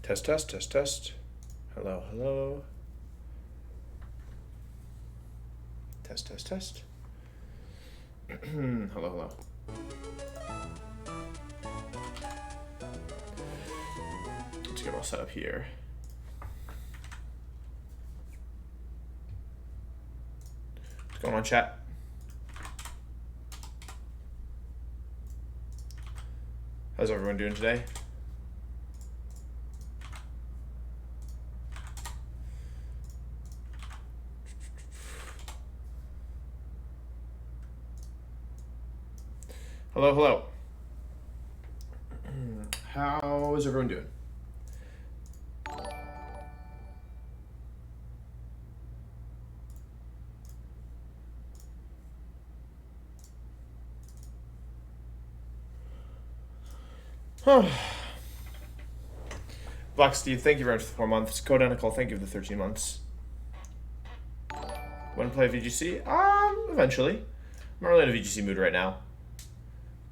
Test, test, test, test. Hello, hello. Test, test, test. Hello, hello. Let's get all set up here. What's going on, chat? How's everyone doing today? Hello, hello. How is everyone doing? Black Steve, thank you very much for the 4 months. Codenical, thank you for the 13 months. When play VGC? Eventually. I'm not really in a VGC mood right now.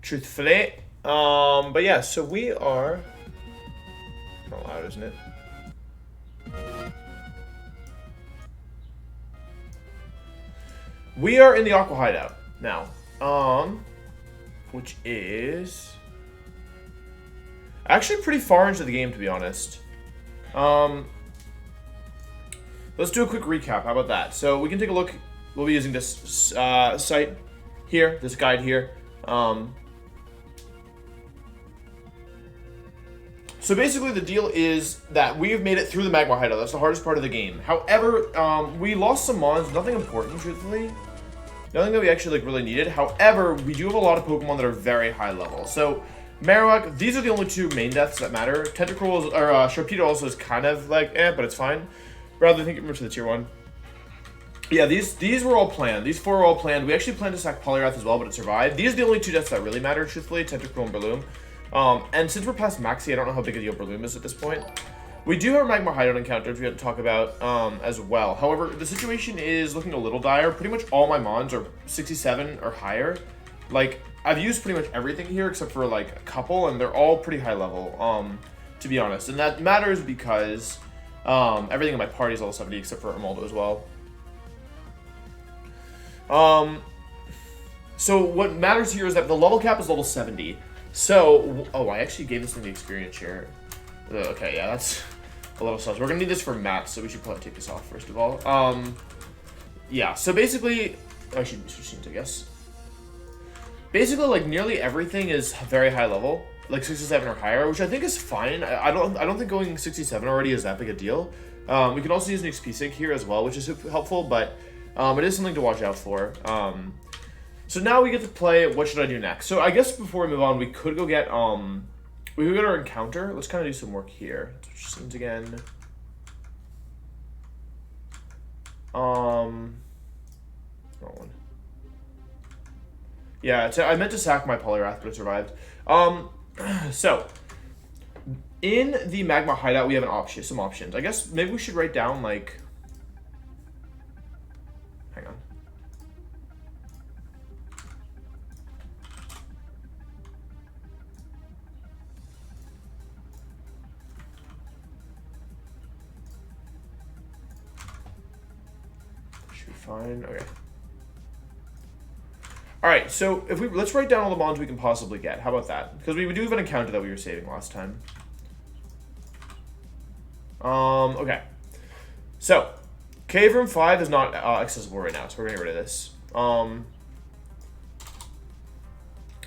Truthfully. But yeah, so we are... Not loud, isn't it? We are in the Aqua hideout now. Which is... actually pretty far into the game, to be honest. Let's do a quick recap. How about that? So we can take a look. We'll be using this site here, this guide here. So basically the deal is that we have made it through the Magma Hideout. That's the hardest part of the game. However, we lost some mons, nothing important, truthfully. Nothing that we actually like really needed. However, we do have a lot of Pokemon that are very high level. So Marowak, these are the only two main deaths that matter. Tentacruel, or Sharpedo also is kind of like, but it's fine. Rather than move to the tier 1. Yeah, these were all planned. These 4 were all planned. We actually planned to sack Poliwrath as well, but it survived. These are the only 2 deaths that really matter, truthfully, Tentacruel and Breloom. And since we're past Maxi, I don't know how big a deal Breloom is at this point. We do have a Magma Hideout encounter, which we have to talk about as well. However, the situation is looking a little dire. Pretty much all my mons are 67 or higher. Like, I've used pretty much everything here except for like a couple, and they're all pretty high level, to be honest. And that matters because everything in my party is level 70 except for Armaldo as well. So what matters here is that the level cap is level 70. So, oh, I actually gave this thing the experience share. Okay, yeah, that's a little sus. We're gonna need this for maps, so we should probably take this off first of all. Yeah, so basically, I should switch scenes, I guess. Basically, like, nearly everything is very high level, like 67 or higher, which I think is fine. I don't think going 67 already is that big a deal. We can also use an XP sync here as well, which is helpful, but it is something to watch out for. So now we get to play what should I do next. So I guess before we move on, we could go get our encounter. Let's kind of do some work here. Switch scenes again. Wrong one. Yeah, I meant to sack my Poliwrath, but it survived. So, in the Magma Hideout, we have some options. I guess maybe we should write down, like... Hang on. Should be fine. Okay. Alright, so let's write down all the mons we can possibly get. How about that? Because we do have an encounter that we were saving last time. Okay. So, Cave Room 5 is not accessible right now, so we're gonna get rid of this.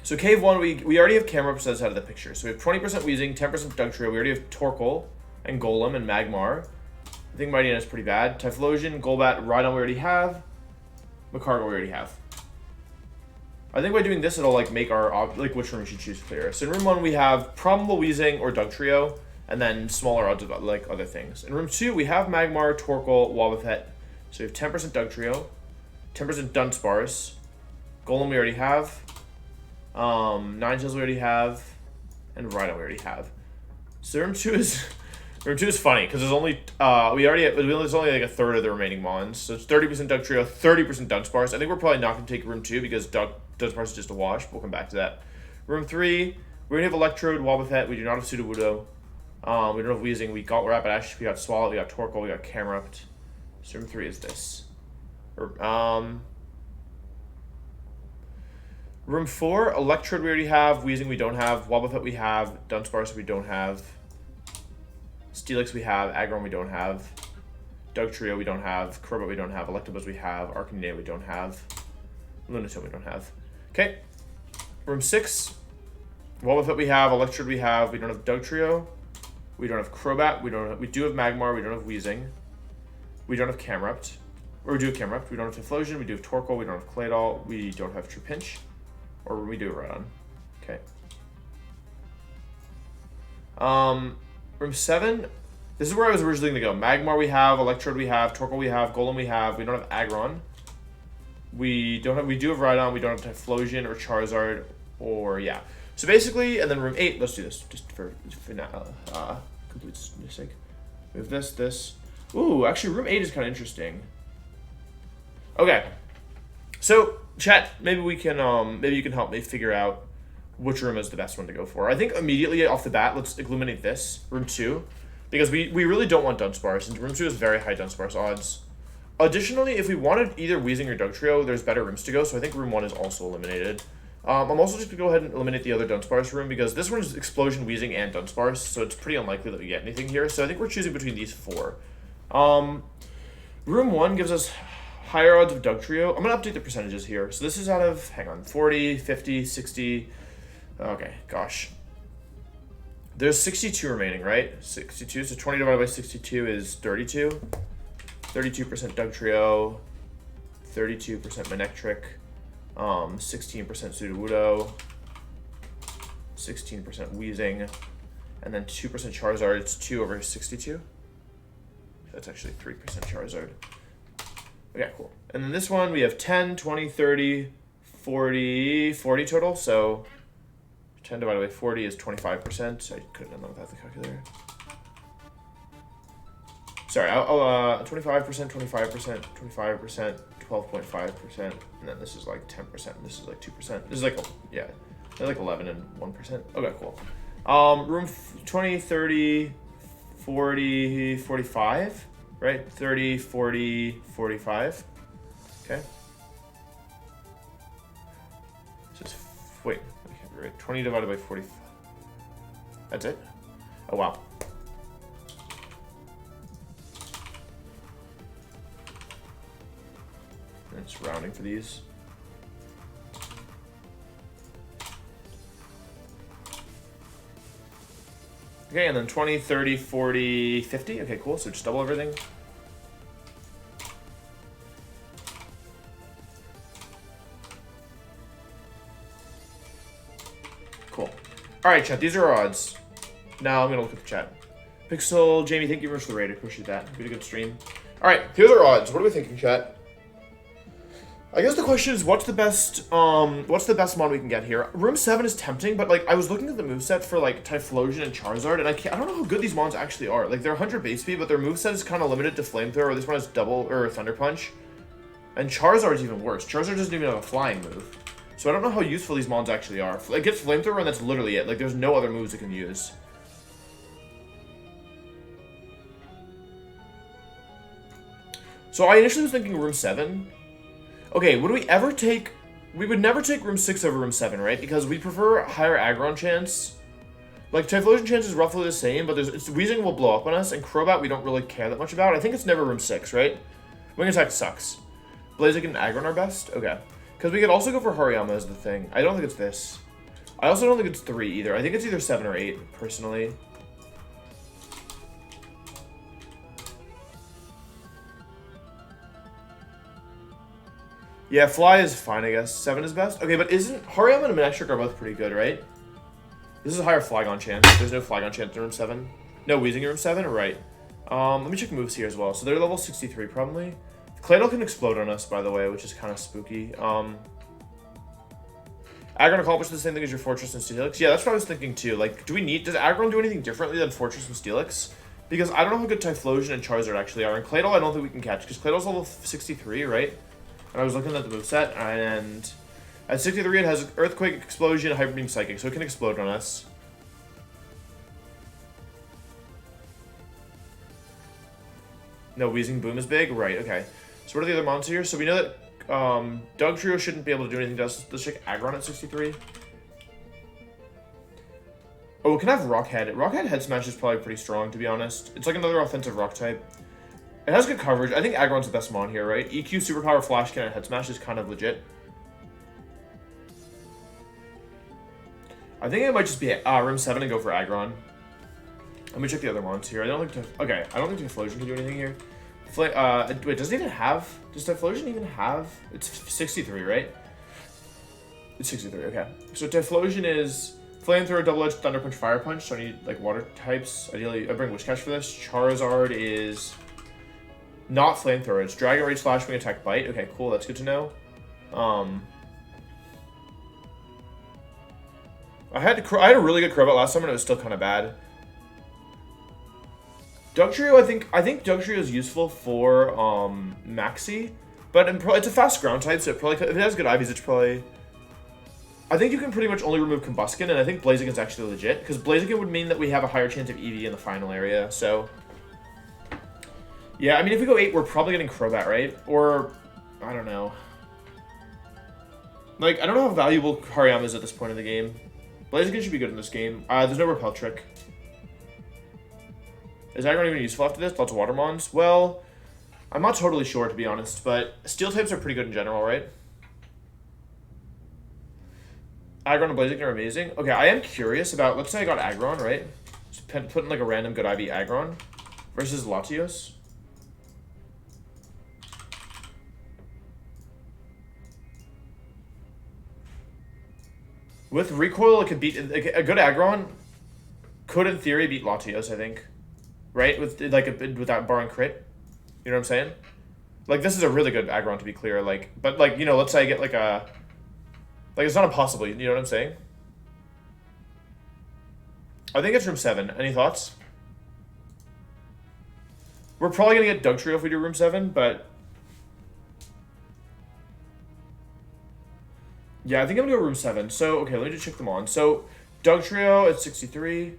So Cave 1, we already have Camera Upsets out of the picture. So we have 20% Weezing, 10% Dugtrio. We already have Torkoal and Golem and Magmar. I think Mightyena is pretty bad. Typhlosion, Golbat, Rhydon we already have. Magcargo we already have. I think by doing this, it'll like make our which room we should choose clearer. So in room 1, we have probable Weezing or Dugtrio, and then smaller odds of like other things. In room 2, we have Magmar, Torkoal, Wobbuffet. So we have 10% Dugtrio, 10% Dunsparce, Golem we already have, Ninetales we already have, and Rhydon we already have. So room 2 is funny because there's only there's only like a third of the remaining mons. So it's 30% Dugtrio, 30% Dunsparce. I think we're probably not going to take room 2 because Dunsparce is just a wash. We'll come back to that. Room 3, we already have Electrode, Wobbuffet. We do not have Sudowoodo. We don't have Wheezing. We got Rapid Ash. We got Swallow. We got Torkoal. We got Camerupt. So room 3 is this. Room 4, Electrode we already have. Wheezing we don't have. Wobbuffet we have. Dunsparce we don't have. Steelix we have. Aggron we don't have. Dugtrio we don't have. Crobat we don't have. Electabuzz we have. Arcanine we don't have. Lunatone we don't have. Okay. Room 6, Wobbuffet we have. Electrode we have. We don't have Dugtrio. We don't have Crobat. We do have Magmar. We don't have Wheezing. We don't have Camerupt. Or we do have Camerupt. We don't have Typhlosion. We do have Torkoal. We don't have Claydol. We don't have Trupinch. Or we do Rhydon. Okay. Room 7. This is where I was originally going to go. Magmar we have. Electrode we have. Torkoal we have. Golem we have. We don't have Aggron. We do have Rhydon. We don't have Typhlosion or Charizard. Or, yeah. So basically, and then room 8. Let's do this. Just for now. Complete sake. Move this. Ooh, actually, room 8 is kind of interesting. Okay. So, chat, maybe we can, maybe you can help me figure out which room is the best one to go for. I think immediately off the bat, let's illuminate this, room 2, because we really don't want Dunsparce, and room 2 is very high Dunsparce odds. Additionally, if we wanted either Wheezing or Dugtrio, there's better rooms to go, so I think room 1 is also eliminated. I'm also just going to go ahead and eliminate the other Dunsparce room, because this one is Explosion, Wheezing, and Dunsparce, so it's pretty unlikely that we get anything here, so I think we're choosing between these 4. Room 1 gives us higher odds of Dugtrio. I'm going to update the percentages here. So this is out of, 40, 50, 60. Okay, gosh. There's 62 remaining, right? 62. So 20 divided by 62 is 32. 32% Dugtrio. 32% Manectric. 16% Sudowoodo. 16% Wheezing. And then 2% Charizard. It's 2 over 62. That's actually 3% Charizard. Okay, cool. And then this one, we have 10, 20, 30, 40 total. So 10 divided by 40 is 25%. I couldn't have done that without the calculator. Sorry, 25%, 25%, 25%, 12.5%. And then this is like 10%. This is like 2%. This is like, yeah, they're like 11 and 1%. Okay, cool. Room 20, 30, 40, 45, right? 30, 40, 45. Okay. So it's, wait, okay, right. 20 divided by 45. That's it? Oh, wow. And it's rounding for these. Okay, and then 20, 30, 40, 50. Okay, cool. So just double everything. Cool. All right, chat. These are our odds. Now I'm going to look at the chat. Pixel, Jamie, thank you very much for the raid. I appreciate that. Been a good stream. All right, here's our odds. What are we thinking, chat? I guess the question is, what's the best mod we can get here? Room 7 is tempting, but like I was looking at the moveset for like Typhlosion and Charizard, and I don't know how good these mons actually are. Like they're 100 base speed, but their moveset is kind of limited to Flamethrower. This one has double or Thunder Punch, and Charizard's even worse. Charizard doesn't even have a flying move, so I don't know how useful these mons actually are. It gets Flamethrower, and that's literally it. Like there's no other moves it can use. So I initially was thinking Room 7. Okay, would we ever take... We would never take Room 6 over Room 7, right? Because we prefer higher Aggron chance. Like, Typhlosion chance is roughly the same, but Wheezing will blow up on us, and Crobat we don't really care that much about. I think it's never Room 6, right? Wing Attack sucks. Blaziken and Aggron are best? Okay. Because we could also go for Hariyama as the thing. I don't think it's this. I also don't think it's 3 either. I think it's either 7 or 8, personally. Yeah, Fly is fine, I guess. 7 is best. Okay, but isn't... Hariyama and Manectric are both pretty good, right? This is a higher Flygon chance. There's no Flygon chance in Room 7. No Wheezing in Room 7? Right. Let me check moves here as well. So they're level 63, probably. Claydol can explode on us, by the way, which is kind of spooky. Aggron accomplish the same thing as your Fortress and Steelix? Yeah, that's what I was thinking, too. Like, does Aggron do anything differently than Fortress and Steelix? Because I don't know how good Typhlosion and Charizard actually are. And Claydol, I don't think we can catch, because Claydol's level 63, right? And I was looking at the moveset, and at 63 it has Earthquake, Explosion, Hyper Beam, Psychic, so it can explode on us. No, Wheezing Boom is big? Right, okay. So what are the other monsters here? So we know that Dugtrio shouldn't be able to do anything to us. Let's check Aggron at 63. Oh, we can have Rockhead. Rockhead Head Smash is probably pretty strong, to be honest. It's like another offensive rock type. It has good coverage. I think Aggron's the best mon here, right? EQ, Superpower, Flash Cannon, Head Smash is kind of legit. I think it might just be room 7 and go for Aggron. Let me check the other mons here. I don't think I don't think Typhlosion can do anything here. Wait, does it even have? Does Typhlosion even have? It's 63, right? It's 63. Okay. So Typhlosion is Flamethrower, Double Edge, Thunder Punch, Fire Punch. So I need like water types. Ideally, I bring Witch Catch for this. Charizard is not Flamethrower. It's Dragon Rage, Flash Wing, Attack, Bite. Okay, cool. That's good to know. I had a really good Crobat last time, and it was still kind of bad. Dugtrio, I think Dugtrio is useful for Maxi, but it's a fast ground type, so it probably, if it has good IVs, it's probably. I think you can pretty much only remove Combuskin, and I think Blaziken's actually legit, because Blaziken would mean that we have a higher chance of EV in the final area, so. Yeah, I mean, if we go 8, we're probably getting Crobat, right? Or, I don't know. Like, I don't know how valuable Hariyama is at this point in the game. Blaziken should be good in this game. There's no Repel Trick. Is Aggron even useful after this? Lots of Watermons? Well, I'm not totally sure, to be honest, but Steel types are pretty good in general, right? Aggron and Blaziken are amazing. Okay, I am curious about, let's say I got Aggron, right? Just put in like a random good IV Aggron versus Latios. With Recoil, it could beat, a good Aggron could, in theory, beat Latios, I think. Right? With that bar and crit. You know what I'm saying? Like, this is a really good Aggron, to be clear. Like, but, like, you know, let's say I get, like, a... Like, it's not impossible. You know what I'm saying? I think it's room 7. Any thoughts? We're probably going to get Dugtrio if we do room 7, but... Yeah, I think I'm going to go room 7. So, okay, let me just check them on. So, Dugtrio at 63.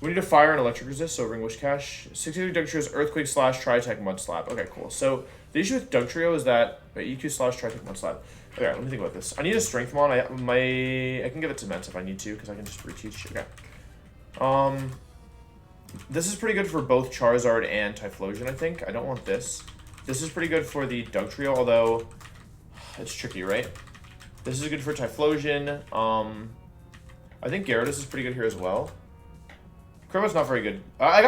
We need a Fire and Electric Resist, so ring Wish Cash. 63 Dugtrio's Earthquake / Tri-Attack Mud Slap. Okay, cool. So, the issue with Dugtrio is that... EQ / Tri-Attack Mud Slap. Okay, let me think about this. I need a Strength Mon. I can give it to Mence if I need to, because I can just reteach. Okay. This is pretty good for both Charizard and Typhlosion, I think. I don't want this. This is pretty good for the Dugtrio, although... It's tricky, right? This is good for Typhlosion. I think Gyarados is pretty good here as well. Crobat's not very good. I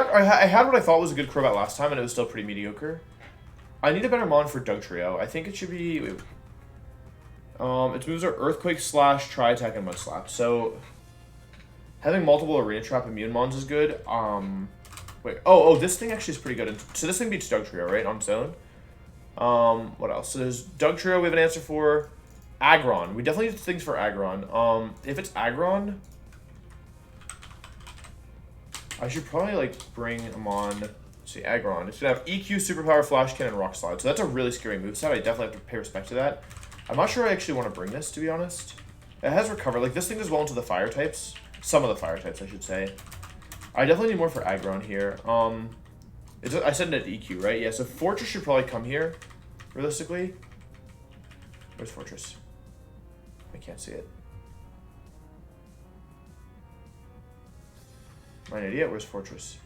had what I thought was a good Crobat last time, and it was still pretty mediocre. I need a better mon for Dugtrio. I think it should be... Wait, its moves are Earthquake / Tri-Attack and Mud Slap. So, having multiple Arena Trap immune mons is good. Wait. Oh, this thing actually is pretty good. So this thing beats Dugtrio, right? On its own. What else? So there's Dugtrio we have an answer for. Aggron. We definitely need things for Aggron. If it's Aggron... I should probably, like, bring him on, let's see, Aggron. It's going to have EQ, Superpower, Flash Cannon, and Rock Slide. So that's a really scary moveset. I definitely have to pay respect to that. I'm not sure I actually want to bring this, to be honest. It has Recover. Like, this thing does well into the Fire types. Some of the Fire types, I should say. I definitely need more for Aggron here. I said it at EQ, right? Yeah, so Fortress should probably come here, realistically. Where's Fortress? I can't see it. I'm an idiot. Where's Fortress?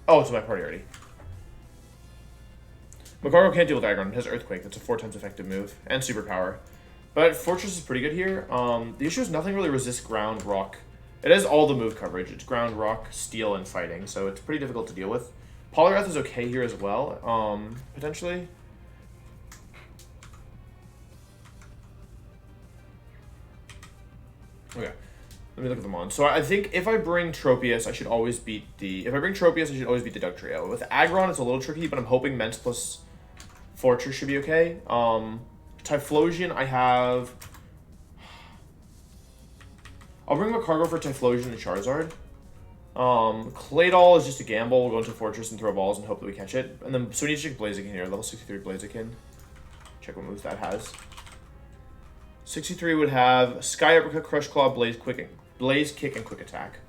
Oh, it's in my party already. Magaro can't deal with Aggron. It has Earthquake. That's a 4 times effective move. And Superpower. But Fortress is pretty good here. The issue is nothing really resists Ground, Rock. It has all the move coverage. It's Ground, Rock, Steel, and Fighting. So it's pretty difficult to deal with. Poliwrath is okay here as well. Potentially. Okay, let me look at them on. So I think if I bring Tropius, I should always beat the... If I bring Tropius, I should always beat the Dugtrio. With Aggron, it's a little tricky, but I'm hoping Mence plus Fortress should be okay. Typhlosion, I have... I'll bring Macargo for Typhlosion and Charizard. Claydol is just a gamble. We'll go into Fortress and throw balls and hope that we catch it. And then, so we need to check Blaziken here. Level 63 Blaziken. Check what moves that has. 63 would have Sky Uppercut, Crush Claw, Blaze Kick, and Quick Attack.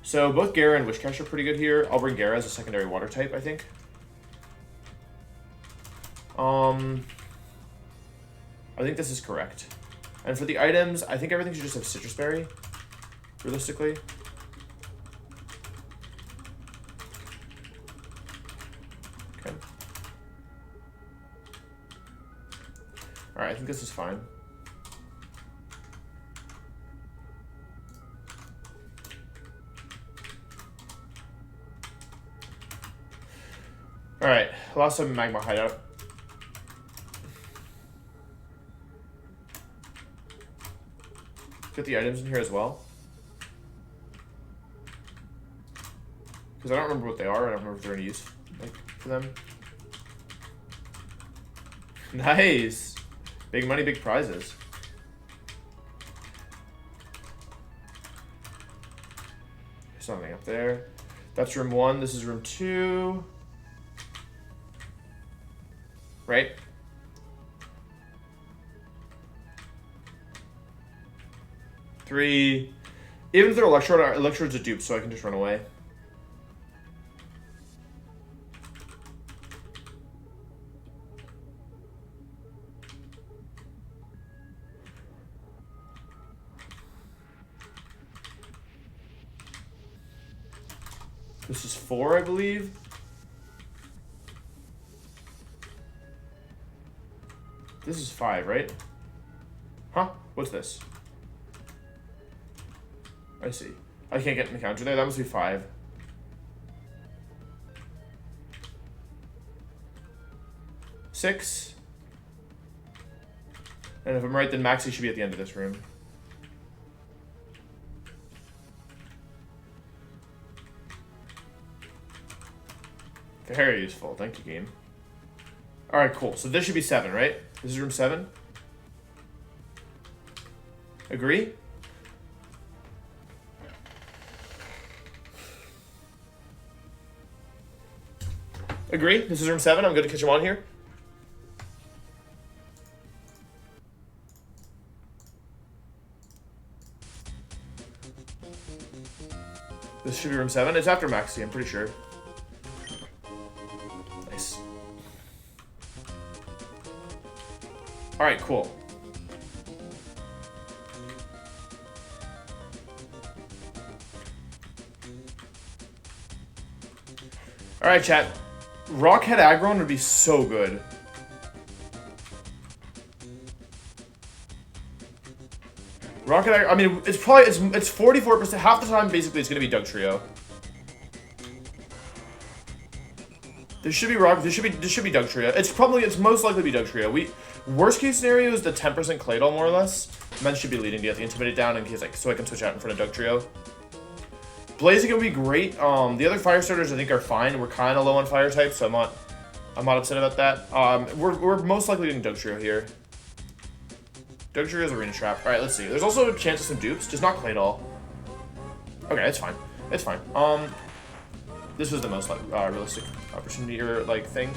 So both Gara and Wishcash are pretty good here. I'll bring Gara as a secondary water type, I think. I think this is correct. And for the items, I think everything should just have Citrus Berry, realistically. Okay. Alright, I think this is fine. Alright, last time Magma Hideout. Get the items in here as well. Because I don't remember what they are. I don't remember if they're any use for them. Nice! Big money, big prizes. There's something up there. That's room 1. This is room 2. Right? Three. Even if they're Electrode's a dupe, so I can just run away. This is 4, I believe. This is 5, right? Huh? What's this? I see. I can't get an encounter there. That must be 5. Six. And if I'm right, then Maxie should be at the end of this room. Very useful. Thank you, game. Alright, cool. So this should be 7, right? This is room 7? Agree? Agree? This is room 7. I'm good to catch him on here. This should be room 7. It's after Maxie, I'm pretty sure. Nice. Alright, cool. Alright, chat. Rockhead Aggron would be so good. Rocket Aggron, I mean, it's probably, it's 44%, half the time, basically, it's gonna be Dugtrio. This should be Dugtrio. It's most likely be Dugtrio. Worst case scenario is the 10% Claydol, more or less. Men should be leading to get the Intimidate down in case, so I can switch out in front of Dugtrio. Blazing would be great. The other fire starters I think are fine. We're kind of low on fire types, so I'm not upset about that. We're most likely getting Dugtrio here. Dugtrio's Arena Trap. All right, let's see. There's also a chance of some dupes, just not Claydol. Okay, it's fine. It's fine. This was the most realistic opportunity or thing.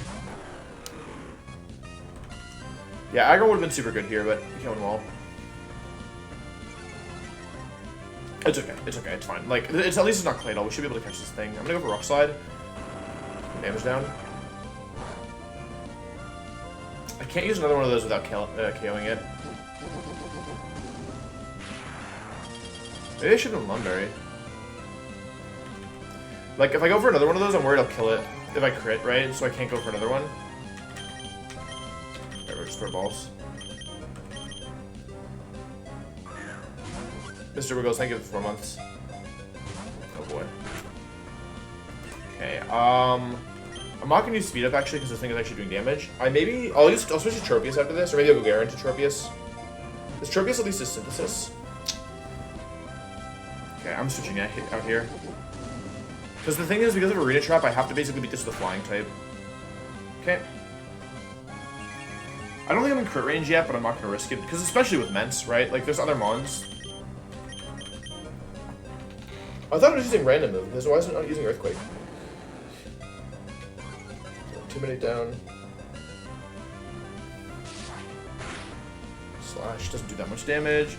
Yeah, aggro would have been super good here, but we killed them all. It's okay. It's okay. It's fine. At least it's not Claydol. We should be able to catch this thing. I'm gonna go for Rock Slide. Damage down. I can't use another one of those without KOing it. Maybe I should have done Lunberry. If I go for another one of those, I'm worried I'll kill it if I crit, right? So I can't go for another one. Alright, we're just throw balls. Mr. Wiggles, thank you for 4 months. Oh boy. Okay, I'm not gonna use speed up actually because this thing is actually doing damage. I'll switch to Tropius after this, or maybe I'll go Garen to Tropius. Is Tropius at least a synthesis? Okay, I'm switching out here. Because the thing is, because of Arena Trap, I have to basically beat this with a flying type. Okay. I don't think I'm in crit range yet, but I'm not gonna risk it because especially with Ments, right? There's other mons. I thought I was using random move. Why is it not using Earthquake? Intimidate down. Slash doesn't do that much damage.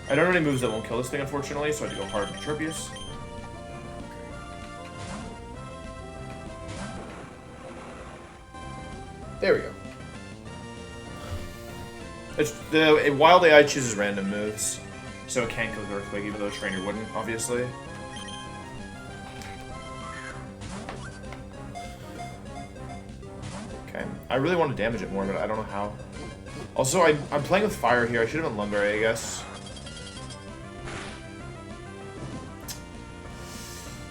I don't have any moves that won't kill this thing, unfortunately, so I have to go hard with Tropius. There we go. It's the wild AI chooses random moves, so it can't kill the Earthquake, even though a trainer wouldn't, obviously. Okay, I really want to damage it more, but I don't know how. Also, I'm playing with fire here. I should have been Lumberry, I guess.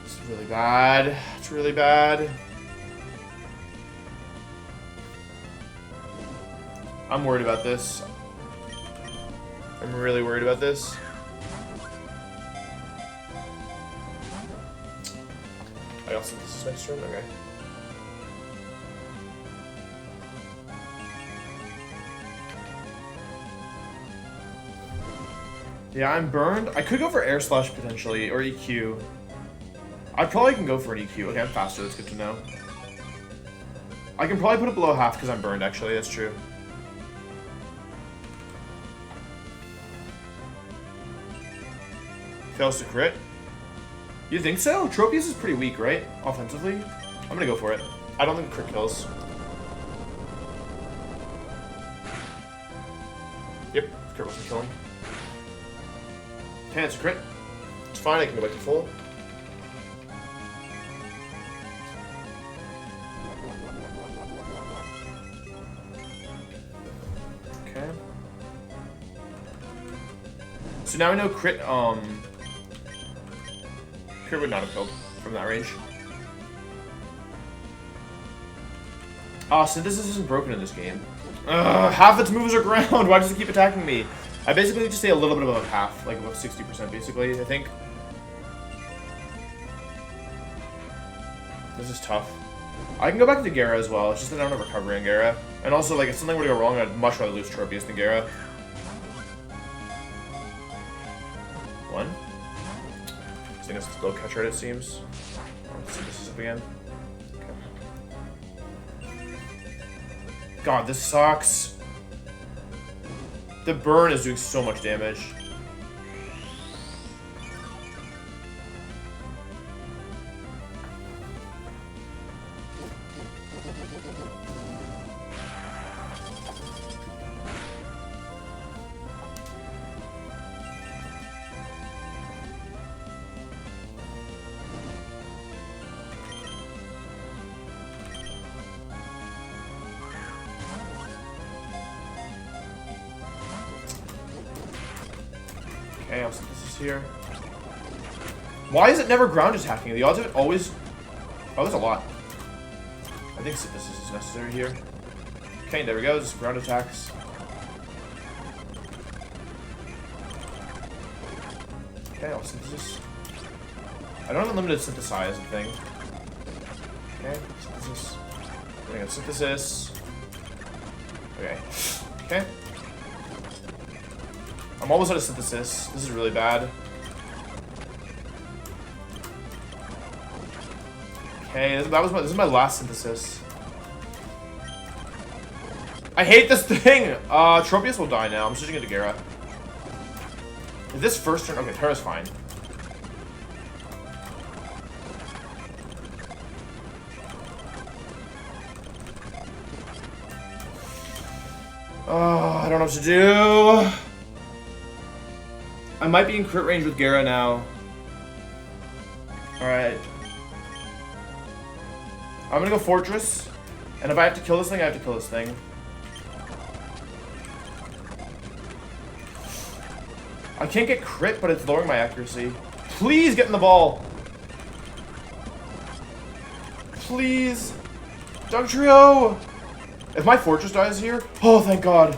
It's really bad. It's really bad. I'm worried about this. I'm really worried about this. I also this is next turn? Okay. Yeah, I'm burned. I could go for Air Slash potentially, or EQ. I probably can go for an EQ. Okay, I'm faster. That's good to know. I can probably put it below half because I'm burned, actually. That's true. Fails to crit? You think so? Tropius is pretty weak, right? Offensively? I'm gonna go for it. I don't think crit kills. Yep, crit wasn't killing. Okay, it's a crit. It's fine, I can go back to full. Okay. So now we know crit, Crit would not have killed from that range. Synthesis isn't broken in this game. Half its moves are ground. Why does it keep attacking me? I basically just stay a little bit above half, like above 60% basically, I think. This is tough. I can go back to Gara as well, it's just that I don't have recovery on Gara. And also, like, if something were to go wrong, I'd much rather lose Tropius than Gara. One. I think it's a slow catch rate, it seems. Let's see this up again. Okay. God, this sucks. The burn is doing so much damage. Okay, I'll set this here. Why is it never ground attacking? The odds of it always... Oh, there's a lot. I think synthesis is necessary here. Okay, there we go. Just ground attacks. Okay, I'll synthesis. I don't have unlimited synthesize, I think. Okay, synthesis. I think it's synthesis. Okay. Okay. I'm almost out of synthesis. This is really bad. Okay, this is my last synthesis. I hate this thing! Tropius will die now. I'm switching it to Gara. If this first turn... Okay, Terra's fine. Oh, I don't know what to do. I might be in crit range with Gara now. Alright. I'm gonna go Fortress. And if I have to kill this thing, I have to kill this thing. I can't get crit, but it's lowering my accuracy. Please get in the ball. Please. Dugtrio! If my Fortress dies here... Oh, thank God.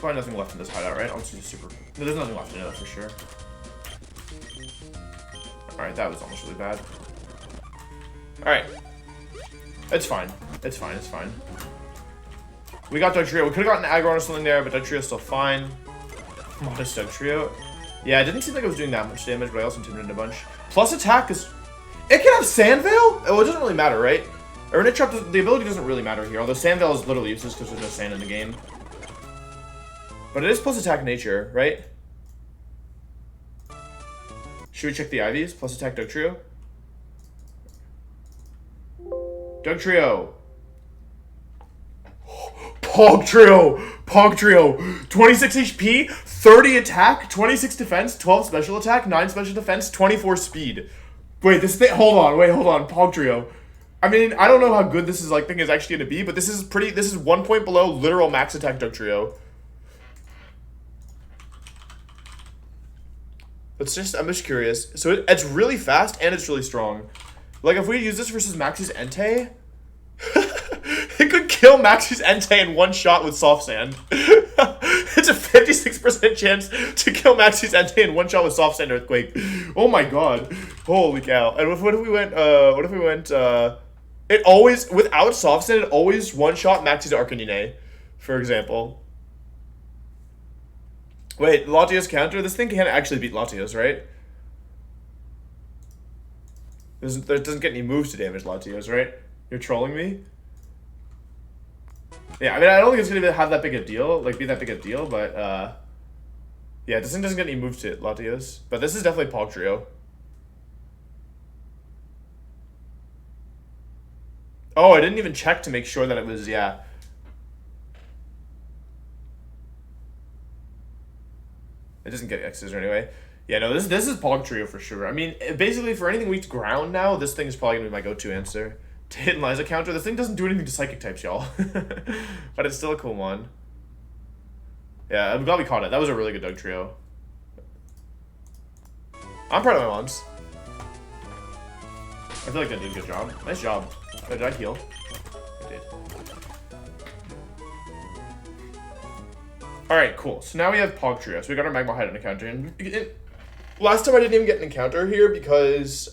Probably nothing left in this hideout, right? I'll just do super. No, there's nothing left in it, that's for sure. Alright, that was almost really bad. Alright. It's fine. It's fine, it's fine. We got Dugtrio. We could have gotten aggro or something there, but Dugtrio's still fine. Modest Dugtrio. Yeah, it didn't seem like it was doing that much damage, but I also intimidated a bunch. Plus attack is... It can have Sand Veil? Oh, it doesn't really matter, right? Arena Trap, the ability doesn't really matter here, although Sand Veil is literally useless because there's no sand in the game. But it is plus attack nature, right? Should we check the IVs? Plus attack Dugtrio? Dugtrio. Pogtrio. 26 HP, 30 attack, 26 defense, 12 special attack, 9 special defense, 24 speed. Wait, this thing, hold on. Pogtrio. I mean, I don't know how good this thing is actually going to be, but this is 1 point below literal max attack Dugtrio. I'm just curious. So it's really fast and it's really strong. Like, if we use this versus Max's Entei, it could kill Max's Entei in one shot with Soft Sand. It's a 56% chance to kill Max's Entei in one shot with Soft Sand Earthquake. Oh my god. Holy cow. And what if we went, it always, without Soft Sand, it always one-shot Max's Arcanine, for example. Wait, Latios counter? This thing can't actually beat Latios, right? It doesn't get any moves to damage Latios, right? You're trolling me? Yeah, I mean, I don't think it's going to have that big a deal, be that big a deal, but, yeah, this thing doesn't get any moves to Latios. But this is definitely Pogtrio. Oh, I didn't even check to make sure that it was, yeah. It doesn't get X's anyway. Yeah, no, this is Pogtrio for sure. I mean, basically, for anything weak to ground now, this thing is probably going to be my go-to answer. To hit and Liza counter, this thing doesn't do anything to Psychic types, y'all. But it's still a cool one. Yeah, I'm glad we caught it. That was a really good Dugtrio. I'm proud of my mons. I feel like I did a good job. Nice job. Did I heal? I did. Alright, cool. So now we have Pogtrio. So we got our Magma Hideout encounter. And last time I didn't even get an encounter here because,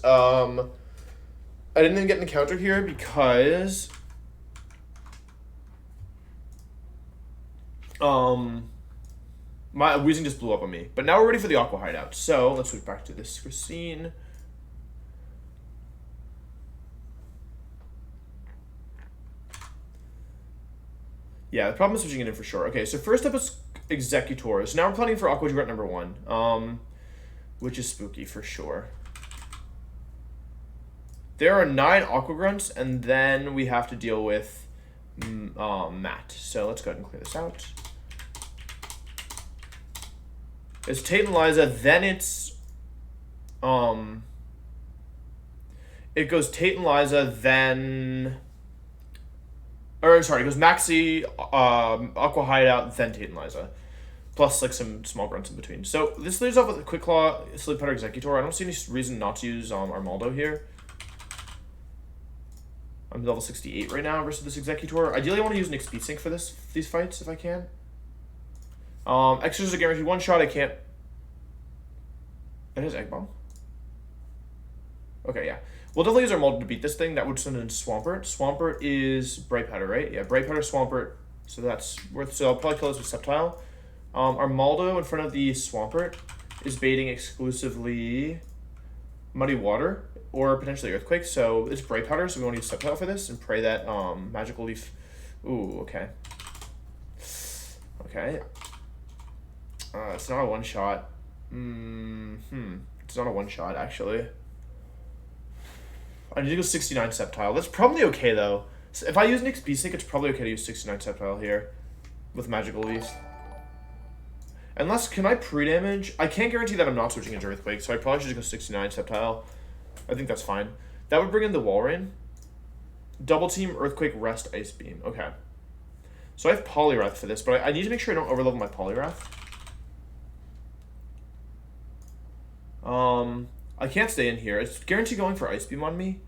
my Weezing just blew up on me. But now we're ready for the Aqua Hideout. So let's switch back to this scene. Yeah, the problem is switching it in for sure. Okay, so first up is Executor. So now we're planning for Aqua Grunt number 1, which is spooky for sure. There are 9 Aqua Grunts, and then we have to deal with Matt. So let's go ahead and clear this out. It's Tate and Liza, then it's it goes Tate and Liza, then it goes Maxi, Aqua Hideout, then Tate and Liza. Plus some small grunts in between. So this leaves off with a Quick Claw, Sleep Powder, Executor. I don't see any reason not to use Armaldo here. I'm level 68 right now versus this Executor. Ideally, I want to use an XP Sync for these fights if I can. Extras are guaranteed one shot. I can't. It is Egg Bomb. Okay, yeah. We'll definitely use Armaldo to beat this thing. That would send in Swampert. Swampert is Bright Powder, right? Yeah, Bright Powder, Swampert. So that's worth. So I'll probably kill this with Sceptile. Armaldo in front of the Swampert is baiting exclusively Muddy Water or potentially Earthquake. So it's Bright Powder, so we want to use Sceptile for this and pray that Magical Leaf. Ooh, okay. Okay. It's not a one shot. It's not a one shot actually. I need to go 69 Sceptile. That's probably okay though. So if I use an XP Sync, it's probably okay to use 69 Sceptile here with Magical Leaf. Unless, can I pre-damage? I can't guarantee that I'm not switching into Earthquake, so I probably should just go 69 Sceptile. I think that's fine. That would bring in the Walrein. Double Team, Earthquake, Rest, Ice Beam. Okay. So I have Poliwrath for this, but I need to make sure I don't overlevel my Poliwrath. I can't stay in here. It's guaranteed going for Ice Beam on me.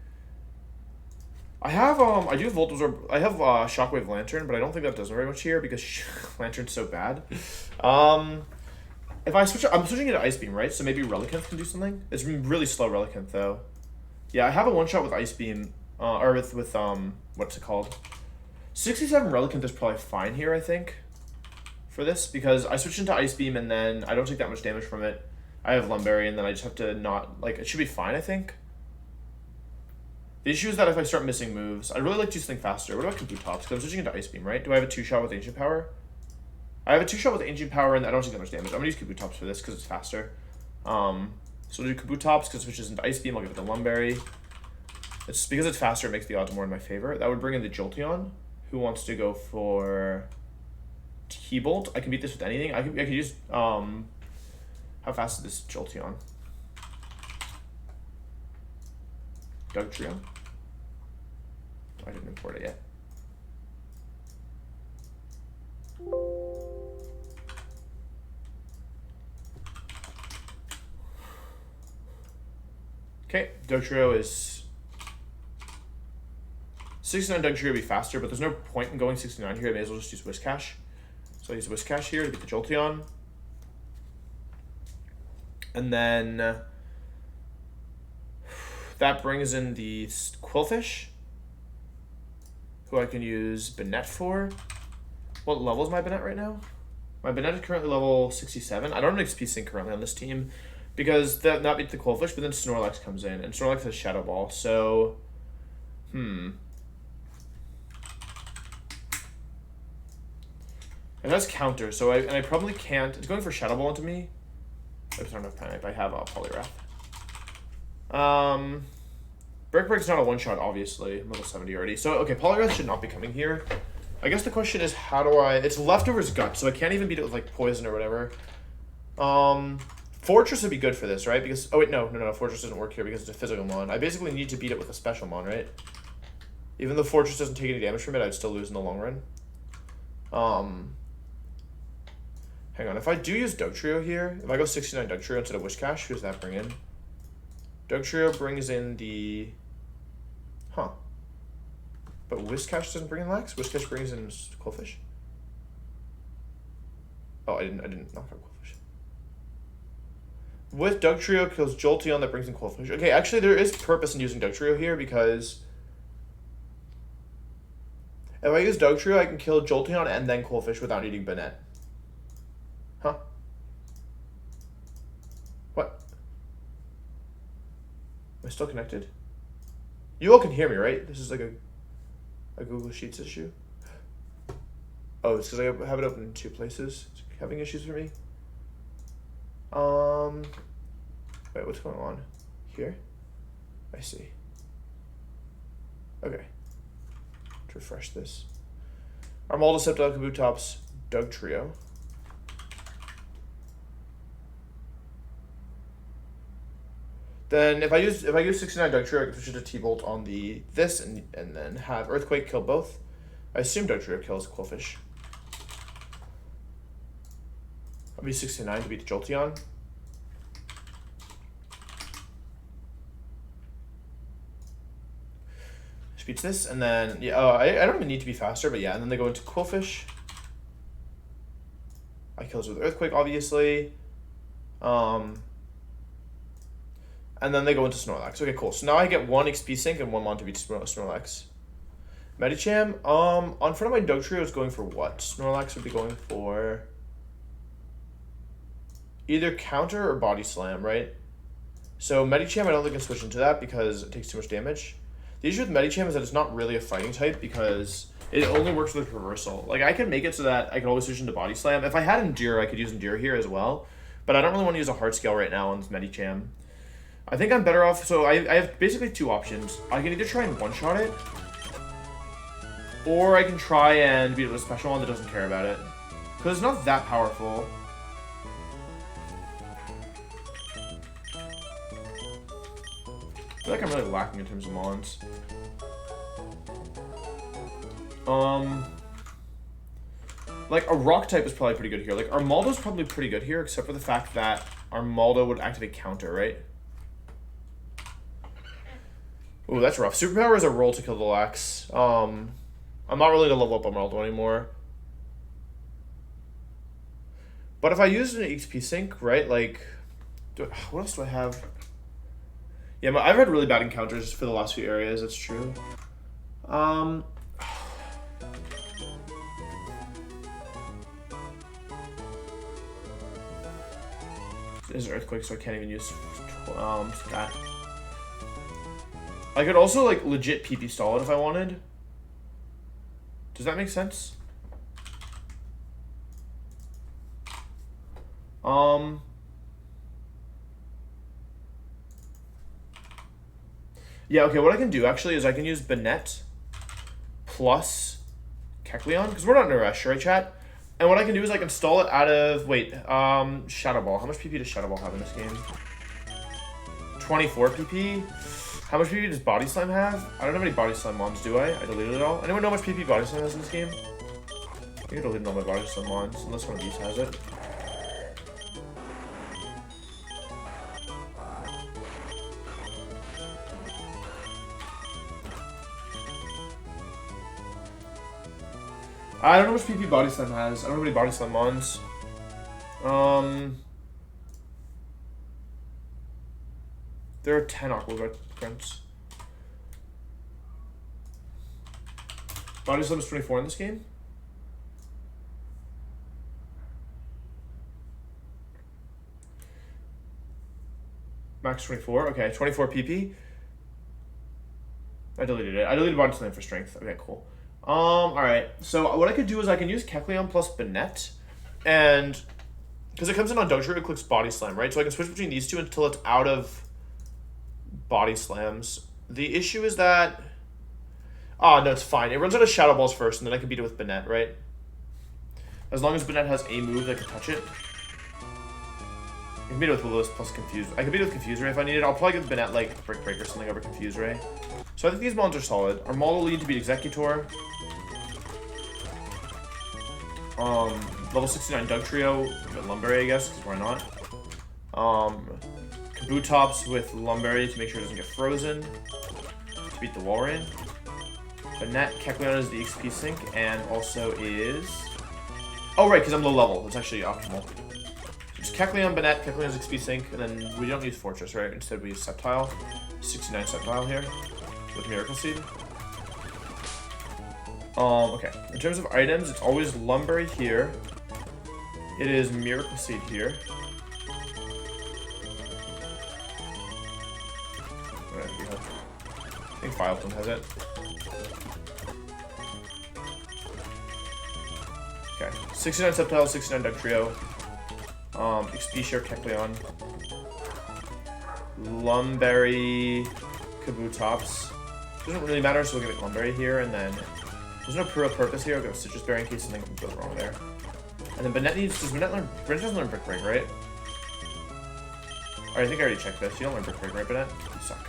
I do have Volt Absorb. I have Shockwave Lantern, but I don't think that does very much here because Lantern's so bad. If I switch, I'm switching it to Ice Beam, right? So maybe Relicanth can do something. It's really slow Relicanth though. Yeah, I have a one shot with Ice Beam, or with what's it called? 67 Relicanth is probably fine here, I think, for this because I switch into Ice Beam and then I don't take that much damage from it. I have Lumberry and then I just have to not like it should be fine, I think. The issue is that if I start missing moves, I'd really like to do something faster. What about Kabutops? Because I'm switching into Ice Beam, right? Do I have a 2-shot with Ancient Power? I have a 2-shot with Ancient Power, and I don't take that much damage. I'm going to use Kabutops for this because it's faster. So I'll do Kabutops because it switches into Ice Beam. I'll give it to Lumberry. It's because it's faster, it makes the odds more in my favor. That would bring in the Jolteon, who wants to go for T-Bolt. I can beat this with anything. I could use... how fast is this Jolteon? Dugtrio. I didn't import it yet. Okay, Dugtrio is 69. Dugtrio would be faster, but there's no point in going 69 here. I may as well just use Whiscash. So I use Whiscash here to beat the Jolteon. And then that brings in the Quillfish, who I can use Banette for. What level is my Banette right now? My Banette is currently level 67. I don't have an XP sync currently on this team because that beats the Quillfish, but then Snorlax comes in, and Snorlax has Shadow Ball, so... It has counter, so I probably can't... It's going for Shadow Ball into me. I don't have Panic. I have a Poliwrath. Brick Break's not a one-shot, obviously. I'm level 70 already. So, okay, Poliwrath should not be coming here. I guess the question is, how do I... It's Leftover's Gut, so I can't even beat it with, like, Poison or whatever. Fortress would be good for this, right? Because... Oh, wait, no. Fortress doesn't work here because it's a physical mon. I basically need to beat it with a special mon, right? Even though Fortress doesn't take any damage from it, I'd still lose in the long run. Hang on, if I do use Dugtrio here, if I go 69 Dugtrio instead of Whiscash, who does that bring in? Dugtrio brings in the... But Whiscash doesn't bring in Lax? Whiscash brings in Quillfish? Oh, I didn't knock out Quillfish. With Dugtrio kills Jolteon, that brings in Quillfish. Okay, actually there is purpose in using Dugtrio here because... If I use Dugtrio, I can kill Jolteon and then Quillfish without needing Banette. What? Am I still connected? You all can hear me, right? This is like a Google Sheets issue. Oh, it's because I have it open in 2 places. It's having issues for me. Wait, what's going on? Here? I see. Okay. Let's refresh this. Armaldo, Sceptile, Kabutops, Dugtrio. Then if I use 69 Dugtrio, I can switch it to T-Bolt on this and then have Earthquake kill both. I assume Dugtrio kills Quillfish. I'll be 69 to beat the Jolteon. Just beats this, and then yeah, I don't even need to be faster, but yeah, and then they go into Quillfish. I kills with Earthquake, obviously. And then they go into Snorlax. Okay, cool. So now I get 1 XP sync and 1 mon to beat Snorlax. Medicham, on front of my Dugtrio is going for what? Snorlax would be going for either counter or body slam, right? So Medicham, I don't think I can switch into that because it takes too much damage. The issue with Medicham is that it's not really a fighting type because it only works with reversal. Like, I can make it so that I can always switch into body slam. If I had Endure, I could use Endure here as well. But I don't really want to use a hard scale right now on this Medicham. I think I'm better off, so I have basically 2 options. I can either try and one-shot it, or I can try and beat it with a special one that doesn't care about it. Because it's not that powerful. I feel like I'm really lacking in terms of mons. Like, a rock type is probably pretty good here. Like, Armaldo's probably pretty good here, except for the fact that Armaldo would activate counter, right? Ooh, that's rough. Superpower is a roll to kill the Lex. I'm not really gonna level up Emeraldo anymore. But if I use an XP sync, right? Like, what else do I have? Yeah, I've had really bad encounters for the last few areas. That's true. This is Earthquake, so I can't even use that. I could also like legit PP stall it if I wanted. Does that make sense? Yeah, okay, what I can do actually is I can use Banette plus Kecleon, because we're not in a rush, right, chat? And what I can do is I can stall it out of, wait, Shadow Ball. How much PP does Shadow Ball have in this game? 24 PP? How much PP does Body Slam have? I don't have any Body Slam mons, do I? I deleted it all. Anyone know how much PP Body Slam has in this game? I think I deleted all my Body Slam mons, unless one of these has it. I don't know how much PP Body Slam has. I don't have any Body Slam mons. There are 10 Aqua Grunts. Body Slam is 24 in this game. Max 24. Okay, 24 PP. I deleted it. I deleted Body Slam for strength. Okay, cool. Alright. So what I could do is I can use Kecleon plus Banette, and because it comes in on Dugtrio, it clicks Body Slam, right? So I can switch between these two until it's out of Body Slams. The issue is that no, it's fine. It runs out of Shadow Balls first, and then I can beat it with Banette, right? As long as Banette has a move that can touch it. I can beat it with Willows plus Confuse. I can beat it with Confuse Ray if I need it. I'll probably give Banette like Brick Break or something over Confuse Ray. So I think these mons are solid. Our model lead to beat Executor. Level 69 Dugtrio with Lumberry, I guess, because why not? Kabutops with Lumberry to make sure it doesn't get frozen. To beat the Walrein. Banette, Kecleon is the XP sync, and also is... Oh, right, because I'm low level. That's actually optimal. So just Kecleon, Banette, Kecleon's XP sync, and then we don't use Fortress, right? Instead we use Sceptile. 69 Sceptile here with Miracle Seed. Okay. In terms of items, it's always Lumberry here. It is Miracle Seed here. I think Fileplume has it. Okay. 69 Sceptile, 69 Dugtrio. XP share Kecleon. Lumberry, Kabutops. Doesn't really matter, so we'll give it Lumberry here, and then there's no real purpose here. I'll go Citrus Berry in case something goes wrong there. And then Banette needs, does Banette learn, Banette doesn't learn Brick Break, right? Alright, I think I already checked this. You don't learn Brick Break, right, Banette? You suck.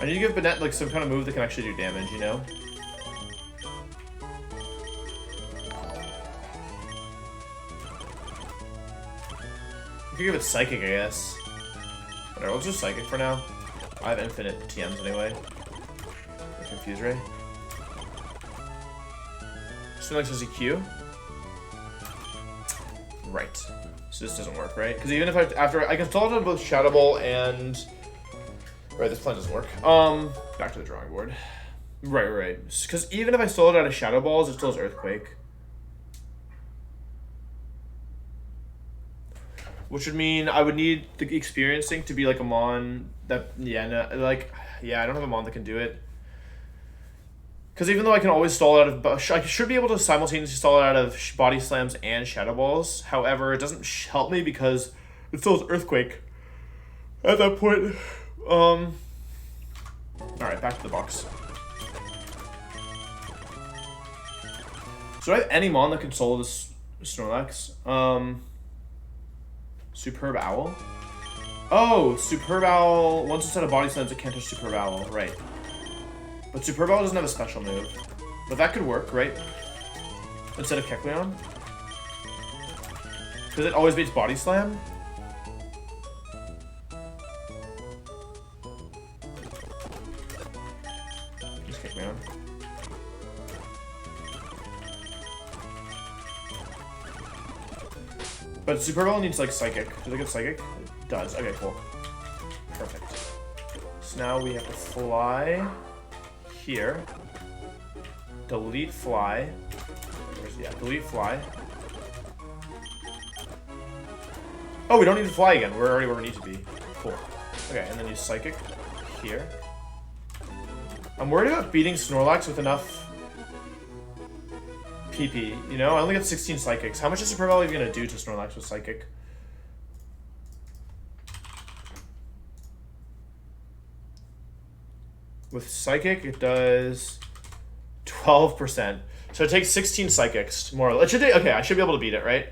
I need to give Banette like some kind of move that can actually do damage, you know? I could give it Psychic, I guess. Whatever, let's just Psychic for now. I have infinite TMs anyway. Confuse Ray. Snorlax has a Q. Right. So this doesn't work, right? Because even if I can stall it on both Shadow Ball and... Right, this plan doesn't work. Back to the drawing board. Right. Because even if I stole it out of Shadow Balls, it still has Earthquake. Which would mean I would need the Experience Sync to be like a mon that, I don't have a mon that can do it. Because even though I can always stall it out of, I should be able to simultaneously stall it out of Body Slams and Shadow Balls. However, it doesn't help me because it still has Earthquake at that point. Alright, back to the box. So do I have any mon that can solo this Snorlax? Superb Owl? Oh, Superb Owl, once it's out of Body Slams, it can't touch Superb Owl, right. But Superb Owl doesn't have a special move. But that could work, right? Instead of Kecleon? Because it always beats Body Slam? Psychic, man. But Superball needs like Psychic. Does it get Psychic? It does. Okay, cool. Perfect. So now we have to fly here. Delete fly. Yeah, delete fly. Oh, we don't need to fly again. We're already where we need to be. Cool. Okay, and then use Psychic here. I'm worried about beating Snorlax with enough PP. You know, I only got 16 Psychics. How much is Super Volley going to do to Snorlax with Psychic? With Psychic, it does 12%. So it takes 16 Psychics, more or less. It should take, okay, I should be able to beat it, right?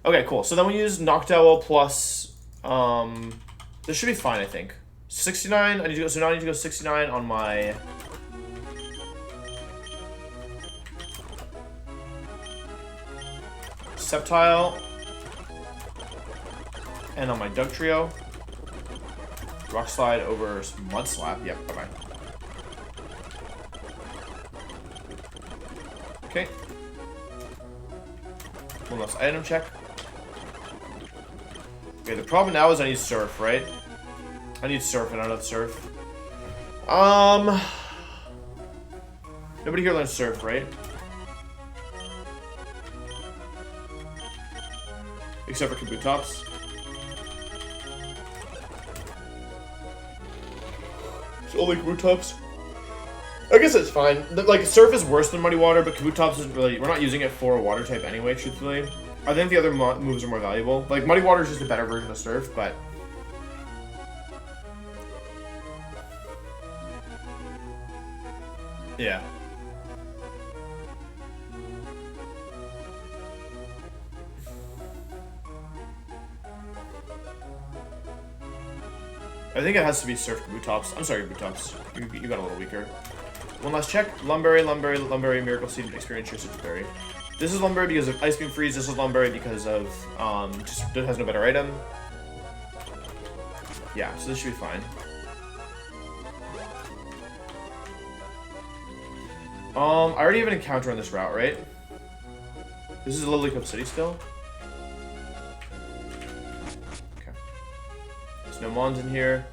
Okay, cool. So then we use Noctowl plus, this should be fine, I think. 69, I need to go, so now I need to go 69 on my Sceptile and on my Doug Trio. Rock Slide over Mud Slap. Yep, bye-bye. Okay. One last item check. Okay, the problem now is I need Surf, right? I need Surf and I don't have Surf. Nobody here learns Surf, right? Except for Kabutops. It's only Kabutops. I guess it's fine. Like, Surf is worse than Muddy Water, but Kabutops isn't really... We're not using it for a water type anyway, truthfully. I think the other moves are more valuable. Like, Muddy Water is just a better version of Surf, but... yeah. I think it has to be Surf Kabutops. I'm sorry, Kabutops. You got a little weaker. One last check. Lumberry, Lumberry, Lumberry, Miracle Seed, Experience Your Super Berry. This is Lumberry because of Ice Beam Freeze. This is Lumberry because of, just has no better item. Yeah, so this should be fine. I already have an encounter on this route, right? This is Lily Cup City still? Okay. There's no Mons in here.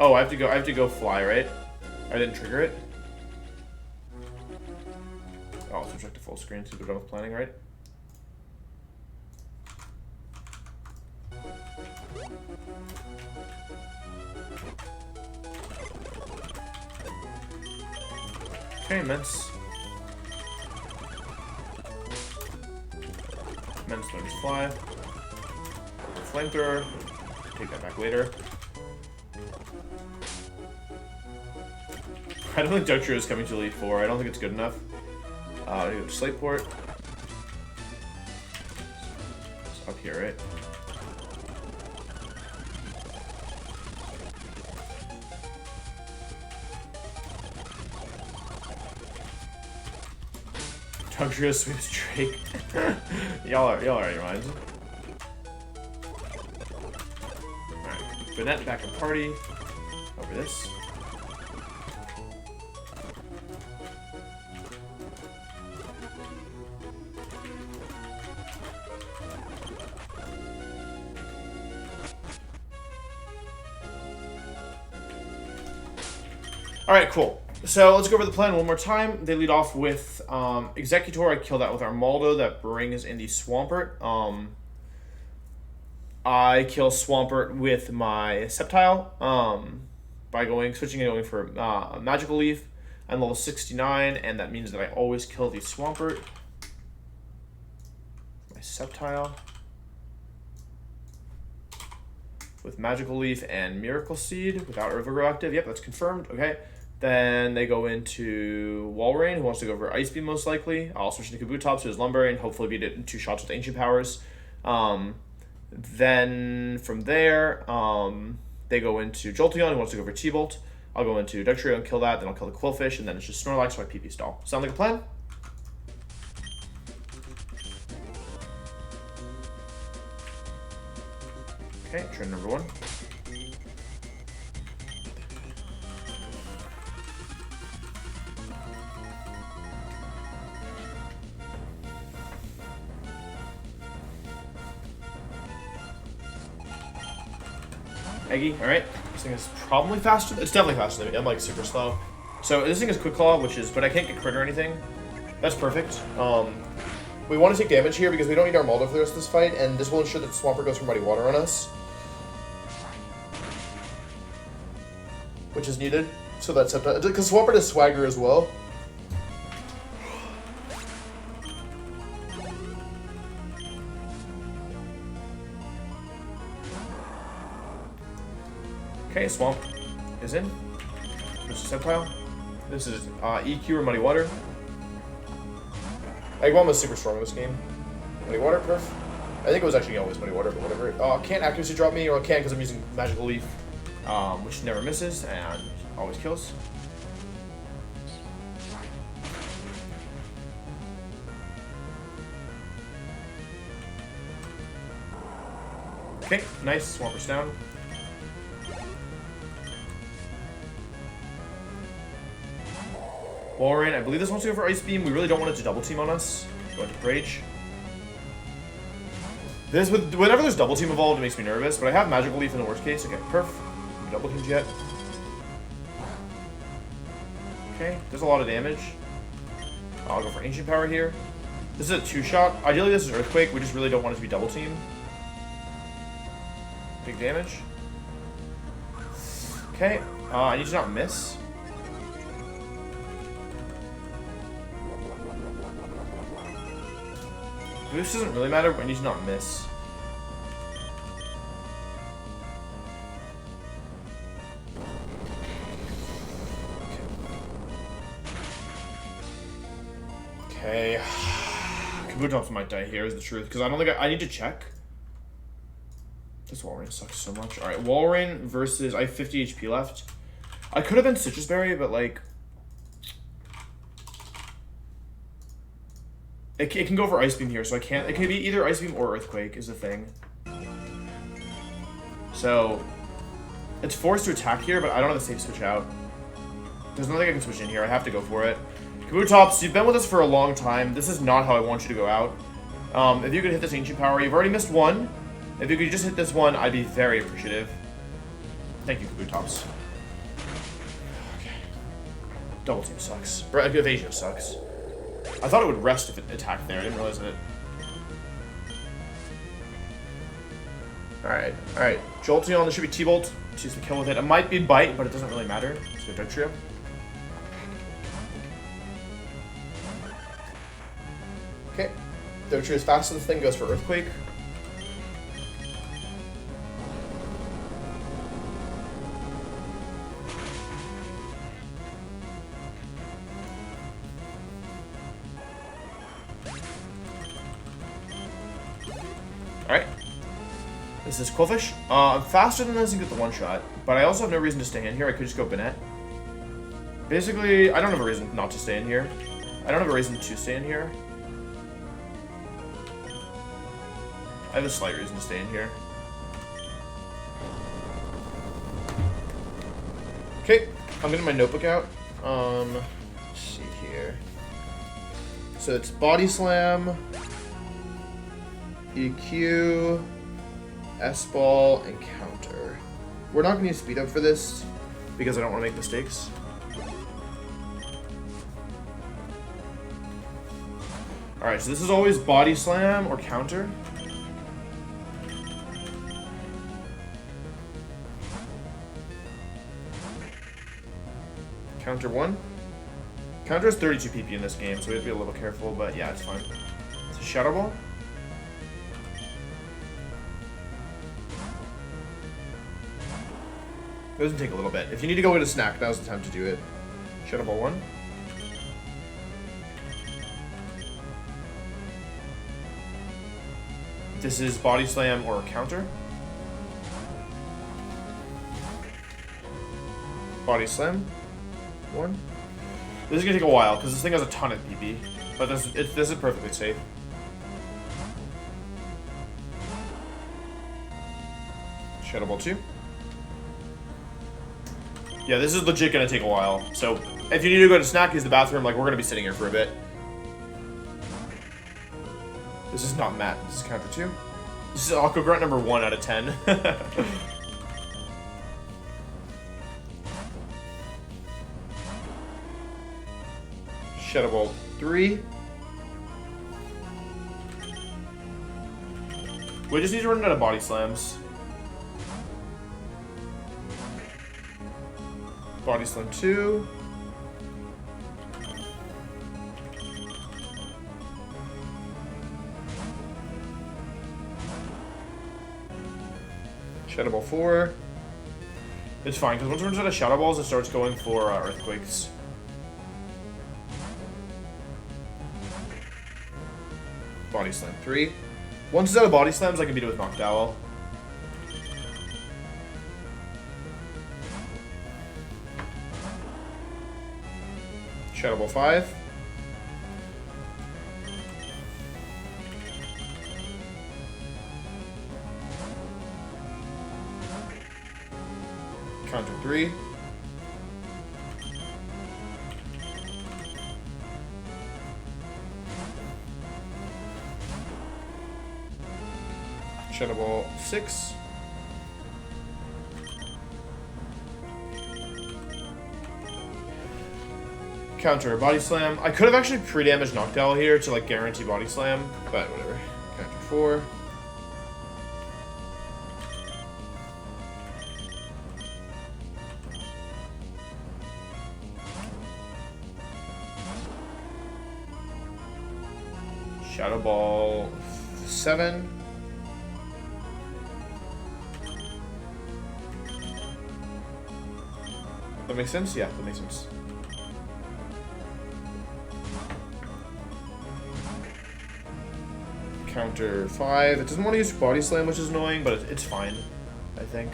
Oh, I have to go fly, right? I didn't trigger it. Oh, switch back to full screen so we're done with planning, right? Okay, Mence. Mence learns fly. Flamethrower. Take that back later. I don't think Dugtrio is coming to Elite 4. I don't think it's good enough. I need to go to Slateport. It's up here, right? Dugtrio sweeps Drake. y'all are out of your minds. Alright, Banette back in party. Over this. Alright, cool. So let's go over the plan one more time. They lead off with Executor. I kill that with Armaldo. That brings in the Swampert. I kill Swampert with my Sceptile by switching and going for Magical Leaf. I'm level 69, and that means that I always kill the Swampert. My Sceptile with Magical Leaf and Miracle Seed without Overgrow active. Yep, that's confirmed. Okay. Then they go into Walrein, who wants to go for Ice Beam most likely. I'll switch into Kabutops, who is Lumberry, and hopefully beat it in 2 shots with Ancient Powers. Then from there, they go into Jolteon, who wants to go for T-Bolt. I'll go into Dugtrio and kill that, then I'll kill the Quillfish, and then it's just Snorlax, so I PP stall. Sound like a plan? Okay, trend number 1. Eggy, alright. This thing is probably faster. It's definitely faster than me. I'm like super slow. So this thing is Quick Claw, which is, but I can't get crit or anything. That's perfect. We want to take damage here because we don't need our Armaldo for the rest of this fight, and this will ensure that Swampert goes for Muddy Water on us. Which is needed. So that's because Swampert is Swagger as well. Okay, Swamp is in. This is Senpile. This is EQ or Muddy Water. Egg Bomb is super strong in this game. Muddy Water, perf. I think it was actually always Muddy Water, but whatever. Can't accuracy drop me, or can't because I'm using Magical Leaf, which never misses and always kills. Okay, nice. Swamper's down. Walrein, I believe this wants to go for Ice Beam. We really don't want it to double team on us. Go into Rage. This, whenever there's double team involved, it makes me nervous, but I have Magical Leaf in the worst case. Okay, perf. No double teams yet. Okay, there's a lot of damage. I'll go for Ancient Power here. This is a 2-shot. Ideally, this is Earthquake. We just really don't want it to be double team. Big damage. Okay, I need to not miss. Boost doesn't really matter, but I need to not miss. Okay. Kabutops might die here is the truth, because I don't think I need to check. This Walrein sucks so much. Alright, Walrein versus... I have 50 HP left. I could have been Citrus Berry, but like... It can go for Ice Beam here, so I can't... It can be either Ice Beam or Earthquake is the thing. So... It's forced to attack here, but I don't have the safe switch out. There's nothing I can switch in here. I have to go for it. Kabutops, you've been with us for a long time. This is not how I want you to go out. If you could hit this Ancient Power, you've already missed one. If you could just hit this one, I'd be very appreciative. Thank you, Kabutops. Okay. Double team sucks. Evasion sucks. I thought it would rest if it attacked there. I didn't realize it. Alright. Jolteon, this should be T-Bolt. Choose to kill with it. It might be Bite, but it doesn't really matter. Let's go Dark Trio. Okay. Dark Trio is fast, so this thing goes for Earthquake. Alright. This is Quillfish. I'm faster than this and get the one-shot, but I also have no reason to stay in here. I could just go Banette. Basically, I don't have a reason not to stay in here. I don't have a reason to stay in here. I have a slight reason to stay in here. Okay, I'm getting my notebook out. Let's see here. So it's Body Slam, EQ, S-Ball, and Counter. We're not going to use Speed Up for this because I don't want to make mistakes. Alright, so this is always Body Slam or Counter. Counter 1. Counter is 32 PP in this game, so we have to be a little careful, but yeah, it's fine. It's a Shadow Ball. It doesn't take a little bit. If you need to go get a snack, now's the time to do it. Shadow Ball 1. This is Body Slam or Counter. Body Slam 1. This is gonna take a while because this thing has a ton of PP, but this is perfectly safe. Shadow Ball 2. Yeah, this is legit gonna take a while. So if you need to go to snack, use the bathroom. Like, we're gonna be sitting here for a bit. This is not Matt. This is counter 2. This is Aqua Grunt number 1 out of 10. Shadow Ball 3. We just need to run out of body slams. Body slam 2. Shadow Ball 4. It's fine, because once it runs out of Shadow Balls, it starts going for Earthquakes. Body Slam 3. Once it's out of Body Slams, I can beat it with Noctowl. Shadow Ball 5. Counter 3. Shadow Ball 6. Counter Body Slam. I could have actually pre-damaged Noctowl here to like guarantee Body Slam, but whatever. Counter 4. Shadow Ball 7. That makes sense? Yeah, that makes sense. Counter 5. It doesn't want to use Body Slam, which is annoying, but it's fine, I think.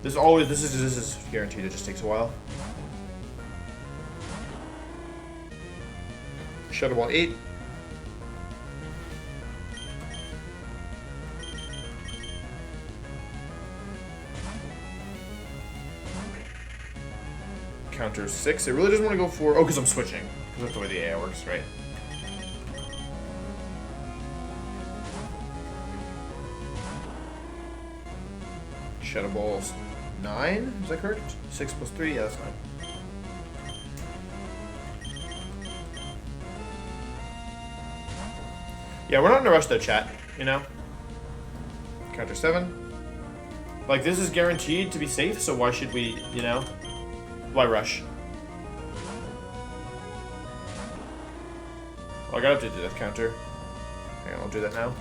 This is guaranteed. It just takes a while. Shadow Ball 8. Counter 6. It really doesn't want to go for... Oh, because I'm switching. Because that's the way the AI works, right? Shadow Ball 9. Is that correct? 6 plus 3. Yeah, that's 9. Yeah, we're not in a rush though, chat. You know? Counter 7. Like, this is guaranteed to be safe, so why should we, you know? Why rush? Oh, I gotta update the death counter. Hang on, I'll do that now.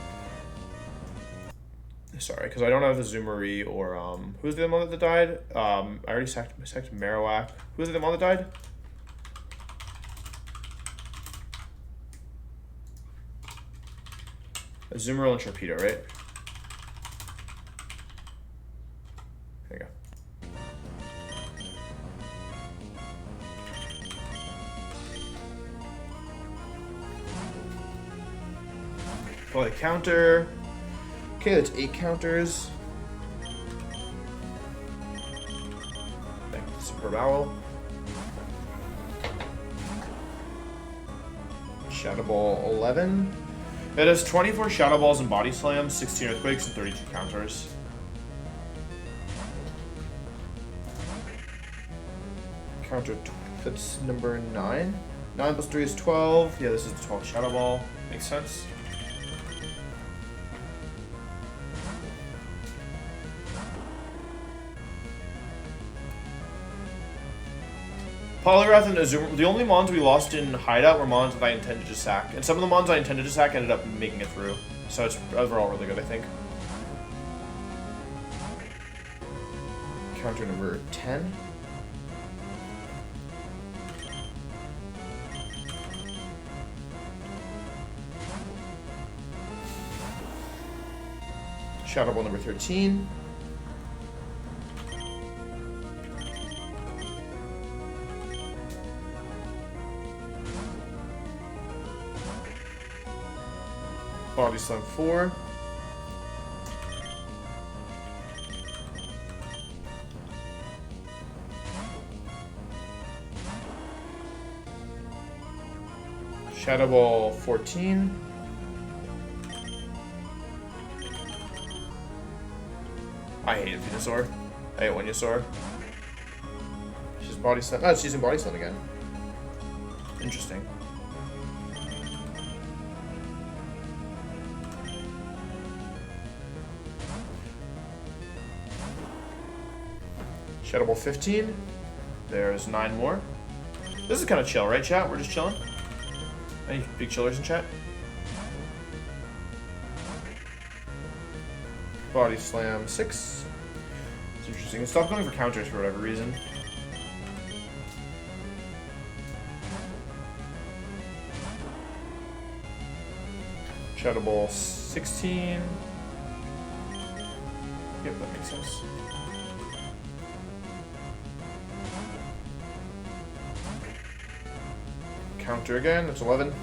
Sorry, because I don't have the Zoomery or, who's the other one that died? I already sacked Marowak. Who's the other one that died? Azumarill and Sharpedo, right? There you go. Play a counter. Okay, that's 8 counters. Thank you, Superb Owl. Shadow Ball 11. It has 24 Shadow Balls and Body Slams, 16 Earthquakes, and 32 counters. Counter, that's number 9. 9 plus 3 is 12. Yeah, this is the 12th Shadow Ball. Makes sense. Polygraph and Azumarill. The only mons we lost in Hideout were mons that I intended to sack. And some of the mons I intended to sack ended up making it through. So it's overall really good, I think. Counter number 10. Shadow Ball number 13. Body Slam 4. Shadow Ball 14. I hate Venusaur. I hate Venusaur. She's Body Slam. Oh, she's using Body Slam again. Interesting. Shadow Ball 15. There's 9 more. This is kind of chill, right, chat? We're just chilling. Any big chillers in chat? Body Slam 6. It's interesting. It stopped going for counters for whatever reason. Shadow Ball 16. Yep, that makes sense. Counter again, that's 11.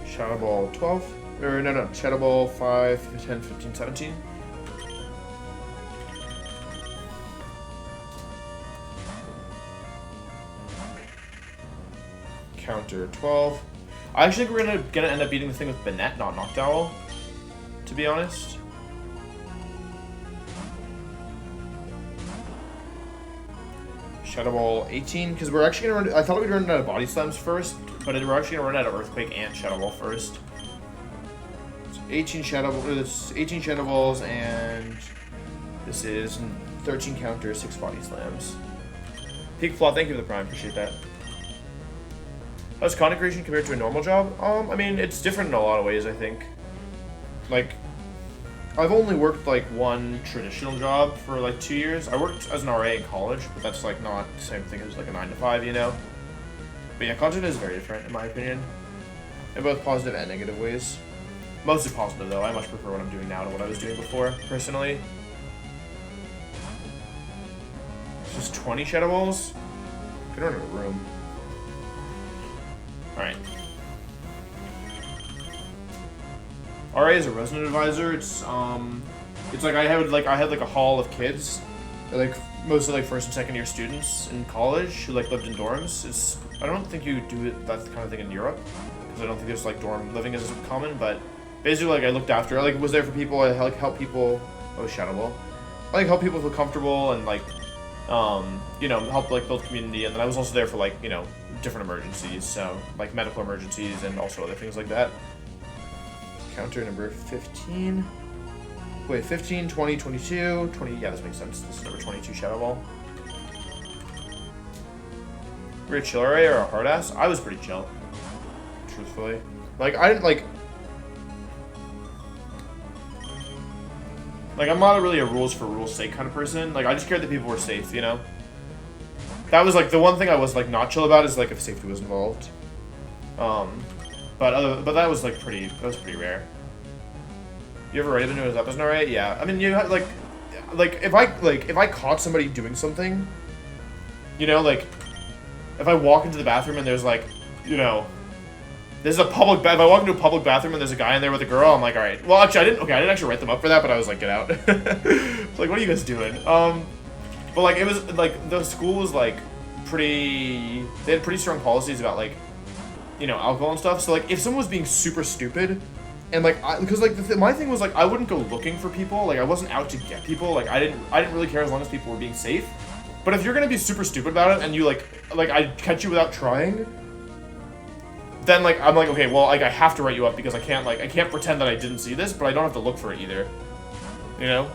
Shadow Ball 12. Or no, Shadow Ball 5, 10, 15, 17. Counter 12. I actually think we're gonna end up beating the thing with Banette, not Noctowl, to be honest. Shadow Ball 18, because we're actually gonna run. I thought we'd run out of Body Slams first, but we're actually gonna run out of Earthquake and Shadow Ball first. So 18 Shadow Ball, this 18 Shadow Balls, and this is 13 counters, 6 Body Slams. Peak Flaw, thank you for the Prime, appreciate that. How's content creation compared to a normal job? I mean, it's different in a lot of ways, I think. Like, I've only worked like one traditional job for like 2 years. I worked as an RA in college, but that's like not the same thing as like a 9 to 5, you know? But yeah, content is very different in my opinion. In both positive and negative ways. Mostly positive though. I much prefer what I'm doing now to what I was doing before, personally. It's just 20 Shadow Balls? Could run out of room. Alright. RA is a resident advisor. It's like I had like a hall of kids, like mostly like first and second year students in college who like lived in dorms. I don't think you do that kind of thing in Europe because I don't think there's like dorm living as common. But basically, like I looked after, I like was there for people. I like help people. Oh, Shadow Ball. I like help people feel comfortable and like you know, help like build community. And then I was also there for like, you know, different emergencies, so like medical emergencies and also other things like that. Counter number 15. Wait, 15, 20, 22, 20. Yeah, this makes sense. This is number 22 Shadow Ball. Were you a chill RA or a hard ass? I was pretty chill, truthfully. Like, I didn't like. Like, I'm not really a rules for rules sake kind of person. Like, I just cared that people were safe, you know? That was like the one thing I was like not chill about is like if safety was involved. But that was like pretty rare. You ever rated into his episode, right? Yeah. I mean, you have, like if I caught somebody doing something, you know, like if I walk into the bathroom and there's like, you know, there's a public if I walk into a public bathroom and there's a guy in there with a girl, I'm like, all right. Well, actually, I didn't actually write them up for that, but I was like, get out. It's like, what are you guys doing? But like it was like the school was like they had pretty strong policies about like, you know, alcohol and stuff. So like if someone was being super stupid and like because like my thing was like I wouldn't go looking for people. Like I wasn't out to get people. Like I didn't really care as long as people were being safe. But if you're gonna be super stupid about it and you like I catch you without trying, then like I'm like, okay, well like I have to write you up because I can't pretend that I didn't see this, but I don't have to look for it either. You know?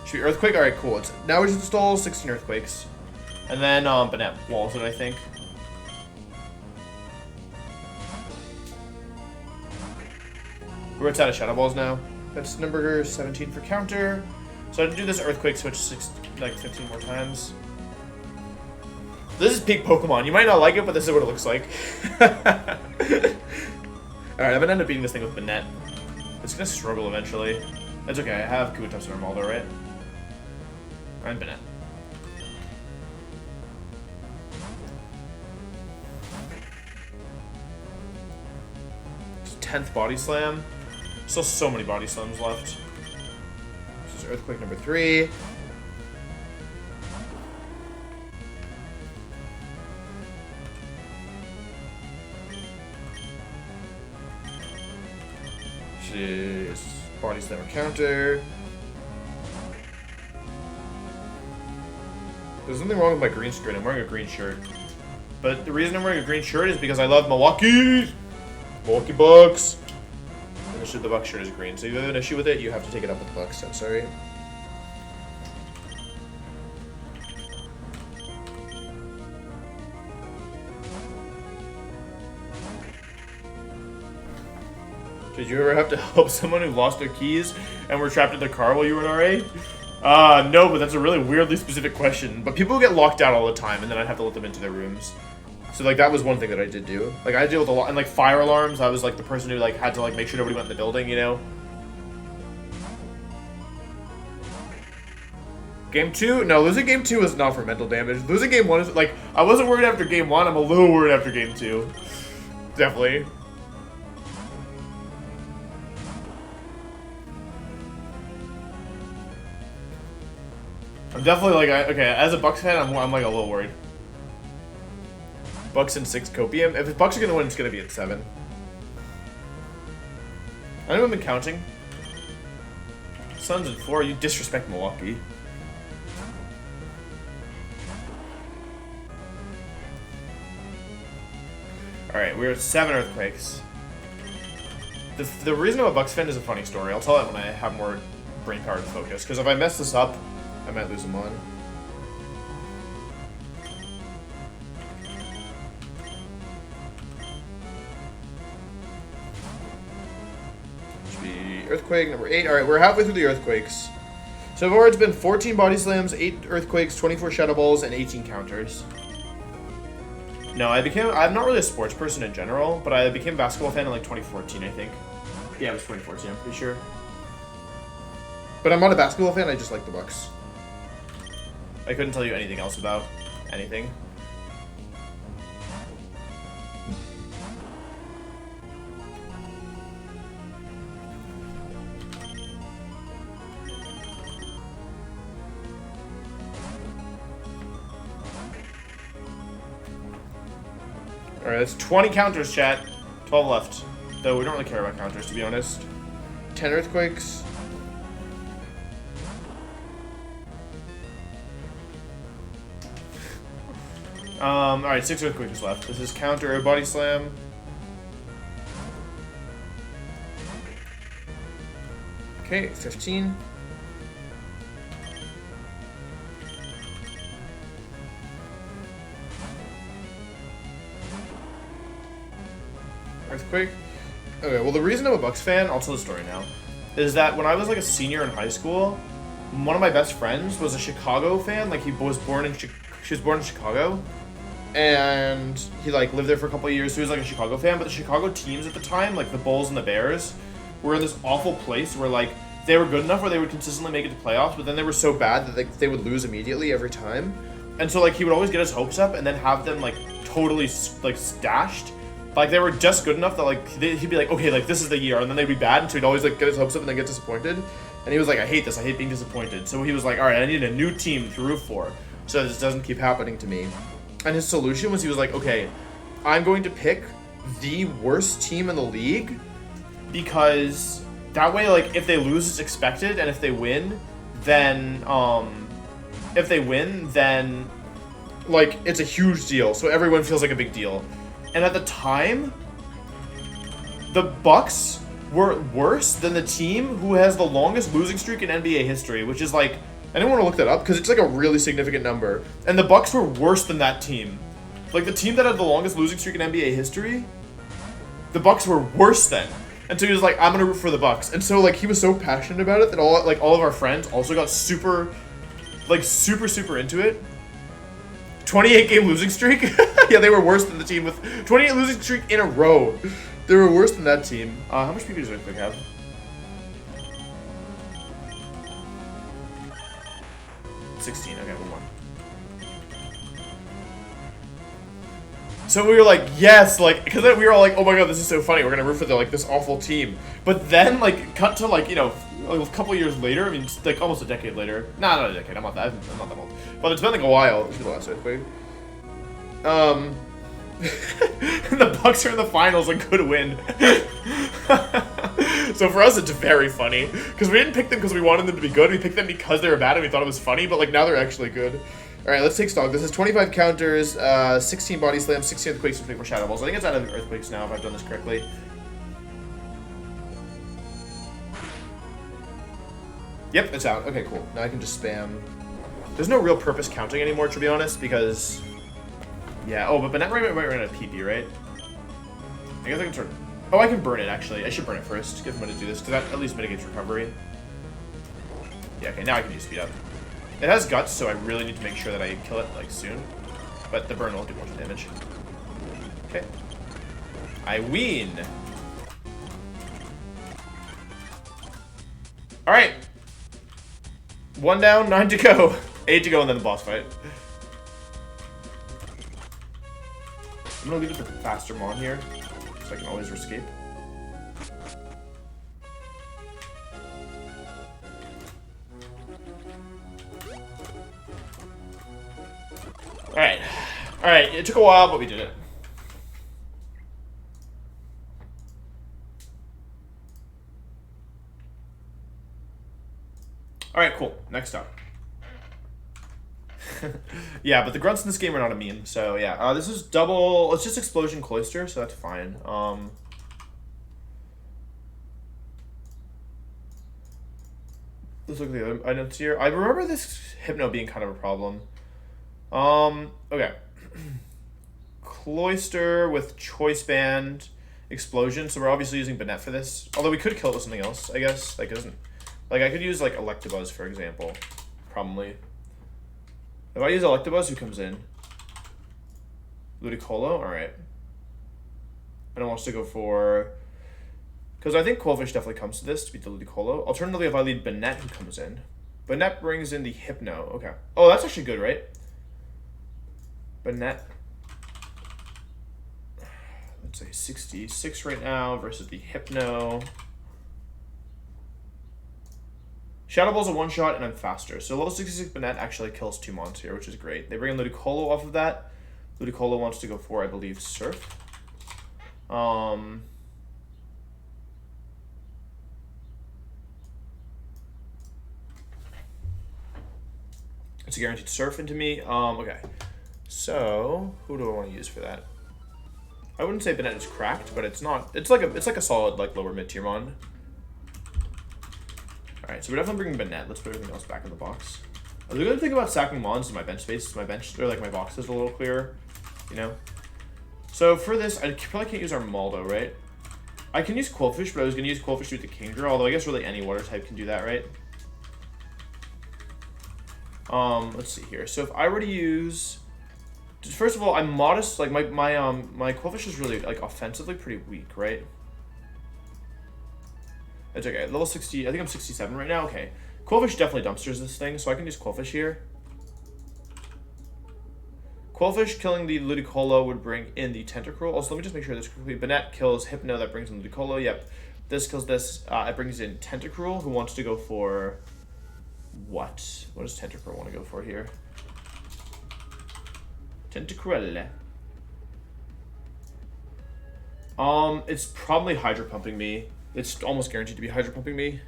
Should be Earthquake? Alright, cool. Now we just install 16 Earthquakes. And then Banette walls it, I think. We're out of Shadow Balls now. That's number 17 for counter. So I have to do this Earthquake switch 15 more times. This is peak Pokemon. You might not like it, but this is what it looks like. Alright, I'm gonna end up beating this thing with Banette. It's gonna struggle eventually. That's okay, I have Kuwatops normal though, right? And Bennett. 10th body slam. Still so many body slams left. This is Earthquake number 3. Jeez. Body slammer counter. There's nothing wrong with my green screen. I'm wearing a green shirt. But the reason I'm wearing a green shirt is because I love Milwaukee Bucks. And the Bucks shirt is green. So if you have an issue with it, you have to take it up with the Bucks. I'm sorry. Did you ever have to help someone who lost their keys and were trapped in their car while you were in RA? No, but that's a really weirdly specific question. But people get locked out all the time, and then I'd have to let them into their rooms. So, like, that was one thing that I did do. Like, I deal with a lot, and, like, fire alarms, I was, like, the person who, like, had to, like, make sure nobody went in the building, you know? Game 2? No, losing game 2 is not for mental damage. Losing game 1 is, like, I wasn't worried after game 1, I'm a little worried after game 2. Definitely. I'm definitely, like, okay, as a Bucks fan, I'm like, a little worried. Bucks in 6 Copium. If the Bucks are going to win, it's going to be at 7. I know I've been counting. Suns in 4. You disrespect Milwaukee. Alright, we're at 7 Earthquakes. The reason I'm a Bucks fan is a funny story. I'll tell that when I have more brain power to focus. Because if I mess this up, I might lose them on. Earthquake number 8. Alright, we're halfway through the Earthquakes. So far it's been 14 body slams, 8 Earthquakes, 24 Shadow Balls, and 18 counters. No, I'm not really a sports person in general, but I became a basketball fan in like 2014, I think. Yeah, it was 2014, I'm pretty sure. But I'm not a basketball fan, I just like the Bucks. I couldn't tell you anything else about anything. Alright, that's 20 counters, chat. 12 left. Though we don't really care about counters, to be honest. 10 Earthquakes. Alright, 6 Earthquakes left. This is counter body slam. Okay, 15. Earthquake. Okay, well the reason I'm a Bucks fan, I'll tell the story now, is that when I was like a senior in high school, one of my best friends was a Chicago fan. Like he was born in Chicago, and he like lived there for a couple of years. So he was like a Chicago fan. But the Chicago teams at the time, like the Bulls and the Bears, were in this awful place where like they were good enough where they would consistently make it to playoffs, but then they were so bad that they would lose immediately every time. And so like he would always get his hopes up and then have them like totally like stashed. Like, they were just good enough that, like, he'd be like, okay, like, this is the year, and then they'd be bad, and so he'd always, like, get his hopes up and then get disappointed. And he was like, I hate this, I hate being disappointed. So he was like, alright, I need a new team to root for, so that this doesn't keep happening to me. And his solution was, he was like, okay, I'm going to pick the worst team in the league, because that way, like, if they lose, it's expected, and if they win, then, like, it's a huge deal, so everyone feels like a big deal. And at the time, the Bucks were worse than the team who has the longest losing streak in NBA history, which is like, I didn't want to look that up because it's like a really significant number. And the Bucks were worse than that team. Like the team that had the longest losing streak in NBA history, the Bucks were worse than. And so he was like, I'm gonna root for the Bucks. And so like he was so passionate about it that all of our friends also got super into it. 28 game losing streak? Yeah, they were worse than the team with 28 losing streak in a row. They were worse than that team. How much PP does Earthquake have? 16. Okay, we won. So we were like, yes, like, because we were all like, oh my god, this is so funny. We're gonna root for like this awful team. But then, like, cut to like, you know, a couple years later. I mean, like almost a decade later. Nah, not a decade. I'm not that old. But it's been like a while. Let's do the last earthquake. The Bucks are in the finals and could win. So for us, it's very funny because we didn't pick them because we wanted them to be good. We picked them because they were bad and we thought it was funny. But like now they're actually good. All right, let's take stock. This is 25 counters, 16 body slams, 16 earthquakes, and 24 shadow balls. I think it's out of earthquakes now if I've done this correctly. Yep, it's out. Okay, cool. Now I can just spam. There's no real purpose counting anymore, to be honest, because... Yeah, oh, but Bennett might run out of PP, right? I guess I can sort of... Oh, I can burn it, actually. I should burn it first. Give him a minute to do this, because that at least mitigates recovery. Yeah, okay, now I can use speed up. It has guts, so I really need to make sure that I kill it, like, soon. But the burn will do more damage. Okay. I win! Alright! 1 down, 9 to go. 8 to go, and then the boss fight. I'm gonna leave it for faster mon here, so I can always escape. Alright. Alright, it took a while, but we did it. Alright, cool. Next up. Yeah, but the grunts in this game are not a meme, so yeah. This is double... It's just Explosion Cloister, so that's fine. Let's look at the other items here. I remember this Hypno being kind of a problem. Okay. Cloister with Choice Band, Explosion, so we're obviously using Bennett for this. Although we could kill it with something else, I guess. Like, it doesn't... Like, I could use, like, Electabuzz, for example. Probably. If I use Electabuzz, who comes in? Ludicolo? Alright. And it wants to go for... Because I think Quillfish definitely comes to this to beat the Ludicolo. Alternatively, if I lead Bennett, who comes in? Bennett brings in the Hypno. Okay. Oh, that's actually good, right? Bennett. Let's say 66 right now versus the Hypno. Shadow Ball's a one-shot, and I'm faster. So level 66 Bennett actually kills 2 mons here, which is great. They bring in Ludicolo off of that. Ludicolo wants to go for, I believe, Surf. It's a guaranteed Surf into me. Okay. So, who do I want to use for that? I wouldn't say Bennett is cracked, but it's not. It's like a solid, like, lower mid-tier mon. Alright, so we're definitely bringing Bennett. Let's put everything else back in the box. The good thing about stacking mons is my bench space. My bench, or like my box is a little clearer, you know? So for this, I probably can't use our Maldo, right? I can use Quillfish, but I was going to use Quillfish with the Kingdra, although I guess really any water type can do that, right? Let's see here. So if I were to use... First of all, I'm modest. Like, my Quillfish is really, like, offensively pretty weak, right? It's okay. Level 60, I think I'm 67 right now. Okay. Quillfish definitely dumpsters this thing, so I can use Quillfish here. Quillfish killing the Ludicolo would bring in the Tentacruel. Also, let me just make sure this quickly. Bennett kills Hypno, that brings in Ludicolo. Yep. This kills this. It brings in Tentacruel, who wants to go for... What? What does Tentacruel want to go for here? Tentacruel. It's probably Hydro Pumping me. It's almost guaranteed to be Hydro Pumping me.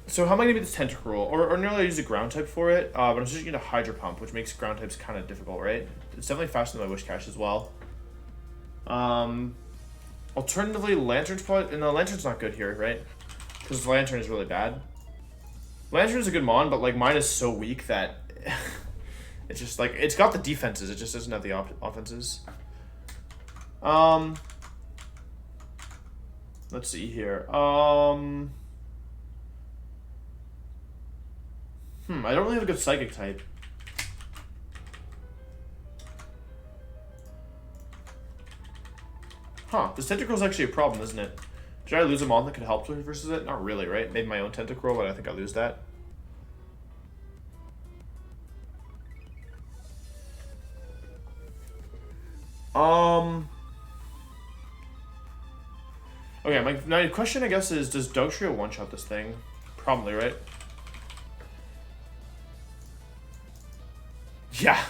So how am I going to beat this Tentacruel? Or nearly I use a ground type for it, but I'm switching to Hydro Pump, which makes ground types kind of difficult, right? It's definitely faster than my Wish Cache as well. Alternatively, Lantern's probably... No, Lantern's not good here, right? Because Lantern is really bad. Lantern is a good mon, but like mine is so weak that... it's just like... It's got the defenses, it just doesn't have the offenses. Let's see here. I don't really have a good psychic type. Huh, this Tentacruel is actually a problem, isn't it? Should I lose a mon that could help versus it? Not really, right? Maybe my own Tentacruel, but I think I lose that. Okay, my question, I guess, is does Dugtrio one-shot this thing? Probably, right? Yeah,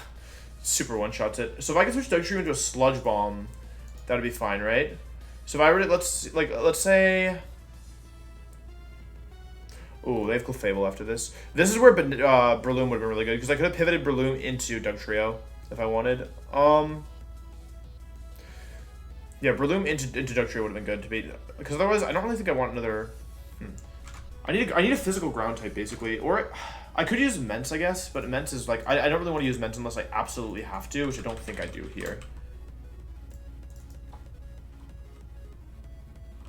super one-shots it. So if I can switch Dugtrio into a Sludge Bomb, that'd be fine, right? So if I were to, let's say... Ooh, they have Clefable after this. This is where Breloom would have been really good, because I could have pivoted Breloom into Dugtrio if I wanted. Yeah, Breloom into Dugtrio would have been good to beat, because otherwise I don't really think I want another... I need a physical ground type, basically, or... I could use Immense, I guess, but Immense is like... I don't really want to use Immense unless I absolutely have to, which I don't think I do here.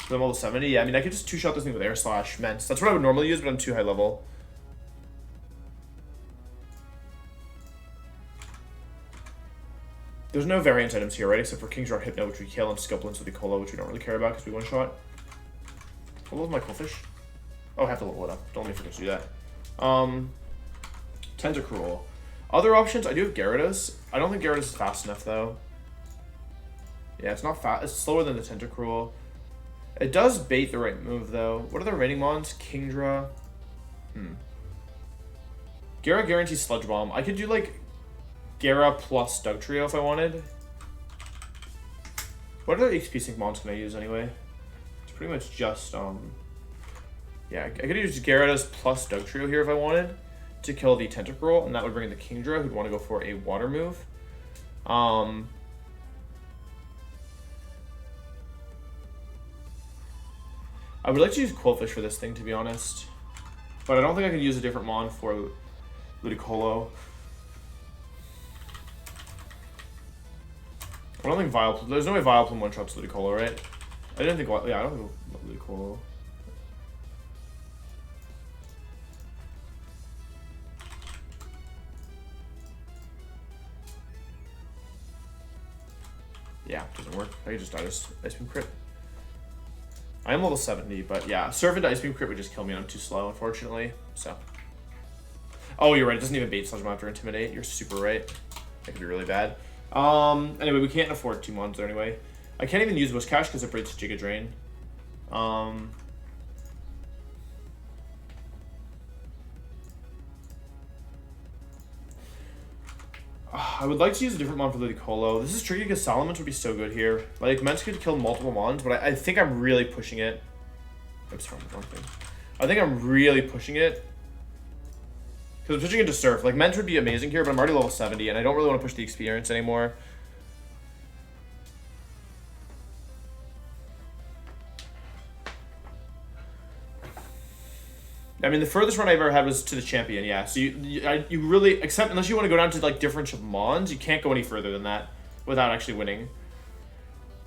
So I'm level 70? Yeah, I mean, I could just two-shot this thing with Air Slash, Immense. That's what I would normally use, but I'm too high level. There's no variance items here, right? Except for King's Rock Hypno, which we kill, and Scoplins with the Cola, which we don't really care about because we one-shot. How low is my Coalfish? Oh, I have to level it up. Don't let me forget to do that. Tentacruel. Other options, I do have Gyarados. I don't think Gyarados is fast enough, though. Yeah, it's not fast. It's slower than the Tentacruel. It does bait the right move, though. What are the remaining mons? Kingdra. Gyara guarantees Sludge Bomb. I could do, like, Gyara plus Dugtrio if I wanted. What other HP sync mons can I use, anyway? It's pretty much just, yeah, I could use Gyarados plus Dugtrio here if I wanted to kill the Tentacruel, and that would bring in the Kingdra, who'd want to go for a water move. I would like to use Quillfish for this thing, to be honest. But I don't think I could use a different mon for Ludicolo. I don't think Vileplume... There's no way Vileplume one-shots Ludicolo, right? I didn't think... Yeah, I don't think Ludicolo... Yeah, doesn't work. I could just die this Ice Beam crit. I am level 70, but yeah, Surf into Ice Beam crit would just kill me, and I'm too slow, unfortunately. So. Oh, you're right. It doesn't even bait Sludge Bomb after Intimidate. You're super right. That could be really bad. Anyway, we can't afford 2 mons there anyway. I can't even use Whiscash because it breaks Giga Drain. I would like to use a different mon for Ludicolo. This is tricky because Salamence would be so good here. Like, Mence could kill multiple mons, but I think I'm really pushing it. Oops, wrong thing. I think I'm really pushing it. Because I'm pushing it to Surf. Like, Mence would be amazing here, but I'm already level 70, and I don't really want to push the experience anymore. I mean, the furthest run I ever had was to the champion, yeah. So you really, except unless you want to go down to like differential mons, you can't go any further than that without actually winning.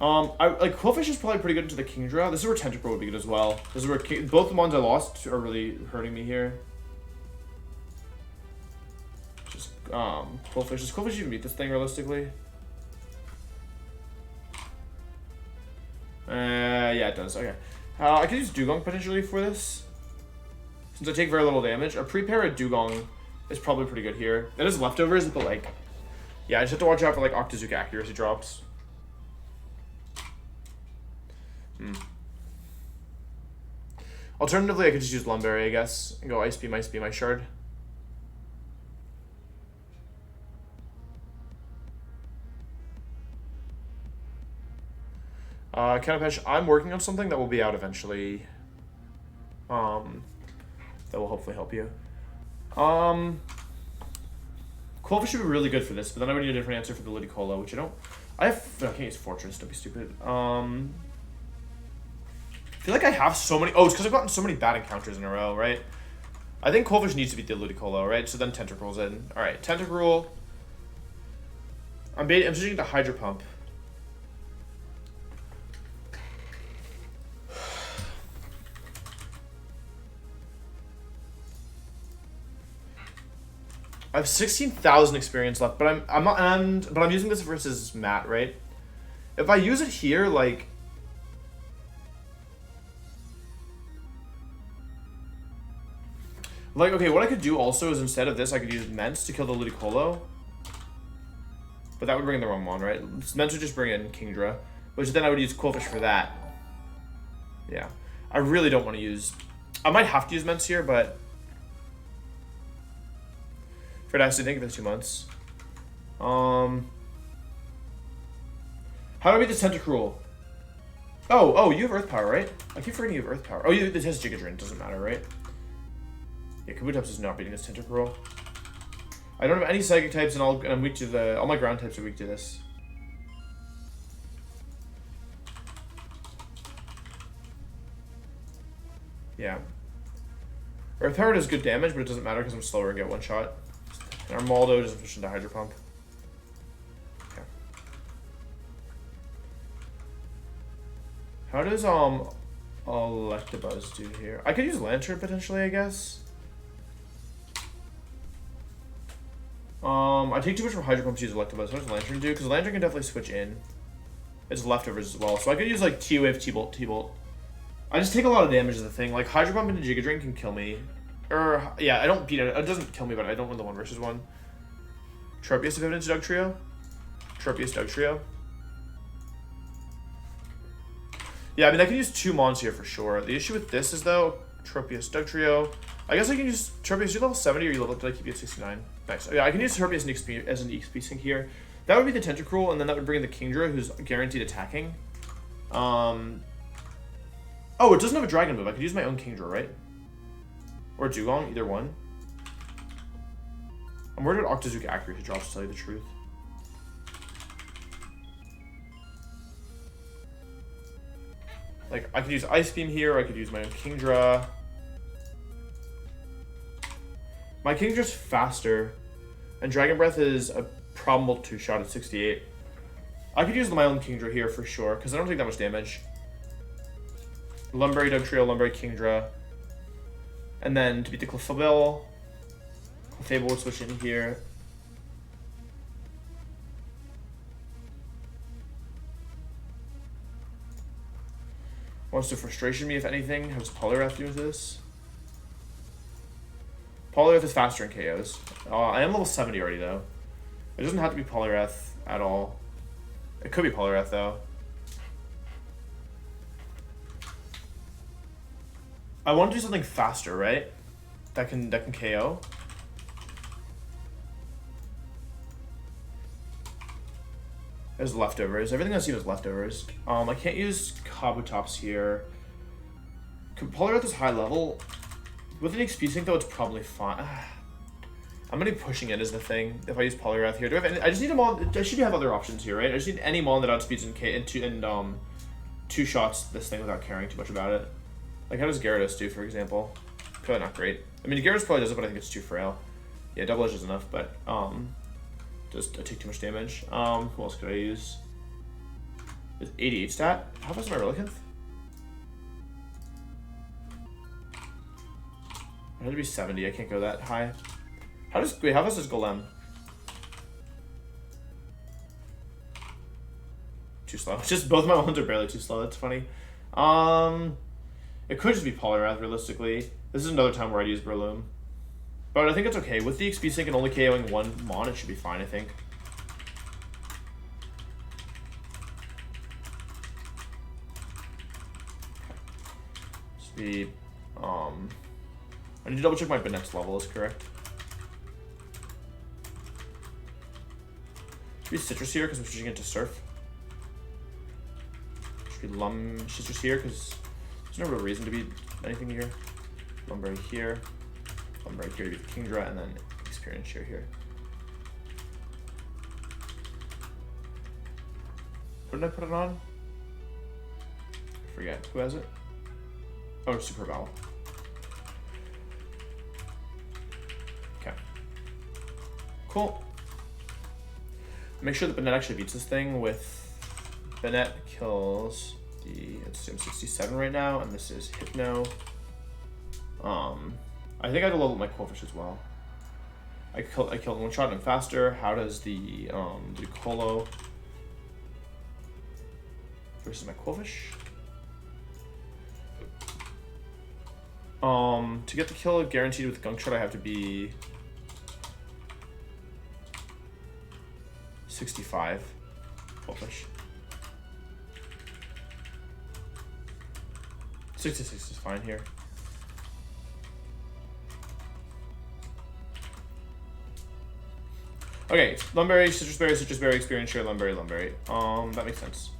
Like Quillfish is probably pretty good into the Kingdra. This is where Tentacruel would be good as well. This is where both the mons I lost are really hurting me here. Just Quillfish. Does Quillfish even beat this thing realistically? Yeah, it does. Okay. I could use Dugong potentially for this. Since I take very little damage, a prepare Dugong is probably pretty good here. It is leftovers, but like, yeah, I just have to watch out for like Octazooka accuracy drops. Alternatively, I could just use Lumberry, I guess, and go Ice Beam, Ice Shard. Counterpunch, I'm working on something that will be out eventually. That will hopefully help you. Quillfish should be really good for this, but then I would need a different answer for the Ludicolo, which I can't use Fortress, don't be stupid. I feel like I have so many... Oh, it's because I've gotten so many bad encounters in a row, right? I think Quillfish needs to beat the Ludicolo, right? So then Tentacruel's in. Alright, Tentacruel. I'm switching to Hydro Pump. I have 16,000 experience left, but I'm using this versus Matt, right? If I use it here, like, okay, what I could do also is instead of this, I could use Ments to kill the Ludicolo. But that would bring in the wrong one, right? Ments would just bring in Kingdra, which then I would use Quillfish for that. Yeah. I really don't want to use... I might have to use Ments here, but... Fred has to think of it 2 months. How do I beat this Tentacruel? Oh, you have Earth Power, right? I keep forgetting you have Earth Power. Oh, this has Gigadrin, doesn't matter, right? Yeah, Kabutops is not beating this Tentacruel. I don't have any Psychic types, and I'm weak to the... All my ground types are weak to this. Yeah. Earth Power does good damage, but it doesn't matter because I'm slower and get one shot. And our Maldo doesn't push into Hydro Pump. Okay. How does Electabuzz do here? I could use Lantern potentially, I guess. I take too much from Hydro Pump to use Electabuzz. What does Lantern do? Because Lantern can definitely switch in. It's leftovers as well. So I could use like T-Wave, T-Bolt, T-Bolt. I just take a lot of damage as the thing. Like Hydro Pump into Gigadrin can kill me. Or yeah, I don't beat it. It doesn't kill me, but I don't win the 1 versus 1. Tropius if into Dugtrio. Tropius Dugtrio. Yeah, I mean I can use 2 Mons here for sure. The issue with this is though, Tropius Dugtrio. I guess I can use Tropius. You level 70 or you level? Did I keep you at 69? Nice. Yeah, I can use Tropius as an XP sync here. That would be the Tentacruel, and then that would bring in the Kingdra, who's guaranteed attacking. Oh, it doesn't have a Dragon move. I could use my own Kingdra, right? Or Dugong, either one. I'm worried about Octazooka accuracy drops, to tell you the truth. Like, I could use Ice Beam here, or I could use my own Kingdra. My Kingdra's faster, and Dragon Breath is a probable 2-shot at 68. I could use my own Kingdra here for sure, because I don't take that much damage. Lumberry Dugtrio, Lumberry Kingdra. And then to beat the Clefable, Clefable would switch in here. Wants to Frustration me if anything. How does Poliwrath do with this? Poliwrath is faster in KOs. I am level 70 already though. It doesn't have to be Poliwrath at all. It could be Poliwrath though. I want to do something faster, right? That can KO. There's leftovers. Everything I see was leftovers. I can't use Kabutops here. Poliwrath is high level. With an XP sync though, it's probably fine. I'm gonna be pushing it as the thing if I use Poliwrath here. Do I have any? I just need a Mon. I should have other options here, right? I just need any Mon that outspeeds and 2 shots this thing without caring too much about it. Like how does Gyarados do, for example? Probably not great. I mean, Gyarados probably does it, but I think it's too frail. Yeah, Double Edge is enough, but does take too much damage. Who else could I use? Is 88 stat? How fast is my Relicanth? I had to be 70. I can't go that high. How fast is Golem? Too slow. Just both my ones are barely too slow. That's funny. It could just be Poliwrath, realistically. This is another time where I'd use Breloom. But I think it's okay. With the XP sync and only KOing 1 Mon, it should be fine, I think. Should be, I need to double check my Banette's level is correct. Should be Citrus here because I'm switching it to Surf. Should be Citrus here because there's no real reason to be anything here. Lumberry here. Lumberry here to be the Kingdra, and then Experience here. What did I put it on? I forget. Who has it? Oh, Super Battle. Okay. Cool. Make sure that Banette actually beats this thing with Banette kills the, it's 67 right now, and this is Hypno. I think I had to level my Quillfish as well. I killed in one shot and I'm faster. How does the Colo versus my Quillfish? To get the kill guaranteed with Gunk Shot, I have to be 65. Quillfish. 66 is fine here. Okay, Lumberry, Citrus Berry, Experience Share, Lumberry. That makes sense.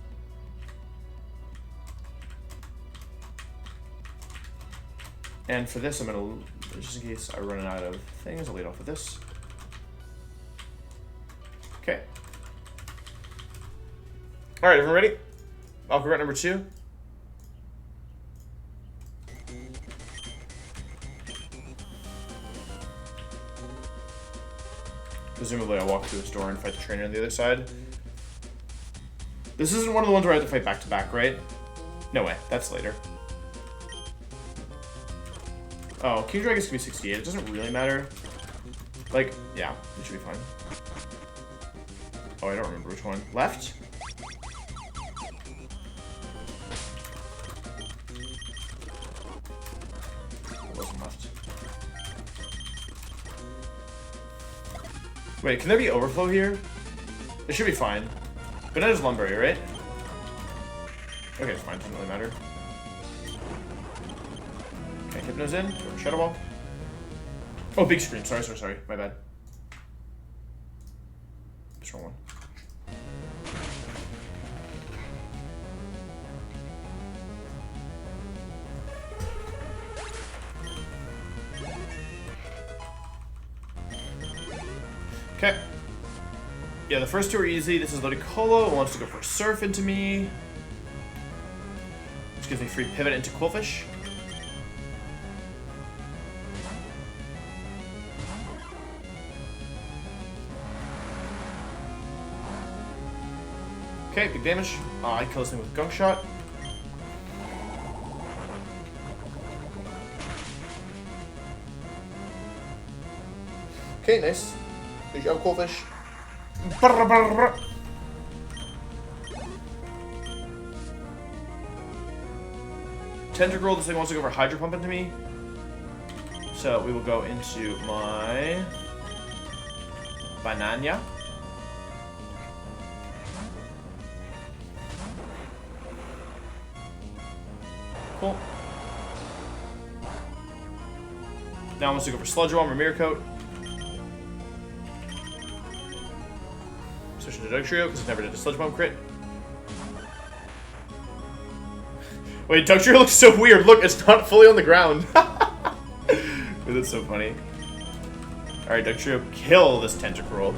And for this, I'm gonna, just in case I run out of things, I'll lead off with this. Okay. All right, everyone ready? Alpha route number 2. Presumably I'll walk to a store and fight the trainer on the other side. This isn't one of the ones where I have to fight back to back, right? No way, that's later. Oh, King Dragon's gonna be 68. It doesn't really matter. Like, yeah, it should be fine. Oh, I don't remember which one. Left? It wasn't left. Wait, can there be overflow here? It should be fine. But that is Lumberry, right? Okay, it's fine. Doesn't really matter. Okay, Hypno's in. Go for Shadow Ball. Oh, big screen. Sorry. My bad. Just wrong one. Okay. Yeah, the first two are easy. This is loaded Colo. It wants to go for a Surf into me. Which gives me free pivot into Quillfish. Okay, big damage. I kill this thing with Gunk Shot. Okay, nice. Good job, Quillfish. Tentacruel, this thing wants to go for Hydro Pump into me. So we will go into my Banana. Cool. Now I'm going to go for Sludge Bomb or Mirror Coat. Switch into Dugtrio because it never did a Sludge Bomb crit. Wait, Dugtrio looks so weird. Look, it's not fully on the ground. Wait, that's so funny. Alright, Dugtrio, kill this Tentacruel.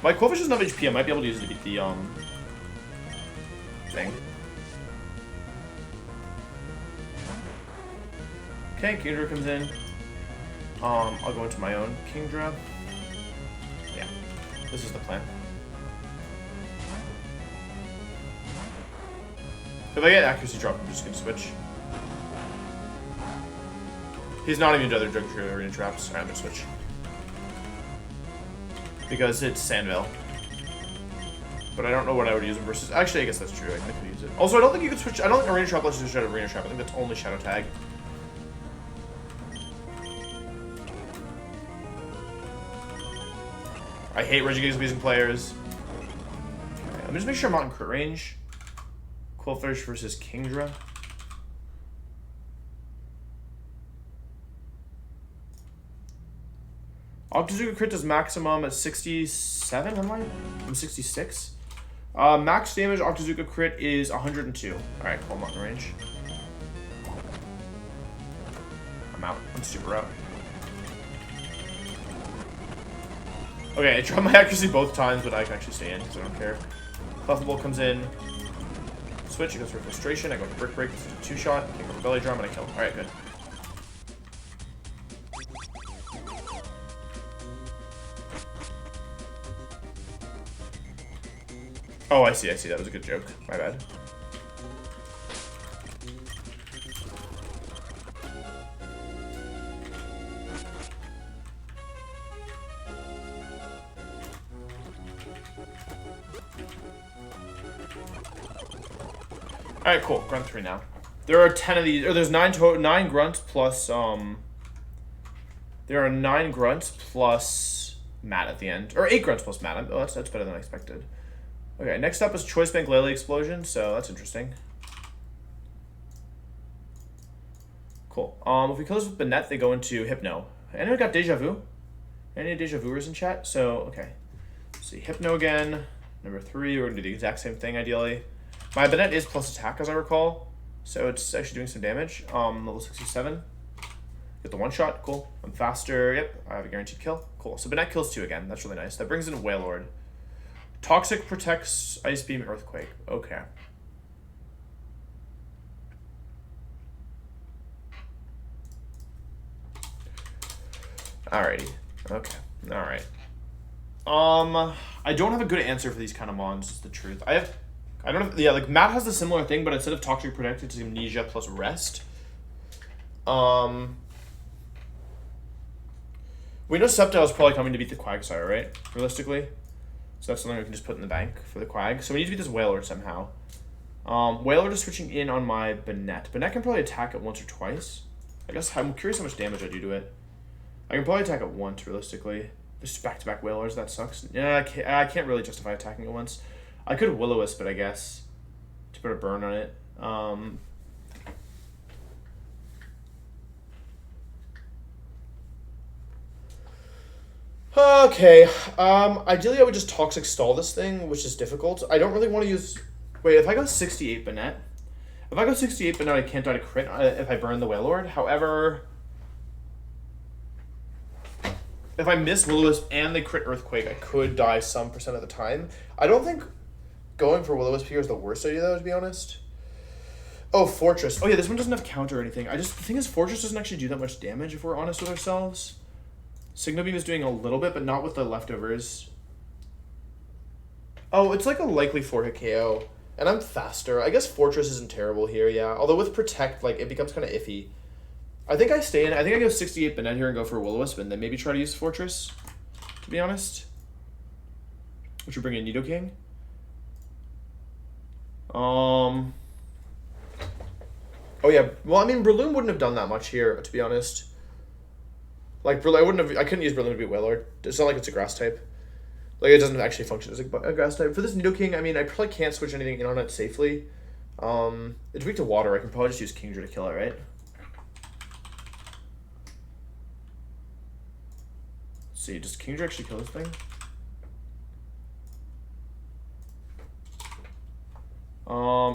My Quillfish doesn't have HP. I might be able to use it to beat the thing. Okay, Kingdra comes in. I'll go into my own Kingdra. Yeah, this is the plan. If I get accuracy drop, I'm just gonna switch. He's not immune to other Dugtrio Arena traps. Alright, I'm gonna switch. Because it's Sandvale. But I don't know what I would use him versus. Actually, I guess that's true. I could use it. Also, I don't think you could switch. I don't think Arena Trap lets you switch out of Arena Trap. I think that's only Shadow Tag. I hate Regigigas abusing players. Okay, let me just make sure I'm not in crit range. Quillfish versus Kingdra. Octazooka crit does maximum at 67, am I? I'm 66. Max damage Octazooka crit is 102. Alright, cool, I'm not in range. I'm out. I'm super out. Okay, I tried my accuracy both times, but I can actually stay in, so I don't care. Puffable comes in. Switch, it goes for Frustration. I go for Brick Break, this is a 2-shot. I go for Belly Drum, and I kill. Alright, good. Oh, I see. That was a good joke. My bad. Alright, cool. Grunt 3 now. There are 10 of these, or there's 9 grunts plus, there are 9 grunts plus Matt at the end. Or 8 grunts plus Matt. Oh, that's better than I expected. Okay, next up is Choice Bank Lele Explosion, so that's interesting. Cool. If we kill this with Banette, they go into Hypno. And we got Deja Vu. Any Deja Vuers in chat? So, okay. Let's see, Hypno again. Number 3, we're going to do the exact same thing, ideally. My Banette is plus attack, as I recall. So it's actually doing some damage. Level 67. Get the one-shot, cool. I'm faster, yep. I have a guaranteed kill, cool. So Banette kills 2 again, that's really nice. That brings in Wailord. Toxic protects Ice Beam, Earthquake, okay. Alrighty, okay, alright. I don't have a good answer for these kind of mons, is the truth. I don't have, yeah, like Matt has a similar thing, but instead of Toxic Protect, it's Amnesia plus Rest. We know Sceptile is probably coming to beat the Quagsire, right? Realistically. So that's something we can just put in the bank for the Quag. So we need to beat this Wailord somehow. Wailord is switching in on my Banette. Banette can probably attack it once or twice. I guess I'm curious how much damage I do to it. I can probably attack it once, realistically. Just back-to-back Wailords, that sucks. Yeah, I can't really justify attacking it once. I could Will-O-Wisp, but I guess to put a burn on it. Okay. Ideally, I would just Toxic Stall this thing, which is difficult. I don't really want to use... Wait, if I go 68 Banette... If I go 68 Banette, I can't die to crit if I burn the Wailord. However... If I miss Will-O-Wisp and they crit Earthquake, I could die some % of the time. I don't think going for Will-O-Wisp here is the worst idea, though, to be honest. Oh, Fortress. Oh, yeah, this one doesn't have counter or anything. The thing is, Fortress doesn't actually do that much damage, if we're honest with ourselves. Signal Beam is doing a little bit, but not with the leftovers. Oh, it's like a likely 4-hit KO. And I'm faster. I guess Fortress isn't terrible here, yeah. Although with Protect, like, it becomes kind of iffy. I think I stay in. I think I go 68 Banette here and go for Will-O-Wisp and then maybe try to use Fortress, to be honest. Which would bring in Nidoking. Oh yeah. Well, I mean, Breloom wouldn't have done that much here, to be honest. Like, I couldn't use Breloom to beat Wailord. It's not like it's a grass type. Like, it doesn't actually function as a grass type. For this Nidoking, I mean, I probably can't switch anything in on it safely. It's weak to water. I can probably just use Kingdra to kill it, right? Let's see, does Kingdra actually kill this thing?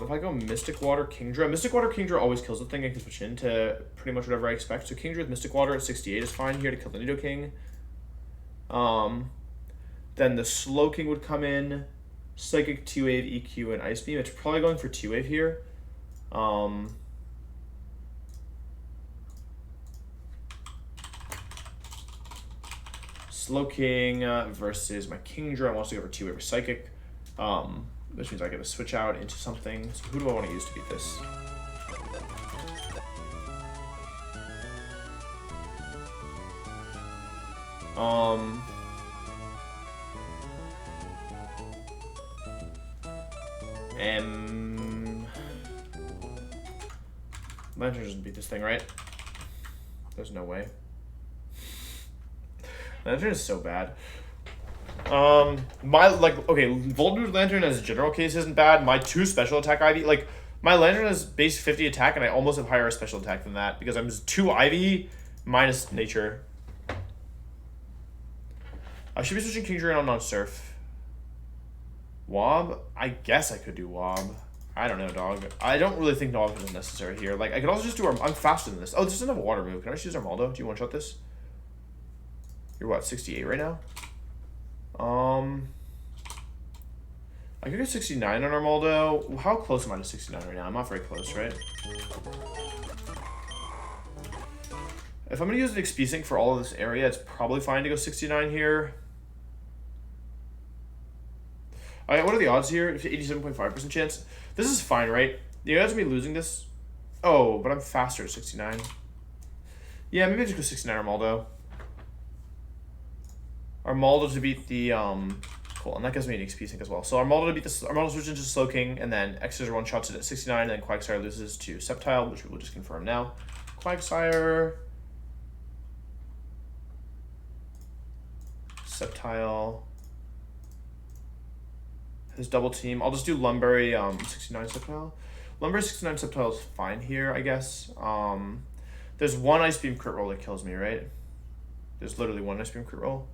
If I go Mystic Water, Kingdra always kills the thing. I can switch into pretty much whatever I expect. So Kingdra with Mystic Water at 68 is fine here to kill the Nidoking. Then the Slowking would come in. Psychic, T-Wave, EQ, and Ice Beam. It's probably going for T-Wave here. Slowking versus my Kingdra wants to go for T-Wave or Psychic. Which means I get to switch out into something. So who do I want to use to beat this? Lantern doesn't beat this thing, right? There's no way. Lantern is so bad. Voltmood Lantern as a general case isn't bad. My 2 special attack Ivy, like, my Lantern is base 50 attack, and I almost have higher special attack than that, because I'm just 2 Ivy minus nature. I should be switching Kingdra on Surf. Wob? I guess I could do Wob. I don't know, dog. I don't really think Wob is necessary here. Like, I could also just do I'm faster than this. Oh, this doesn't have a water move. Can I just use Armaldo? Do you one-shot this? You're what, 68 right now? I could get 69 on Armaldo. How close am I to 69 right now? I'm not very close, right? If I'm going to use an XP Sync for all of this area, it's probably fine to go 69 here. Alright, what are the odds here? 87.5% chance. This is fine, right? The odds of me losing this... Oh, but I'm faster at 69. Yeah, maybe I just go 69 Armaldo. Armaldo to beat the Cool, and that gives me an XP sync as well. So Armaldo to beat this, Armaldo switches into Slowking, and then X's one shots it at 69, and then Quagsire loses to Sceptile, which we will just confirm now. Quagsire, Sceptile, his double team. I'll just do Lumberry, 69 Sceptile. Lumberry 69 Sceptile is fine here, I guess. There's one Ice Beam crit roll that kills me, right? There's literally one Ice Beam crit roll.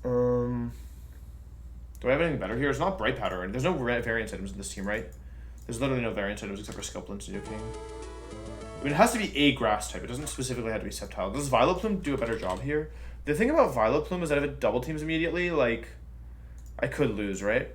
Do I have anything better here? It's not Bright Powder. There's no variance items in this team, right? There's literally no variance items except for Skelplin's Nuking. I mean, it has to be a grass type. It doesn't specifically have to be Sceptile. Does Vileplume do a better job here? The thing about Vileplume is that if it double teams immediately, like, I could lose, right?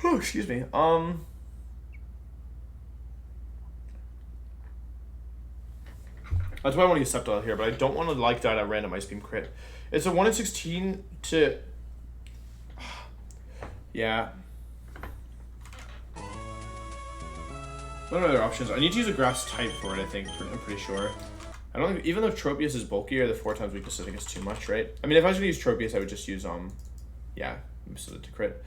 Oh, excuse me. That's why I want to use Sceptile here, but I don't want to like die at a random Ice Beam crit. It's a 1 in 16 to... Yeah. What are other options? I need to use a grass type for it, I think. I'm pretty sure. I don't think... Even though Tropius is bulkier, the 4 times weakness I think is too much, right? I mean, if I was going to use Tropius, I would just use, yeah, so to crit.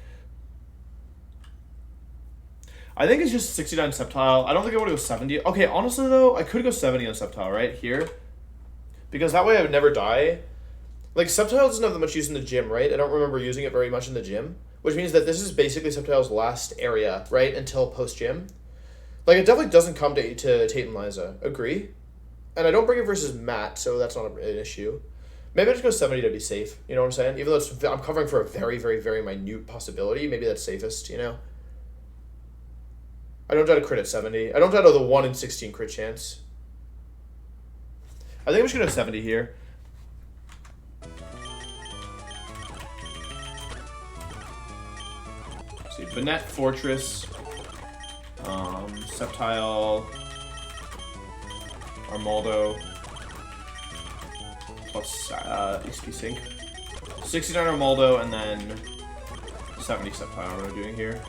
I think it's just 69 Sceptile. I don't think I want to go 70. Okay, honestly though, I could go 70 on Sceptile, right? Here. Because that way I would never die. Like, Sceptile doesn't have that much use in the gym, right? I don't remember using it very much in the gym. Which means that this is basically Sceptile's last area, right? Until post-gym. Like, it definitely doesn't come to Tate and Liza. Agree? And I don't bring it versus Matt, so that's not an issue. Maybe I just go 70 to be safe. You know what I'm saying? Even though I'm covering for a very, very, very minute possibility. Maybe that's safest, you know? I don't try to crit at 70. I don't try to the 1 in 16 crit chance. I think I'm just going to go 70 here. Let's see, Banette, Fortress, Sceptile, Armaldo, plus XP sync. 69 Armaldo, and then 70 Sceptile, what am I doing here?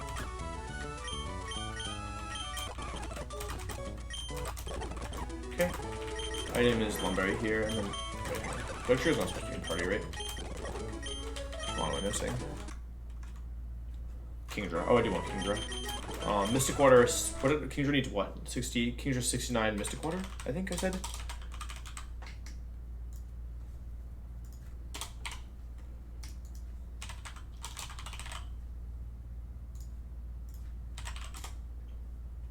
Okay. Item is Lumberry here, and then Butcher is not supposed to be in party, right? What am I missing? Kingdra. Oh, I do want Kingdra. Mystic Water. What did Kingdra need? What? 60. Kingdra 69. Mystic Water. I think I said.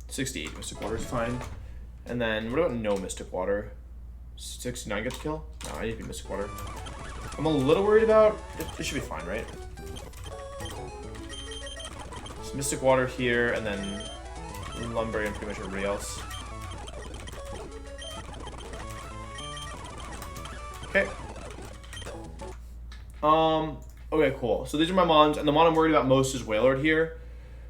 $68 Mystic Water is fine. And then, what about no Mystic Water? 69 gets kill? No, I need to be Mystic Water. I'm a little worried about... It should be fine, right? So Mystic Water here, and then Lumberry and pretty much everybody else. Okay. Okay, cool. So these are my mons, and the mon I'm worried about most is Wailord here.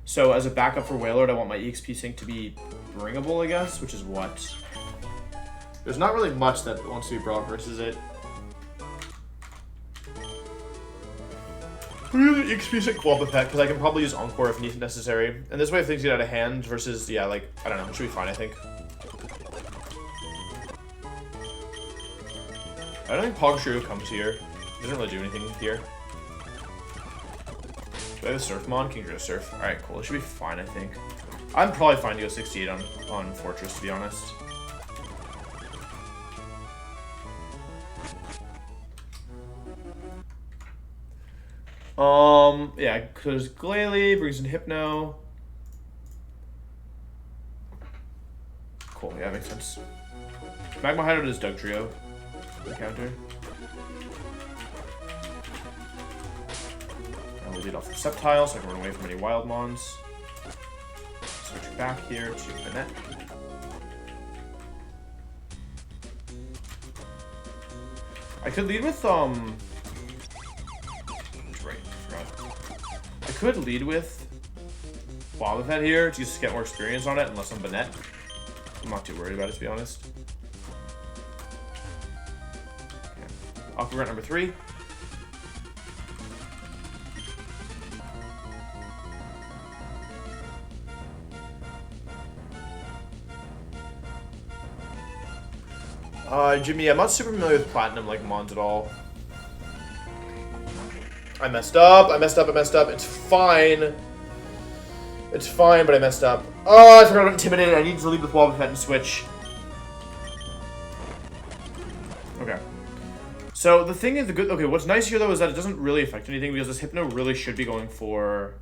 So as a backup for Wailord, I want my EXP sync to be bringable, I guess, which is what? There's not really much that wants to be brought versus it. I'm gonna use the EXP sync Wobbuffet because I can probably use Encore if necessary. And this way if things get out of hand versus, yeah, like, I don't know, it should be fine, I think. I don't think Pogshrew comes here. It doesn't really do anything here. Do I have a Surf Mon? Kingdra Surf. Alright, cool. It should be fine, I think. I'm probably fine to go 68 on Fortress, to be honest. Yeah, because Glalie brings in Hypno. Cool, yeah, makes sense. Magma Hideout is Dugtrio. Counter. And we'll lead off the Sceptile so I can run away from any Wild Mons. Switch back here to Banette. I could lead with, right, I forgot. I could lead with Wobbuffet here to just get more experience on it, unless I'm Banette. I'm not too worried about it, to be honest. Okay. Aqua Grunt number 3. Jimmy, I'm not super familiar with Platinum like Mons at all. I messed up. It's fine. It's fine, but I messed up. Oh, I forgot about Intimidated. I need to leave with WolfeyVGC and switch. Okay. So the thing is, okay, what's nice here though is that it doesn't really affect anything because this Hypno really should be going for.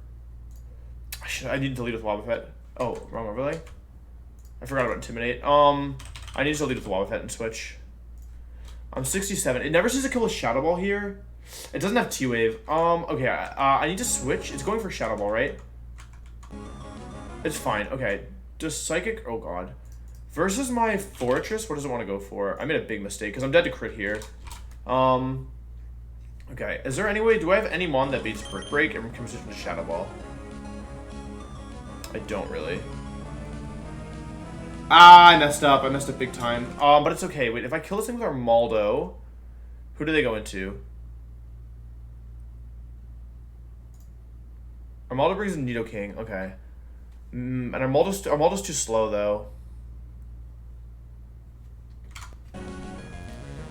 I need to lead with WolfeyVGC. Oh, wrong overlay. I forgot about Intimidate. I need to lead with WolfeyVGC and switch. I'm 67. It never sees a kill with Shadow Ball here. It doesn't have T-Wave. Okay, I need to switch. It's going for Shadow Ball, right? It's fine. Okay. Does Psychic... Oh, God. Versus my Fortress, what does it want to go for? I made a big mistake, because I'm dead to crit here. Okay. Is there any way... Do I have any Mon that beats Brick Break and comes into Shadow Ball? I don't really. Ah, I messed up. I messed up big time. But it's okay. Wait, if I kill this thing with Armaldo, who do they go into? Armaldo brings in Nidoking. Okay. And Armaldo's too slow, though.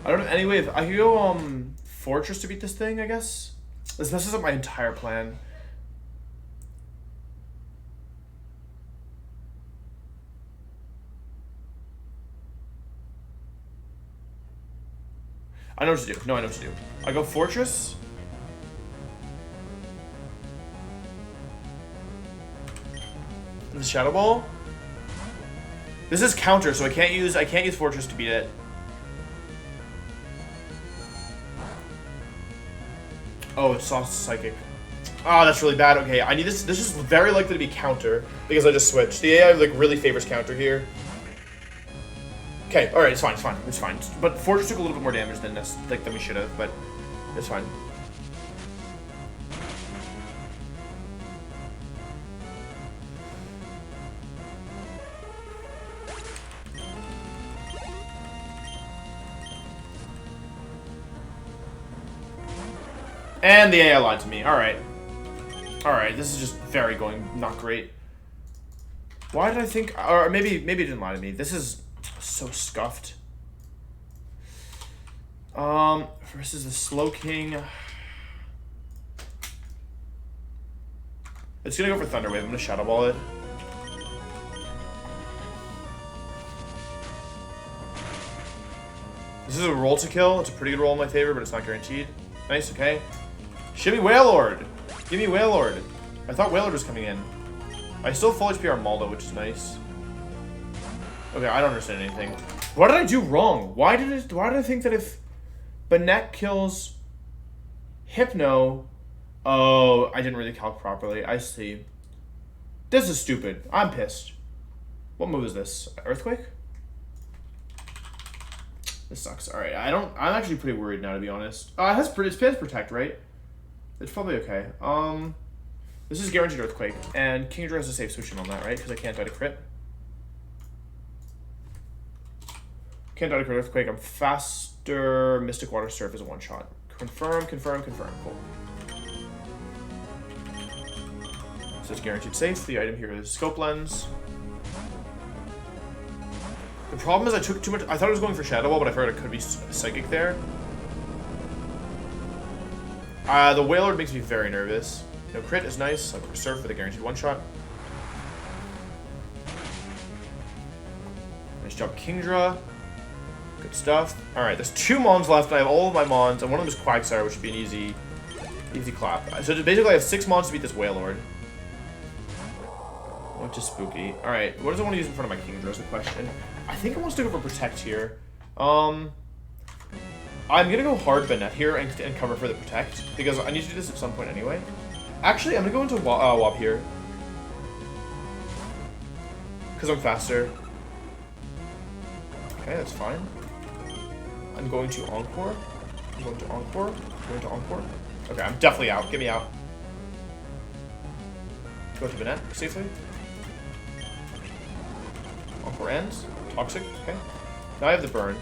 I don't have any way of... I could go, Fortress to beat this thing, I guess? This messes up my entire plan. I know what to do. No, I know what to do. I go Fortress. The Shadow Ball. This is counter, so I can't use Fortress to beat it. Oh, it's soft Psychic. Oh, that's really bad. Okay, I need this. This is very likely to be counter because I just switched. The AI like really favors counter here. Okay, all right, it's fine, it's fine, it's fine. But Fortress took a little bit more damage than this, like than we should have, but it's fine. And the AI lied to me. All right, this is just very not great. Why did I think? Or maybe it didn't lie to me. This is so scuffed. Versus the Slow King. It's gonna go for Thunder Wave. I'm gonna Shadow Ball it. This is a roll to kill. It's a pretty good roll in my favor, but it's not guaranteed. Nice, okay. Shimmy Wailord! Give me Wailord. I thought Wailord was coming in. I still full HP Armaldo, which is nice. Okay, I don't understand anything. What did I do wrong? Why did I think that if Banette kills Hypno... Oh, I didn't really calc properly. I see. This is stupid. I'm pissed. What move is this? Earthquake? This sucks. Alright, I'm actually pretty worried now, to be honest. It has Protect, right? It's probably okay. This is guaranteed Earthquake, and Kingdra has a safe switch in on that, right? Because I can't die to crit. Can't die to crit Earthquake. I'm faster. Mystic Water Surf is a one-shot. Confirm. Cool. So it's guaranteed safe. The item here is Scope Lens. The problem is I took too much. I thought I was going for Shadow Ball, but I figured it could be Psychic there. The Wailord makes me very nervous. No crit is nice. I'll Surf for the guaranteed one-shot. Nice job, Kingdra. Good stuff. Alright, there's 2 Mons left, and I have all of my Mons, and one of them is Quagsire, which should be an easy clap. So basically I have 6 Mons to beat this Wailord. Which is spooky. Alright, what does it want to use in front of my Kingdra is the question. I think it wants to go for Protect here. I'm gonna go hard Banette here and cover for the Protect, because I need to do this at some point anyway. Actually, I'm gonna go into Wop here. Because I'm faster. Okay, that's fine. I'm going to Encore. Okay, I'm definitely out. Get me out. Go to Banette safely. Encore ends. Toxic, okay. Now I have the burn.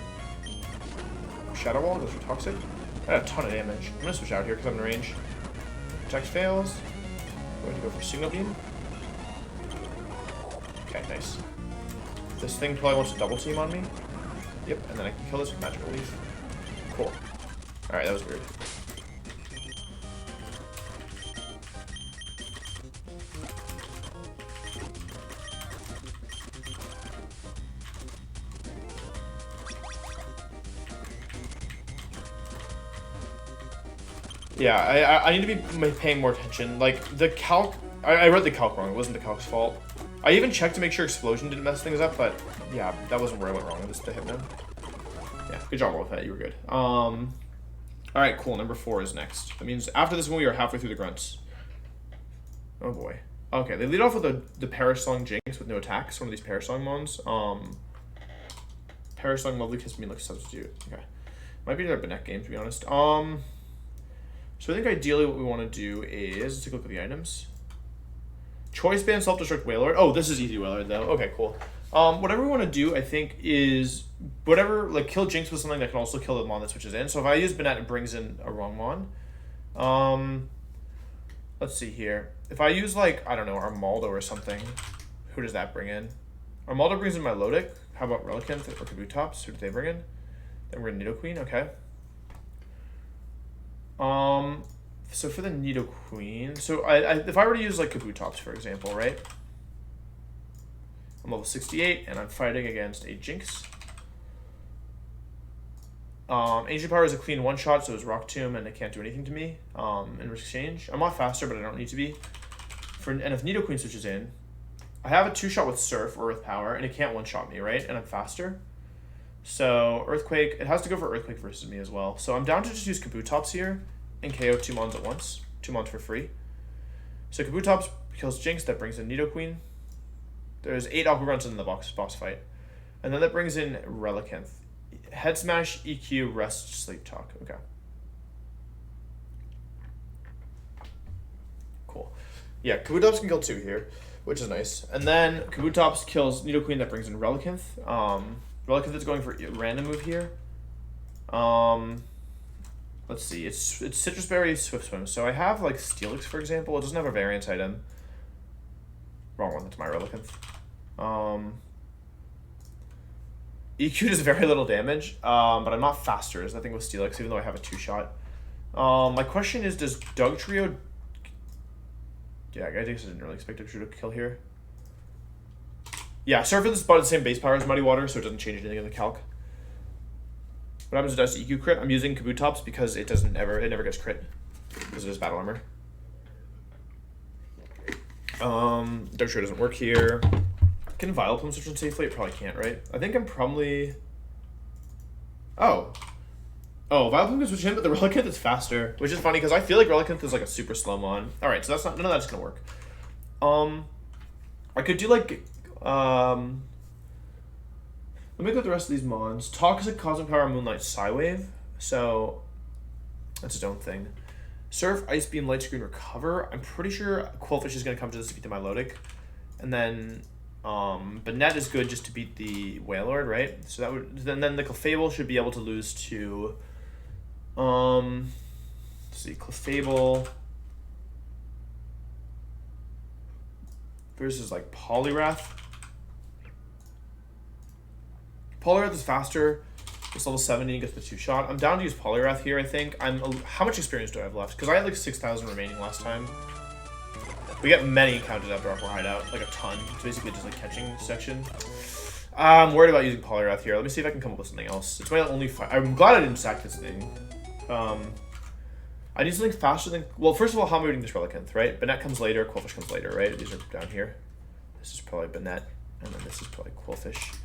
Shadow Wall goes for Toxic. I had a ton of damage. I'm gonna switch out here because I'm in range. Protect fails. I'm going to go for Signal Beam. Okay, nice. This thing probably wants to double team on me. Yep, and then I can kill this with Magical Leaf. Cool. Alright, that was weird. Yeah, I need to be paying more attention. Like, the calc... I read the calc wrong. It wasn't the calc's fault. I even checked to make sure Explosion didn't mess things up, but yeah, that wasn't where I went wrong. It was the Hypno. Yeah, good job with that. You were good. Alright, cool. Number 4 is next. That means after this one, we are halfway through the grunts. Oh, boy. Okay, they lead off with the Parasong Jinx with no attacks. One of these Parasong mons. Parasong Lovely Kiss Me like substitute. Okay. Might be another Benet game, to be honest. So I think ideally what we want to do is, let's take a look at the items. Choice Band, Self-Destruct, Wailord. Oh, this is easy Wailord though. Okay, cool. Whatever we want to do, I think, is whatever, like, kill Jinx with something that can also kill the mon that switches in. So if I use Benet, it brings in a wrong mon. Let's see here. If I use, like, I don't know, Armaldo or something, who does that bring in? Armaldo brings in my Lodic. How about Relicanth or Kabutops? Who do they bring in? Then we're going to Nidoqueen, okay. So for the Nidoqueen, so if I were to use like Kabutops, for example, right? I'm level 68 and I'm fighting against a Jinx. Ancient Power is a clean one-shot, so it's Rock Tomb and it can't do anything to me in exchange. I'm not faster, but I don't need to be. And if Nidoqueen switches in, I have a 2-shot with Surf or Earth Power, and it can't one-shot me, right? And I'm faster. So Earthquake, it has to go for Earthquake versus me as well. So I'm down to just use Kabutops here and KO 2 mons at once. 2 mons for free. So Kabutops kills Jinx, that brings in Nidoqueen. There's 8 Aqua Grunts in the boss fight. And then that brings in Relicanth. Head Smash, EQ, Rest, Sleep Talk. Okay. Cool. Yeah, Kabutops can kill 2 here, which is nice. And then Kabutops kills Nidoqueen, that brings in Relicanth. Relicanth is going for a random move here. Let's see. It's Citrus Berry, Swift Swim. So I have like Steelix, for example. It doesn't have a variance item. Wrong one. That's my Relicanth. EQ does very little damage, but I'm not faster as that thing with Steelix, even though I have a 2-shot. My question is, does Dugtrio... Yeah, I guess I didn't really expect Dugtrio to kill here. Yeah, Surf is about the same base power as Muddy Water, so it doesn't change anything in the calc. What happens if it does EQ crit? I'm using Kabutops because it never gets crit because it is battle armor. Dugtrio doesn't work here. Can Vileplume switch in safely? It probably can't, right? I think I'm probably... Oh, Vileplume can switch in, but the Relicanth is faster, which is funny because I feel like Relicanth is like a super slow mon. All right, so that's not, none of that's gonna work. I could do like, let me go through the rest of these mons. Toxic, Cosmic Power, Moonlight, Psywave. So that's its own thing. Surf, Ice Beam, Light Screen, Recover. I'm pretty sure Qwilfish is gonna come to this to beat the Milotic, and then Benet is good just to beat the Wailord, right? So that would then the Clefable should be able to lose to let's see, Clefable versus like Poliwrath. Poliwrath is faster. It's level 70 and gets the 2-shot. I'm down to use Poliwrath here, I think. How much experience do I have left? Because I had like 6,000 remaining last time. We get many counted after Aqua Hideout, like a ton. It's basically just like catching section. I'm worried about using Poliwrath here. Let me see if I can come up with something else. It's my only fight. I'm glad I didn't sack this thing. I need something faster than... Well, first of all, how am I reading this Relicanth, right? Benet comes later, Qwilfish comes later, right? These are down here. This is probably Benet, and then this is probably Qwilfish.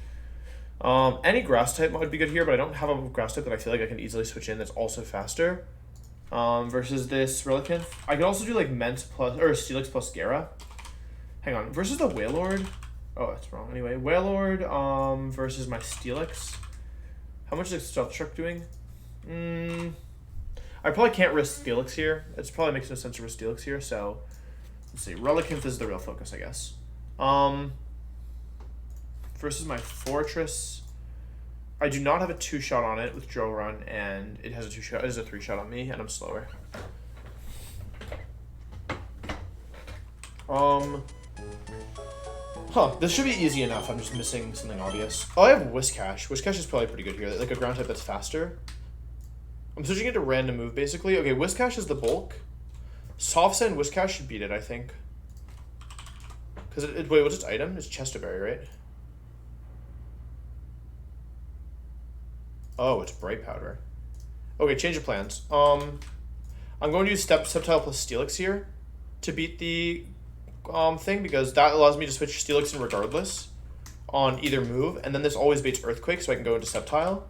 Any grass type would be good here, but I don't have a grass type that I feel like I can easily switch in that's also faster. Versus this Relicanth. I could also do like Ment plus, or Steelix plus Gera. Hang on, versus the Wailord. Oh, that's wrong. Anyway, Wailord, versus my Steelix. How much is Self-Destruct doing? I probably can't risk Steelix here. It probably makes no sense to risk Steelix here, so let's see. Relicanth is the real focus, I guess. Versus my Fortress. I do not have a 2-shot on it with drill run, and it has a 2-shot. It is a 3-shot on me, and I'm slower. This should be easy enough. I'm just missing something obvious. Oh, I have Whiskash. Whiskash is probably pretty good here. Like a ground type that's faster. I'm switching it to random move, basically. Okay, Whiskash is the bulk. Soft Sand Whiskash should beat it, I think. Because wait, what's its item? It's Chesterberry, right? Oh, it's Bright Powder. Okay, change of plans. I'm going to use Sceptile plus Steelix here to beat the thing, because that allows me to switch Steelix in regardless on either move, and then this always baits Earthquake, so I can go into Sceptile.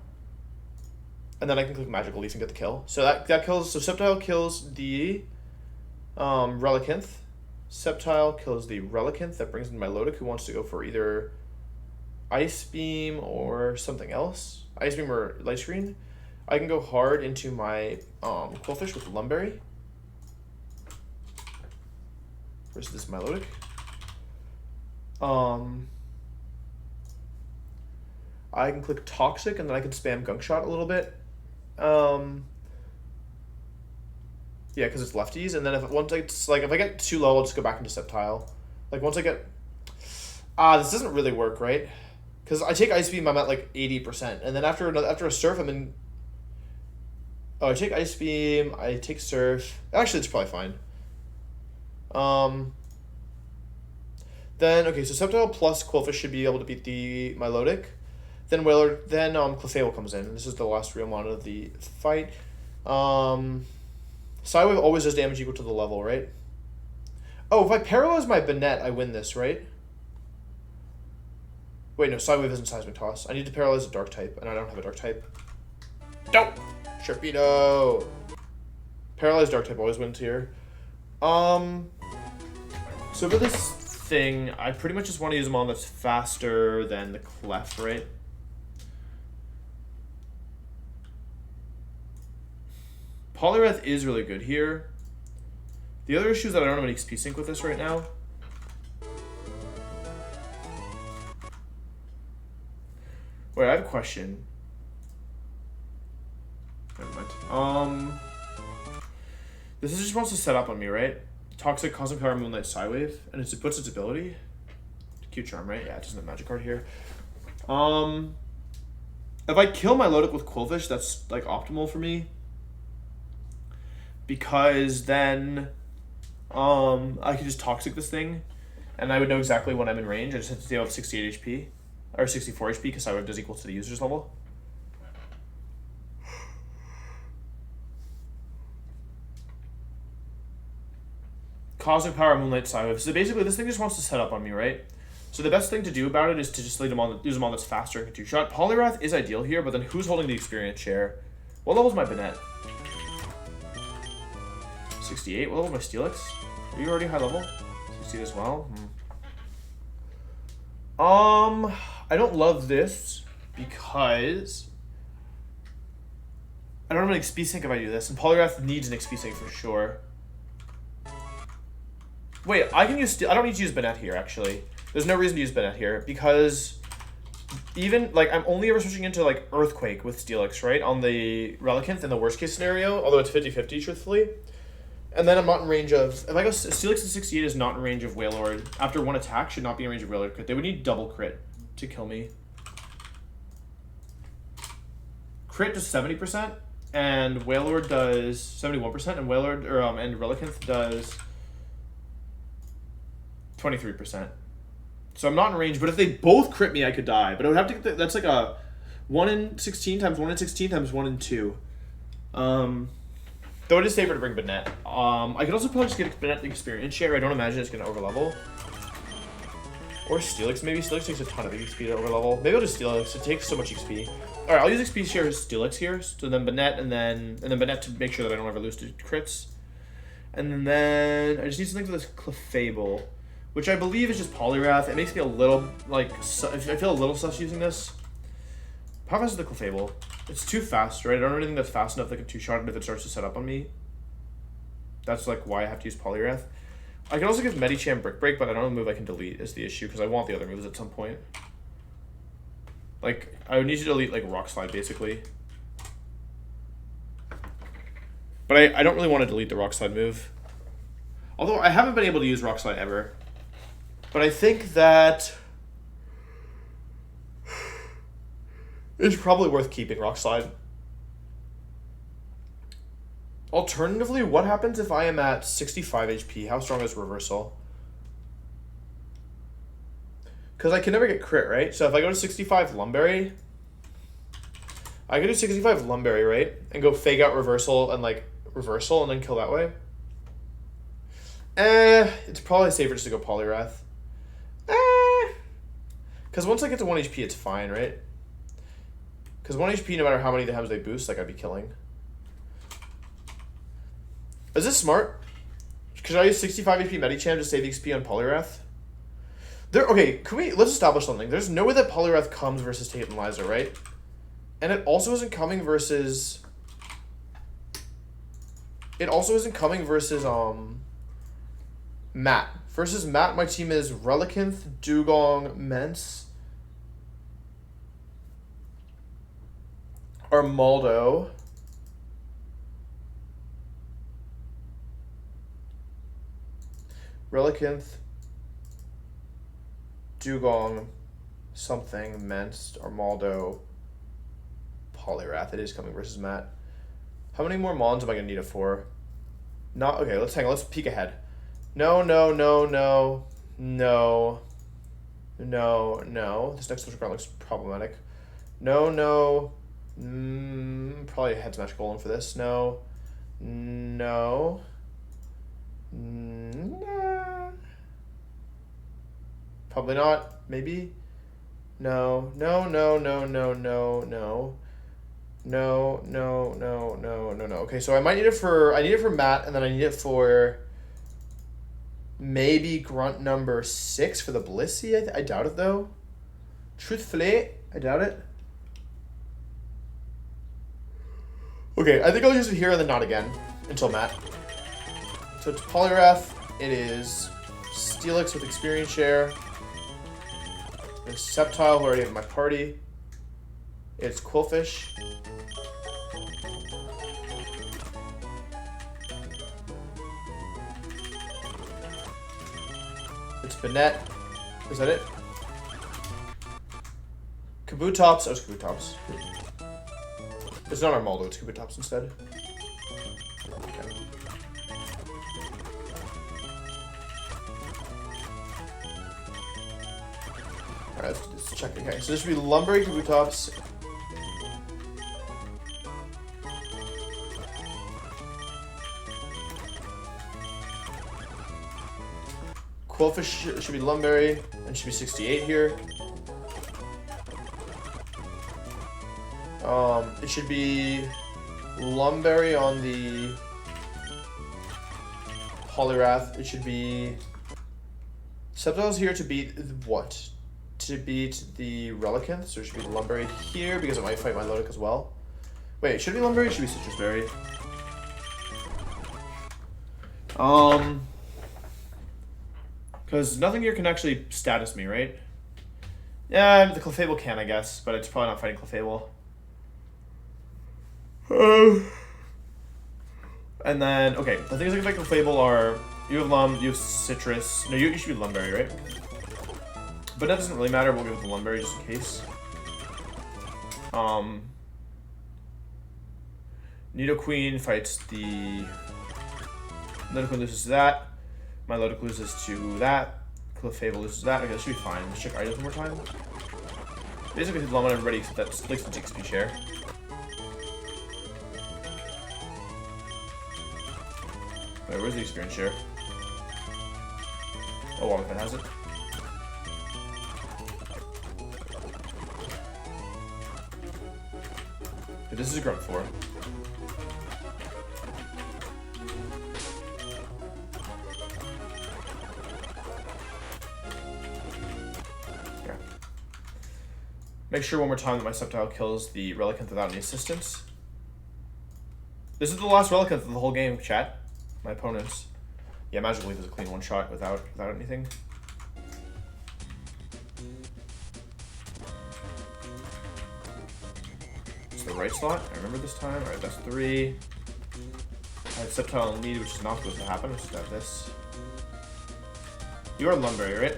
And then I can click Magical Leaf and get the kill. So that kills, so Sceptile kills the Relicanth. Sceptile kills the Relicanth. That brings in my Milotic, who wants to go for either Ice Beam or something else. Ice Beam or Light Screen. I can go hard into my Qwilfish with Lumberry. Versus this Milotic. I can click Toxic, and then I can spam Gunk Shot a little bit. Yeah, because it's lefties, and then if I get too low, I'll just go back into Sceptile. Like once I get, this doesn't really work, right? Because I take Ice Beam, I'm at like 80%, and then after a Surf, I'm in. Oh, I take Ice Beam, I take Surf. Actually, it's probably fine. Then okay, so Sceptile plus Qwilfish should be able to beat the Milotic. Then Clefable comes in. This is the last real mon of the fight. Psywave always does damage equal to the level, right? Oh, if I paralyze my Banette, I win this, right? Wait, no, Psywave isn't Seismic Toss. I need to paralyze a Dark type, and I don't have a Dark type. Nope! Sharpedo! Paralyzed Dark type always wins here. So for this thing, I pretty much just want to use a mon that's faster than the Clef, right? Poliwrath is really good here. The other issue is that I don't have an XP sync with this right now. Wait, I have a question. Never mind. This is just wants to set up on me, right? Toxic, Cosmic Power, Moonlight, Psywave, and it puts its ability. Cute Charm, right? Yeah, it doesn't have Magic card here. If I kill my Milotic with Qwilfish, that's like optimal for me. Because then I could just Toxic this thing, and I would know exactly when I'm in range. I just have to deal with 68 HP, or 64 HP, because Psywave does equal to the user's level. Cosmic Power, Moonlight, Psywave. So basically, this thing just wants to set up on me, right? So the best thing to do about it is to just use a mon that's faster and can 2-shot. Poliwrath is ideal here, but then who's holding the experience share? What level's my Banette? 68. What level is my Steelix? Are you already high level? 68 as well. I don't love this because I don't have an XP sync if I do this, and Poliwrath needs an XP sync for sure. Wait, I can use. I don't need to use Banette here. Actually, there's no reason to use Banette here because even like I'm only ever switching into like Earthquake with Steelix, right, on the Relicanth in the worst case scenario. Although it's 50-50, truthfully. And then I'm not in range of, if I go, Steelix to 68 is not in range of Wailord. After one attack, should not be in range of Wailord crit. They would need double crit to kill me. Crit does 70%, and Wailord does 71%, and Wailord, and Relicanth does 23%. So I'm not in range, but if they both crit me, I could die. But I would have to get that's like a 1 in 16 times 1 in 16 times 1 in 2. Though it is safer to bring Banette. I could also probably just get Banette the experience share. I don't imagine it's going to overlevel. Or Steelix, maybe. Steelix takes a ton of XP to overlevel. Maybe I'll just Steelix. It takes so much XP. Alright, I'll use XP share as Steelix here. So then Banette, and then Banette to make sure that I don't ever lose to crits. And then I just need something for this Clefable, which I believe is just Poliwrath. It makes me a little, like, I feel a little sus using this. How fast is the Clefable? It's too fast, right? I don't really think that's fast enough that I can 2-shot it if it starts to set up on me. That's like why I have to use Poliwrath. I can also give Medicham Brick Break, but I don't have a move I can delete is the issue, because I want the other moves at some point. Like, I would need to delete, like, Rock Slide, basically. But I don't really want to delete the Rock Slide move. Although, I haven't been able to use Rock Slide ever. But I think that it's probably worth keeping Rock Slide. Alternatively, what happens if I am at 65 HP? How strong is Reversal? Because I can never get crit, right? So if I go to 65 Lumberry, I can do 65 Lumberry, right? And go fake out Reversal and like Reversal and then kill that way. It's probably safer just to go Poliwrath. Because once I get to 1 HP, it's fine, right? Because 1 HP, no matter how many times they boost, like I'd be killing. Is this smart? Should I use 65 HP Medicham to save XP on Poliwrath? Okay, let's establish something. There's no way that Poliwrath comes versus Tate and Liza, right? And it also isn't coming versus... Matt. Versus Matt, my team is Relicanth, Dugong, Mence, Armaldo, Relicanth, Dugong, something, Mence, Armaldo, Poliwrath. It is coming versus Matt. How many more Mons am I going to need it for? Not okay, let's hang on. Let's peek ahead. No. This next social card looks problematic. No. Probably a head smash golem for this. No. Probably not. Maybe. No. Okay, so I might need it for Matt, and then I need it for maybe grunt number 6 for the Blissey. I doubt it though. Truthfully, I doubt it. Okay, I think I'll use it here and then not again until Matt. So it's Poliwrath. It is Steelix with experience share. It's Sceptile, who already have in my party. It's Quillfish. It's Banette. Is that it? Kabutops. Oh, it's Kabutops. It's not Armaldo, it's Kabutops instead. Okay. Alright, let's check. Okay, so this should be Lumberry, Kabutops. Quillfish should be Lumberry, and should be 68 here. It should be Lumberry on the Poliwrath. It should be Sceptile's here to beat what? To beat the Relicanth, so it should be Lumberry here because it might fight my Milotic as well. Wait, should it be Lumberry? It should be Citrus Berry. Because nothing here can actually status me, right? Yeah, the Clefable can, I guess, but it's probably not fighting Clefable. And then, okay, the things that can fight Clefable are, you have Lum, you have Citrus. No, you should be Lumberry, right? But that doesn't really matter, we'll go with the Lumberry just in case. Nidoqueen fights the... Nidoqueen loses to that. Milotic loses to that. Clefable loses to that. Okay, that should be fine. Let's check items one more time. Basically, his Lum on everybody except that Slicks the XP share. Wait, where's the experience share? Oh, Wolfey has it. Okay, this is a grunt 4. Make sure one more time that my Sceptile kills the Relicanth without any assistance. This is the last Relicanth of the whole game, chat. My opponents. Yeah, Magic Leaf is a clean one-shot without anything. right slot. I remember this time. Alright, that's 3. I have Sceptile in lead, which is not supposed to happen. Let's just have this. You are Lumberry, right?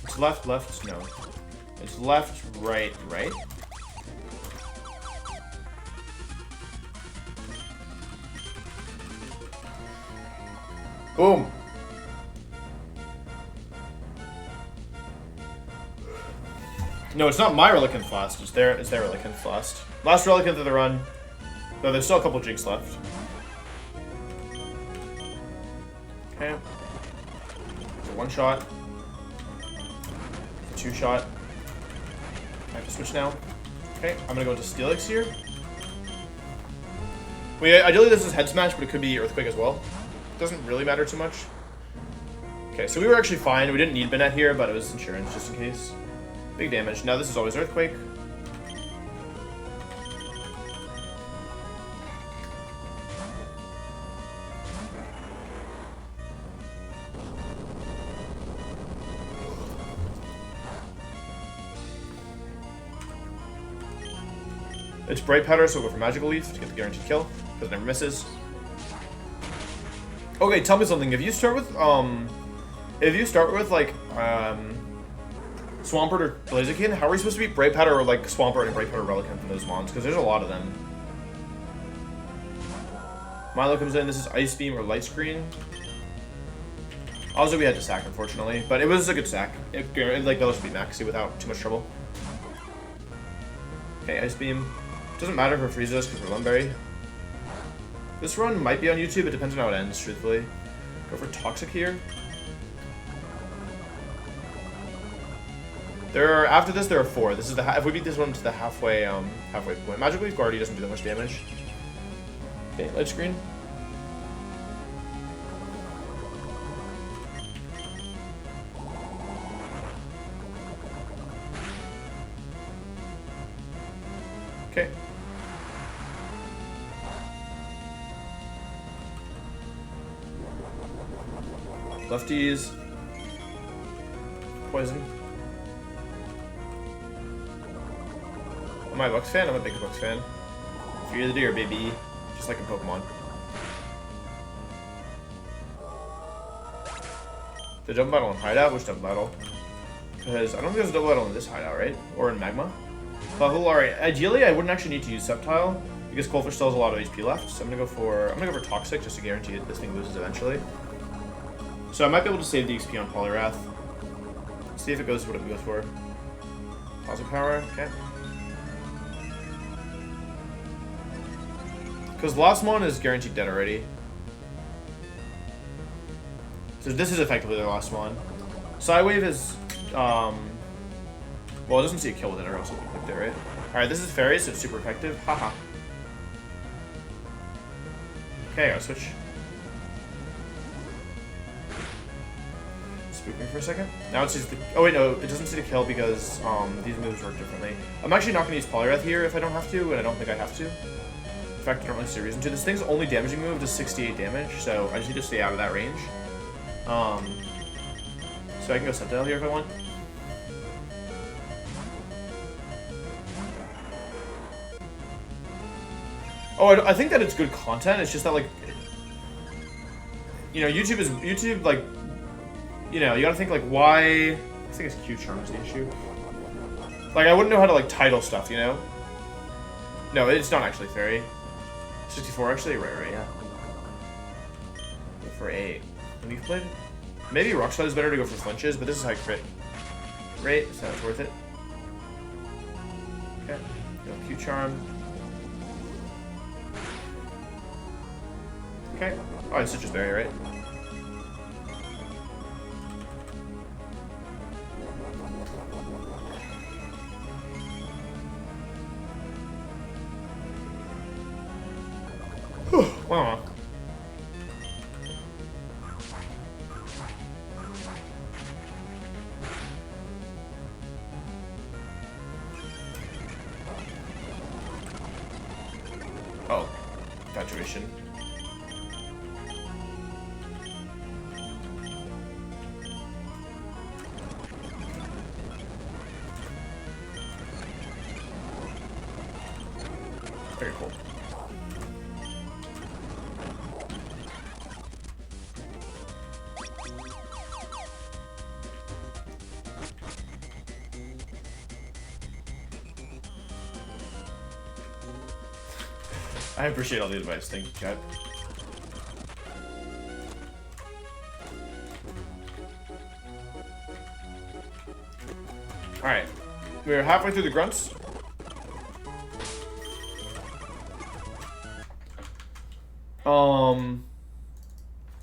It's left, left, no. It's left, right, right. Boom. No, it's not my Relicanth last. It's their Relicanth last. Last Relicanth of the run. Though there's still a couple jigs left. Okay. It's a 1-shot. It's a 2-shot. I have to switch now. Okay, I'm gonna go into Steelix here. Wait, ideally this is Head Smash, but it could be Earthquake as well. Doesn't really matter too much. Okay, so we were actually fine. We didn't need Banette here, but it was insurance just in case. Big damage. Now this is always Earthquake. It's Bright Powder, so we'll go for Magical Leaf to get the guaranteed kill, because it never misses. Okay, tell me something. If you start with like Swampert or Blaziken, how are we supposed to beat Bright Powder or like Swampert and Bright Powder Relicanth from those mons? Because there's a lot of them. Milo comes in. This is Ice Beam or Light Screen. Also, we had to sack, unfortunately, but it was a good sack. It like let us beat Maxi without too much trouble. Okay, Ice Beam. Doesn't matter if it freezes us because we're Lumberry. This run might be on YouTube. It depends on how it ends, truthfully. Go for Toxic here. After this, there are 4. This is if we beat this one to the halfway point. Magic Leaf Guardy doesn't do that much damage. Okay, Light Screen. Okay. Lefties. Poison. Am I a Bucks fan? I'm a big Bucks fan. Fear the Deer, baby. Just like in Pokemon. The double battle in Hideout? Which double battle? Because I don't think there's a double battle in this Hideout, right? Or in Magma? Alright, ideally I wouldn't actually need to use Sceptile because Coldfish still has a lot of HP left, so I'm gonna go for Toxic just to guarantee that this thing loses eventually. So I might be able to save the XP on Poliwrath. See if it goes what it goes for. Positive Power, okay. Because Lost Mon is guaranteed dead already. So this is effectively the Lost Mon. Sidewave is well, it doesn't see a kill with it, or else it would click there, right? Alright, this is Fairy, so it's super effective. Haha. Okay, I'll switch. Spook me for a second. Now it sees the. Oh, wait, no, it doesn't see the kill because these moves work differently. I'm actually not going to use Poliwrath here if I don't have to, and I don't think I have to. In fact, I don't really see a reason to. This thing's only damaging move does 68 damage, so I just need to stay out of that range. So I can go Sentinel here if I want. Oh, I think that it's good content. It's just that, like, you know, YouTube, like, you know, you gotta think, like, why. I think it's Q Charm is the issue. Like, I wouldn't know how to, like, title stuff, you know? No, it's not actually Fairy. 64, actually? Right, yeah. Go for 8. Leaf Blade? Maybe Rock Slide is better to go for flinches, but this is high crit rate, so it's worth it. Okay. Go Q Charm. Okay. Oh, it's Citrus Berry, right? Wow. Oh, infatuation. cool. I appreciate all the advice. Thank you, chat. Alright. We're halfway through the grunts.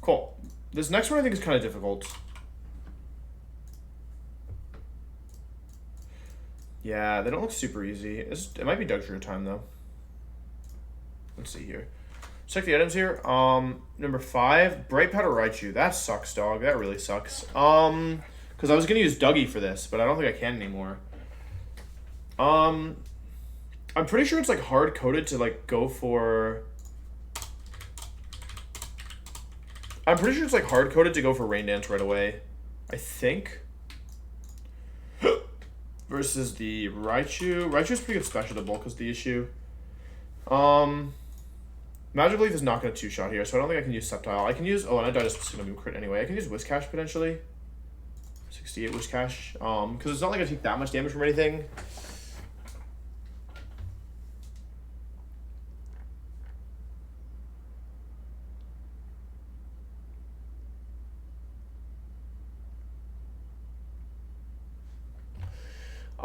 Cool. This next one I think is kind of difficult. Yeah, they don't look super easy. It might be Doug Drew time though. Let's see here. Check the items here. Number 5, Bright Powder Raichu. That sucks, dog. That really sucks. Because I was gonna use Dougie for this, but I don't think I can anymore. I'm pretty sure it's like hard coded to like go for. I'm pretty sure it's like hard coded to go for Rain Dance right away. I think. Versus the Raichu. Raichu's pretty good special to bulk is the issue. Magic Leaf is not going to 2-shot here, so I don't think I can use Sceptile. I can use... Oh, and I died just going to be crit anyway. I can use Whiscash potentially. 68 Whiscash. Because it's not like I take that much damage from anything.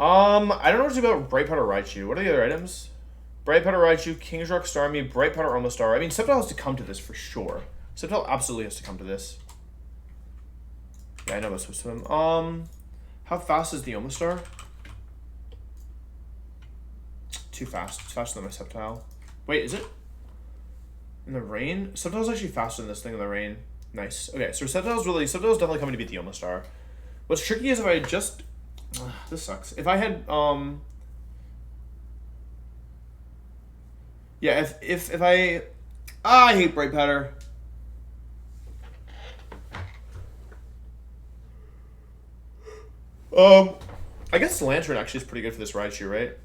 I don't know what to do about Bright Powder Raichu. What are the other items? Bright Powder Raichu, King's Rock Starmie, Bright Powder Omastar. I mean, Sceptile has to come to this for sure. Sceptile absolutely has to come to this. Yeah, I know about Swift Swim. How fast is the Omastar? Too fast. It's faster than my Sceptile. Wait, is it? In the rain? Sceptile's actually faster than this thing in the rain. Nice. Okay, so Sceptile's definitely coming to beat the Omastar. What's tricky is if I just... this sucks. If I had, yeah, if I... I hate Bright Powder. I guess Lantern actually is pretty good for this Raichu, right?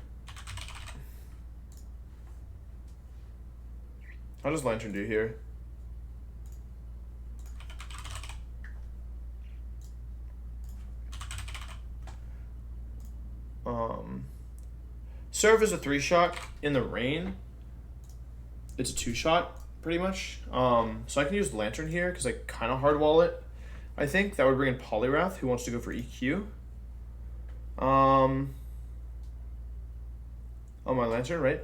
How does Lantern do here? Surf is a 3-shot in the rain. It's a 2-shot, pretty much. So I can use Lantern here because I kind of hardwall it. I think that would bring in Poliwrath, who wants to go for EQ. Oh, my Lantern, right?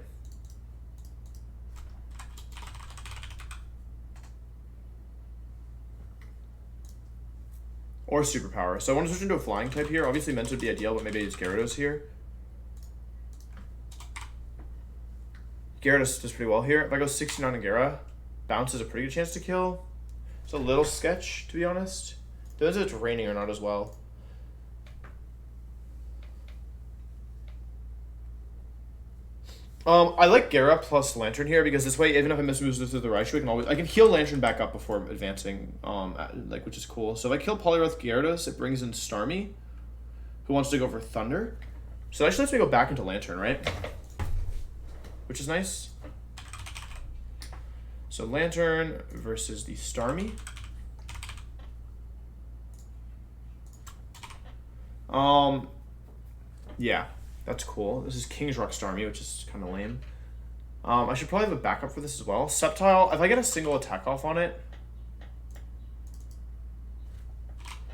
Or Superpower. So I want to switch into a flying type here. Obviously, Menta would be ideal, but maybe I use Gyarados here. Gyarados does pretty well here. If I go 69 on Gyara, Bounce is a pretty good chance to kill. It's a little sketch, to be honest. Depends if it's raining or not as well. I like Gyara plus Lantern here because this way, even if I miss moves through the Raichu, I can heal Lantern back up before advancing, which is cool. So if I kill Poliwrath Gyarados, it brings in Starmie, who wants to go for Thunder. So that actually lets me go back into Lantern, right? Which is nice. So Lantern versus the Starmie. Yeah, that's cool. This is King's Rock Starmie, which is kind of lame. I should probably have a backup for this as well. Sceptile, if I get a single attack off on it.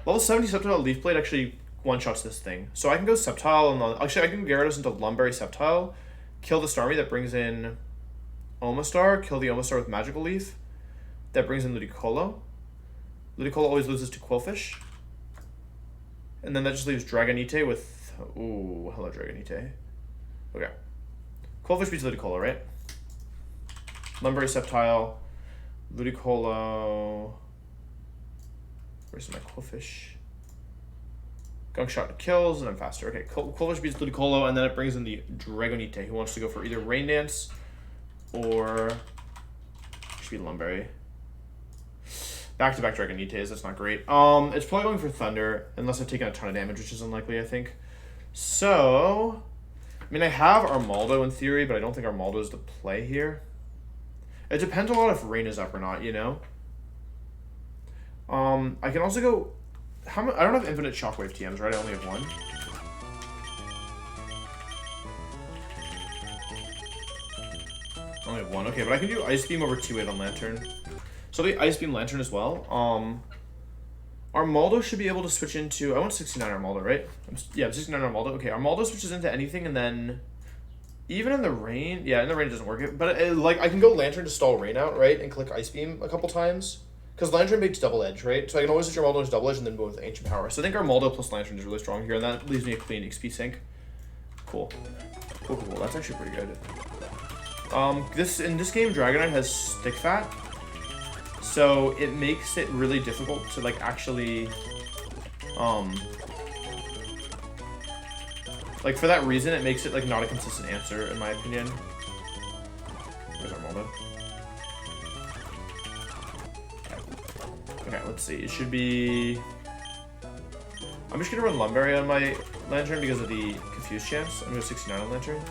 Level 70 Sceptile Leaf Blade actually one-shots this thing. So I can go Sceptile, and actually I can Gyarados into Lumberry Sceptile, kill the Starmie that brings in Omastar, kill the Omastar with Magical Leaf, that brings in Ludicolo. Ludicolo always loses to Quillfish. And then that just leaves Dragonite with... Ooh, hello Dragonite. Okay. Quillfish beats Ludicolo, right? Lumberry Sceptile, Ludicolo... Where's my Quillfish? Gunk Shot kills, and I'm faster. Okay, Quillfish beats Ludicolo, and then it brings in the Dragonite, who wants to go for either Rain Dance or... should be Lumberry. Back-to-back Dragonites, that's not great. It's probably going for Thunder, unless I've taken a ton of damage, which is unlikely, I think. So, I mean, I have Armaldo in theory, but I don't think Armaldo is the play here. It depends a lot if Rain is up or not, you know? I can also go... I don't have infinite Shockwave TMs, right? I only have one. I only have one. Okay, but I can do Ice Beam over 2-8 on Lantern. So the Ice Beam Lantern as well. Armaldo should be able to switch into... I want 69 Armaldo, right? Yeah, 69 Armaldo. Okay, Armaldo switches into anything, and then... Even in the rain... Yeah, in the rain it doesn't work. But, like, I can go Lantern to stall Rain out, right? And click Ice Beam a couple times. Because Lantern makes double edge, right? So I can always switch Armaldo to double edge and then go with Ancient Power. So I think Armaldo plus Lantern is really strong here, and that leaves me a clean XP sync. Cool. Cool. That's actually pretty good. In this game, Dragonite has Stick Fat. So it makes it really difficult to, like, actually... Like, for that reason, it makes it, like, not a consistent answer, in my opinion. Where's Armaldo? Okay, let's see. It should be... I'm just going to run Lumberry on my Lantern because of the Confuse chance. I'm going to go 69 on Lantern.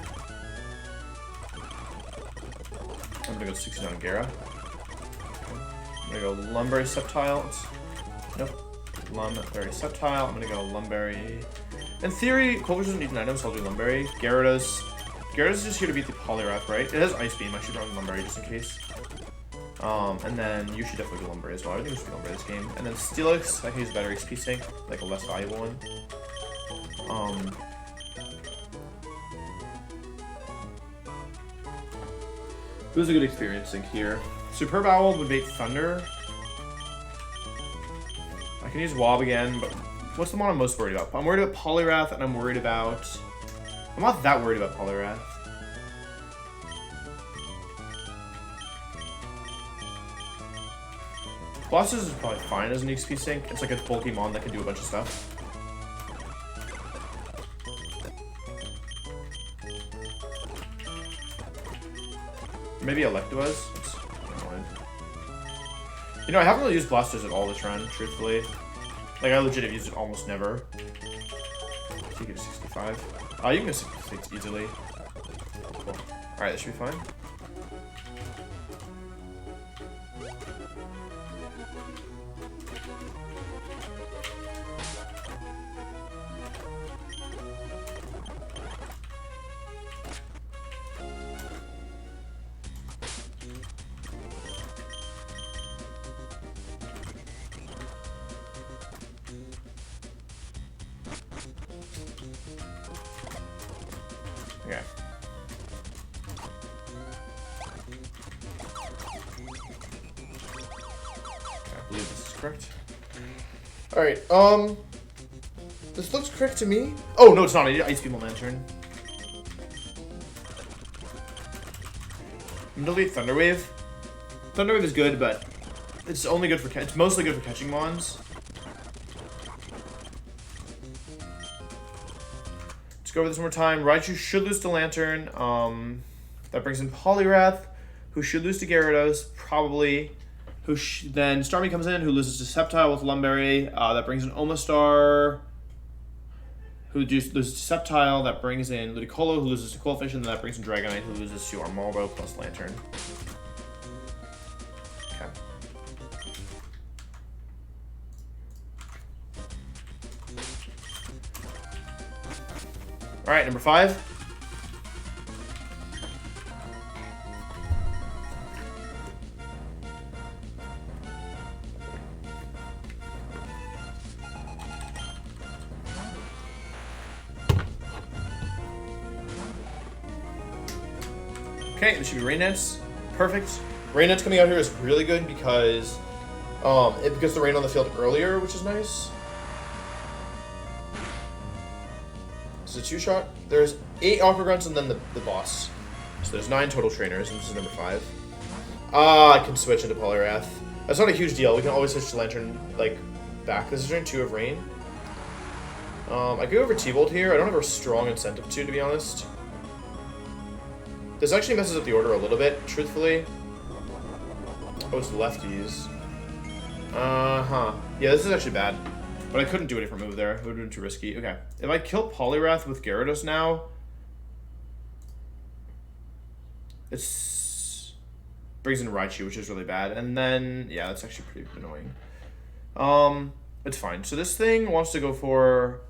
I'm going to go 69 on Gara. I'm going to go Lumberry Sceptile. Nope. Lumberry Sceptile. I'm going to go Lumberry... In theory, Colbert doesn't need an item, so I'll do Lumberry. Gyarados. Gyarados is just here to beat the Poliwrath, right? It has Ice Beam. I should run Lumberry just in case. And then you should definitely do Lumberry as well. I think we should do Lumberry this game. And then Steelix, I can use better XP sync, like a less valuable one. It was a good experience sync here. Superb Owl would make Thunder. I can use Wob again, but what's the one I'm most worried about? I'm worried about Poliwrath, and I'm worried about... I'm not that worried about Poliwrath. Blastoise is probably fine as an XP sync. It's like a bulky mon that can do a bunch of stuff. Maybe Electabuzz. It's annoying. You know, I haven't really used Blastoise at all this run, truthfully. Like, I legit have used it almost never. So you get a 65. You can get 66 easily. Cool. Alright, that should be fine. Okay. I believe this is correct. Alright, this looks correct to me. Oh, no, it's not. I need Ice Beam on Lantern. I'm gonna delete Thunder Wave. Thunder Wave is good, but it's only good for it's mostly good for catching mons. Let's go over this one more time. Raichu should lose to Lantern. That brings in Poliwrath, who should lose to Gyarados, probably. Then Starmie comes in, who loses to Sceptile with Lumberry. That brings in Omastar, who loses to Sceptile. That brings in Ludicolo, who loses to Qwilfish, and then that brings in Dragonite, who loses to Armaldo plus Lantern. Okay. All right, number 5. Okay, this should be Rain Nets. Perfect. Rain Nets coming out here is really good because it gets the rain on the field earlier, which is nice. This is a 2-shot. There's 8 Aqua Grunts and then the boss. So there's 9 total trainers, and this is number 5. I can switch into Poliwrath. That's not a huge deal. We can always switch to Lantern, like, back. This is turn 2 of Rain. I could go over T-Bolt here. I don't have a strong incentive to be honest. This actually messes up the order a little bit, truthfully. Oh, it's lefties. Yeah, this is actually bad. But I couldn't do a different move there. It would have been too risky. Okay. If I kill Poliwrath with Gyarados now, It's brings in Raichu, which is really bad. And then, yeah, that's actually pretty annoying. It's fine. So this thing wants to go for...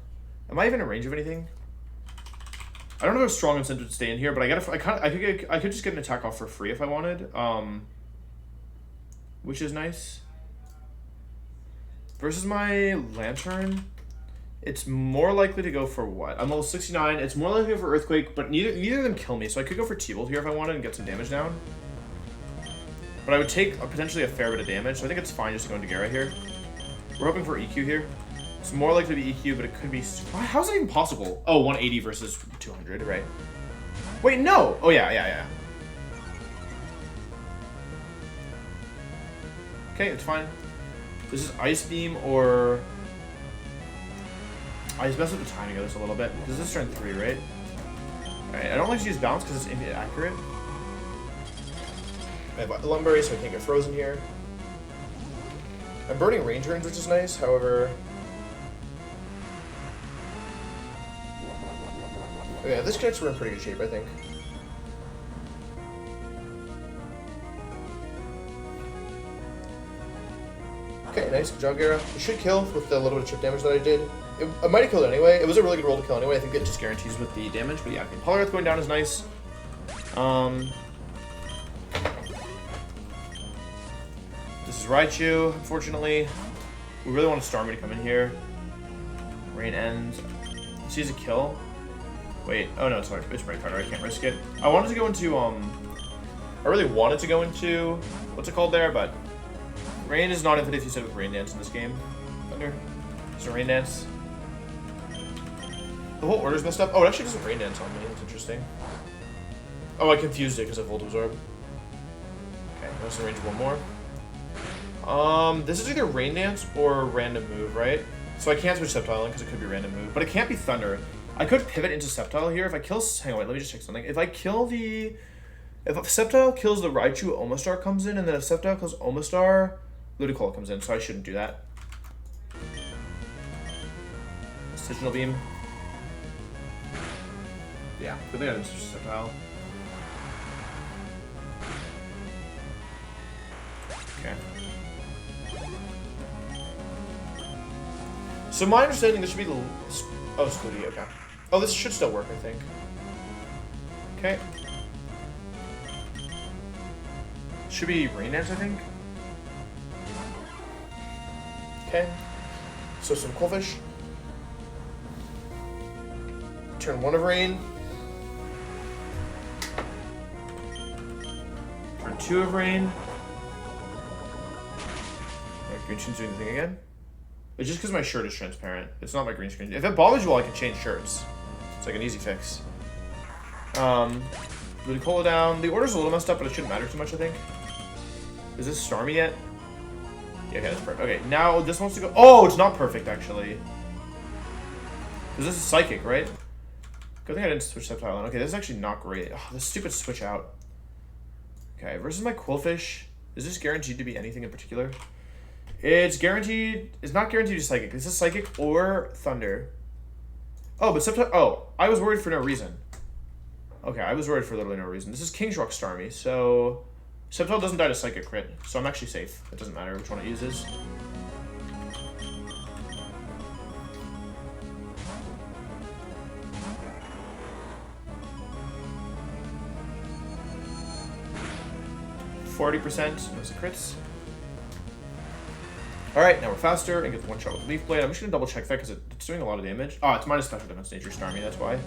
Am I even in range of anything? I don't have a strong incentive to stay in here, but I could just get an attack off for free if I wanted. Which is nice. Versus my Lantern, it's more likely to go for what? I'm level 69. It's more likely to go for Earthquake, but neither of them kill me, so I could go for T-Bolt here if I wanted and get some damage down. But I would take potentially a fair bit of damage, so I think it's fine just to go into Gara here. We're hoping for EQ here. It's more likely to be EQ, but it could be... How's that even possible? Oh, 180 versus 200, right? Wait, no! Oh, yeah. Okay, it's fine. This is Ice Beam or... I just messed up the timing of this a little bit. Because this is turn 3, right? Alright, I don't like to use Bounce because it's inaccurate. I have Lumberry, so I can't get frozen here. I'm burning Range Runes, which is nice, however... Okay, this connects, we're in pretty good shape, I think. Okay, nice. Good job, Gara. It should kill with the little bit of chip damage that I did. I might have killed it anyway. It was a really good roll to kill anyway. I think it just guarantees with the damage, but yeah, okay. Polyearth going down is nice. This is Raichu, unfortunately. We really want to Starmie to come in here. Rain ends. Sees a kill. Wait, oh no, sorry, it's Break Cutter, I can't risk it. I wanted to go into, I really wanted to go into, what's it called there, but Rain is not infinite if you said with Rain Dance in this game. Thunder. It's a Rain Dance. The whole order's messed up. Oh, it actually doesn't Rain Dance on me, that's interesting. Oh, I confused it because of Volt Absorb. Okay, that's the range of one more. This is either Rain Dance or Random Move, right? So I can't switch Sceptile in because it could be Random Move, but it can't be Thunder. I could pivot into Sceptile here if I kill... Hang on, wait, let me just check something. If I kill the... If Sceptile kills the Raichu, Omastar comes in, and then if Sceptile kills Omastar, Ludicolo comes in, so I shouldn't do that. Decisional Beam. Yeah, good thing I didn't switch Sceptile. Okay. So my understanding, this should be the... Oh, Scooty, okay. Oh, this should still work, I think. Okay. Should be Rain Dance, I think. Okay. So some Qwilfish. Turn 1 of Rain. Turn 2 of Rain. Green screen's doing the thing again. It's just because my shirt is transparent. It's not my green screen. If it bothers you, well, I can change shirts. It's like an easy fix. Ludicolo down. The order's a little messed up, but it shouldn't matter too much, I think. Is this Starmie yet? Yeah, okay, that's perfect. Okay, now this wants to go... Oh, it's not perfect, actually. Because this is Psychic, right? Good thing I didn't switch Sceptile on. Okay, this is actually not great. Oh, this stupid switch out. Okay, versus my Qwilfish. Is this guaranteed to be anything in particular? It's guaranteed... It's not guaranteed to Psychic. This is Psychic or Thunder. Oh, but Sceptile... Oh, I was worried for no reason. Okay, I was worried for literally no reason. This is King's Rock Starmie, so... Sceptile doesn't die to Psychic crit, so I'm actually safe. It doesn't matter which one it uses. %, no crits. Alright, now we're faster and get the one shot with Leaf Blade. I'm just going to double check that because it's doing a lot of damage. Oh, it's minus special defense nature Starmie, that's why.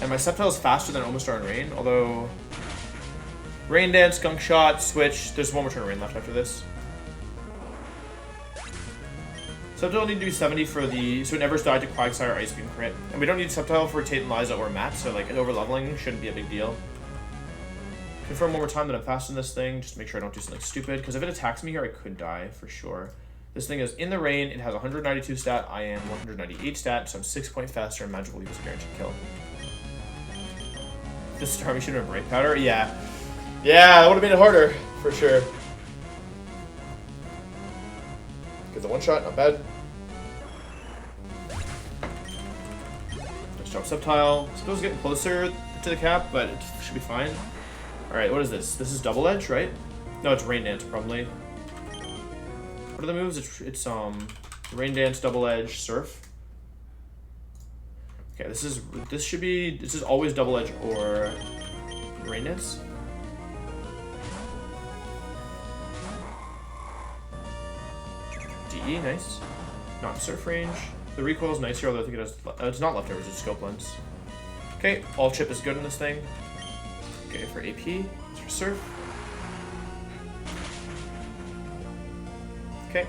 And my Sceptile is faster than Omastar and Rain, although... Rain Dance, Skunk Shot, Switch. There's one more turn of Rain left after this. Sceptile need to be 70 for the... So it never died to Quagsire Ice Beam crit. And we don't need Sceptile for Tate and Liza or Matt, so like over leveling shouldn't be a big deal. Confirm one more time that I'm fast in this thing, just to make sure I don't do something stupid, because if it attacks me here, I could die, for sure. This thing is in the rain, it has 192 stat, I am 198 stat, so I'm 6 points faster, and Magical Leap is a guaranteed kill. This Starmie should have been Break Powder? Yeah. Yeah, that would have made it harder, for sure. Get the one shot, not bad. Let's drop Sceptile. Sceptile's getting closer to the cap, but it should be fine. Alright, what is this? This is double edge, right? No, it's rain dance, probably. What are the moves? It's rain dance, double edge, surf. Okay, this is always double edge or rain dance. DE, nice. Not surf range. The recoil is nicer, although I think it has. It's not leftovers, it's scope lens. Okay, all chip is good in this thing. Okay, for AP, it's for surf. Okay.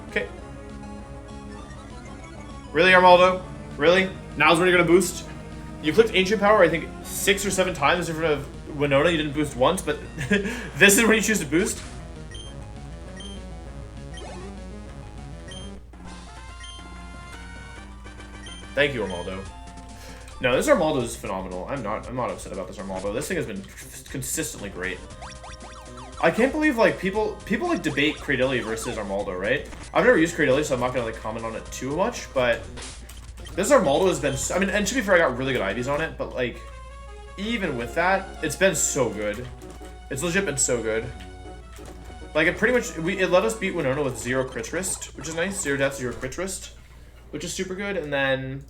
Okay. Really, Armaldo? Really? Now's when you're gonna boost? You clicked Ancient Power, I think, 6 or 7 times in front of Winona. You didn't boost once, but this is when you choose to boost? Thank you, Armaldo. No, this Armaldo is phenomenal. I'm not upset about this Armaldo. This thing has been consistently great. I can't believe like people like debate Cradilli versus Armaldo, right? I've never used Cradilli, so I'm not gonna like comment on it too much, but this Armaldo has been, I mean, and to be fair, I got really good IVs on it, but like even with that, it's been so good. It's legit been so good. Like it pretty much it let us beat Winona with 0 crit risk, which is nice. 0 death, 0 crit risk, which is super good. And then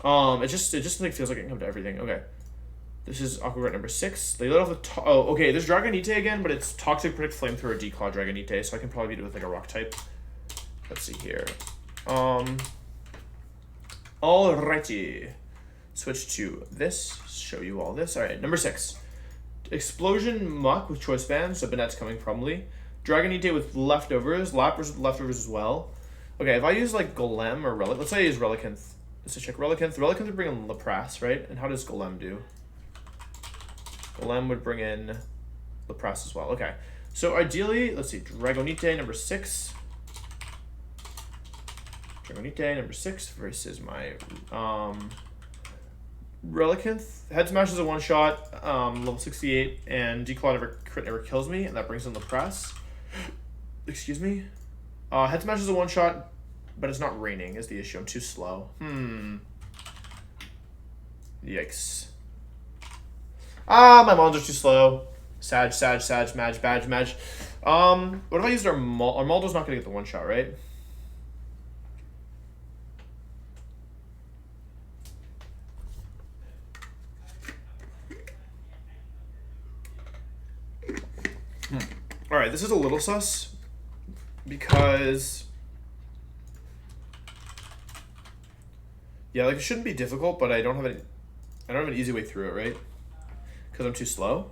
it just like feels like it can come to everything. Okay. This is Aqua number 6. They let off the oh, okay, there's Dragonite again, but it's Toxic Predict Flamethrower Declaw Dragonite, so I can probably beat it with like a rock type. Let's see here. Alrighty. Switch to this. Show you all this. Alright, number 6. Explosion Muck with Choice Band, so Banette's coming probably. Dragonite with leftovers. Lapras with leftovers as well. Okay, if I use like Golem or Relic, let's say I use Relicanth. Let's check Relicanth. Relicanth would bring in Lapras, right? And how does Golem do? Golem would bring in Lapras as well. Okay, so ideally, let's see, Dragonite number 6. Dragonite number 6 versus my Relicanth. Head Smash is a one-shot, level 68, and Declaw crit never kills me, and that brings in Lapras. Excuse me. Head Smash is a one-shot, but it's not raining is the issue. I'm too slow. Yikes. My mons are too slow. Sag, Madge. What if I used Armaldo? Armaldo's not gonna get the one shot, right? Alright, this is a little sus. Because yeah, like it shouldn't be difficult, but I don't have an easy way through it, right? Because I'm too slow,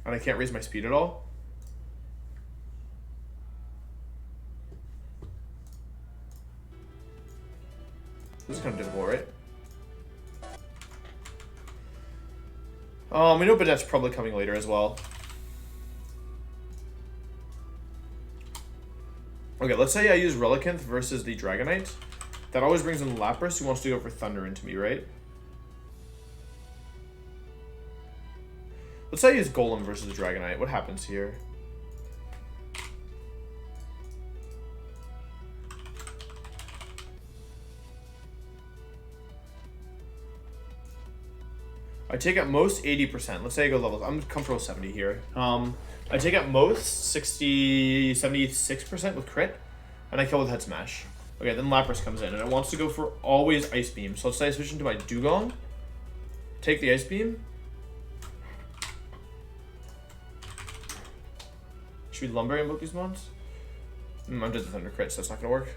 and I can't raise my speed at all. This is kind of difficult, right? We know Banette's probably coming later as well. Okay, let's say I use Relicanth versus the Dragonite. That always brings in Lapras, who wants to go for Thunder into me, right? Let's say I use Golem versus the Dragonite. What happens here? I take at most 80%. Let's say I go levels. I'm comfortable with 70 here. I take at most 60, 76% with crit, and I kill with Head Smash. Okay, then Lapras comes in, and it wants to go for always Ice Beam. So let's say I switch into my Dugong, take the Ice Beam. Should we Lumber invoke these mons? I'm dead to Thunder crit, so that's not gonna work.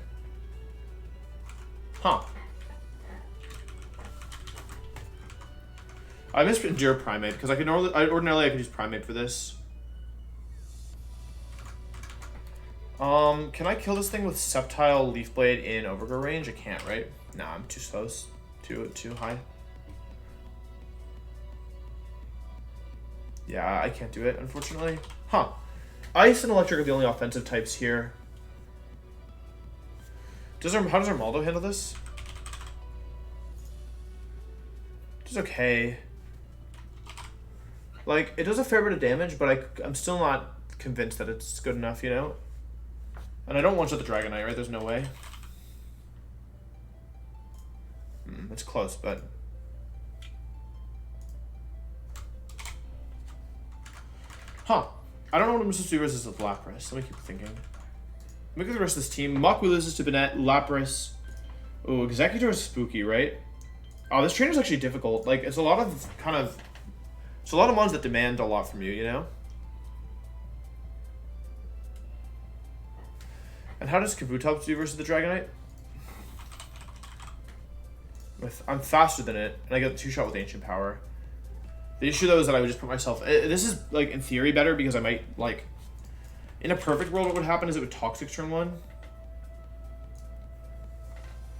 Huh. I missed Endure Primate because ordinarily I could use Primate for this. Can I kill this thing with Sceptile Leaf Blade in Overgrow range? I can't, right? Nah, I'm too slow. Too high. Yeah, I can't do it, unfortunately. Huh. Ice and Electric are the only offensive types here. How does Armaldo handle this? It's okay. Like, it does a fair bit of damage, but I'm still not convinced that it's good enough, you know? And I don't one-shot the Dragonite, right? There's no way. It's close, but... Huh. I don't know what I'm supposed to do versus Lapras. Let me keep thinking. Look at the rest of this team. Mukwu loses to Banette, Lapras. Oh, Executor is spooky, right? Oh, this trainer's actually difficult. Like, it's a lot of kind of... It's a lot of mons that demand a lot from you, you know? And how does Kabutops do versus the Dragonite? I'm faster than it, and I get the 2-shot with Ancient Power. The issue, though, is that I would just put myself... This is, like, in theory better, because I might, like... In a perfect world, what would happen is it would Toxic turn 1.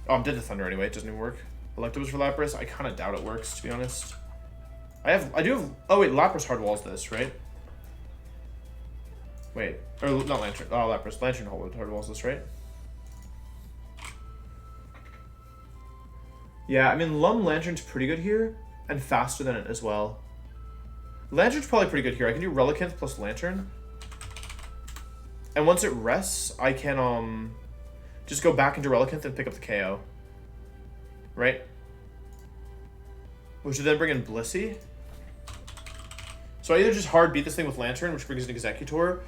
Oh, I'm dead to Thunder anyway. It doesn't even work. Electabuzz for Lapras? I kind of doubt it works, to be honest. I do have... Oh, wait, Lapras hard walls this, right? Wait. Or, not Lantern. Oh, Lapras. Lantern hard walls this, right? Yeah, I mean, Lantern's pretty good here, and faster than it as well. Lantern's probably pretty good here. I can do Relicanth plus Lantern. And once it rests, I can, just go back into Relicanth and pick up the KO. Right? Which would then bring in Blissey. So I either just hard beat this thing with Lantern, which brings in Executor.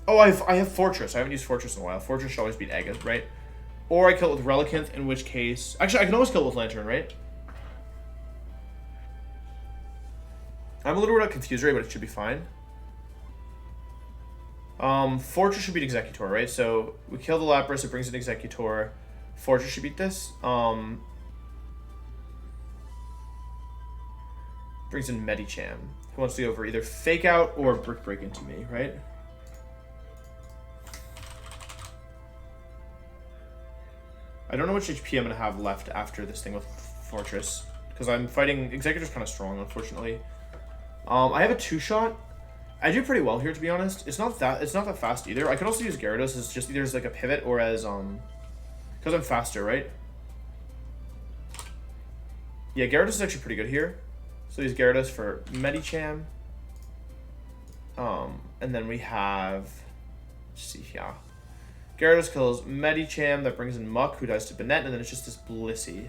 Oh, I have Fortress. I haven't used Fortress in a while. Fortress should always beat Egg, right? Or I kill it with Relicanth, in which case... Actually, I can always kill it with Lantern, right? I'm a little bit confused, right? But it should be fine. Fortress should beat Executor, right? So we kill the Lapras, it brings in Executor. Fortress should beat this. Brings in Medicham, who wants to go for either Fake Out or Brick Break into me, right? I don't know which HP I'm going to have left after this thing with Fortress, because I'm fighting... Executor's kind of strong, unfortunately. I have a 2-shot. I do pretty well here, to be honest. It's not that fast either. I could also use Gyarados as just either as like a pivot or as because I'm faster, right? Yeah, Gyarados is actually pretty good here. So use Gyarados for Medicham. And then we have, let's see, yeah. Gyarados kills Medicham, that brings in Muck, who dies to Banette, and then it's just this Blissey.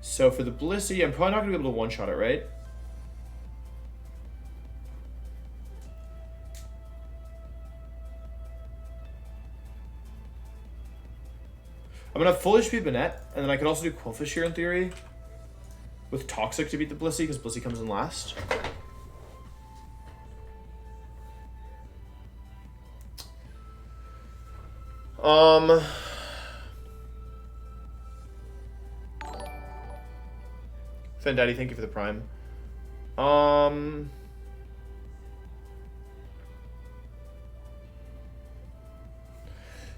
So for the Blissey, I'm probably not going to be able to one-shot it, right? I'm going to have full HP Banette, and then I could also do Quillfish here in theory. With Toxic to beat the Blissey, because Blissey comes in last. Fendaddy, thank you for the Prime.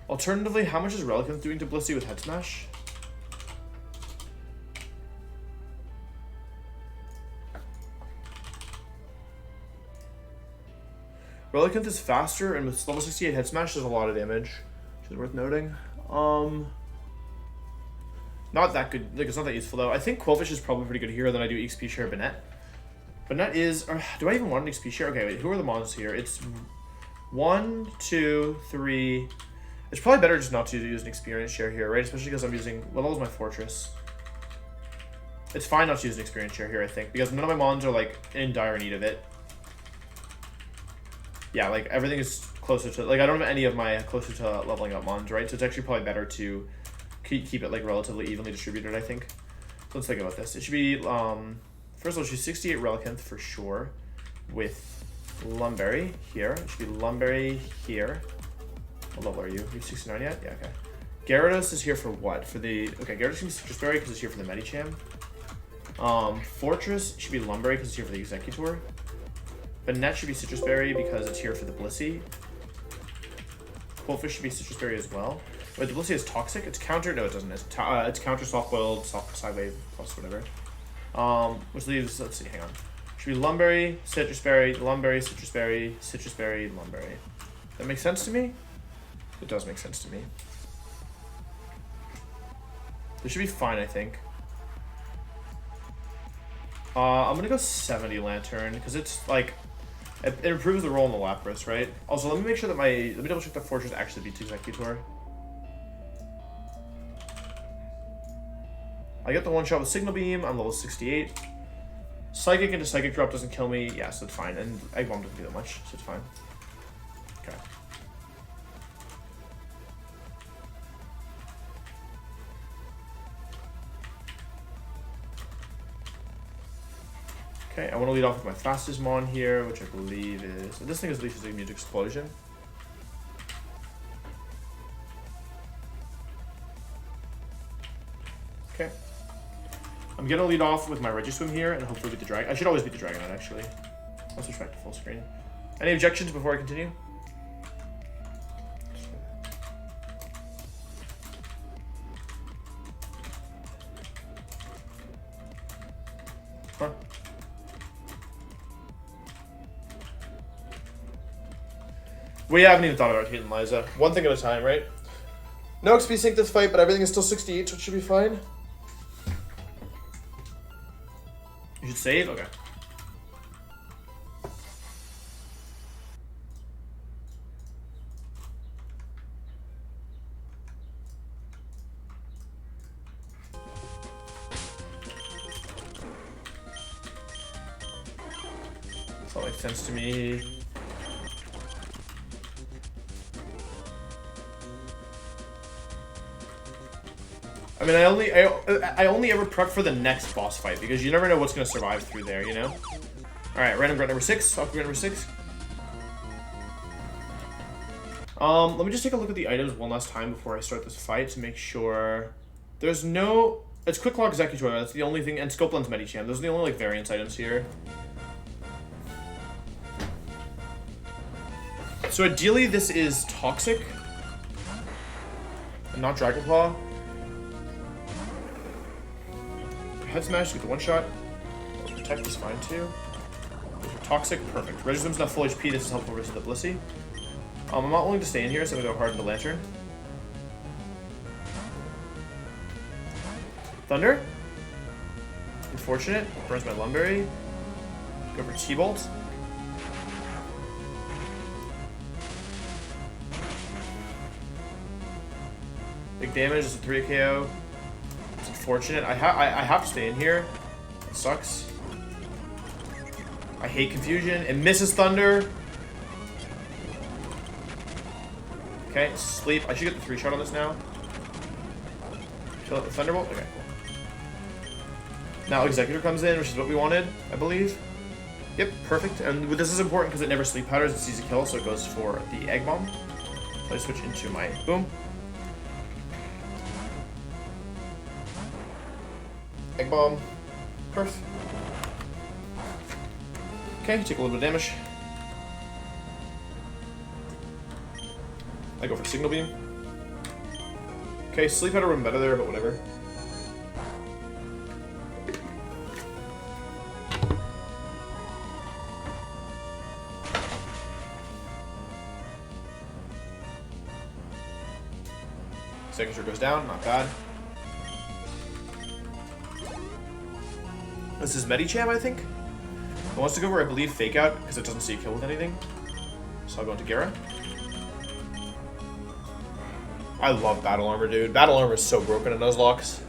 Alternatively, how much is Relicanth doing to Blissey with Head Smash? Relicanth is faster, and with level 68 Head Smash, does a lot of damage, which is worth noting. Not that good. Like, it's not that useful, though. I think Quillfish is probably pretty good here. Then I do XP share Banette. Banette is... do I even want an XP share? Okay, wait. Who are the mons here? It's 1, 2, 3... It's probably better just not to use an experience share here, right? Especially because I'm using... What level is my Fortress? It's fine not to use an experience share here, I think. Because none of my mons are, like, in dire need of it. Yeah, like, everything is closer to... Like, I don't have any of my closer to leveling up mons, right? So it's actually probably better to... keep it like relatively evenly distributed, I think. So let's think about this. It should be first of all, it should be 68 Relicanth for sure, with Lumberry here. It should be Lumberry here. What level are you? Are you 69 yet? Yeah, okay. Gyarados is here for what? For the Gyarados should be Citrus Berry because it's here for the Medicham. Fortress should be Lumberry because it's here for the Executor. Banette should be Citrus Berry because it's here for the Blissey. Quillfish should be Citrus Berry as well. Wait, the Blissey is Toxic? It's counter? No, it doesn't. It's counter Soft Boiled, Side Wave, plus whatever. Which leaves, let's see, hang on. Should be Lumberry, Citrus Berry, Lumberry, Citrus Berry, Citrus Berry, Lumberry. That makes sense to me? It does make sense to me. This should be fine, I think. I'm gonna go 70 Lantern, because it's like, it improves the roll in the Lapras, right? Also, let me make sure that let me double check the Fortress actually beats Executor. I get the one shot with Signal Beam, I'm level 68. Psychic into Psychic Drop doesn't kill me, yeah, so it's fine. And Egg Bomb doesn't do that much, so it's fine. Okay. Okay, I want to lead off with my fastest Mon here, which I believe is... This thing is Leaf's Immune Explosion. Okay. I'm going to lead off with my Regiswim here and hopefully beat the Dragon. I should always beat the Dragon, actually. I'll switch back to full screen. Any objections before I continue? Huh? We haven't even thought about hitting Liza. One thing at a time, right? No XP sync this fight, but everything is still 68, so it should be fine. You should save? Okay. This all makes sense to me. I mean, I only ever prep for the next boss fight because you never know what's gonna survive through there, you know? Alright, random grunt number 6, Aqua number 6. Let me just take a look at the items one last time before I start this fight to make sure there's no... It's Quick Lock Executor, that's the only thing, and Scope Lens Medicham. Those are the only, like, variance items here. So ideally, this is Toxic, and not Dragon Claw. Head Smash, get the one shot. Protect is fine too. Toxic, perfect. Regism's not full HP, this is helpful versus the Blissey. I'm not willing to stay in here, so I'm gonna go hard into Lantern. Thunder. Unfortunate. Burns my Lumberry. Go for T-Bolt. Big damage, it's a 3 KO. It's unfortunate. I have to stay in here. It sucks. I hate confusion. It misses Thunder. Okay, sleep. I should get the 3-shot on this now. Kill it with Thunderbolt. Okay, cool. Now Executor comes in, which is what we wanted, I believe. Yep, perfect. And this is important because it never sleep powders. It's easy kill, so it goes for the Egg Bomb. So I switch into my Boom. Egg Bomb. Perf. Okay, take a little bit of damage. I go for Signal Beam. Okay, Sleep had a room better there, but whatever. Signature goes down, not bad. This is Medicham, I think. It wants to go where I believe Fake Out, because it doesn't see a kill with anything. So I'll go into Gera. I love Battle Armor, dude. Battle Armor is so broken in Nuzlocke.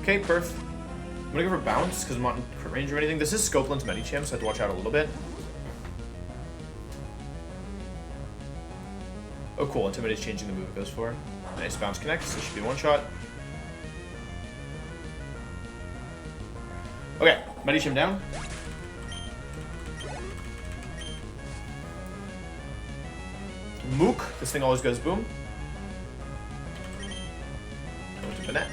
Okay, perf. I'm gonna go for Bounce, because I'm not in crit range or anything. This is Scope Lens Medicham, so I have to watch out a little bit. Oh, cool. Intimidate's changing the move it goes for. Nice Bounce connects. This should be one shot. Okay, Medicham down. Mook. This thing always goes boom. Go to Banette.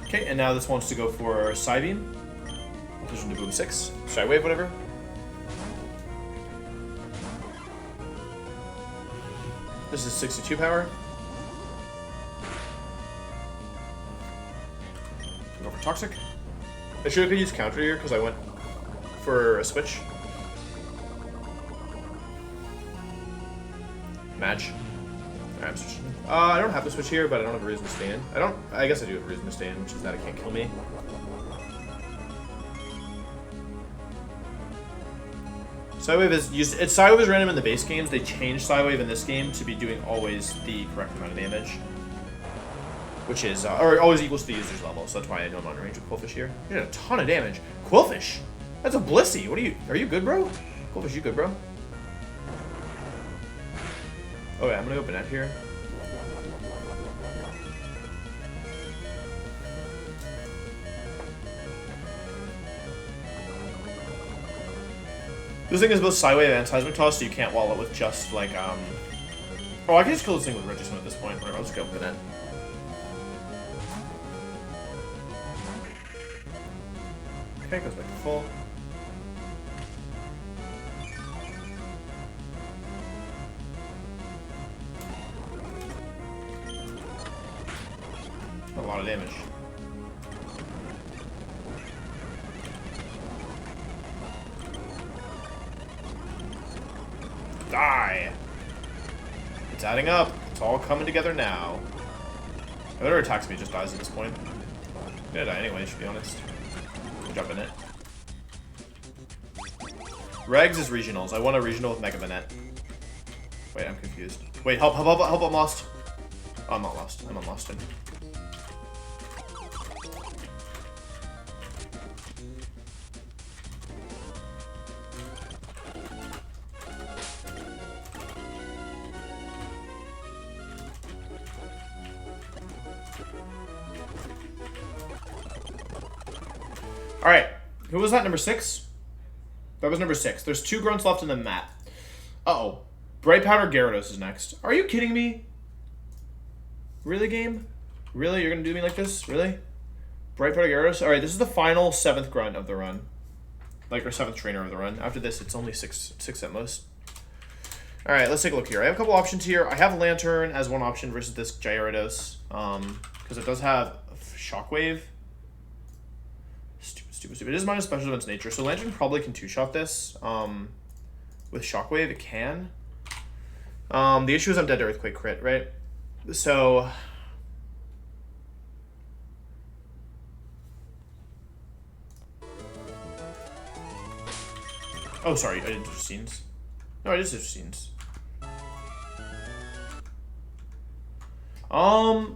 Okay, and now this wants to go for Psybeam. Vision to Boom 6. Shy Wave, whatever. This is 62 power. Go for Toxic. I should have used counter here because I went for a switch. Match. Alright, I'm switching. I don't have to switch here, but I don't have a reason to stay in. I guess I do have a reason to stay in, which is that it can't kill me. Psywave is used. Psywave is random in the base games. They changed Psywave in this game to be doing always the correct amount of damage, which is or always equals to the user's level. So that's why I know I'm on range with Quillfish here. You did a ton of damage. Quillfish, that's a Blissey. What are you? Are you good, bro? Quillfish, you good, bro? Oh yeah, I'm gonna go Banette here. This thing is both Psywave and Seismic Toss, so you can't wall it with just like Oh, I can just kill this thing with Registone at this point. Whatever, I'll just go Banette. Okay, goes back to full. A lot of damage. Die! It's adding up. It's all coming together now. Whoever attacks me just dies at this point. I'm gonna die anyway, to be honest. Jump in it. Regs is regionals. I want a regional with Mega Banette. Wait, I'm confused. Wait, help, help, help, help, I'm lost. Oh, I'm not lost. I'm unlost. Alright, who was that, number 6? That was number 6. There's 2 grunts left in the map. Uh-oh. Bright Powder Gyarados is next. Are you kidding me? Really, game? Really? You're gonna do me like this? Really? Bright Powder Gyarados? Alright, this is the final 7th grunt of the run. Like, our 7th trainer of the run. After this, it's only 6 at most. Alright, let's take a look here. I have a couple options here. I have Lantern as one option versus this Gyarados. Because it does have Shockwave. Stupid. It is minus special defense nature, so Lantern probably can 2-shot this. With Shockwave, it can. The issue is I'm dead to Earthquake crit, right? So... Oh, sorry, I didn't do scenes. No, I just did scenes.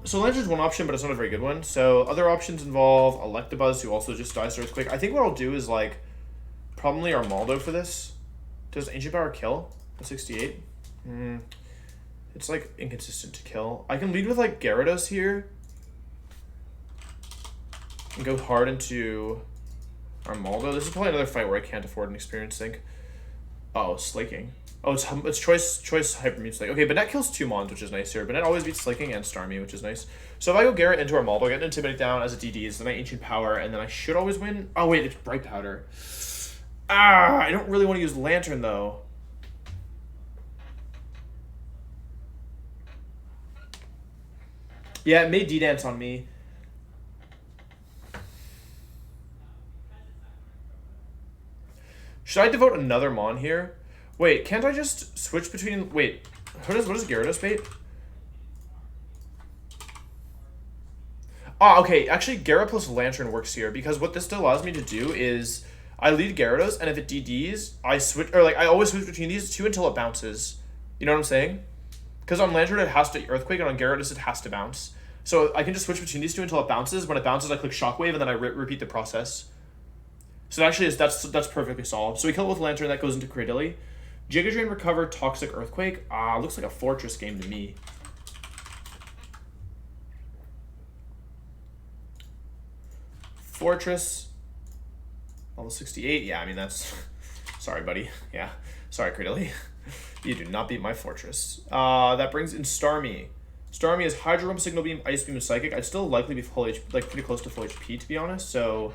So Lantern's one option, but it's not a very good one. So other options involve Electabuzz, who also just dies to Earthquake. I think what I'll do is like probably Armaldo for this. Does Ancient Power kill at 68? It's like inconsistent to kill. I can lead with like Gyarados here and go hard into Armaldo. This is probably another fight where I can't afford an Experience Sink. Oh, Slaking. Oh, it's choice Hypermute Slake. Okay, Banette kills 2 Mons, which is nice here. Banette always beats Slaking and Starmie, which is nice. So if I go Garrett into Armaldo, I get an Intimidate down as a DDs, then I Ancient Power, and then I should always win. Oh wait, it's Bright Powder. I don't really want to use Lantern though. Yeah, it made D-Dance on me. Should I devote another Mon here? Wait, can't I just switch between... Wait, what is Gyarados bait? Oh, okay. Actually, Gyara plus Lantern works here because what this allows me to do is I lead Gyarados, and if it DDs, I switch... Or, like, I always switch between these 2 until it bounces. You know what I'm saying? Because on Lantern, it has to Earthquake, and on Gyarados, it has to bounce. So I can just switch between these 2 until it bounces. When it bounces, I click Shockwave, and then I repeat the process. So actually, that's perfectly solved. So we kill it with Lantern, that goes into Cradily. Giga Drain, Recover, Toxic, Earthquake. Looks like a Fortress game to me. Fortress. Level 68. Yeah, I mean, that's... Sorry, buddy. Yeah. Sorry, Cradily. You do not beat my Fortress. That brings in Starmie. Starmie is Hydro Rump, Signal Beam, Ice Beam, and Psychic. I'd still likely be full HP, like pretty close to full HP, to be honest. So...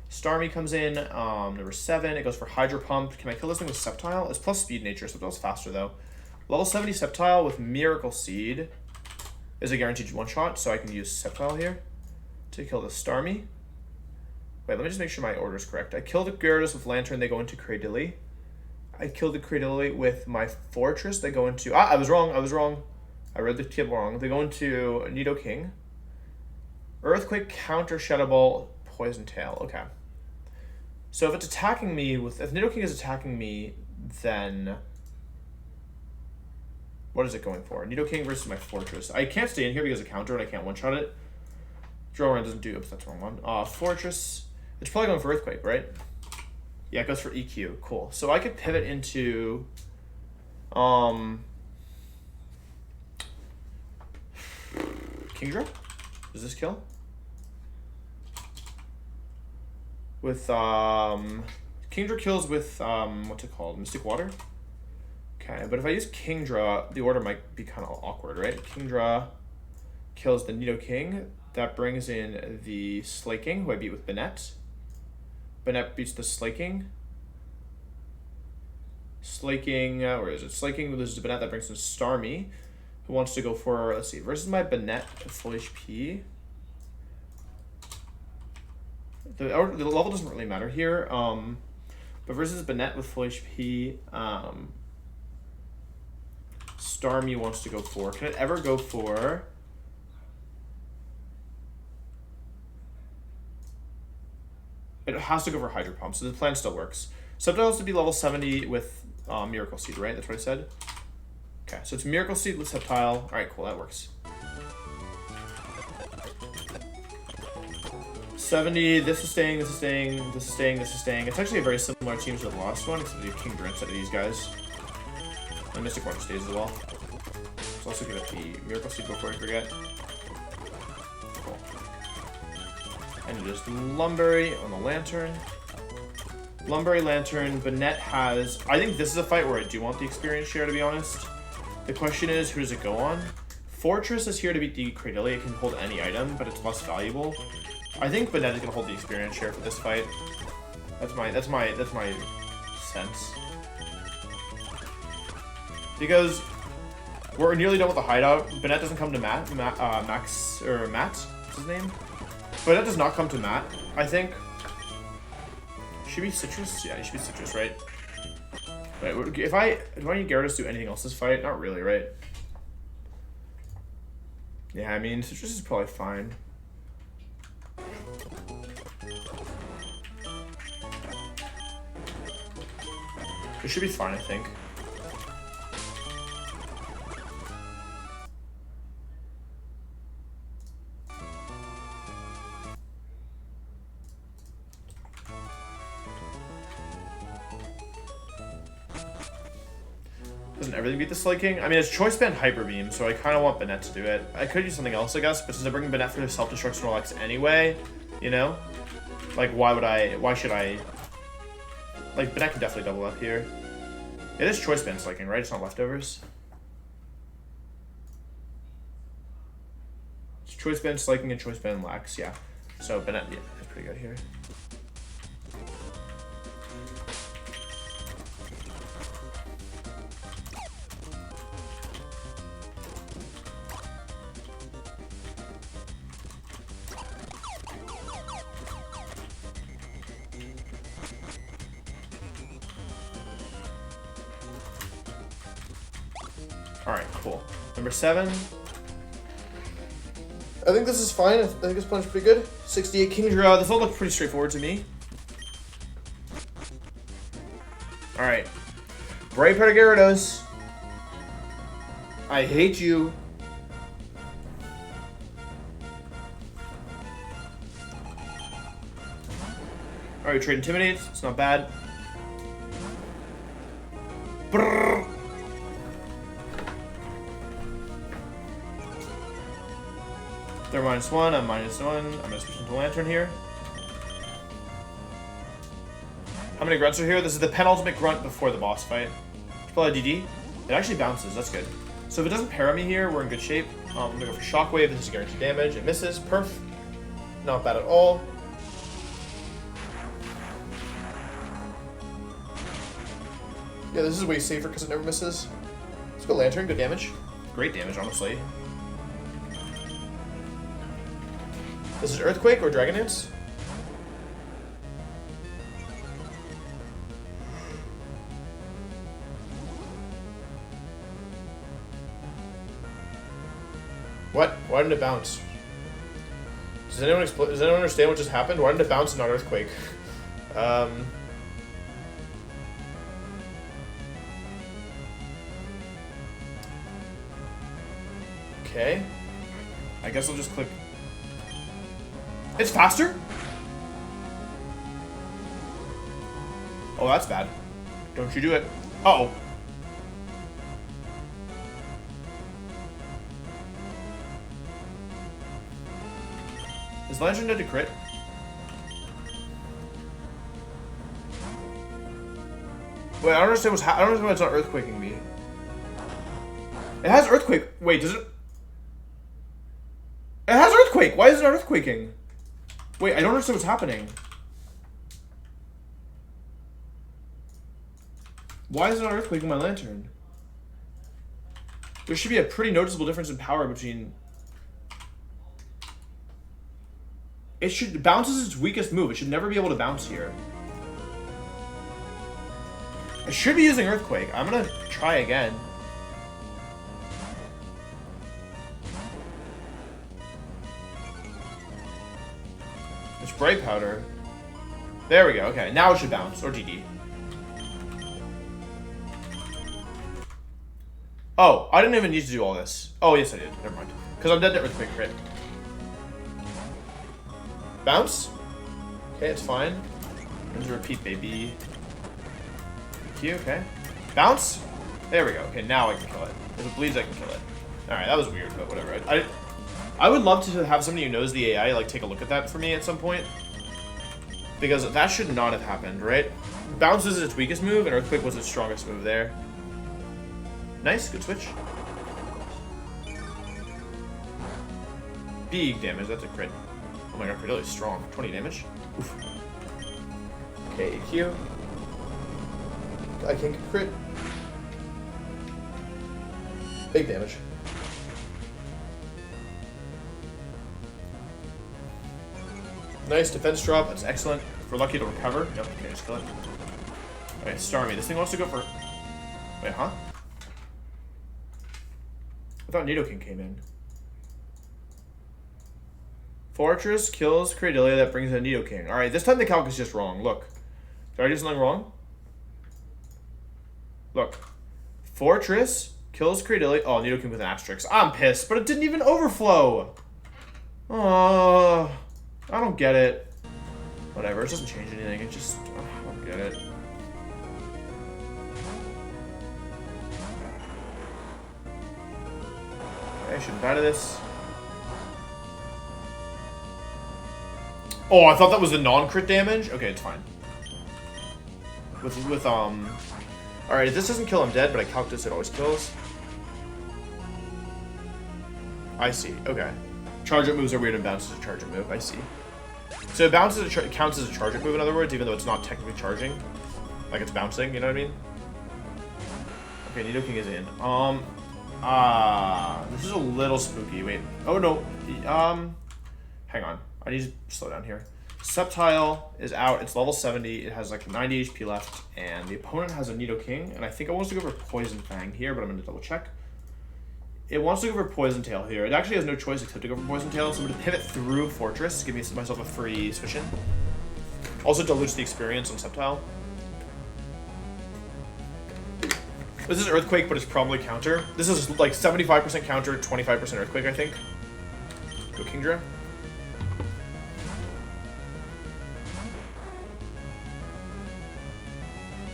Starmie comes in, number 7. It goes for Hydro Pump. Can I kill this thing with Sceptile? It's plus Speed Nature, so it's faster, though. Level 70 Sceptile with Miracle Seed is a guaranteed one-shot, so I can use Sceptile here to kill the Starmie. Wait, let me just make sure my order is correct. I killed the Gyarados with Lantern, they go into Cradily. I killed the Cradily with my Fortress, they go into... I was wrong. I read the table wrong. They go into Nidoking. Earthquake, counter, Shadow Ball, Poison Tail. Okay. So if it's attacking me with... If Nidoking is attacking me, then... What is it going for? Nidoking versus my Fortress. I can't stay in here because of counter and I can't one-shot it. Drill Run doesn't do... Oops, that's the wrong one. Fortress. It's probably going for Earthquake, right? Yeah, it goes for EQ. Cool. So I could pivot into... Kingdra? Does this kill? With, Kingdra kills with, what's it called? Mystic Water? Okay, but if I use Kingdra, the order might be kind of awkward, right? Kingdra kills the Nidoking. That brings in the Slaking, who I beat with Banette. Banette beats the Slaking. Slaking, where is it? Slaking loses to Banette, that brings in Starmie, who wants to go for, let's see, versus my Banette at full HP. The level doesn't really matter here, but versus Banette with full HP, Starmie wants to go for. Can it ever go for? It has to go for Hydro Pump, so the plan still works. Sceptile has to be level 70 with Miracle Seed, right? That's what I said? Okay, so it's Miracle Seed with Sceptile. Alright, cool, that works. 70, this is staying, this is staying, this is staying, this is staying. It's actually a very similar team to the last one, except you have Kingdra instead of these guys. And Mystic Water stays as well. So let's look at the Miracle Seed before I forget. Cool. And just Lumberry on the Lantern. Lumberry, Lantern, Banette has... I think this is a fight where I do want the experience share, to be honest. The question is, who does it go on? Fortress is here to beat the Cradily. It can hold any item, but it's less valuable. I think Banette is gonna hold the experience share for this fight. That's my sense. Because we're nearly done with the hideout. Banette doesn't come to Matt. Matt, what's his name? Banette does not come to Matt. I think. Should be Citrus? Yeah, he should be Citrus, right? Wait, do I need Gyarados to do anything else this fight? Not really, right? Yeah, I mean, Citrus is probably fine. It should be fine, I think. Doesn't everything beat the Slaking? I mean, it's Choice Band Hyper Beam, so I kind of want Banette to do it. I could use something else, I guess, but since I bring Banette for the Self-Destruct Snorlax anyway, you know? Like, why should I... Like, Banette can definitely double up here. It is Choice Band Slaking, right? It's not Leftovers. It's Choice Band Slaking and Choice Band Lax, yeah. So, Banette, yeah, that's pretty good here. Alright, cool. Number 7. I think this is fine. I think this plan's pretty good. 68 Kingdra. This all looks pretty straightforward to me. Alright. Brave Pair of Gyarados. I hate you. Alright, trade Intimidates. It's not bad. Brrr. They're -1, I'm -1. I'm gonna switch into Lantern here. How many grunts are here? This is the penultimate grunt before the boss fight. Probably DD. It actually bounces, that's good. So if it doesn't para me here, we're in good shape. I'm gonna go for Shockwave, this is guaranteed damage. It misses, perf. Not bad at all. Yeah, this is way safer because it never misses. So Let's go Lantern, good damage. Great damage, honestly. This is Earthquake or Dragon Dance? What? Why didn't it bounce? Does anyone understand what just happened? Why didn't it bounce and not Earthquake? Okay. I guess I'll just click. It's faster? Oh, that's bad. Don't you do it. Uh-oh. Is Lantern dead to crit? Wait, I don't understand what's I don't understand why it's not earthquaking me. It has earthquake. Wait, does it? It has earthquake. Why is it not earthquaking? Wait, I don't understand what's happening. Why is it not earthquaking my Lantern? There should be a pretty noticeable difference in power between. It should bounces its weakest move. It should never be able to bounce here. I should be using Earthquake. I'm gonna try again. It's Bright Powder. There we go. Okay, now it should bounce or DD. Oh, I didn't even need to do all this. Oh, yes, I did. Never mind. Because I'm dead to Earthquake crit. Bounce. Okay, it's fine. Let's repeat, baby. Q, okay. Bounce. There we go. Okay, now I can kill it. If it bleeds, I can kill it. Alright, that was weird, but whatever. I would love to have somebody who knows the AI like take a look at that for me at some point. Because that should not have happened, right? Bounce is its weakest move, and Earthquake was its strongest move there. Nice, good switch. Big damage, that's a crit. Oh my god, Cordelia's strong. 20 damage. Oof. Okay, Q. I can crit. Big damage. Nice defense drop, that's excellent. If we're lucky to recover. Nope, okay, just kill it. Okay, Starmie. This thing wants to go for. Wait, huh? I thought Nidoking came in. Fortress kills Cradelia, that brings in Nidoking. Alright, this time the calc is just wrong. Look. Did I do something wrong? Look. Fortress kills Cradelia. Oh, Nidoking with an asterisk. I'm pissed, but it didn't even overflow. Oh, I don't get it. Whatever, it doesn't change anything. It just, I don't get it. Okay, I shouldn't die to this. Oh, I thought that was the non-crit damage? Okay, it's fine. Alright, if this doesn't kill, I'm dead, but I calc this, it always kills. I see, okay. Charge-up moves are weird and bounces a charge-up move, I see. So it bounces it counts as a charge-up move, in other words, even though it's not technically charging. Like it's bouncing, you know what I mean? Okay, Nidoking is in. This is a little spooky, wait. Oh no, hang on. I need to slow down here. Sceptile is out. It's level 70. It has like 90 HP left. And the opponent has a Nidoking. And I think it wants to go for Poison Fang here, but I'm going to double check. It wants to go for Poison Tail here. It actually has no choice except to go for Poison Tail. So I'm going to pivot through Fortress. Give myself a free switch in. Also dilutes the experience on Sceptile. This is Earthquake, but it's probably counter. This is like 75% counter, 25% Earthquake, I think. Go Kingdra.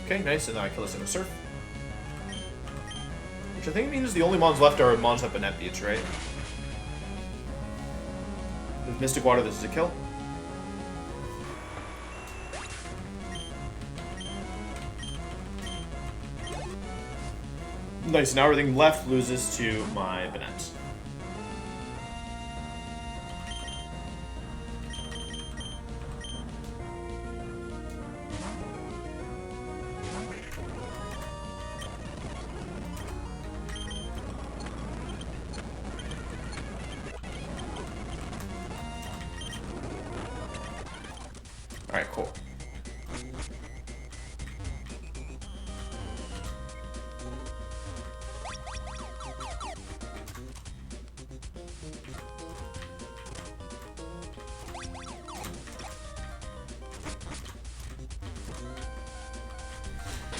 Okay, nice, and then I kill this in a Surf. Which I think means the only mons left are mons that Banette beats, right? With Mystic Water, this is a kill. Nice, now everything left loses to my Banette. Alright, cool.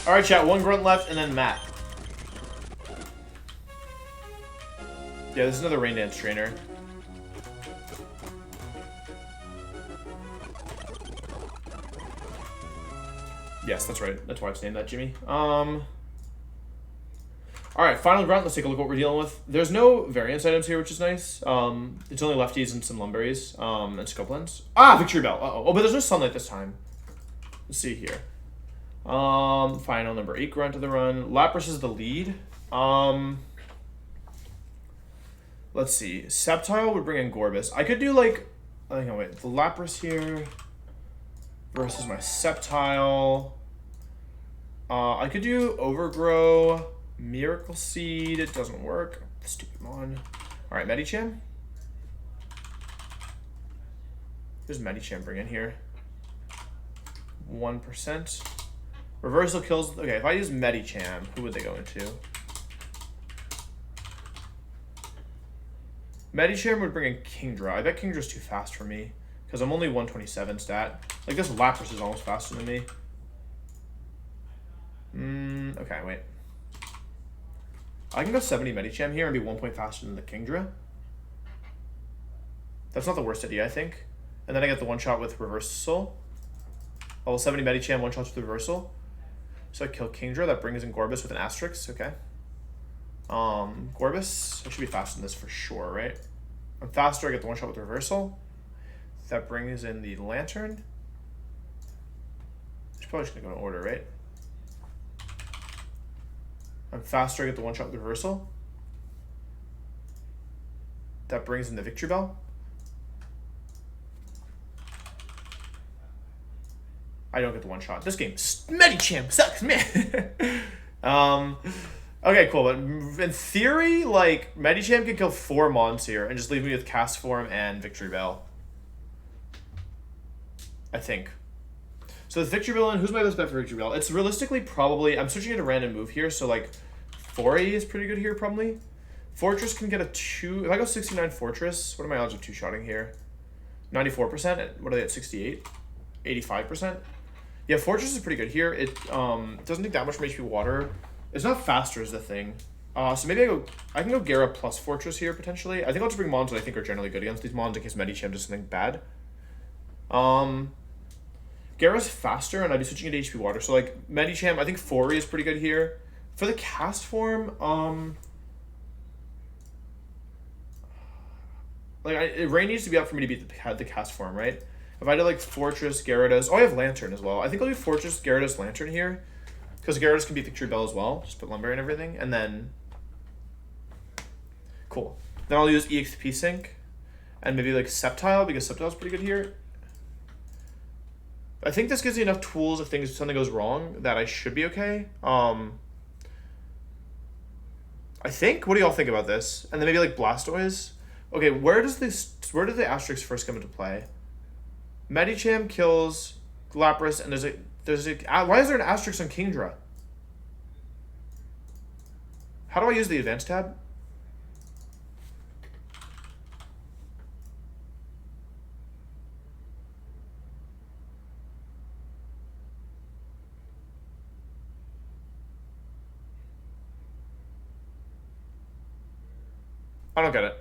Alright, chat, 1 grunt left, and then Matt. Yeah, this is another rain dance trainer. Yes, that's right. That's why I've named that Jimmy. Alright, final grunt. Let's take a look at what we're dealing with. There's no variance items here, which is nice. It's only lefties and some lumberries, and scopelands. Ah, Victory Bell. Uh-oh. Oh, but there's no sunlight this time. Let's see here. Final number 8 grunt of the run. Lapras is the lead. Let's see. Sceptile would bring in Gorbis. I could do like, hang on, wait, the Lapras here versus my Sceptile. I could do Overgrow, Miracle Seed. It doesn't work. Stupid Mon. All right, Medicham. There's Medicham bring in here. 1%. Reversal kills. Okay, if I use Medicham, who would they go into? Medicham would bring in Kingdra. I bet Kingdra's too fast for me because I'm only 127 stat. Like, this Lapras is almost faster than me. Okay, wait. I can go 70 Medicham here and be 1 point faster than the Kingdra. That's not the worst idea, I think. And then I get the one-shot with Reversal. Oh, 70 Medicham, one-shots with Reversal. So I kill Kingdra. That brings in Gorbis with an asterisk. Okay. Gorbis. I should be faster than this for sure, right? I'm faster. I get the one-shot with Reversal. That brings in the Lantern. It's probably just going to go in order, right? I'm faster. I get the one-shot with Reversal. That brings in the Victory Bell. I don't get the one shot. This game, Medicham sucks, man. Okay, cool. But in theory, like, Medicham can kill 4 Mons here and just leave me with Cast Form and Victory Bell. I think. So with Victory Bell, and who's my best bet for Victory Bell? It's realistically probably, I'm switching it to random move here, so like 4A is pretty good here probably. Fortress can get a 2. If I go 69 Fortress, what are my odds of 2-shotting here? 94%. What are they at 68? 85%. Yeah, Fortress is pretty good here. It doesn't take that much from HP Water. It's not faster is the thing. So maybe I can go Gera plus Fortress here potentially. I think I'll just bring Mons that I think are generally good against these Mons in case Medicham does something bad. Gera's faster and I'd be switching it to HP Water. So like Medicham, I think 4 is pretty good here. For the cast form, Rain needs to be up for me to beat the cast form, right? If I did like Fortress, Gyarados. Oh, I have Lantern as well. I think I'll do Fortress, Gyarados, Lantern here. Because Gyarados can beat Victory Bell as well. Just put Lumber and everything. And then... Cool. Then I'll use EXP Sync. And maybe like Sceptile, because Sceptile's pretty good here. I think this gives me enough tools if something goes wrong that I should be okay. I think. What do y'all think about this? And then maybe like Blastoise. Okay, where did the Asterix first come into play? Medicham kills Lapras, and there's a why is there an asterisk on Kingdra? How do I use the advanced tab? I don't get it.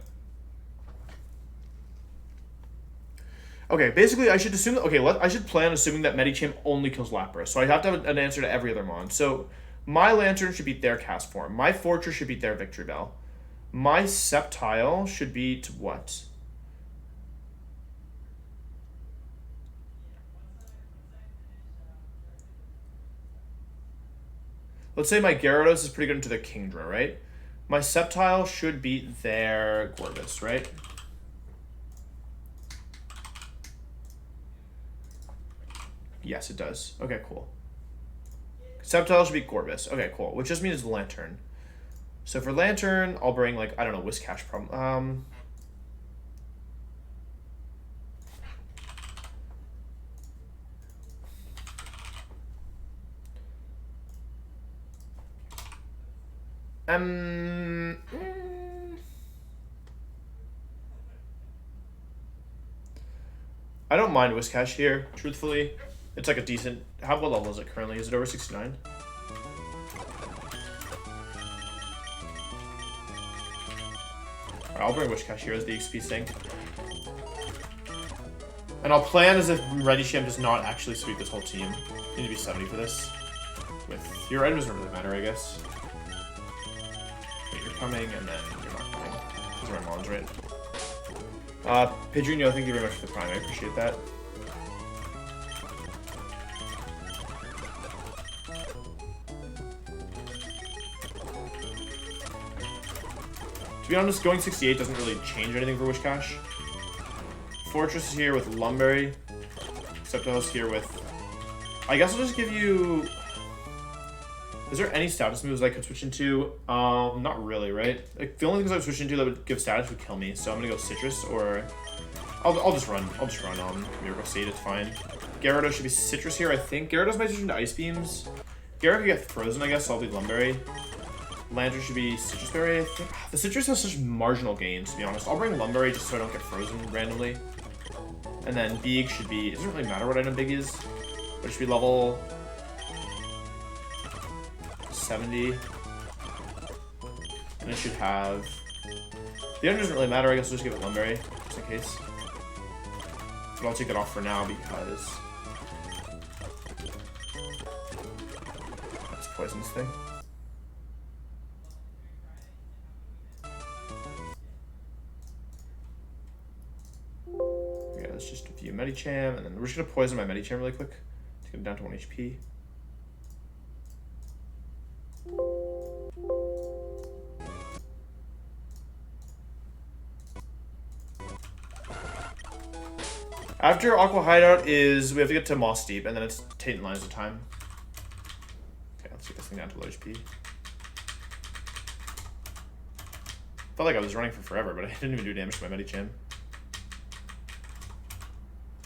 Okay, basically I should assume that, I should plan assuming that Medicham only kills Lapras. So I have to have an answer to every other Mon. So my Lantern should beat their cast form. My Fortress should beat their Victory Bell. My Sceptile should beat what? Let's say my Gyarados is pretty good into their Kingdra, right? My Sceptile should beat their Gorbis, right? Yes, it does. Okay, cool. Sceptile should be Gorbis. Okay, cool. Which just means Lantern. So for Lantern, I'll bring, like, I don't know, Whiscash problem. I don't mind Whiscash here, truthfully. It's like a decent... What level is it currently? Is it over 69? I'll bring Whiscash here as the XP sink. And I'll plan as if Redisham does not actually sweep this whole team. You need to be 70 for this. With your item doesn't really matter, I guess. But you're coming, and then you're not coming. Those are my mons, right? Pedrinho, thank you very much for the prime. I appreciate that. To be honest, going 68 doesn't really change anything for Whiscash. Fortress is here with Lumberry. Sceptile's here with... I guess I'll just give you... Is there any status moves I could switch into? Not really, right? Like, the only things I would switch into that would give status would kill me. So I'm gonna go Citrus, or... I'll just run Miracle Seed, it's fine. Gyarados should be Citrus here, I think. Gyarados might switch into Ice Beams. Gyarados could get frozen, I guess, so I'll be Lumberry. Landry should be Citrus Berry, I think. The Citrus has such marginal gains, to be honest. I'll bring Lumberry just so I don't get frozen randomly. And then Big should be... It doesn't really matter what item Big is. But it should be level... 70. And it should have... The item doesn't really matter, I guess I'll just give it Lumberry, just in case. But I'll take it off for now because... That's Poison's thing. Let's just view Medicham, and then we're just gonna poison my Medicham really quick to get him down to 1 HP. After Aqua Hideout is we have to get to Moss Deep, and then it's Tainted Lines of time. Okay, let's get this thing down to low HP. Felt like I was running for forever, but I didn't even do damage to my Medicham.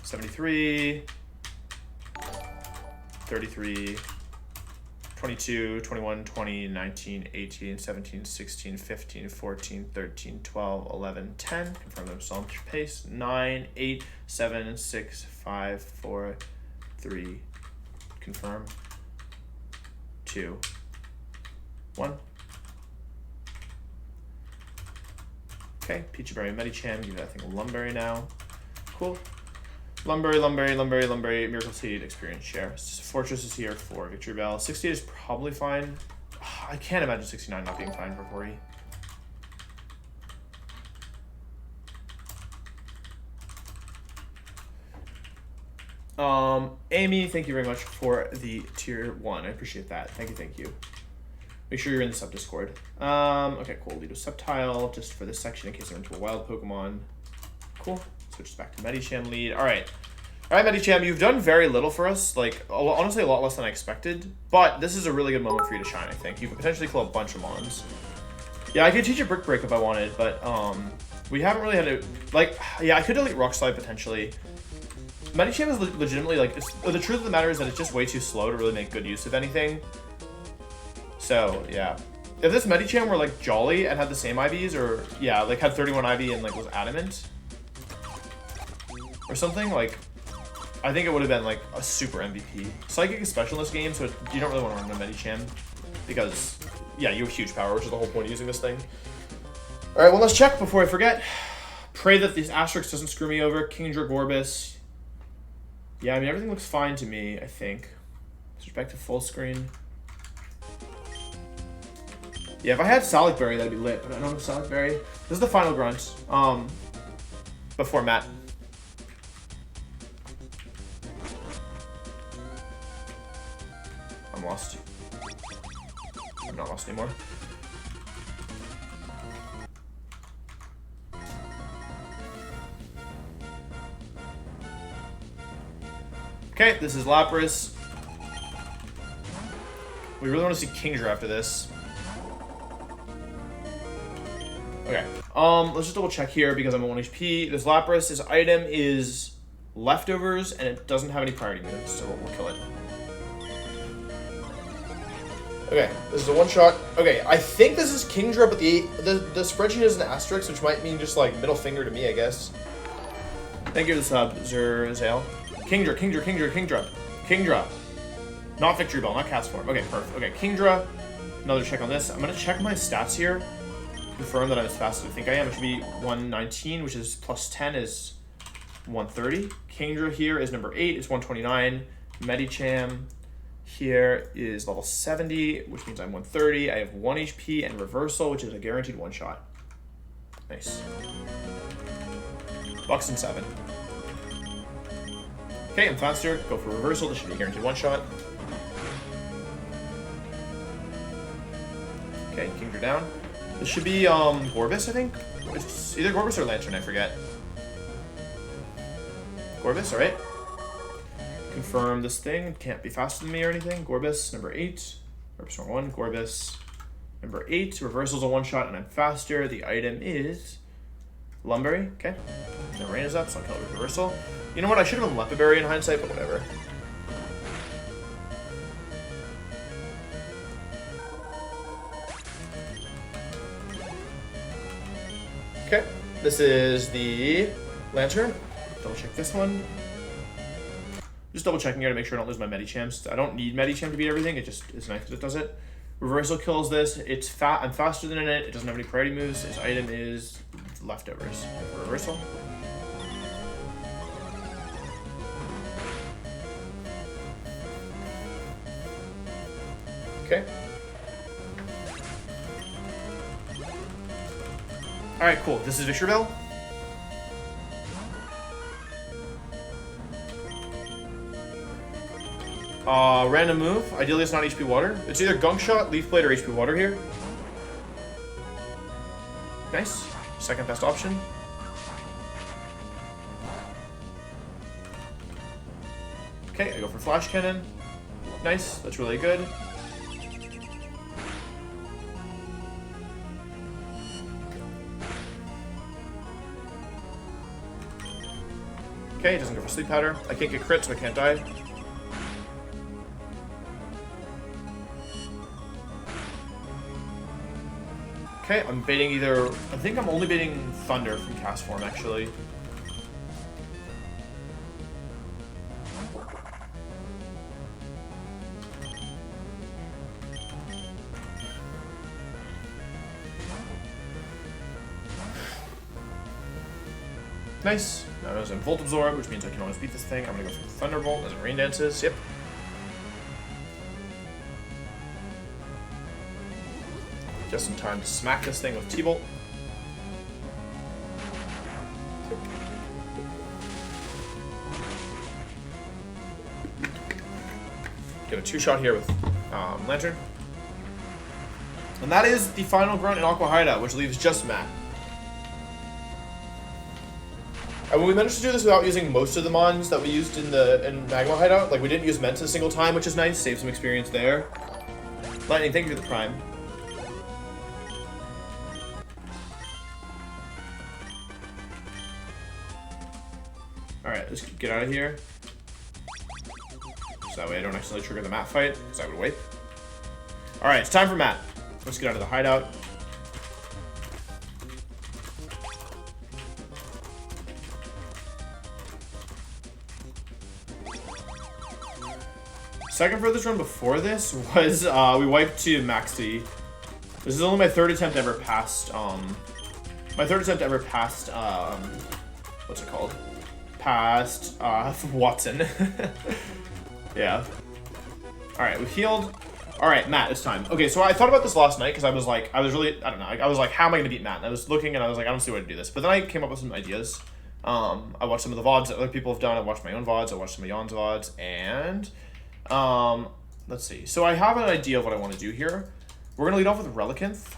73, 33, 22, 21, 20, 19, 18, 17, 16, 15, 14, 13, 12, 11, 10. Confirm them song pace. 9, 8, 7, 6, 5, 4, 3. Confirm. 2, 1. Okay, Peachy Berry, Medicham. Give that thing a Lumberry now. Cool. Lumberry, Miracle Seed, Experience Share. Fortress is here for Victory Bell. 68 is probably fine. I can't imagine 69 not being fine for Corey. Amy, thank you very much for the tier 1. I appreciate that. Thank you. Make sure you're in the sub Discord. Okay, cool. Lead a Sceptile just for this section in case they're into a wild Pokemon. Cool. Switches back to Medicham lead. Alright, Medicham, you've done very little for us. Like, honestly, a lot less than I expected. But this is a really good moment for you to shine, I think. You could potentially kill a bunch of Mons. Yeah, I could teach a Brick Break if I wanted, but we haven't really had to... Like, yeah, I could delete Rock Slide potentially. Medicham is legitimately, like... the truth of the matter is that it's just way too slow to really make good use of anything. So, yeah. If this Medicham were, like, Jolly and had the same IVs, or... Yeah, like, had 31 IV and, like, was Adamant... or something, like, I think it would have been, like, a super MVP. Psychic is special in this game, so you don't really want to run a Medicham, because, yeah, you have huge power, which is the whole point of using this thing. Alright, well, let's check before I forget. Pray that this Asterix doesn't screw me over. Kingdra Gorbis. Yeah, I mean, everything looks fine to me, I think. Switch back to full screen. Yeah, if I had Salic Berry, that'd be lit, but I don't have Salic Berry. This is the final grunt, before Matt. I'm lost. I'm not lost anymore. Okay, this is Lapras. We really want to see Kingdra after this. Okay, let's just double check here because I'm at 1 HP. This Lapras, his item is Leftovers, and it doesn't have any priority moves, so we'll kill it. Okay, this is a one-shot. Okay, I think this is Kingdra, but the spreadsheet is an asterisk, which might mean just like middle finger to me, I guess. Thank you for the sub, Zerzale. Kingdra. Not Victory Bell, not Cast Form. Okay, perfect. Okay, Kingdra. Another check on this. I'm gonna check my stats here. Confirm that I'm as fast as I think I am. It should be 119, which is plus 10 is 130. Kingdra here is number 8, it's 129. Medicham here is level 70, which means I'm 130. I have 1 HP and reversal, which is a guaranteed one shot. Nice. Buxton 7. Okay, I'm faster. Go for reversal. This should be a guaranteed one shot. Okay, Kingdra down. This should be Gorbis, I think. It's either Gorbis or Lantern, I forget. Gorbis, alright. Confirm this thing. Can't be faster than me or anything. Gorbis, number 8. Gorbis number 1. Gorbis, number 8. Reversal's a one-shot, and I'm faster. The item is Lumberry. Okay. The rain is up, so I'll kill it with reversal. You know what? I should have been Lepiberry in hindsight, but whatever. Okay. This is the Lantern. Double check this one. Just double checking here to make sure I don't lose my Medichams. I don't need Medicham to beat everything. It just is nice that it does it. Reversal kills this. It's fat. I'm faster than it. It doesn't have any priority moves. Its item is leftovers. Reversal. Okay. All right, cool. This is Victory Bell. Random move. Ideally, it's not HP Water. It's either Gunk Shot, Leaf Blade, or HP Water here. Nice. Second best option. Okay, I go for Flash Cannon. Nice. That's really good. Okay, it doesn't go for Sleep Powder. I can't get crit, so I can't die. Okay, I'm baiting either... I think I'm only baiting Thunder from Cast Form, actually. Nice. Now there's a Volt Absorb, which means I can always beat this thing. I'm gonna go for Thunderbolt as it Rain Dances. Yep. Just in time to smack this thing with T-Bolt. Get a 2-shot here with Lantern. And that is the final grunt in Aqua Hideout, which leaves just Matt. And we managed to do this without using most of the mons that we used in Magma Hideout. Like, we didn't use Menta a single time, which is nice. Save some experience there. Lightning, thank you for the Prime. Alright, let's get out of here. So that way I don't accidentally trigger the Matt fight, because I would wipe. Alright, it's time for Matt. Let's get out of the hideout. Second furthest run before this was we wiped to Max D. This is only my third attempt ever past what's it called? Past Watson. Yeah. Alright, we healed. Alright, Matt, it's time. Okay, so I thought about this last night because I was like, I was like, how am I gonna beat Matt? And I was looking and I was like, I don't see a way to do this. But then I came up with some ideas. I watched some of the VODs that other people have done. I watched my own VODs. I watched some of Jan's VODs. And let's see. So I have an idea of what I want to do here. We're gonna lead off with Relicanth.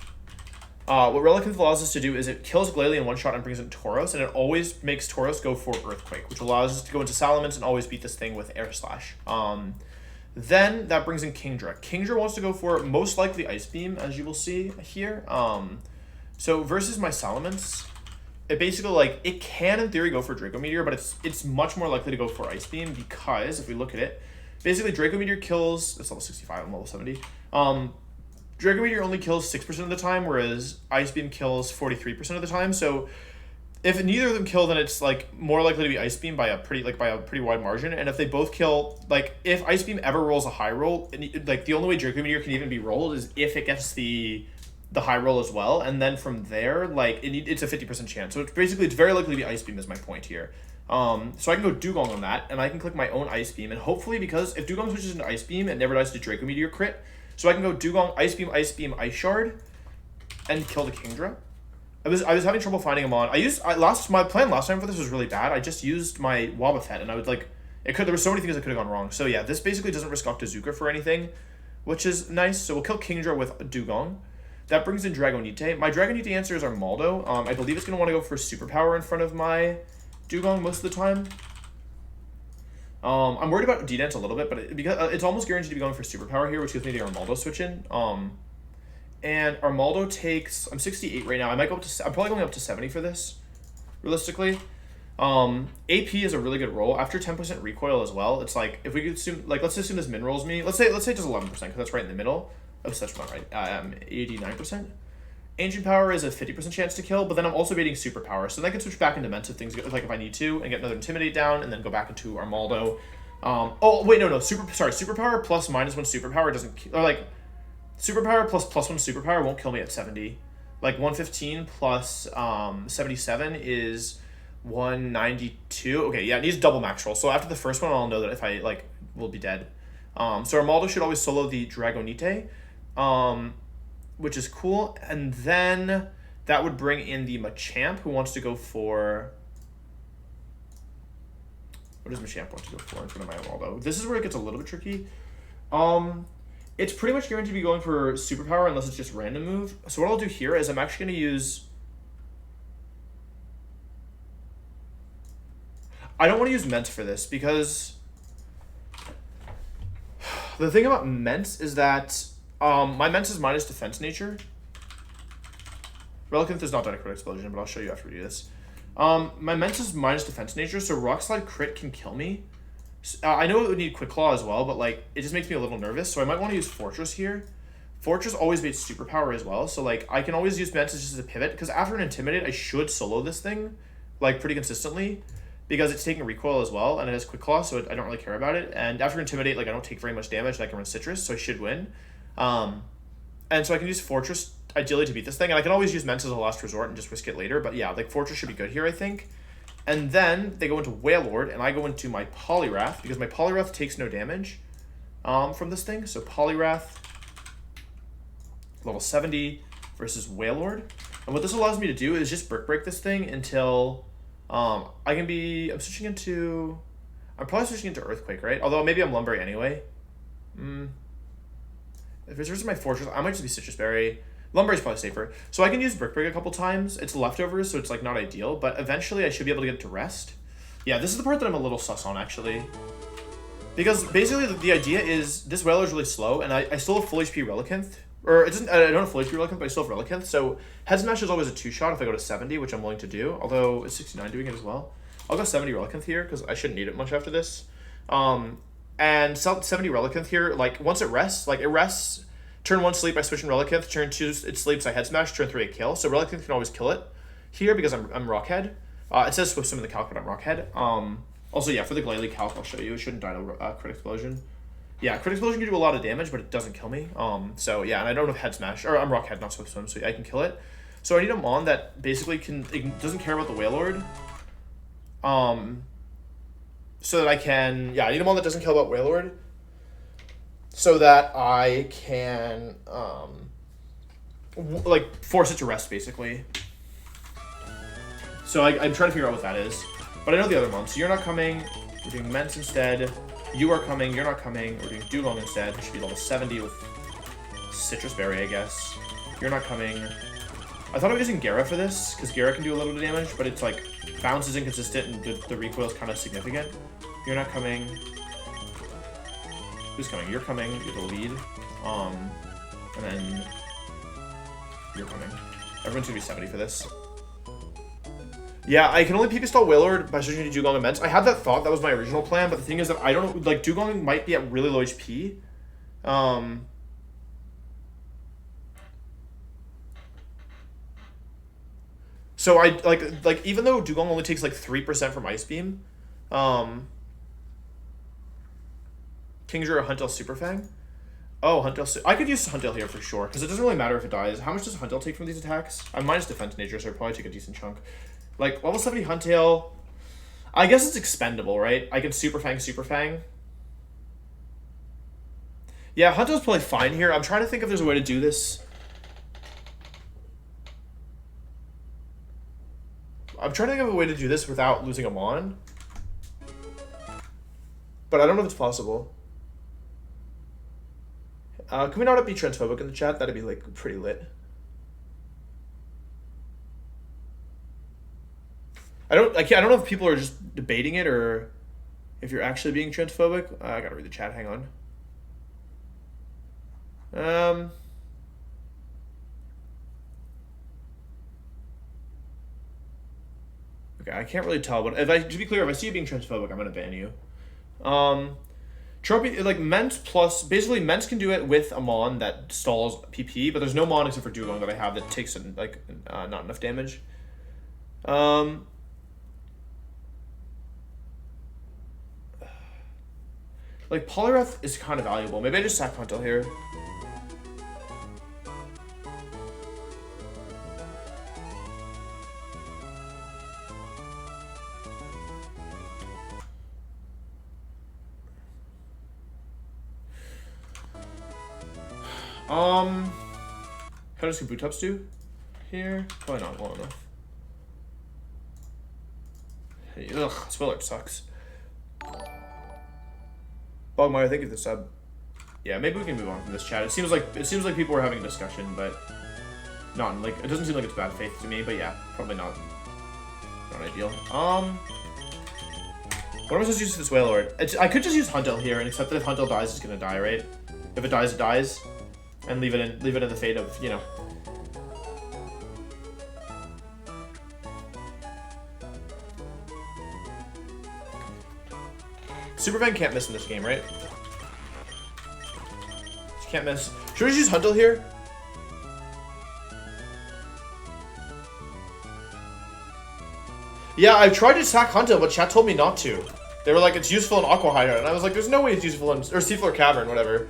What Relicanth allows us to do is it kills Glalie in one shot and brings in Tauros, and it always makes Tauros go for Earthquake, which allows us to go into Salamence and always beat this thing with Air Slash. Then that brings in Kingdra. Kingdra wants to go for most likely Ice Beam, as you will see here. So versus my Salamence, it basically, like, it can in theory go for Draco Meteor, but it's much more likely to go for Ice Beam because if we look at it, basically Draco Meteor kills, it's level 65, I'm level 70. Draco Meteor only kills 6% of the time, whereas Ice Beam kills 43% of the time. So if neither of them kill, then it's like more likely to be Ice Beam by a pretty wide margin. And if they both kill, like if Ice Beam ever rolls a high roll, like the only way Draco Meteor can even be rolled is if it gets the high roll as well, and then from there, like it's a 50% chance. So it's very likely to be Ice Beam is my point here. So I can go Dugong on that, and I can click my own Ice Beam, and hopefully, because if Dugong switches into Ice Beam, it never dies to Draco Meteor crit. So I can go Dugong, Ice Beam, Ice Shard, and kill the Kingdra. I was having trouble finding him on. My plan last time for this was really bad. I just used my Wobbuffet, and I would there were so many things that could have gone wrong. So yeah, this basically doesn't risk Octazooka for anything, which is nice. So we'll kill Kingdra with Dugong. That brings in Dragonite. My Dragonite answer is Armaldo. I believe it's going to want to go for Superpower in front of my Dugong most of the time. I'm worried about D-Dance a little bit, but because it's almost guaranteed to be going for Superpower here, which gives me the Armaldo switch in. And Armaldo takes... I'm 68 right now. I'm probably going up to 70 for this, realistically. AP is a really good roll. After 10% recoil as well, it's like, if we could assume... Like, let's assume this min rolls me. Let's say it does 11%, because that's right in the middle. Oh, so that's not right. 89%. Ancient Power is a 50% chance to kill, but then I'm also baiting Superpower, so then I can switch back into Ments if things go, like if I need to, and get another Intimidate down, and then go back into Armaldo. Oh wait, no, Superpower plus -1 Superpower doesn't, or like Superpower plus +1 Superpower won't kill me at 70. Like 115 plus 77 is 192. Okay, yeah, it needs double max roll. So after the first one, I'll know that if I will be dead. So Armaldo should always solo the Dragonite. Which is cool, and then that would bring in the Machamp, who wants to go for... What does Machamp want to go for in front of my Armaldo? This is where it gets a little bit tricky. It's pretty much guaranteed to be going for Superpower unless it's just random move. So what I'll do here is I'm actually going to use... I don't want to use Ment for this, because... The thing about Ment is that... my Ments is minus defense nature. Relicanth is not done a crit explosion, but I'll show you after we do this. My Ments is minus defense nature, so Rock Slide crit can kill me. I know it would need Quick Claw as well, but like it just makes me a little nervous, so I might want to use Fortress here. Fortress always baits Superpower as well, so like I can always use Ments just as a pivot, because after an Intimidate, I should solo this thing, like pretty consistently, because it's taking recoil as well, and it has Quick Claw, so I don't really care about it. And after Intimidate, like I don't take very much damage, and I can run Citrus, so I should win. And so I can use Fortress ideally to beat this thing, and I can always use Ments as a last resort and just risk it later, but yeah, like Fortress should be good here, I think. And then they go into Wailord, and I go into my Poliwrath, because my Poliwrath takes no damage from this thing. So Poliwrath, level 70 versus Wailord. And what this allows me to do is just Brick Break this thing until I'm probably switching into Earthquake, right? Although maybe I'm Lumberry anyway. If it's versus my Fortress, I might just be Citrus Berry. Lumberry's probably safer. So I can use Brick Break a couple times. It's leftovers, so it's like not ideal, but eventually I should be able to get it to rest. Yeah, this is the part that I'm a little sus on, actually. Because basically the idea is this Wailord is really slow, and I still have full HP Relicanth. Or it doesn't, I don't have full HP Relicanth, but I still have Relicanth. So Head Smash is always a 2-shot if I go to 70, which I'm willing to do. Although, is 69 doing it as well? I'll go 70 Relicanth here, because I shouldn't need it much after this. And 70 Relicanth here, like, once it rests, turn 1 sleep, I switch in Relicanth, turn 2 it sleeps, I Head Smash, turn 3 I kill. So Relicanth can always kill it here because I'm Rockhead. It says Swift Swim in the calc, but I'm Rockhead. Also, yeah, for the Glalie calc, I'll show you, it shouldn't die to Crit Explosion. Yeah, Crit Explosion can do a lot of damage, but it doesn't kill me. So yeah, and I don't have Head Smash, or I'm Rockhead, not Swift Swim, so yeah, I can kill it. So I need a Mon that basically doesn't care about the Wailord. So that I can, yeah, I need a Mon that doesn't care about Wailord. So that I can, force it to rest, basically. So I'm trying to figure out what that is. But I know the other Mon. So you're not coming. We're doing Ments instead. You are coming. You're not coming. We're doing Dugong instead. It should be level 70 with Citrus Berry, I guess. You're not coming. I thought I was using Gera for this, because Gera can do a little bit of damage, but it's like, bounce is inconsistent and the recoil is kind of significant. You're not coming. Who's coming? You're coming. You're the lead. And then you're coming. Everyone's gonna be 70 for this. Yeah, I can only PP stall Wailord by switching to Dugong and Ments. I had that thought, that was my original plan, but the thing is that I don't know, like, Dugong might be at really low HP. So I like even though Dugong only takes like 3% from Ice Beam, Kingdra or Huntail Super Fang. Oh, Huntail. I could use Huntail here for sure because it doesn't really matter if it dies. How much does Huntail take from these attacks? I'm minus defense nature, so I'd probably take a decent chunk. Like level 70 Huntail. I guess it's expendable, right? I can Super Fang, Super Fang. Yeah, Huntail's probably fine here. I'm trying to think if there's a way to do this. I'm trying to think of a way to do this without losing a Mon. But I don't know if it's possible. Can we not be transphobic in the chat? That'd be like pretty lit. I don't know if people are just debating it or if you're actually being transphobic. I gotta read the chat. Hang on. Okay, I can't really tell, but to be clear, if I see you being transphobic, I'm gonna ban you. Trophy, like Ment plus, basically Ment can do it with a Mon that stalls PP, but there's no Mon except for Dugong that I have that takes like not enough damage. Like Poliwrath is kind of valuable. Maybe I just sack Huntail here. How does Kabutops do here? Probably not well enough. Hey, ugh, Swillard sucks. Bogmire, thank you for the sub. Yeah, maybe we can move on from this chat. It seems like people are having a discussion, but not like it doesn't seem like it's bad faith to me. But yeah, probably not ideal. What am I supposed to use for this Wailord? I could just use Huntail here and accept that if Huntail dies, it's gonna die, right? If it dies, it dies. And leave it in the fate of, you know. Super Fang can't miss in this game, right? She can't miss. Should we just use Huntail here? Yeah, I tried to sack Huntail, but chat told me not to. They were like, it's useful in Aqua Hideout, and I was like, there's no way it's useful in, or Seafloor Cavern, whatever.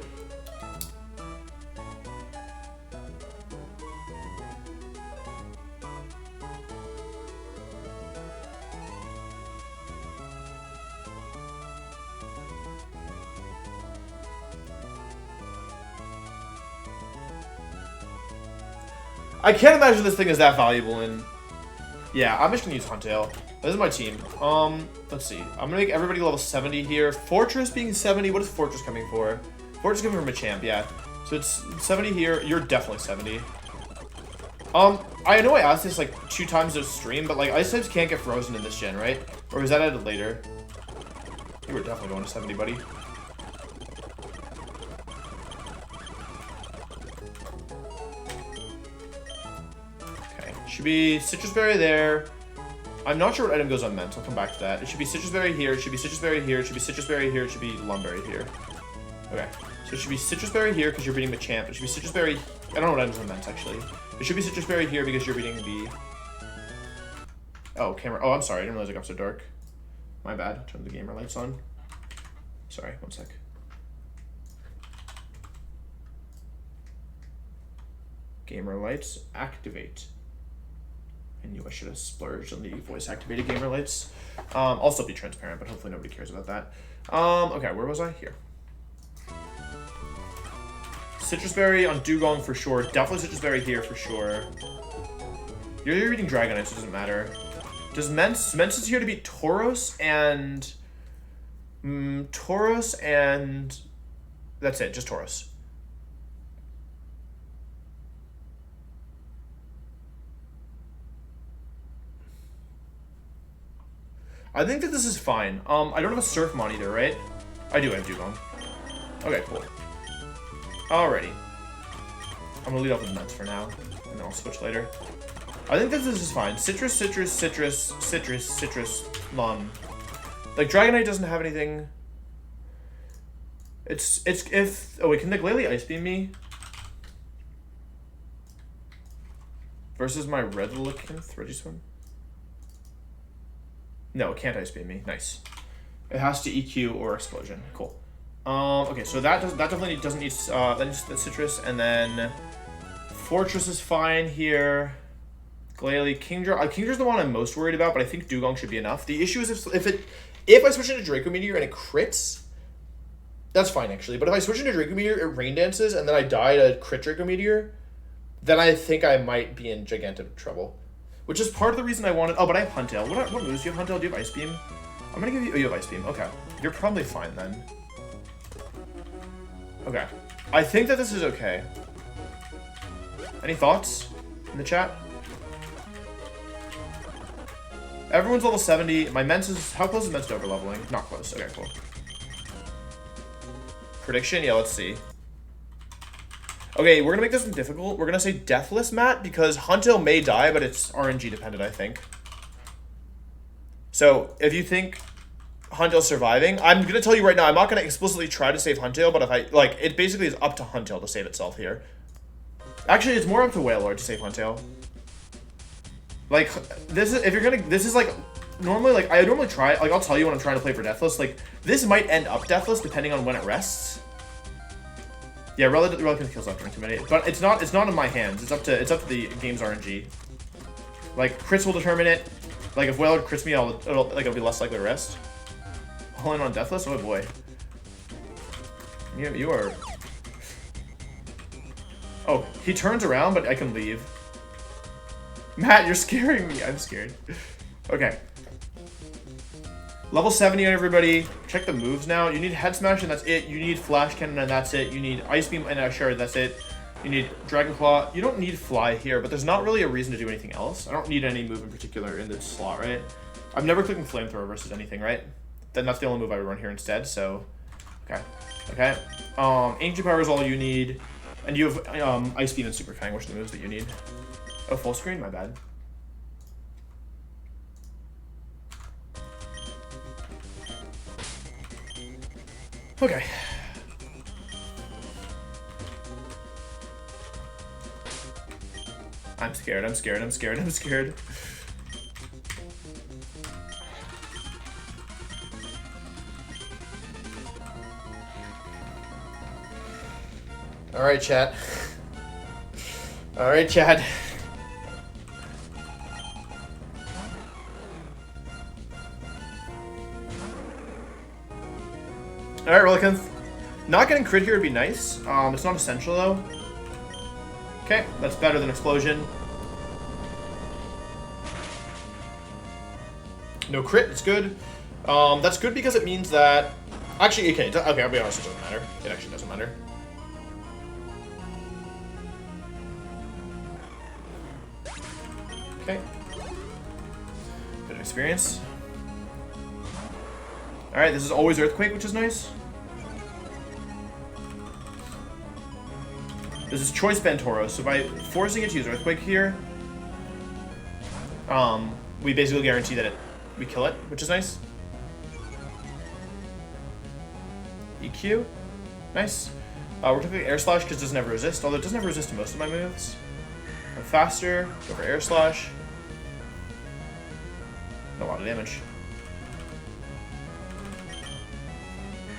I can't imagine this thing is that valuable in... Yeah, I'm just gonna use Huntail. This is my team. Let's see. I'm gonna make everybody level 70 here. Fortress being 70. What is Fortress coming for? Fortress coming from a champ, yeah. So it's 70 here. You're definitely 70. I know I asked this like 2 times this stream, but like ice types can't get frozen in this gen, right? Or was that added later? You were definitely going to 70, buddy. Should be Citrus Berry there. I'm not sure what item goes on Ment. I'll come back to that. It should be Citrus Berry here. It should be Citrus Berry here. It should be Citrus Berry here. It should be Lumberry here. Okay. So it should be Citrus Berry here because you're beating the champ. It should be Citrus Berry. I don't know what items on Ment actually. It should be Citrus Berry here because you're beating the. Oh, camera. Oh, I'm sorry. I didn't realize it got so dark. My bad. Turn the gamer lights on. Sorry. One sec. Gamer lights activate. I knew I should have splurged on the voice-activated gamer lights. I'll still be transparent, but hopefully nobody cares about that. Okay, where was I? Here. Citrus Berry on Dugong for sure. Definitely Citrus Berry here for sure. You're reading Dragonite, so it doesn't matter. Does Mence is here to beat Tauros and... Tauros and... That's it, just Tauros. I think that this is fine. I don't have a Surf Mon either, right? I do have Dugong. Okay, cool. Alrighty. I'm gonna lead off with Mence for now, and then I'll switch later. I think that this is fine. Citrus, Citrus, Citrus, Citrus, Citrus, Mon. Like, Dragonite doesn't have anything. It's if... Oh, wait, can the Glalie Ice Beam me? Versus my red Lycanth Regiswim. No, it can't Ice Beam me. Nice. It has to EQ or Explosion. Cool. Okay, so that definitely doesn't need that needs the Citrus, and then Fortress is fine here. Glalie, Kingdra. Kingdra's the one I'm most worried about, but I think Dugong should be enough. The issue is if I switch into Draco Meteor and it crits, that's fine actually. But if I switch into Draco Meteor, it rain dances, and then I die to crit Draco Meteor, then I think I might be in gigantic trouble. Which is part of the reason I wanted. Oh, but I have Huntail. What moves do you have, Huntail? Do you have Ice Beam? I'm gonna give you. Oh, you have Ice Beam. Okay, you're probably fine then. Okay, I think that this is okay. Any thoughts in the chat? Everyone's level 70. My Mence is... How close is Mence to over-leveling? Not close. Okay, cool. Prediction? Yeah, let's see. Okay, we're gonna make this one difficult. We're gonna say Deathless Mat, because Huntail may die, but it's RNG dependent, I think. So, if you think Huntail's surviving, I'm gonna tell you right now, I'm not gonna explicitly try to save Huntail, but if I... Like, it basically is up to Huntail to save itself here. Actually, it's more up to Wailord to save Huntail. Like, this is, if you're gonna, this is like, normally, like, I normally try, like, I'll tell you when I'm trying to play for Deathless, like, this might end up Deathless depending on when it rests. Yeah, relative kills after Intimidate, but it's not in my hands, it's up to the game's RNG. Like, crits will determine it. Like, if Wailord crits me, it'll be less likely to rest. All in on Deathless? Oh boy. You are... Oh, he turns around, but I can leave. Matt, you're scaring me. I'm scared. Okay. Level 70 on everybody. Check the moves now. You need Head Smash, and that's it. You need Flash Cannon, and that's it. You need Ice Beam, and sure, that's it. You need Dragon Claw. You don't need Fly here, but there's not really a reason to do anything else. I don't need any move in particular in this slot, right? I'm never clicking Flamethrower versus anything, right? Then that's the only move I would run here instead, so... Okay. Okay. Ancient Power is all you need. And you have Ice Beam and Super Fang, which are the moves that you need. Oh, full screen? My bad. Okay. I'm scared, I'm scared, I'm scared, I'm scared. Alright, chat. Alright, chat. Alright, Relicanth. Not getting crit here would be nice. It's not essential, though. Okay, that's better than Explosion. No crit, it's good. That's good because it means that... Actually, okay, I'll be honest, it doesn't matter. It actually doesn't matter. Okay. Good experience. Alright, this is always Earthquake, which is nice. This is Choice Bantoro, so by forcing it to use Earthquake here, we basically guarantee that we kill it, which is nice. EQ, nice. We're taking Air Slash because it doesn't have resist, although it doesn't have resist to most of my moves. I'm faster, go for Air Slash. Not a lot of damage.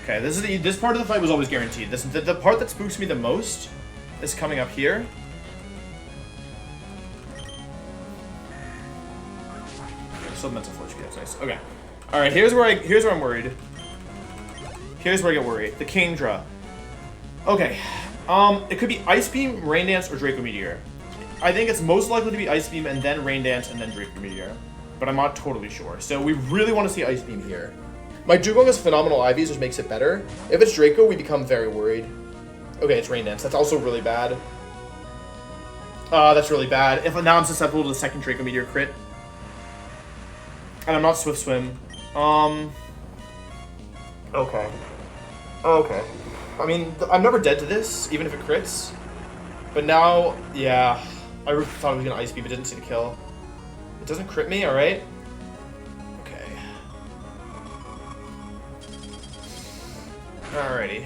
Okay, this part of the fight was always guaranteed. The part that spooks me the most is coming up here. Still mental flinch, that's nice. Okay. Alright, here's where I'm worried. Here's where I get worried. The Kingdra. Okay. It could be Ice Beam, Rain Dance, or Draco Meteor. I think it's most likely to be Ice Beam and then Rain Dance and then Draco Meteor. But I'm not totally sure. So we really want to see Ice Beam here. My Dugong has phenomenal IVs, which makes it better. If it's Draco, we become very worried. Okay, it's Rain Dance. That's also really bad. That's really bad. Now I'm susceptible to the second Draco Meteor crit. And I'm not Swift Swim. Okay. Okay. I mean, I'm never dead to this, even if it crits. But now, yeah. I really thought it was gonna Ice Beam, but didn't see the kill. It doesn't crit me, alright? Okay. Alrighty.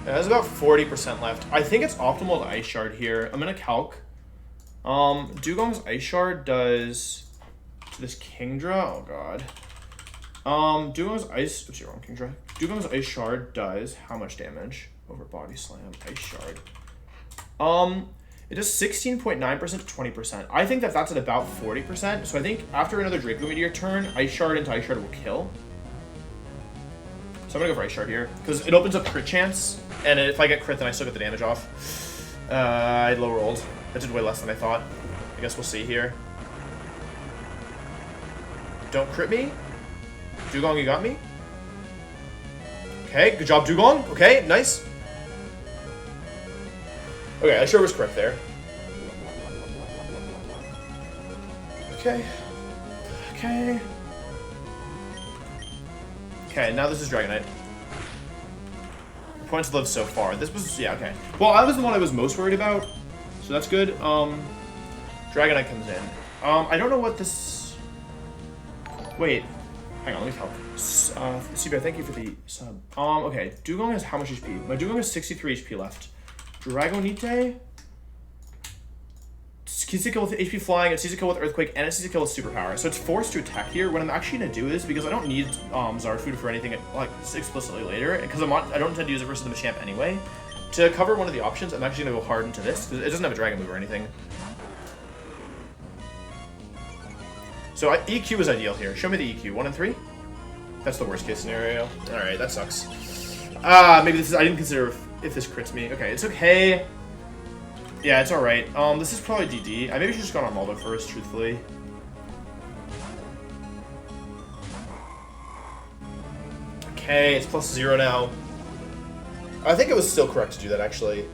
It has about 40% left. I think it's optimal to Ice Shard here. I'm gonna calc. Dugong's Ice Shard does to this Kingdra. Oh god. Dugong's Ice. Oops, you're wrong, Kingdra. Dugong's Ice Shard does how much damage over Body Slam? Ice Shard. It does 16.9% to 20%. I think that's at about 40%. So I think after another Draco Meteor turn, Ice Shard into Ice Shard will kill. So I'm gonna go for Ice Shard here because it opens up crit chance, and if I get crit, then I still get the damage off. I low rolled. That did way less than I thought. I guess we'll see here. Don't crit me. Dugong, you got me. Okay, good job, Dugong. Okay, nice. Okay, I sure was correct there. Okay. Okay. Okay, now this is Dragonite. Points lived so far. This was, yeah, okay. Well, I was the one I was most worried about, so that's good. Dragonite comes in. I don't know what this... Wait. Hang on, let me help. Seabear, thank you for the sub. Okay, Dugong has how much HP? My Dugong has 63 HP left. Dragonite sees a kill with HP flying, it sees a kill with Earthquake, and it sees a kill with Superpower. So it's forced to attack here. What I'm actually going to do is, because I don't need Zarfood for anything like explicitly later, because I don't intend to use it versus the Machamp anyway, to cover one of the options, I'm actually going to go hard into this, because it doesn't have a Dragon move or anything. So EQ is ideal here. Show me the EQ. 1 and 3? That's the worst case scenario. Alright, that sucks. Maybe this is... I didn't consider if this crits me. Okay, it's okay. Yeah, it's alright. This is probably DD. I maybe should just go on Armaldo first, truthfully. Okay, it's +0 now. I think it was still correct to do that, actually.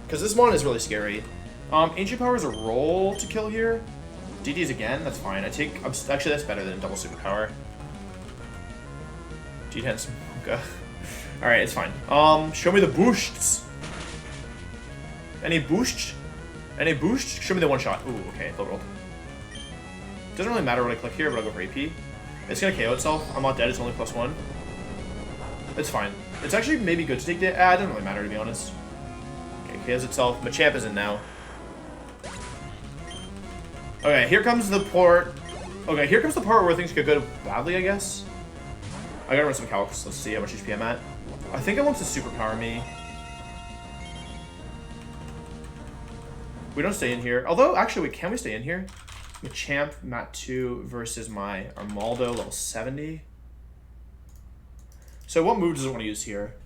Because this one is really scary. Ancient Power is a roll to kill here. DD's again, that's fine. Actually, that's better than double Superpower. D10's okay. Alright, it's fine. Show me the boosts. Any boosts? Any boost? Show me the one shot. Ooh, okay, low rolled. Doesn't really matter what I click here, but I'll go for AP. It's gonna KO itself. I'm not dead, it's only +1. It's fine. It's actually maybe good to take the... it doesn't really matter, to be honest. Okay, KOs itself. Machamp is in now. Okay, here comes the part... Okay, here comes the part where things could go badly, I guess. I gotta run some calcs. Let's see how much HP I'm at. I think it wants to Superpower me. We don't stay in here. Although, actually, wait, can we stay in here? Machamp, Mat 2 versus my Armaldo, level 70. So what move does it want to use here?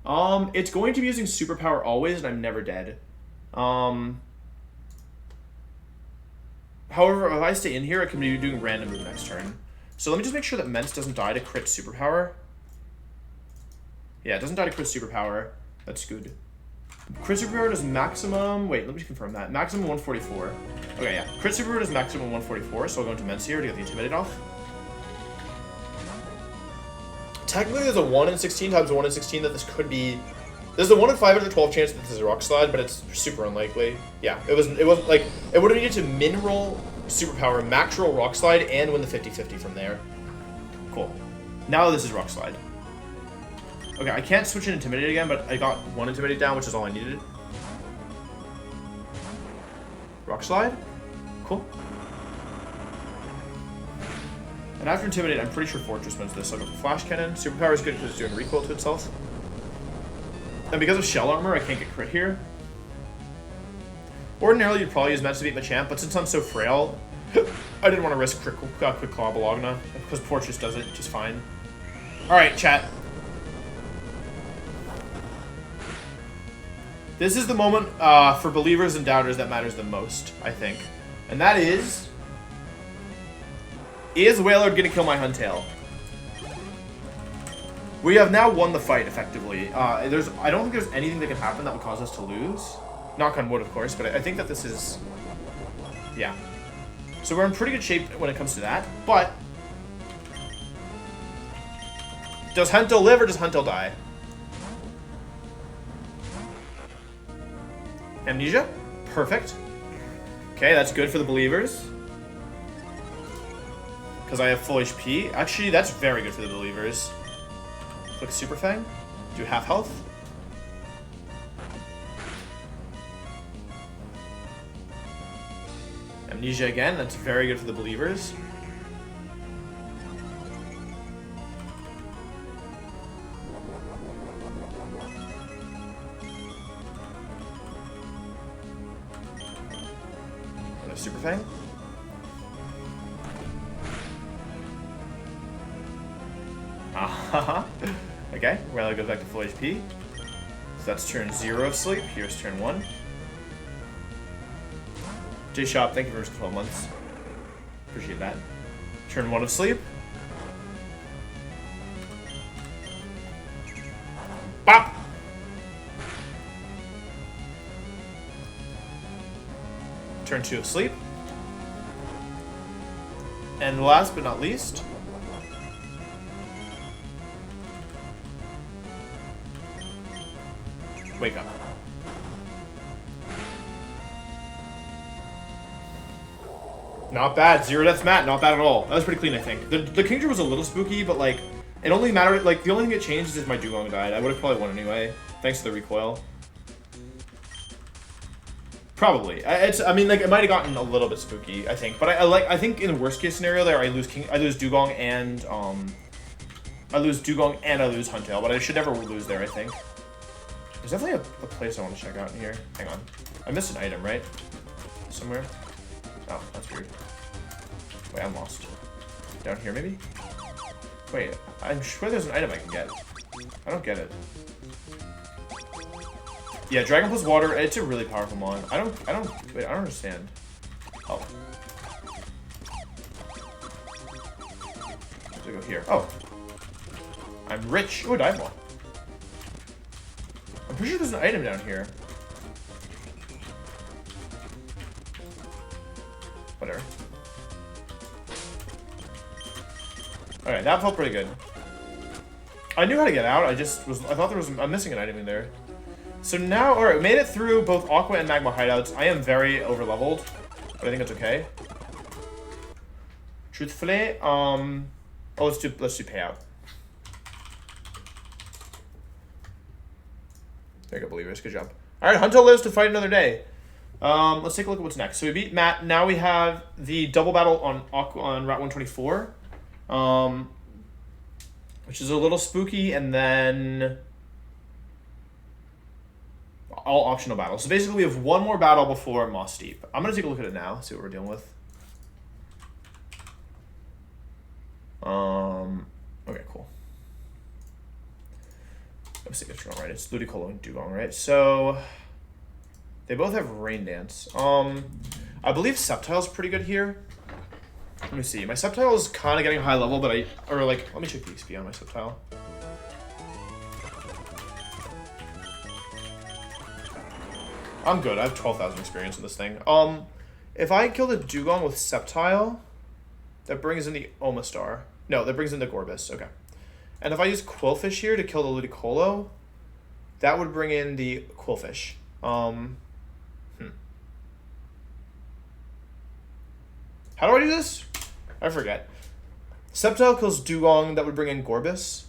It's going to be using Superpower always, and I'm never dead. However, if I stay in here, it can be doing random move next turn. So let me just make sure that Mence doesn't die to crit Superpower. Yeah, it doesn't die to crit Superpower. That's good. Crit Superpower does maximum... Wait, let me confirm that. Maximum 144. Okay, yeah. Crit Superpower does maximum 144, so I'll go into Mence here to get the Intimidate off. Technically, there's a 1 in 16 times 1 in 16 that this could be... There's a 1 in 512 chance that this is a Rock Slide, but it's super unlikely. Yeah, it wasn't like... It would have needed to min roll Superpower, max roll Rock Slide, and win the 50-50 from there. Cool. Now this is Rock Slide. Okay, I can't switch in Intimidate again, but I got 1 Intimidate down, which is all I needed. Rock Slide. Cool. And after Intimidate, I'm pretty sure Fortress wins this. So I'll go for Flash Cannon. Superpower is good because it's doing recoil to itself. And because of Shell Armor, I can't get crit here. Ordinarily, you'd probably use Mets to beat Machamp, but since I'm so frail, I didn't want to risk quick Claw Bologna, because Fortress does it just fine. Alright, chat. This is the moment for believers and doubters that matters the most, I think. And that is Wailord gonna kill my Huntail? We have now won the fight, effectively. I don't think there's anything that can happen that would cause us to lose. Knock on wood, of course, but I think that this is... Yeah. So we're in pretty good shape when it comes to that, but... Does Huntail live or does Huntail die? Amnesia? Perfect. Okay, that's good for the believers. Because I have full HP. Actually, that's very good for the believers. Click Super Fang. Do half health. Amnesia again, that's very good for the believers. And a Super Fang. Okay, Rally goes back to full HP. So that's turn 0 of sleep. Here's turn 1. J-Shop, thank you for 12 months. Appreciate that. Turn 1 of sleep. Bop! Turn 2 of sleep. And last but not least, wake up. Not bad. 0 deaths Matt. Not bad at all. That was pretty clean, I think. The Kingdra was a little spooky, but like, it only mattered, like, the only thing that changed is my Dugong died. I would have probably won anyway, thanks to the recoil. Probably. I mean, like, it might have gotten a little bit spooky, I think. But I think in the worst case scenario there, I lose Dugong and I lose Huntail, but I should never lose there, I think. There's definitely a place I want to check out in here. Hang on. I missed an item, right? Somewhere? Oh, that's weird. Wait, I'm lost. Down here, maybe? Wait, I'm sure there's an item I can get. I don't get it. Yeah, Dragon plus Water, it's a really powerful mon. Wait, I don't understand. Oh. Let's go here. Oh. I'm rich. Oh, a dive ball. I'm pretty sure there's an item down here. Whatever. Alright, that felt pretty good. I knew how to get out, I thought I'm missing an item in there. So now, alright, made it through both Aqua and Magma hideouts. I am very over-leveled, but I think it's okay. Truthfully, oh, let's do payout. There you go, believers, good job. Alright, Hunter lives to fight another day. Let's take a look at what's next. So we beat Matt. Now we have the double battle on Aqua on Route 124, which is a little spooky, and then all optional battles. So basically, we have one more battle before Moss Deep. I'm gonna take a look at it now, see what we're dealing with. Okay, cool. Let's see if it's right. It's Ludicolo and Dugong, right? So they both have Rain Dance. I believe Sceptile's pretty good here. Let me see. My Sceptile is kind of getting high level, but let me check the XP on my Sceptile. I'm good. I have 12,000 experience in this thing. If I kill the Dugong with Sceptile, that brings in the Omastar. No, that brings in the Gorbis. Okay. And if I use Quillfish here to kill the Ludicolo, that would bring in the Quillfish. How do I do this? I forget. Sceptile kills Dugong, that would bring in Gorbis.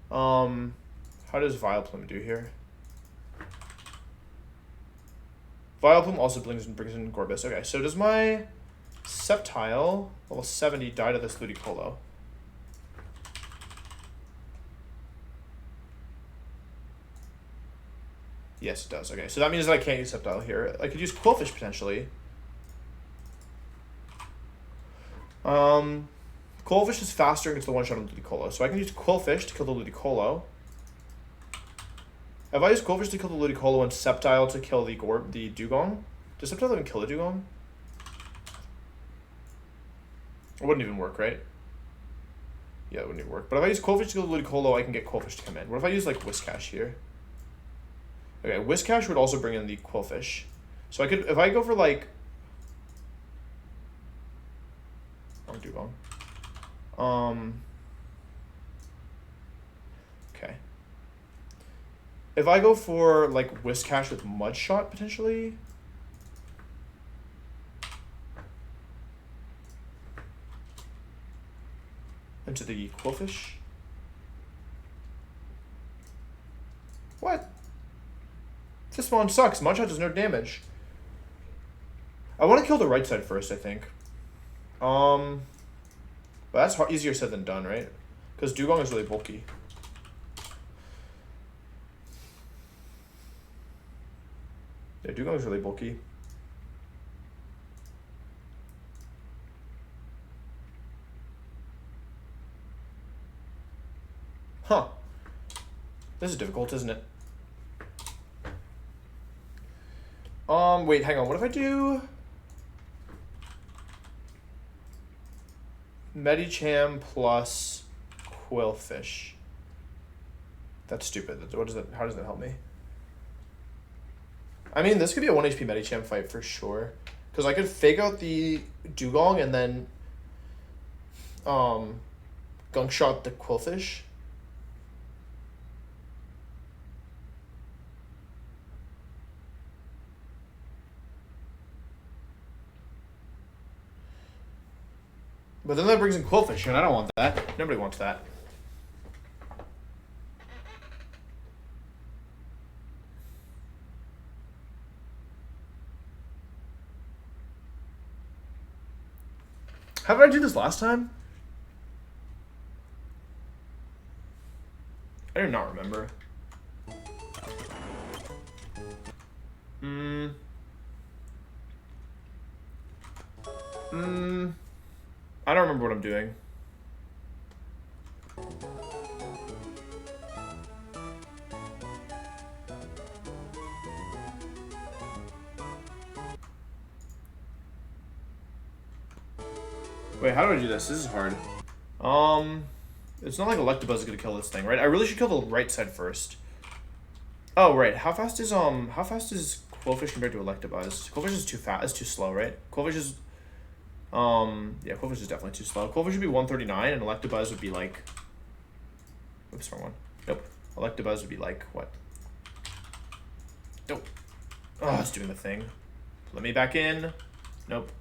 How does Vileplume do here? Vileplume also brings in Gorbis. Okay, so does my Sceptile, level 70, die to this Ludicolo? Yes, it does. Okay, so that means that I can't use Sceptile here. I could use Quillfish potentially. Quillfish is faster and gets the one-shot on Ludicolo. So I can use Quillfish to kill the Ludicolo. If I use Quillfish to kill the Ludicolo and Sceptile to kill the Dugong, does Sceptile even kill the Dugong? It wouldn't even work, right? Yeah, it wouldn't even work. But if I use Quillfish to kill the Ludicolo, I can get Quillfish to come in. What if I use, like, Whiscash here? Okay, Whiscash would also bring in the Quillfish. So I could, if I go for, like... Wrong Dugong. Okay. If I go for, like, Whiscash with Mudshot, potentially... into the This one sucks. Mudshot does no damage. I want to kill the right side first, I think. But that's easier said than done, right? Because Dugong is really bulky. Yeah, Dugong is really bulky. Huh. This is difficult, isn't it? Wait, hang on. What if I do Medicham plus Quillfish? That's stupid. What does that? How does that help me? I mean, this could be a 1 HP Medicham fight for sure. Because I could fake out the Dugong and then gunk shot the Quillfish. But then that brings in Quillfish, and I don't want that. Nobody wants that. How did I do this last time? I do not remember. I don't remember what I'm doing. Wait, how do I do this? This is hard. It's not like Electabuzz is gonna kill this thing, right? I really should kill the right side first. Oh, right. How fast is Quillfish compared to Electabuzz? Quillfish is too fast. It's too slow, right? Quillfish is yeah, Quillfish is definitely too slow. Quillfish would be 139, and Electabuzz would be like... Oops, wrong one. Nope. Electabuzz would be like, what? Nope. Oh, it's doing the thing. Let me back in. Nope.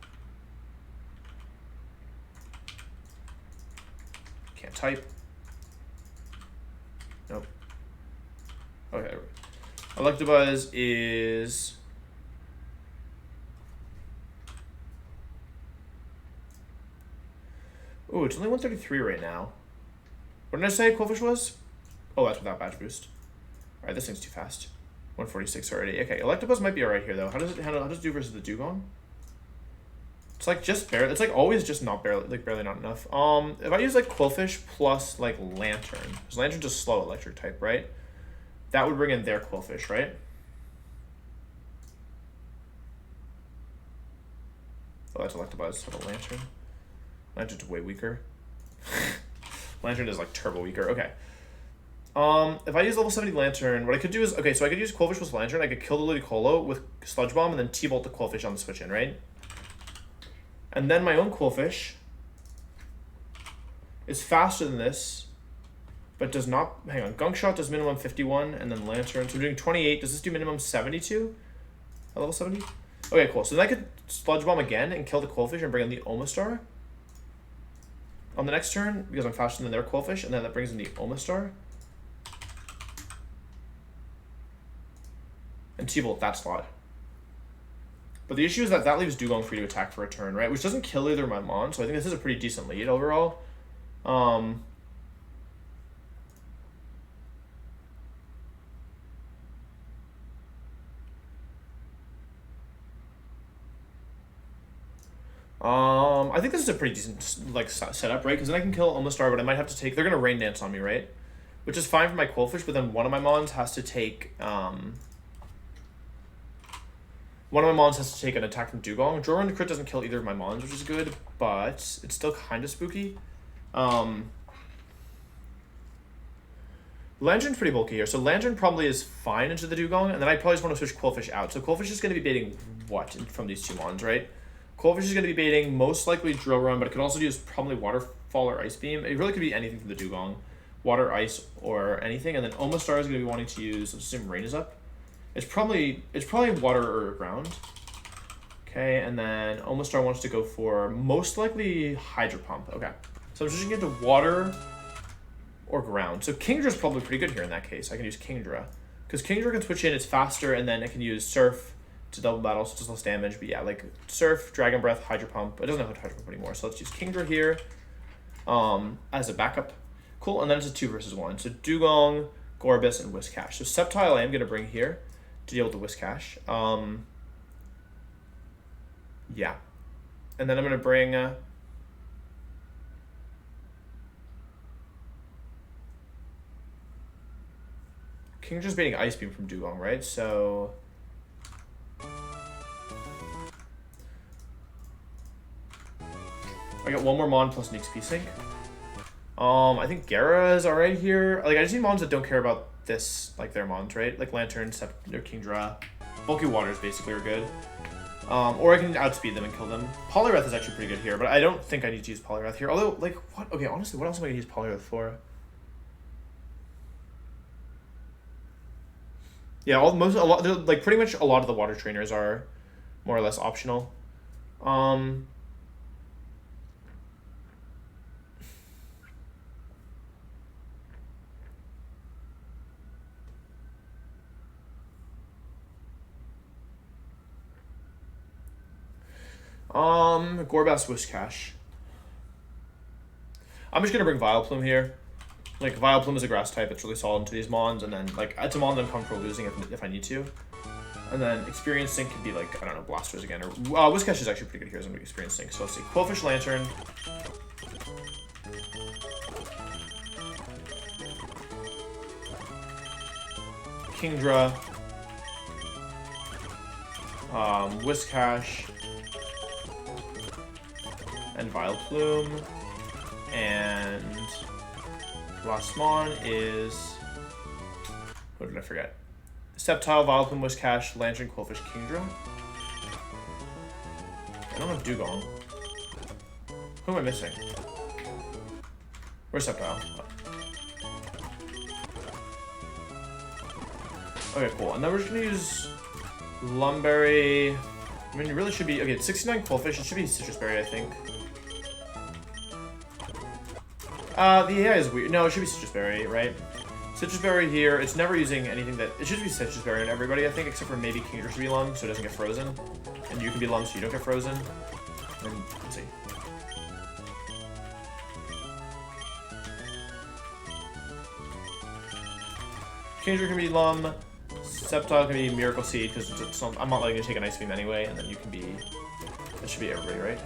Can't type. Nope. Okay. Electabuzz is... Ooh, it's only 133 right now. What did I say Quillfish was? Oh, that's without badge boost. Alright, this thing's too fast. 146 already. Okay, Electabuzz might be alright here though. How does it do versus the Dugong? It's like just barely. It's like always just not barely, like barely not enough. If I use like Quillfish plus like Lantern, because Lantern's just slow electric type, right? That would bring in their Quillfish, right? Oh, that's Electabuzz. So the Lantern. Lantern's way weaker. Lantern is like turbo weaker. Okay. If I use level 70 Lantern, what I could do is, okay, so I could use Quillfish with Lantern. I could kill the Ludicolo with Sludge Bomb and then T-Bolt the Quillfish on the switch in, right? And then my own Quillfish is faster than this, but does not, hang on, Gunk Shot does minimum 51, and then Lantern, so we're doing 28. Does this do minimum 72 at level 70? Okay, cool. So then I could Sludge Bomb again and kill the Quillfish and bring in the Omastar on the next turn, because I'm faster than their Quillfish, and then that brings in the Omastar. And T-Bolt that slot. But the issue is that leaves Dugong free to attack for a turn, right? Which doesn't kill either of my Mons, so I think this is a pretty decent lead overall. I think this is a pretty decent like setup, right? Because then I can kill Omastar, but I might have to take... They're going to Rain Dance on me, right? Which is fine for my Quillfish, but then one of my Mons has to take... One of my Mons has to take an attack from Dugong. Jorun crit doesn't kill either of my Mons, which is good, but it's still kind of spooky. Lantern's pretty bulky here, so Lantern probably is fine into the Dugong, and then I probably just want to switch Quillfish out. So Quillfish is going to be baiting what from these two Mons, right? Quillfish is going to be baiting most likely Drill Run, but it could also use probably Waterfall or Ice Beam. It really could be anything from the Dugong. Water, Ice, or anything. And then Omastar is going to be wanting to use, let's assume Rain is up. It's probably Water or Ground. Okay, and then Omastar wants to go for most likely Hydro Pump. Okay, so I'm switching into Water or Ground. So Kingdra's probably pretty good here in that case. I can use Kingdra. Because Kingdra can switch in, it's faster, and then it can use Surf to double battle, so it does less damage. But yeah, like Surf, Dragon Breath, Hydro Pump. It doesn't have Hydro Pump anymore, so let's use Kingdra here as a backup. Cool, and then it's a 2 versus 1. So Dugong, Gorbis, and Whiscash. So Sceptile I am going to bring here to deal with the Whiscash. Yeah. And then I'm going to bring... Kingdra's beating Ice Beam from Dugong, right? So... I got one more Mon plus an XP sync. I think Gera is alright here. Like, I just need Mons that don't care about this, like their Mons, right? Like Lantern, or Kingdra. Bulky Waters basically are good. Or I can outspeed them and kill them. Poliwrath is actually pretty good here, but I don't think I need to use Poliwrath here. Although, like, what? Okay, honestly, what else am I going to use Poliwrath for? Yeah, like pretty much a lot of the water trainers are more or less optional. Gorbas, Whiscash. I'm just gonna bring Vileplume here. Like, Vileplume is a grass type, it's really solid into these Mons, and then, like, it's a Mon that I'm comfortable losing if I need to. And then Experience Sync could be, like, I don't know, Blasters again, or... Whiscash is actually pretty good here as an Experience Sync, so let's see. Quillfish, Lantern. Kingdra. Whiscash. And Vileplume. And... last Mon is... what did I forget? Sceptile, Vileplume, Whiscash, Lantern, Quillfish, Kingdra. I don't have Dugong. Who am I missing? Where's Sceptile? Okay, cool. And then we're just gonna use Lumberry. I mean, it really should be... okay, it's 69 Quillfish. It should be Citrus Berry, I think. The AI is weird. No, it should be Citrus Berry, right? Citrus Berry here. It's never using anything that... it should be Citrus Berry on everybody, I think, except for maybe Kingdra should be Lum, so it doesn't get frozen. And you can be Lum, so you don't get frozen. And let's see. Kingdra can be Lum. Sceptile can be Miracle Seed, because I'm not letting you take an Ice Beam anyway, and then you can be... that should be everybody, right?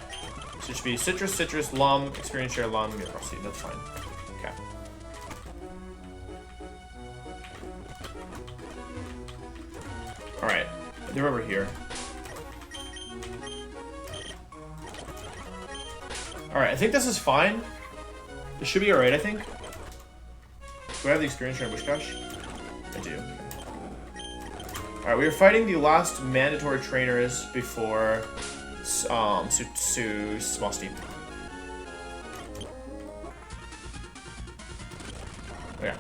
So it should be Citrus, Citrus, Lum, Experience Share, Lum, Miracle Seed. That's fine. Okay. Alright. They're over here. Alright, I think this is fine. This should be alright, I think. Do I have the Experience Share and Whiscash? I do. Alright, we are fighting the last mandatory trainers before Small Steep. Okay.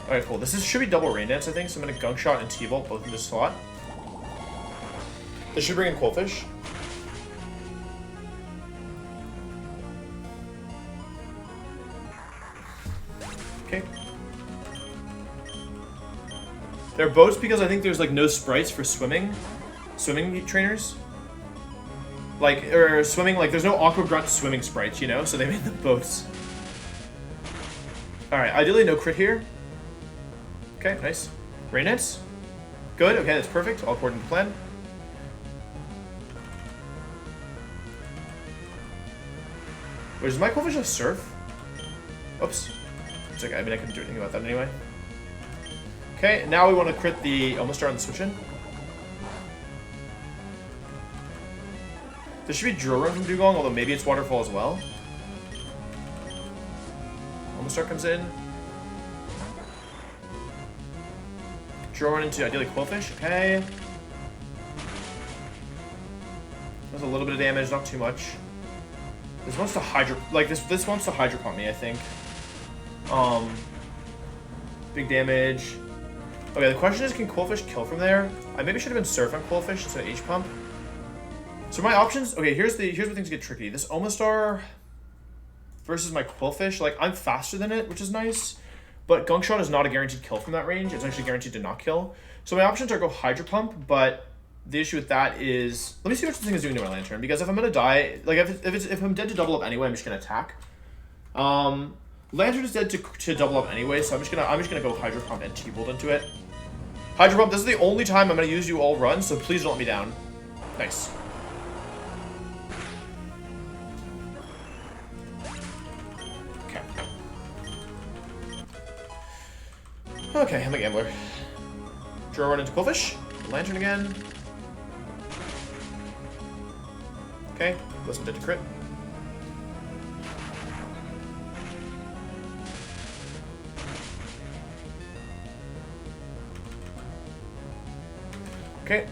Alright, cool. This should be double Rain Dance, I think, so I'm gonna Gunk Shot and T-Bolt both in this slot. This should bring in Quillfish. Okay. They're boats because I think there's like no sprites for swimming trainers. Like, or swimming, like there's no Aqua Grunt swimming sprites, you know, so they made them boats. Alright, ideally no crit here. Okay, nice. Rain Dance. Good, okay, that's perfect, all according to plan. Wait, does my Quillfish have Surf? Oops. It's okay, I mean I couldn't do anything about that anyway. Okay, now we want to crit the Omastar on the switch in. There should be Drill Run from Dugong, although maybe it's Waterfall as well. Omastar comes in. Drill Run into ideally Quillfish, okay. Does a little bit of damage, not too much. This wants to Hydro... like, this wants to Hydro Pump me, I think. Big damage. Okay, the question is, can Quillfish kill from there? I maybe should have been Surf on Quillfish instead of H-Pump. So my options... okay, here's where things get tricky. This Omastar versus my Quillfish, like, I'm faster than it, which is nice. but Gunk Shot is not a guaranteed kill from that range. It's actually guaranteed to not kill. So my options are go Hydro Pump, but the issue with that is, let me see what this thing is doing to my Lantern, because if I'm gonna die, like if I'm dead to double up anyway, I'm just gonna attack. Lantern is dead to double up anyway, so I'm just gonna go Hydro Pump and T-Bolt into it. Hydro Pump, this is the only time I'm gonna use you all run, so please don't let me down. Nice. Okay. Okay, I'm a gambler. Draw run into Quillfish. Lantern again. Okay, wasn't dead to crit. Okay.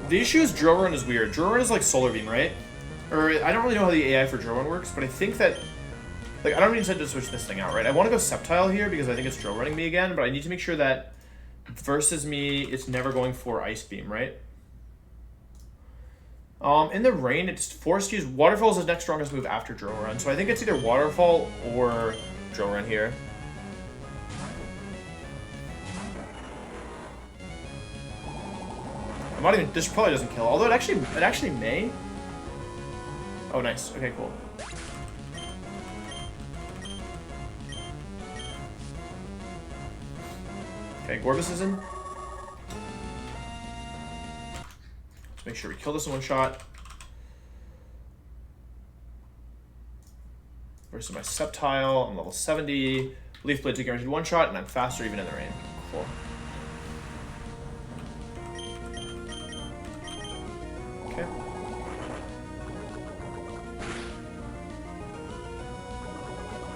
The issue is Drill Run is weird. Drill Run is like Solar Beam, right? Or I don't really know how the AI for Drill Run works, but I think that, like, I don't even intend to switch this thing out, right? I want to go Sceptile here because I think it's Drill Running me again, but I need to make sure that versus me, it's never going for Ice Beam, right? In the rain, it's forced to use Waterfall as the next strongest move after Drill Run, so I think it's either Waterfall or Drill Run here. I'm not even. This probably doesn't kill, although it actually may. Oh, nice. Okay, cool. Okay, Gorbis is in. Let's make sure we kill this in one shot. Versus my Sceptile, I'm level 70. Leaf Blade's a guaranteed one shot, and I'm faster even in the rain. Cool. Okay.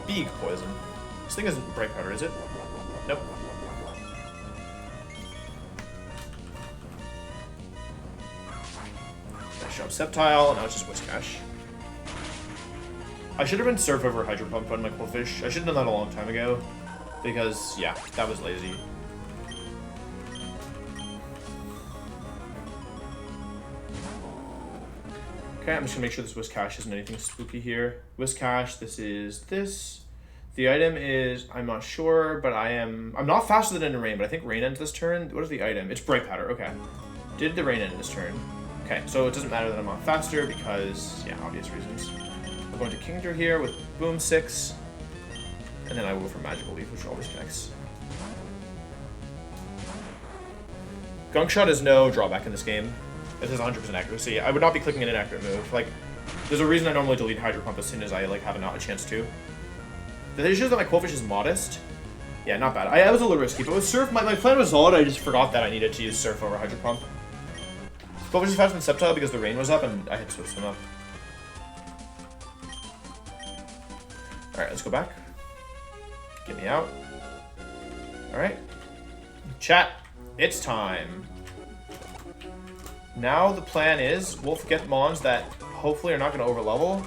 Big poison. This thing isn't Bright Powder, is it? Nope. Nice job, Sceptile. Now it's just Whiscash. I should have been Surf over Hydro Pump on my Quillfish. I should have done that a long time ago. Because, yeah, that was lazy. Okay, I'm just gonna make sure this Whiscash isn't anything spooky here. Whiscash, this is this. The item is, I'm not sure, but I'm not faster than in rain, but I think rain ends this turn. What is the item? It's Bright Powder, okay. Did the rain end this turn? Okay, so it doesn't matter that I'm not faster because, yeah, obvious reasons. I'm going to Kingdra here with Boom 6. And then I will go for Magical Leaf, which always connects. Gunk Shot is no drawback in this game. This is 100% accuracy. I would not be clicking an inaccurate move. Like, there's a reason I normally delete Hydro Pump as soon as I like have a chance to. The issue is that my Quillfish is modest. Yeah, not bad. I was a little risky, but with Surf, my plan was solid. I just forgot that I needed to use Surf over Hydro Pump. Quillfish is faster than Sceptile because the rain was up and I had switched them up. Alright, let's go back. Get me out. Alright. Chat, it's time. Now the plan is, we'll get mons that hopefully are not going to overlevel.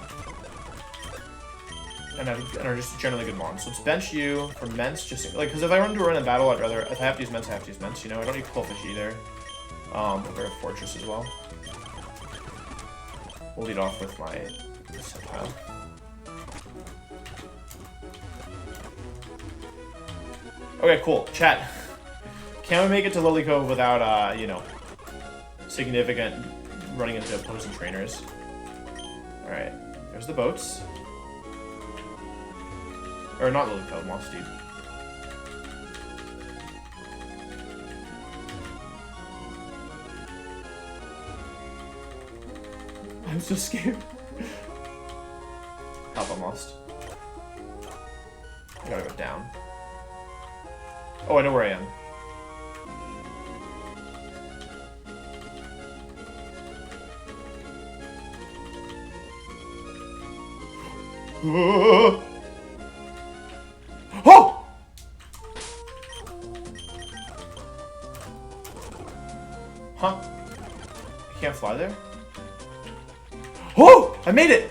And are just generally good mons. So let's bench you for Mence, just like, because if I run to run in battle, I'd rather, if I have to use Mence, I have to use Mence, you know? I don't need Quillfish either. We'll go to Fortress as well. We'll lead off with my Sceptile. Okay, cool. Chat. Can we make it to Lily Cove without, you know, significant running into opposing trainers? Alright. There's the boats. Or not Lily Cove, Moss Deep. I'm so scared. Help, I'm lost. I gotta go down. Oh, I know where I am. Oh! Huh? I can't fly there? Oh! I made it!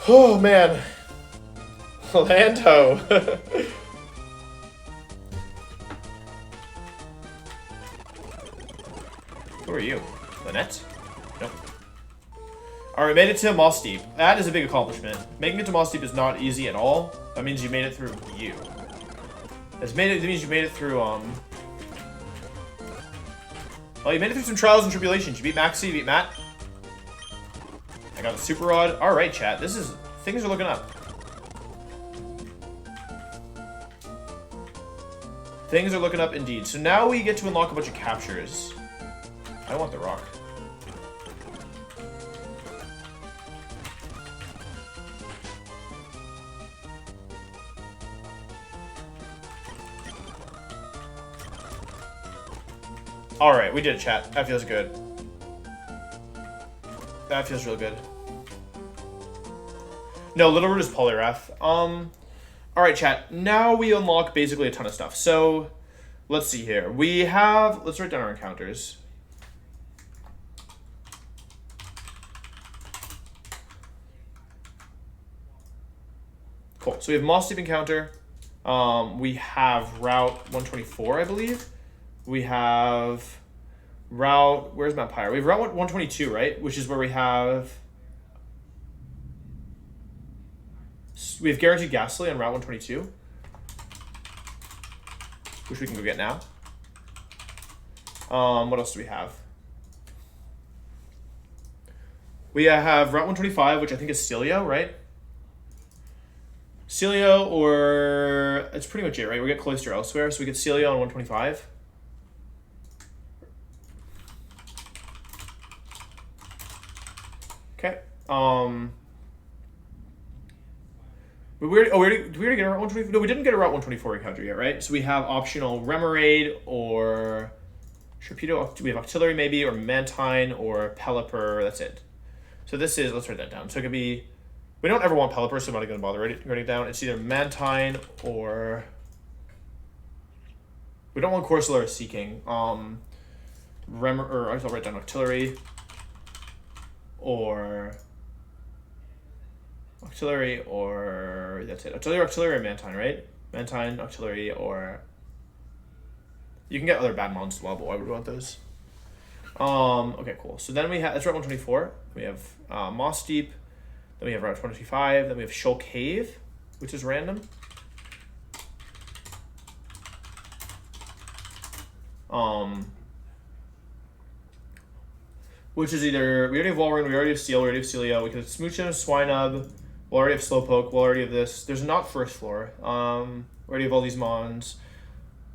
Oh, man. Lando. Who are you? Lynette? All right, made it to Moss Deep. That is a big accomplishment. Making it to Moss Deep is not easy at all. That means you made it through you. That means you made it through, well, you made it through some trials and tribulations. You beat Maxi, you beat Matt. I got the Super Rod. All right, chat. Things are looking up. Things are looking up indeed. So now we get to unlock a bunch of captures. I want the rock. All right, we did it, chat. That feels good. That feels real good. No, Little Root is Polyrath. All right, chat. Now we unlock basically a ton of stuff. So let's see here. Let's write down our encounters. Cool. So we have Moss Deep encounter. We have Route 124, I believe. We have where's Mount Pyre? We have Route 122, right? Which is where we have guaranteed Ghastly on Route 122, which we can go get now. What else do we have? We have Route 125, which I think is Celio, right? Celio, or it's pretty much it, right? We get Cloister elsewhere, so we get Celio on 125. Okay. Did we already get a Route 124? No, we didn't get a Route 124 encounter yet, right? So we have optional Remoraid or Sharpedo. We have Octillery maybe, or Mantine, or Pelipper. That's it. So this is, let's write that down. So it could be, we don't ever want Pelipper, so I'm not going to bother writing it down. It's either Mantine or, we don't want Corsola or Seeking. I'll write down Octillery. Or Octillery, or that's it. Octillery or Mantine, right? Mantine, Octillery, or you can get other bad mons as well, but why would we want those? Okay, cool. So then we have, that's Route 124. We have Moss Deep. Then we have Route 125. Then we have Shoal Cave, which is random. Which is either, we already have Walrein, we already have Seal, we already have Celio, we could have Smoochum, Swinub, we'll already have Slowpoke, we'll already have this. There's not First Floor. We already have all these mons.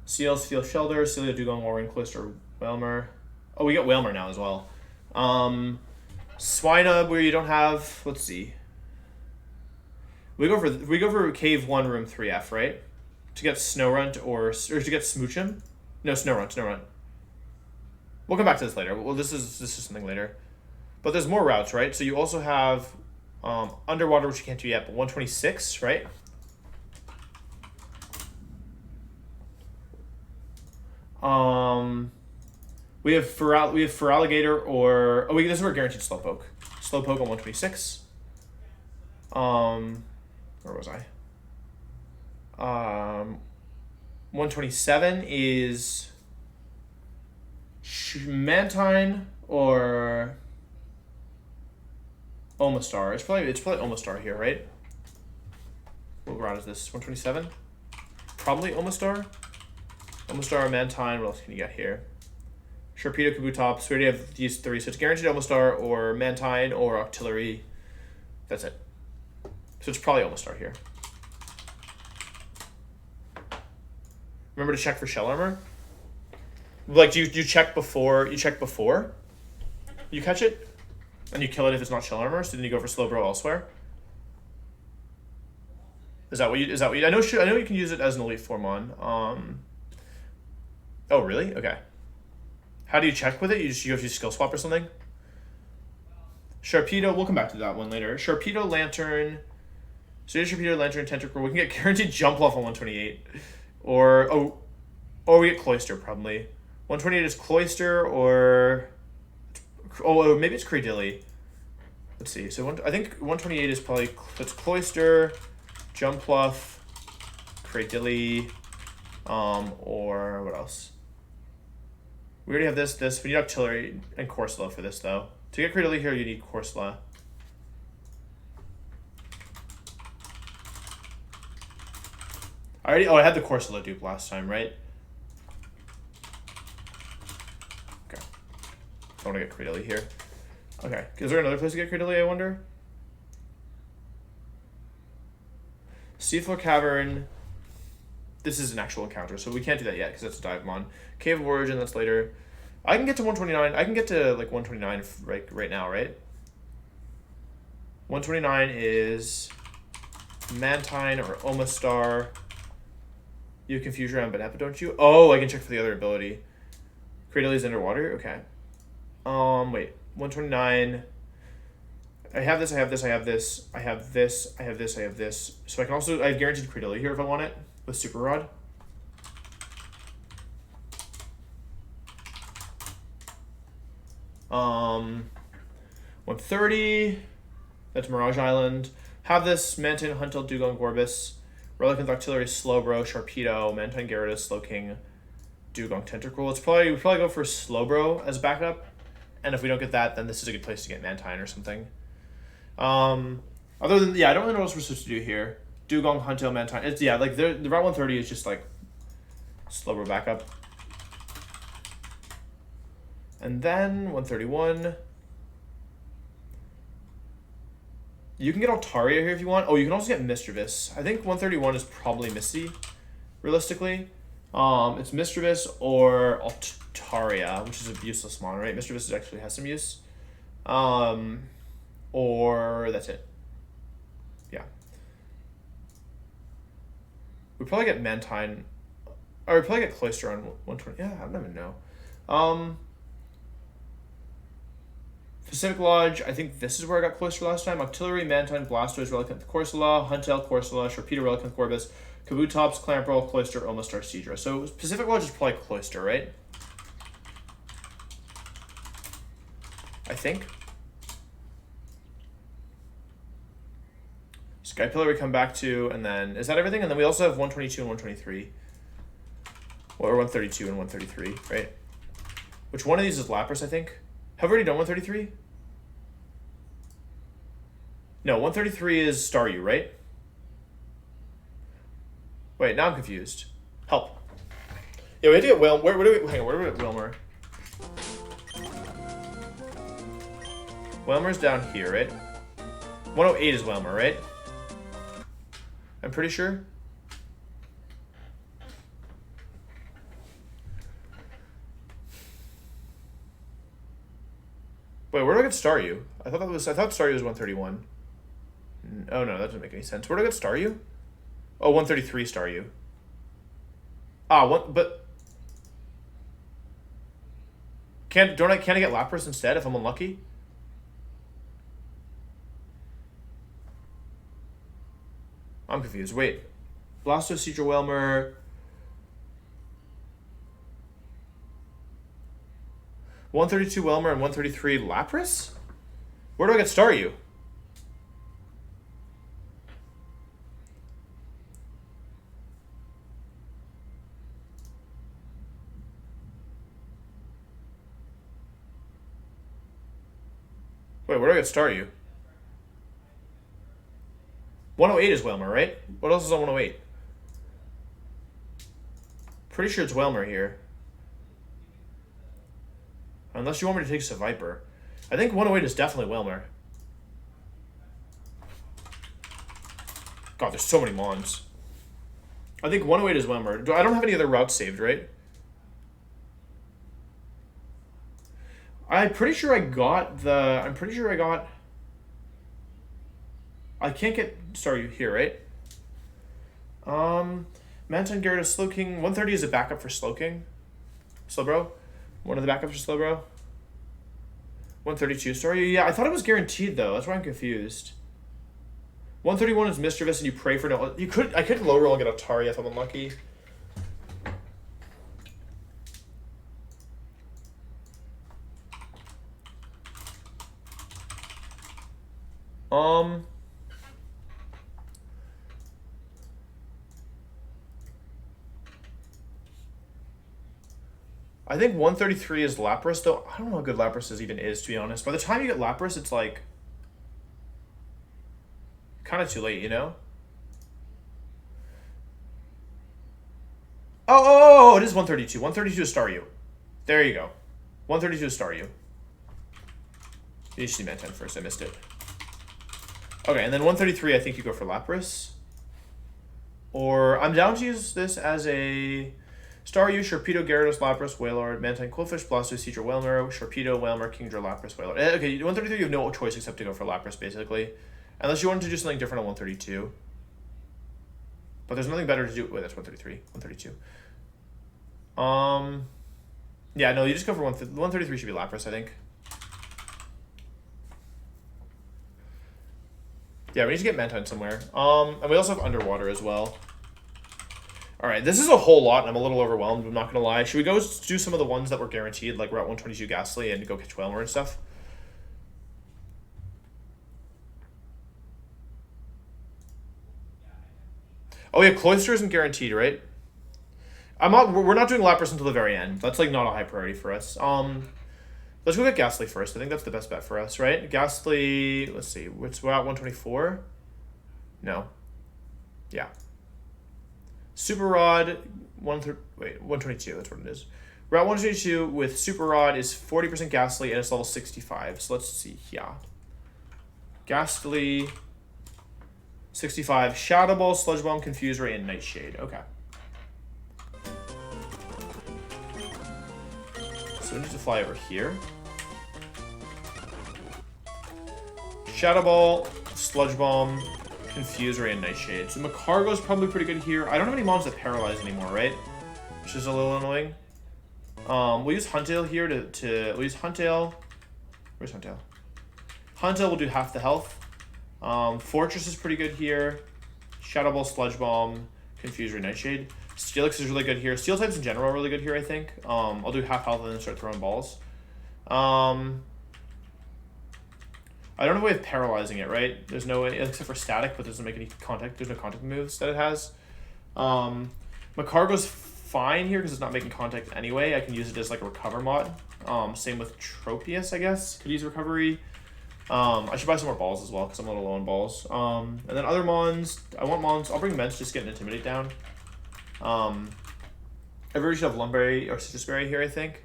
Seal, Steel Shelter, Celio, Dugong, Walrein, Cloister, Whalmer. Oh, we get Whalmer now as well. Swinub, where you don't have, let's see. We go for Cave 1, Room 3F, right? To get Snowrunt or to get Smoochum? No, Snowrunt. We'll come back to this later. Well, this is something later. But there's more routes, right? So you also have Underwater, which you can't do yet, but 126, right? We have Feraligatr or this is where guaranteed Slowpoke. Slowpoke on 126. Where was I? 127 is Mantine or Omastar. It's probably Omastar here, right? What route is this? 127? Probably Omastar. Omastar or Mantine. What else can you get here? Sharpedo, Kabutops. We already have these three, so it's guaranteed Omastar or Mantine or Octillery. That's it. So it's probably Omastar here. Remember to check for Shell Armor. Like, do you check before you catch it, and you kill it if it's not Shell Armor. So then you go for Slowbro elsewhere. Is that what you? I know you can use it as an Elite Four mon. Oh really? Okay. How do you check with it? You have to skill swap or something. Sharpedo. We'll come back to that one later. Sharpedo, Lantern. So Sharpedo, Lantern, Tentacruel. We can get guaranteed Jump Off on 128, or we get Cloister probably. 128 is Cloister or maybe it's Cradilly. Let's see. So I think 128 is probably Cloister, Jumpluff, Cradilly, or what else? We already have this. We need Octillery and Corsola for this though. To get Cradilly here, you need Corsola. I had the Corsola dupe last time, right? Okay. I want to get Cradily here. Okay. Is there another place to get Cradily, I wonder? Seafloor Cavern. This is an actual encounter, so we can't do that yet because that's a Divemon. Cave of Origin, that's later. I can get to 129. I can get to like 129 right now, right? 129 is Mantine or Omastar. You have Confusion around Benepa, don't you? Oh, I can check for the other ability. Cradily is underwater? Okay. Wait. 129. I have this, I have this, I have this, I have this, I have this, I have this. So I can also, I have guaranteed Cradily here if I want it with Super Rod. Um, 130. That's Mirage Island. Have this, Mantine, Huntel, Dugong, Gorbis. Relicanth, Octillery, Slowbro, Sharpedo, Mantine, Gyarados, Slowking, Dugong, Tentacruel. We probably go for Slowbro as backup. And if we don't get that, then this is a good place to get Mantine or something. Other than, I don't really know what we're supposed to do here. Dugong, Huntel, Mantine. It's, like the Route 130 is just like Slowbro backup. And then 131. You can get Altaria here if you want. Oh, you can also get Mischievous. I think 131 is probably Misty, realistically. It's Mischievous or Altaria, which is a useless mon, right? Mischievous actually has some use. Or that's it. Yeah. We probably get Mantine. Or we probably get Cloyster on 120. Yeah, I don't even know. Pacific Lodge, I think this is where I got Cloyster last time. Octillery, Mantine, Blastoise, Relicanth, Corsola, Huntel, Corsola, Sharpedo, Relicanth, Gorbis, Kabutops, Clamperl, Cloyster, Omastar, Seadra. So Pacific Lodge is probably Cloyster, right? I think. Skypillar we come back to, and then, is that everything? And then we also have 122 and 123. Or 132 and 133, right? Which one of these is Lapras, I think? Have we already done 133? No, 133 is Staryu, right? Wait, now I'm confused. Help. Yeah, we have to get Where do we get Wilmer? Wilmer's down here, right? 108 is Wilmer, right? I'm pretty sure. Wait, where do I get Staryu? I thought Staryu was 131. Oh no, that doesn't make any sense. Where do I get Staryu? Oh, 133 Staryu. But can't I get Lapras instead if I'm unlucky? I'm confused. Wait. Blastoise, Seadra, Wilmer. 132 Wilmer and 133 Lapras? Where do I get Staryu? Wait, where do I get Staryu? 108 is Wilmer, right? What else is on 108? Pretty sure it's Wilmer here. Unless you want me to take Seviper. I think 108 is definitely Wilmer. God, there's so many Mons. I think 108 is Wilmer. I don't have any other routes saved, right? I'm pretty sure I got... I can't get Staryu here, right? Mantine, Gyarados, Slowking. 130 is a backup for Slowking. Slowbro. One of the backups for Slowbro. 132 Staryu. Yeah, I thought it was guaranteed though. That's why I'm confused. 131 is Mischievous, and you pray for no. I could low roll and get Altaria if I'm unlucky. I think 133 is Lapras, though. I don't know how good Lapras even is, to be honest. By the time you get Lapras, it's like kind of too late, you know? Oh, it is 132. 132 is Staryu. There you go. 132 is Staryu. You should see Mantine first. I missed it. Okay, and then 133, I think you go for Lapras. Or I'm down to use this as a Staryu, Sharpedo, Gyarados, Lapras, Wailord, Mantine, Qwilfish, Blastoise, Seadra, Wailmer, Sharpedo, Wailmer, Kingdra, Lapras, Wailord. Okay, 133 you have no choice except to go for Lapras, basically. Unless you wanted to do something different on 132. But there's nothing better to do. Wait, that's 133. 132. Yeah, no, you just go for 133 should be Lapras, I think. Yeah, we need to get Mantine somewhere. And we also have Underwater as well. Alright, this is a whole lot, and I'm a little overwhelmed, I'm not gonna lie. Should we go do some of the ones that were guaranteed, like Route 122 Ghastly, and go catch Wailmer and stuff? Oh yeah, Cloyster isn't guaranteed, right? We're not doing Lapras until the very end. That's like not a high priority for us. Let's go get Ghastly first. I think that's the best bet for us, right? Ghastly, let's see, we're at 124? No. Yeah. Super Rod, 122, that's what it is. Route 122 with Super Rod is 40% Ghastly and it's level 65. So let's see here. Ghastly, 65, Shadow Ball, Sludge Bomb, Confuse Ray, and Nightshade. Okay. So we need to fly over here. Shadow Ball, Sludge Bomb, Confuse Ray, and Nightshade. So Macargo's probably pretty good here. I don't have any mons that paralyze anymore, right? Which is a little annoying. We'll use Huntail here we'll use Huntail. Where's Huntail? Huntail will do half the health. Fortress is pretty good here. Shadow Ball, Sludge Bomb, Confuse Ray, Nightshade. Steelix is really good here. Steel types in general are really good here, I think. I'll do half health and then start throwing balls. I don't have a way of paralyzing it, right? There's no way, except for static, but it doesn't make any contact. There's no contact moves that it has. Macargo's fine here because it's not making contact anyway. I can use it as like a recover mod. Same with Tropius, I guess. Could use recovery. I should buy some more balls as well because I'm a little low on balls. And then other mons. I want mons. I'll bring Ments just to get an Intimidate down. Everybody should have Lumberry or Citrus Berry here, I think.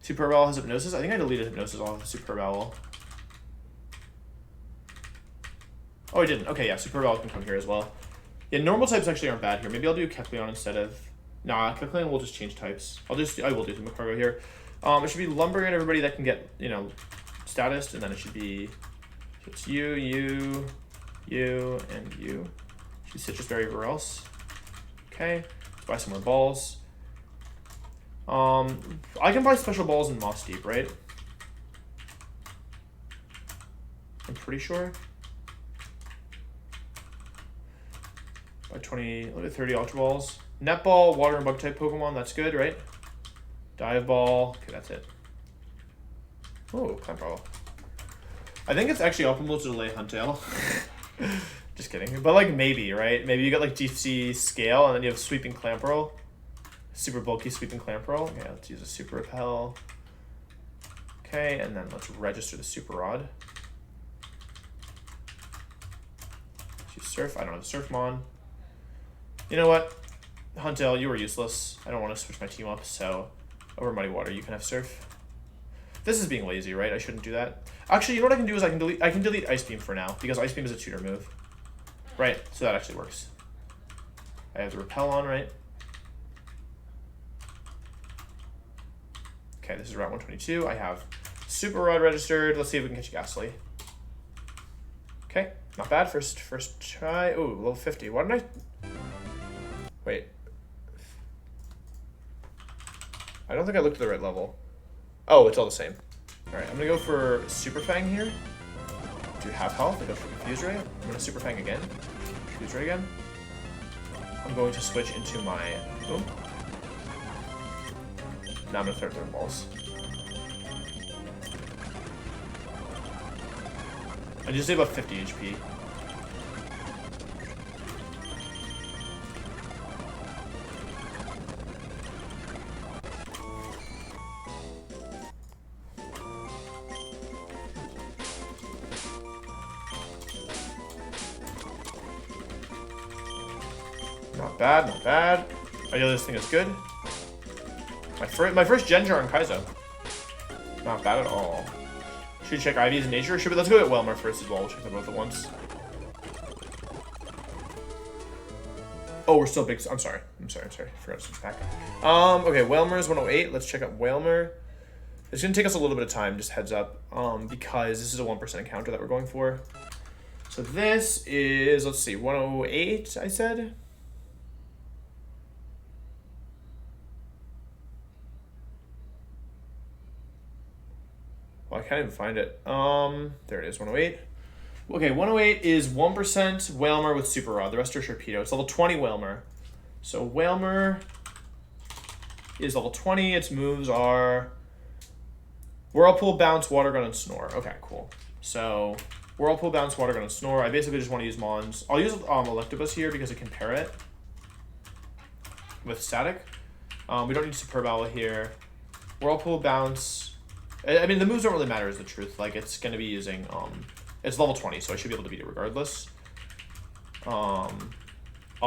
Super Bowel has Hypnosis. I think I deleted Hypnosis off of Super Bowel. Oh, I didn't. Okay, yeah, Super Bowel can come here as well. Yeah, normal types actually aren't bad here. Maybe I'll do Kecleon instead of... Nah, Kecleon will just change types. I will do Macargo here. It should be Lumberry and everybody that can get, you know, status, and then it should be... It's you, and you. Should Citrus Berry everywhere else. Okay, let's buy some more balls. I can buy special balls in Moss Deep, right? I'm pretty sure. By 20, look at 30 Ultra Balls. Net Ball, Water and Bug type Pokemon, that's good, right? Dive Ball, okay, that's it. Oh, Clamperl. I think it's actually optimal to delay Huntail. Just kidding. But like maybe, right? Maybe you got like Deep Sea Scale and then you have Sweeping Clamperl. Super bulky Sweeping Clamperl. Okay, let's use a Super Repel. Okay, and then let's register the Super Rod. Let's use Surf. I don't have Surf Mon. You know what? Huntail, you were useless. I don't want to switch my team up, so over Muddy Water, you can have Surf. This is being lazy, right? I shouldn't do that. Actually, you know what I can do is I can delete Ice Beam for now, because Ice Beam is a tutor move. Right, so that actually works. I have the Repel on, right? Okay, this is Route 122. I have Super Rod registered. Let's see if we can catch Ghastly. Okay, not bad. First try. Ooh, level 50. Why didn't I... Wait. I don't think I looked at the right level. Oh, it's all the same. Alright, I'm gonna go for Super Fang here. Do half health. I go for Confuse Ray. I'm gonna Super Fang again. Confuse Ray again. I'm going to switch into my... Boom. Now I'm gonna start throwing balls. I just did about 50 HP. Not bad, not bad. Ideally, this thing is good. My first Genjar on Kaizo. Not bad at all. Should we check Ivy's nature? Should we? Let's go get Welmer first as well. We'll check them both at once. Oh, we're still big. I'm sorry. Forgot to switch back. Okay, Welmer is 108. Let's check out Welmer. It's gonna take us a little bit of time, just heads up, because this is a 1% encounter that we're going for. So this is, let's see, 108, I said? Well, I can't even find it. There it is, 108. Okay, 108 is 1% Whalmer with Super Rod. The rest are Sharpedo. It's level 20 Whalmer. So Whalmer is level 20. Its moves are Whirlpool, Bounce, Water Gun, and Snore. Okay, cool. So Whirlpool, Bounce, Water Gun, and Snore. I basically just want to use Mons. I'll use Electabuzz here because I can pair it with Static. We don't need Superb Owl here. Whirlpool, Bounce. I mean, the moves don't really matter is the truth. Like, it's going to be using... it's level 20, so I should be able to beat it regardless. I'll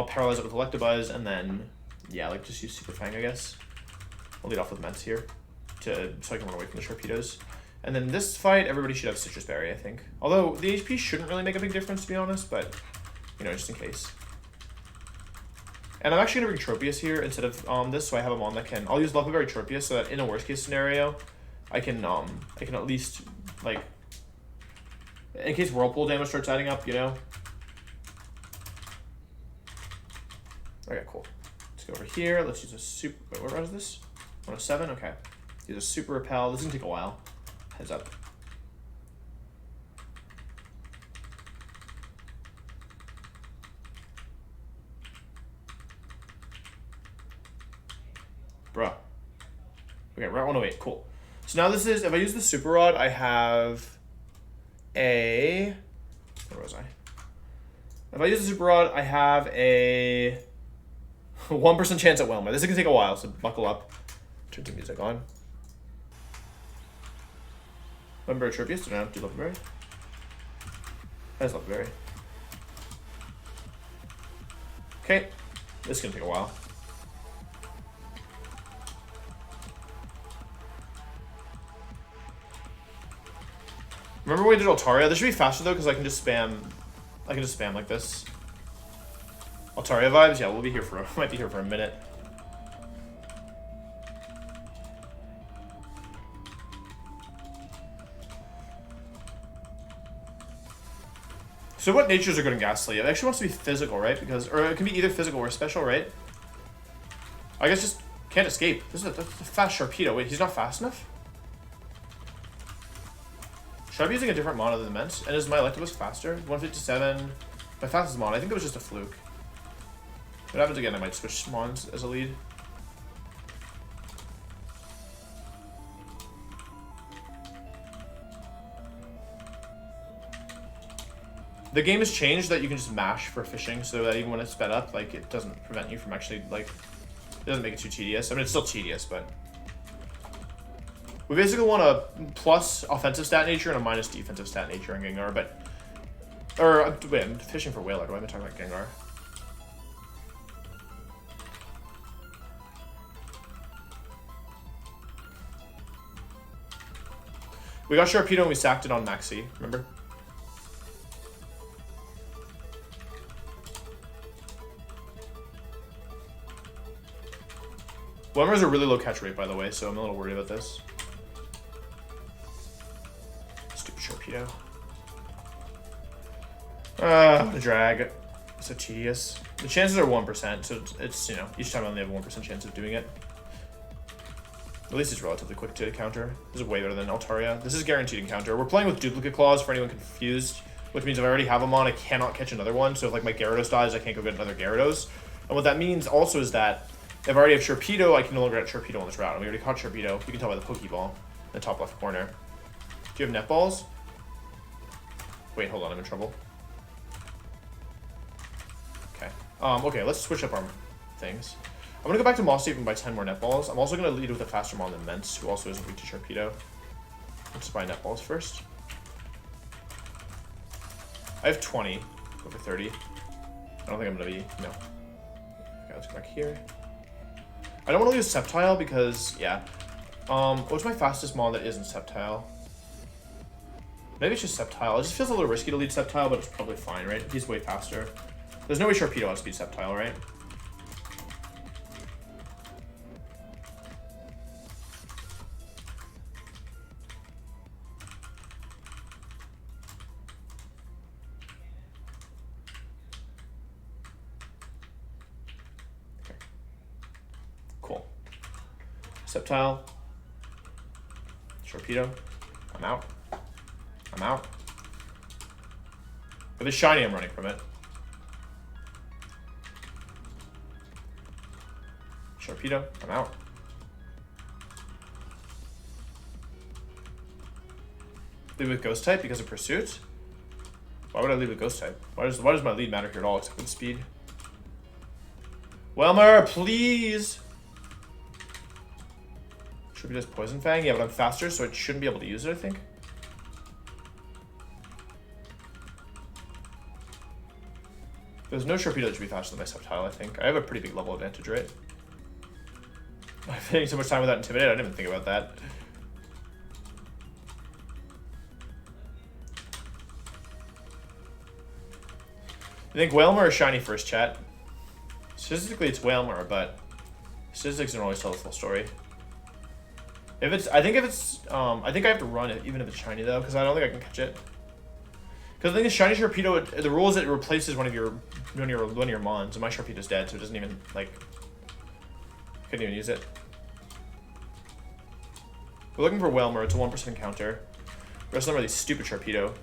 paralyze it with Electabuzz, and then, yeah, like, just use Super Fang, I guess. I'll lead off with Mets here, so I can run away from the Sharpedos. And then this fight, everybody should have Citrus Berry, I think. Although, the HP shouldn't really make a big difference, to be honest, but, you know, just in case. And I'm actually going to bring Tropius here instead of this, so I have a Mon that can... I'll use Leopard Berry Tropius, so that in a worst-case scenario, I can at least, like... in case Whirlpool damage starts adding up, you know? Okay, cool. Let's go over here. Let's use a super... Wait, what is this? 107? Okay. Use a Super Repel. This is going to take a while. Heads up. Bruh. Okay, Route 108. Cool. So now this is... If I use the Super Rod, I have... where was I? If I use the Super Rod, I have a 1% chance at Whalmer. This is gonna take a while, so buckle up. Turn the music on. Leopard Tropius, do I have to do Leopard Berry? That's Leopard Berry. Okay, this is gonna take a while. Remember when we did Altaria? This should be faster though, because I can just spam like this. Altaria vibes? Yeah, we'll be here for might be here for a minute. So what natures are good in Ghastly? It actually wants to be physical, right? Because or it can be either physical or special, right? I guess just can't escape. This is a fast Sharpedo. Wait, he's not fast enough? Should I be using a different mono than Ments? And is my Electabuzz faster? 157. My fastest mon. I think it was just a fluke. If it happens again, I might switch Mons as a lead. The game has changed that you can just mash for fishing, so that even when it's sped up, like, it doesn't prevent you from actually, like, it doesn't make it too tedious. I mean, it's still tedious, but... We basically want a plus offensive stat nature and a minus defensive stat nature in Gengar, but... Or, wait, I'm fishing for Whaler. Why am I talking about Gengar? We got Sharpedo and we sacked it on Maxi, remember? Whammer's a really low catch rate, by the way, so I'm a little worried about this. Stupid Sharpedo. The drag. So tedious. The chances are 1%, so it's, you know, each time I only have a 1% chance of doing it. At least it's relatively quick to counter. This is way better than Altaria. This is guaranteed encounter. We're playing with duplicate claws for anyone confused, which means if I already have them on, I cannot catch another one. So if like my Gyarados dies, I can't go get another Gyarados. And what that means also is that if I already have Sharpedo, I can no longer get Sharpedo on this route. And we already caught Sharpedo. You can tell by the Pokeball in the top left corner. Do you have net balls? Wait, hold on, I'm in trouble. Okay. Okay, let's switch up our things. I'm gonna go back to Moss State and buy 10 more net balls. I'm also gonna lead with a faster Mon than Ments, who also isn't weak to Sharpedo. Let's buy net balls first. I have 20 over 30. I don't think I'm gonna be, no. Okay, let's go back here. I don't want to lose Sceptile because, yeah. What's my fastest mon that isn't Sceptile? Maybe it's just Sceptile. It just feels a little risky to lead Sceptile, but it's probably fine, right? He's way faster. There's no way Sharpedo outspeeds Sceptile, right? Okay. Cool. Sceptile. Sharpedo. I'm out. I'm out. If it's shiny, I'm running from it. Sharpedo, I'm out. Lead with Ghost type because of Pursuit? Why would I lead with Ghost type? Why does my lead matter here at all except with speed? Welmer, please! Sharpedo's Poison Fang? Yeah, but I'm faster, so it shouldn't be able to use it, I think. There's no Sharpedo that should be faster than my Sceptile, I think. I have a pretty big level advantage, right? I'm spending so much time without Intimidate, I didn't even think about that. I think Whalmer or Shiny first, chat? Statistically, it's Whalmer, but statistics don't always tell the full story. I think I have to run it, even if it's Shiny, though, because I don't think I can catch it. Because I think the Shiny Sharpedo, the rule is that it replaces one of your mons, and my Sharpedo's dead, so it doesn't even, like, couldn't even use it. We're looking for Whalmer, it's a 1% encounter. The rest of them are these stupid Sharpedo.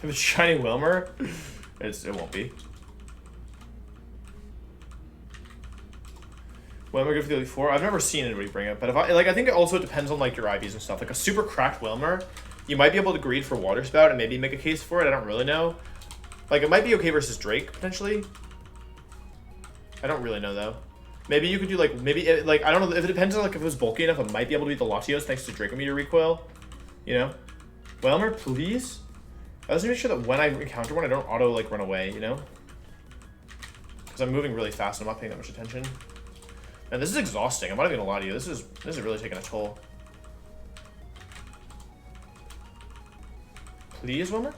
If it's Shiny Whalmer, it won't be. Whalmer good for the Elite Four? I've never seen anybody bring it, but if I think it also depends on like your IVs and stuff. Like a super cracked Whalmer, you might be able to greed for Water Spout and maybe make a case for it. I don't really know. Like it might be okay versus Drake potentially. I don't really know though. Maybe you could do like I don't know if it depends on like if it was bulky enough, it might be able to beat the Latios thanks to Dracometer recoil. You know, Whalmer, please. I just need to make sure that when I encounter one, I don't auto like run away, you know? Because I'm moving really fast and I'm not paying that much attention. And this is exhausting. I'm not even gonna lie to you. This is really taking a toll. Please, Wilmer?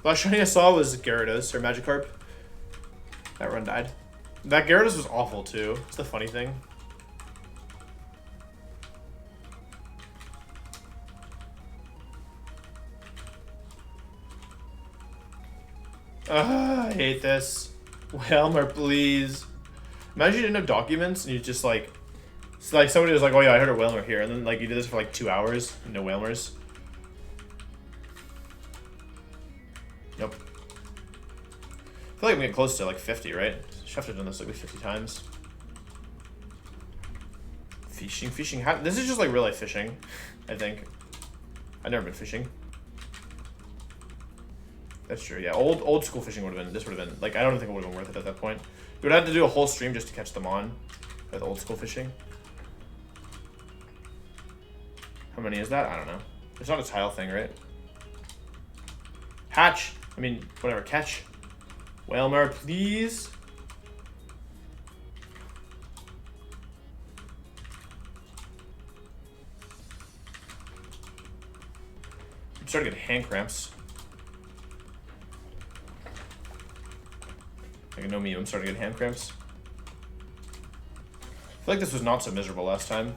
Last shiny I saw was Gyarados or Magikarp. That run died. That Gyarados was awful too. It's the funny thing. I hate this. Whalmer, please. Imagine you didn't have documents and you just like, it's like somebody was like, oh yeah, I heard a Whalmer here, and then like you did this for like 2 hours, no Whalmers. Nope. I feel like I'm getting close to like 50, right? Chef have done this like 50 times. Fishing. This is just like real life fishing, I think. I've never been fishing. That's true, yeah. Old school fishing would have been, this would have been, like, I don't think it would have been worth it at that point. You would have to do a whole stream just to catch them on with old school fishing. How many is that? I don't know. It's not a tile thing, right? Hatch. I mean, whatever, catch. Whalmer, please. I'm starting to get hand cramps. Like, no me, I'm starting to get hand cramps. I feel like this was not so miserable last time.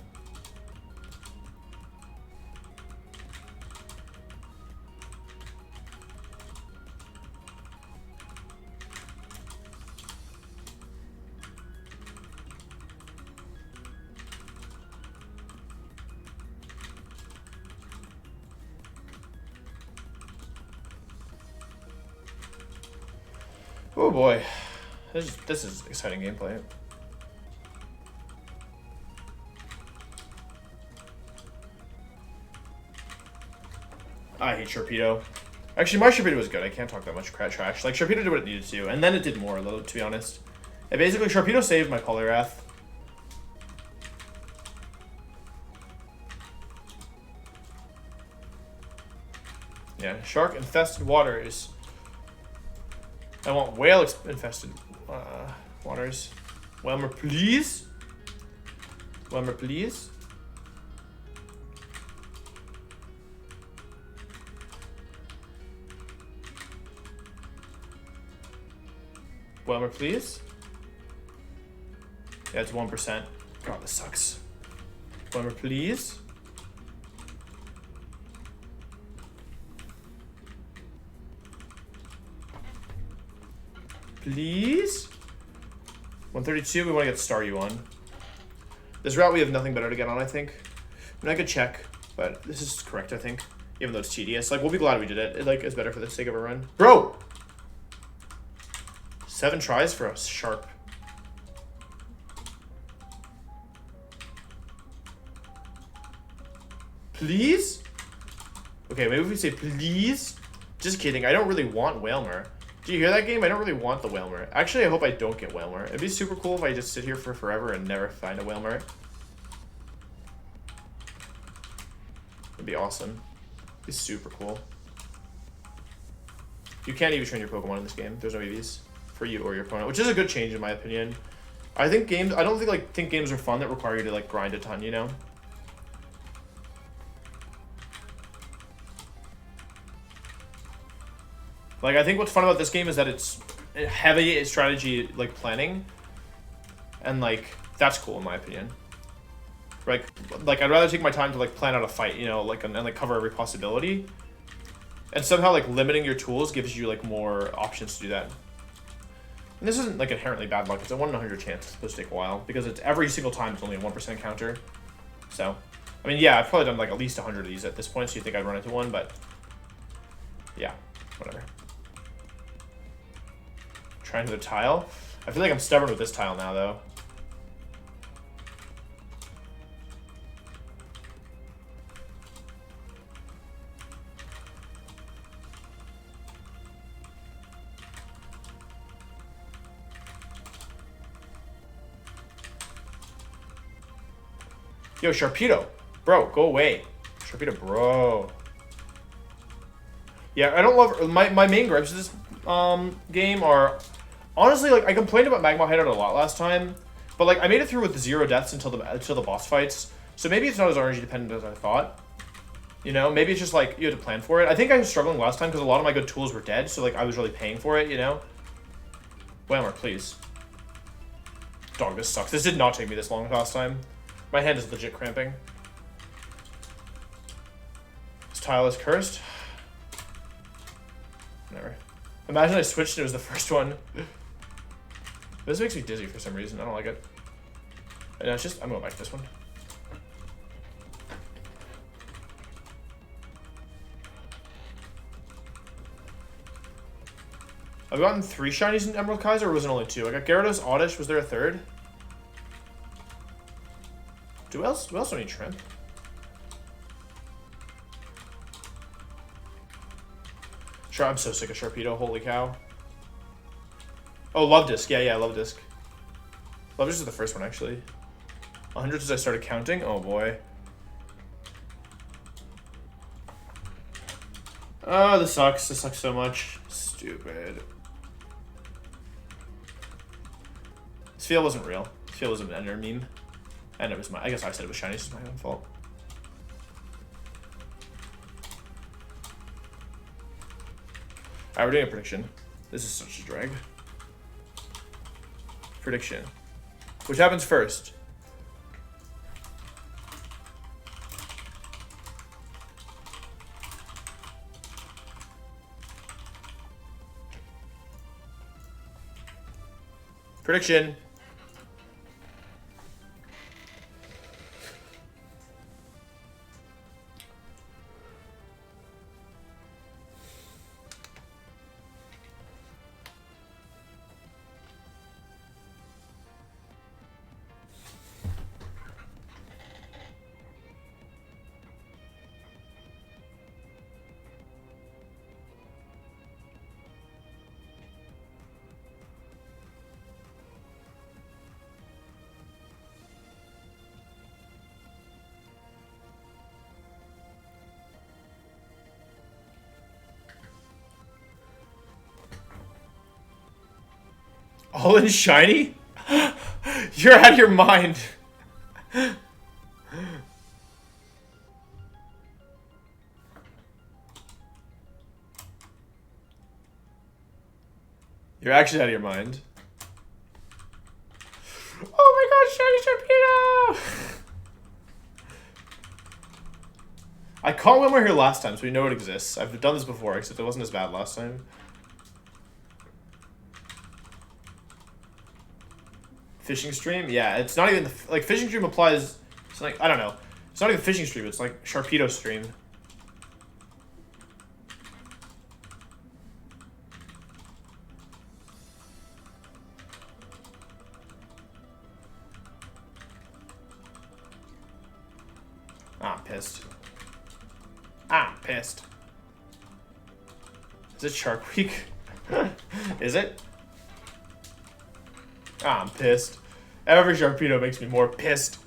Oh boy. This is exciting gameplay. I hate Sharpedo. Actually, my Sharpedo was good. I can't talk that much trash. Like, Sharpedo did what it needed to, and then it did more, though, to be honest. And basically, Sharpedo saved my Poliwrath. Yeah, shark-infested waters. I want whale-infested waters. Whelmer, please? Whelmer, please? Whelmer, please? Yeah, it's 1%. God, this sucks. Whelmer, please? Please? 132, we want to get Staryu on. This route we have nothing better to get on, I think. I mean, I could check, but this is correct, I think. Even though it's tedious. Like, we'll be glad we did it. It, like, is better for the sake of a run. Bro! 7 tries for a Sharp. Please? Okay, maybe if we say please. Just kidding. I don't really want Whalmer. Do you hear that, game? I don't really want the Whalmer. Actually, I hope I don't get Whalmer. It'd be super cool if I just sit here for forever and never find a Whalmer. It'd be awesome. It'd be super cool. You can't even train your Pokemon in this game. There's no EVs for you or your opponent, which is a good change in my opinion. I think games. I don't think games are fun that require you to like grind a ton. You know. Like, I think what's fun about this game is that it's heavy strategy, like, planning. And, like, that's cool, in my opinion. Right? Like, I'd rather take my time to, like, plan out a fight, you know, like, and like, cover every possibility. And somehow, like, limiting your tools gives you, like, more options to do that. And this isn't, like, inherently bad luck. It's a 1 in 100 chance. It's supposed to take a while. Because it's every single time it's only a 1% counter. So, I mean, yeah, I've probably done, like, at least 100 of these at this point, so you think I'd run into one, but... yeah, whatever. Trying to the tile. I feel like I'm stubborn with this tile now, though. Yo, Sharpedo. Bro, go away. Sharpedo, bro. Yeah, I don't love... My main gripes of this game are... honestly, like, I complained about Magma Hideout a lot last time, but, like, I made it through with 0 deaths until the boss fights, so maybe it's not as RNG dependent as I thought. You know, maybe it's just, like, you had to plan for it. I think I was struggling last time because a lot of my good tools were dead, so, like, I was really paying for it, you know? Whammer, please. Dog, this sucks. This did not take me this long last time. My hand is legit cramping. This tile is cursed. Whatever. Imagine I switched and it was the first one. This makes me dizzy for some reason. I don't like it. And it's just, I'm going back to this one. I've gotten 3 shinies in Emerald Kaizo, or was it only 2? I got Gyarados, Oddish. Was there a third? Who else do I need Shrimp? Sure, I'm so sick of Sharpedo. Holy cow. Oh, Love Disc. Yeah, Love Disc. Love Disc is the first one, actually. 100 since I started counting? Oh, boy. Oh, this sucks. This sucks so much. Stupid. This field wasn't real. This field was an Ender meme. And it was my... I guess I said it was shiny, so it's my own fault. Alright, we're doing a prediction. This is such a drag. Prediction. Which happens first? Prediction. All in shiny? You're out of your mind. You're actually out of your mind. Oh my god, shiny Sharpedo! I caught Wilmer here last time, so we know it exists. I've done this before, except it wasn't as bad last time. Fishing stream? Yeah, it's not even... like, fishing stream applies... It's like, I don't know. It's not even fishing stream, it's like Sharpedo stream. I'm pissed. I'm pissed. Is it Shark Week? Is it? I'm pissed. Every Sharpedo makes me more pissed.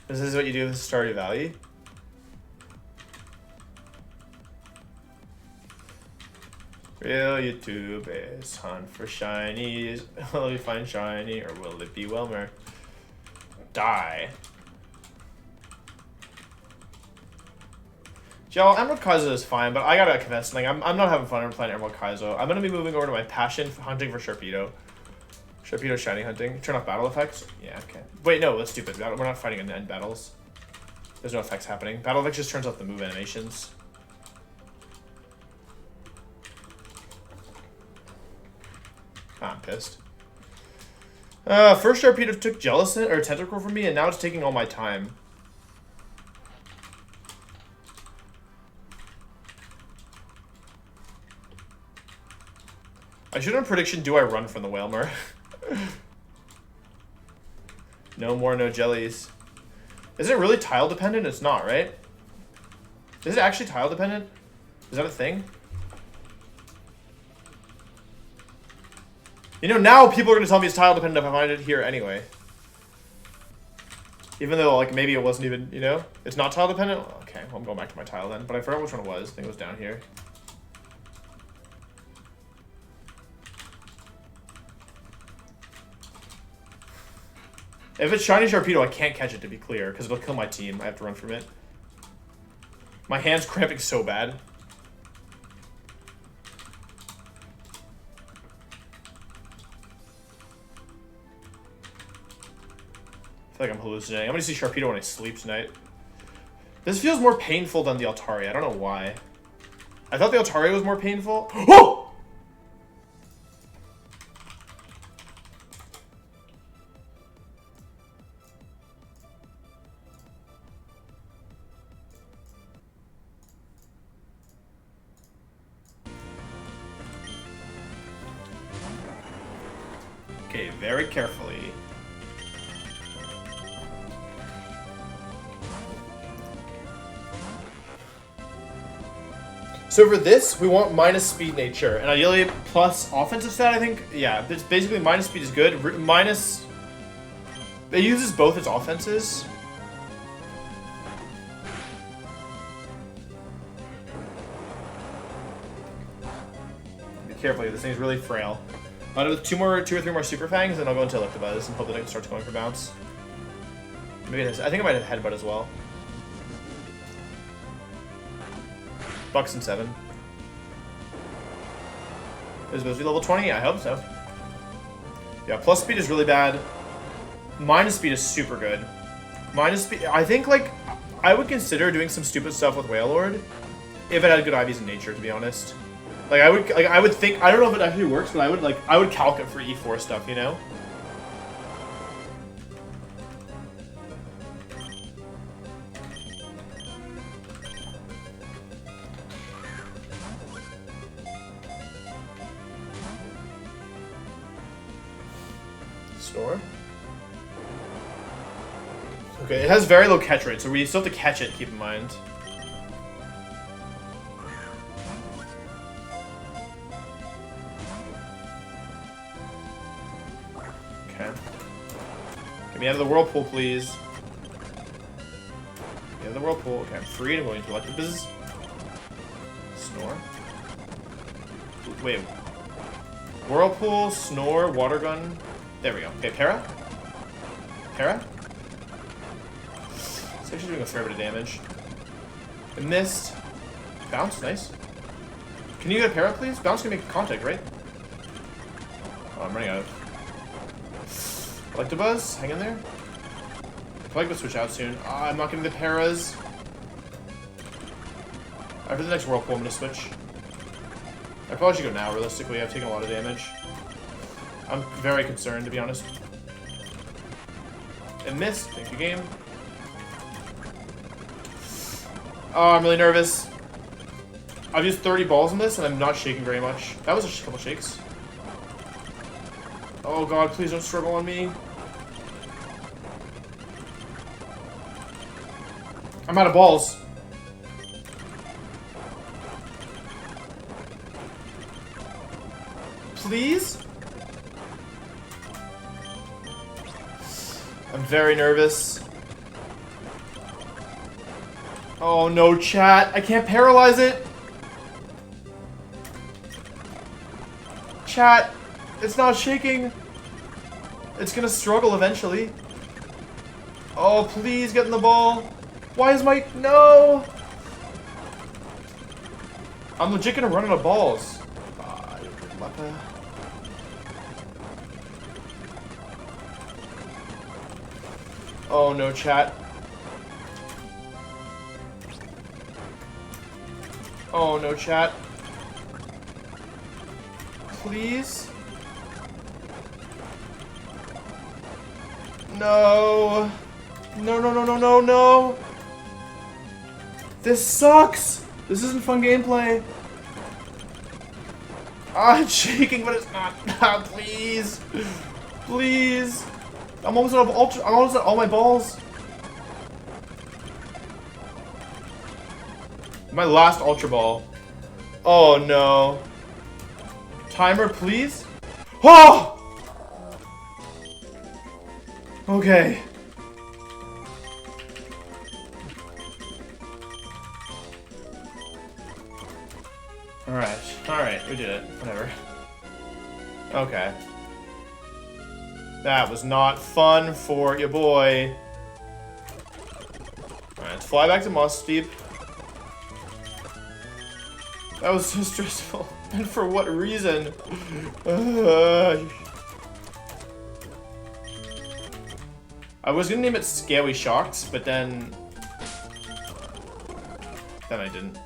This is what you do with Stardew Valley? Real YouTube is hunt for shinies. Will we find shiny or will it be Wilmer? Die. Gel, Emerald Kaizo is fine, but I gotta confess, like, I'm not having fun playing Emerald Kaizo. I'm gonna be moving over to my passion for hunting for Sharpedo. Sharpedo shiny hunting. Turn off battle effects? Yeah, okay. Wait, no, that's stupid. We're not fighting in the end battles. There's no effects happening. Battle effects just turns off the move animations. I'm pissed. First Sharpedo took Jellicent or Tentacle from me, and now it's taking all my time. I should have a prediction, do I run from the Whalmer? No more, no jellies. Is it really tile dependent? It's not, right? Is it actually tile dependent? Is that a thing? You know, now people are going to tell me it's tile dependent if I find it here anyway. Even though, like, maybe it wasn't even, you know? It's not tile dependent? Okay, well, I'm going back to my tile then. But I forgot which one it was. I think it was down here. If it's shiny Sharpedo, I can't catch it, to be clear, because it'll kill my team. I have to run from it. My hand's cramping so bad. I feel like I'm hallucinating. I'm gonna see Sharpedo when I sleep tonight. This feels more painful than the Altari. I don't know why. I thought the Altari was more painful. Oh! Okay, very carefully. So for this, we want minus speed nature, and ideally plus offensive stat, I think. Yeah, it's basically minus speed is good. Minus... It uses both its offenses. Be careful, this thing's really frail. I'll do two or three more Super Fangs, and I'll go into Electabuzz and hope that it starts going for bounce. Maybe it has, I think I might have Headbutt as well. Bucks and 7. Is it supposed to be level 20? I hope so. Yeah, plus speed is really bad. Minus speed is super good. Minus speed, I think, like, I would consider doing some stupid stuff with Wailord if it had good IVs in nature, to be honest. Like, I would think, I don't know if it actually works, but I would calc it for E4 stuff, you know? Snore? Okay, it has very low catch rate, so we still have to catch it, keep in mind. Okay. Get me out of the whirlpool, please. Get out of the whirlpool. Okay, I'm free. I'm going to Electabuzz. Snore. Wait. Whirlpool, Snore, Water Gun. There we go. Okay, Para. Para. It's actually doing a fair bit of damage. It missed. Bounce, nice. Can you get a Para, please? Bounce can make contact, right? Oh, I'm running out of. Electabuzz, hang in there. I'll probably go switch out soon. I'm not getting the Paras. After the next Whirlpool, I'm gonna switch. I probably should go now, realistically. I've taken a lot of damage. I'm very concerned, to be honest. It missed. Thank you, game. Oh, I'm really nervous. I've used 30 balls in this, and I'm not shaking very much. That was a couple shakes. Oh god, please don't struggle on me. I'm out of balls. Please? I'm very nervous. Oh no, chat. I can't paralyze it. Chat. It's not shaking. It's gonna struggle eventually. Oh, please get in the ball. Why is my... No! I'm legit gonna run out of balls. Oh no, chat. Oh no, chat. Please? No. No, no, no, no, no, no. This sucks. This isn't fun gameplay. Ah, it's shaking, but it's not. Ah, please. Please. I'm almost out of ultra. I'm almost at all my balls. My last ultra ball. Oh no. Timer, please. Oh! Okay. Alright, we did it. Whatever. Okay. That was not fun for your boy. Alright, let's fly back to Moss Deep. That was so stressful. And for what reason? I was gonna name it Scary Shocks, but then I didn't.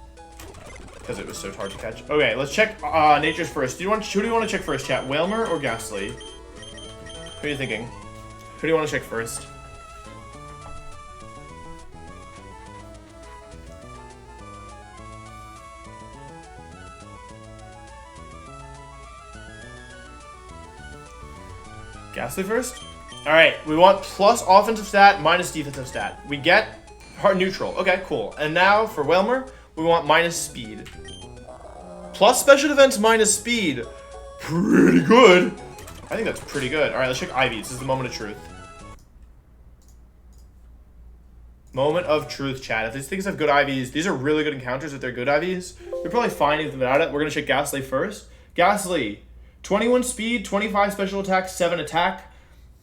Because it was so hard to catch. Okay, let's check natures first. Who do you want to check first, chat? Whalmer or Ghastly? Who are you thinking? Who do you want to check first? Ghastly first? Alright, we want plus offensive stat, minus defensive stat. We get hard neutral. Okay, cool. And now for Whalmer, we want minus speed. Plus special defense, minus speed. Pretty good. I think that's pretty good. Alright, let's check IVs. This is the moment of truth. Moment of truth, chat. If these things have good IVs, these are really good encounters if they're good IVs. You're probably fine even without it. We're going to check Ghastly first. Ghastly. 21 speed, 25 special attack, 7 attack.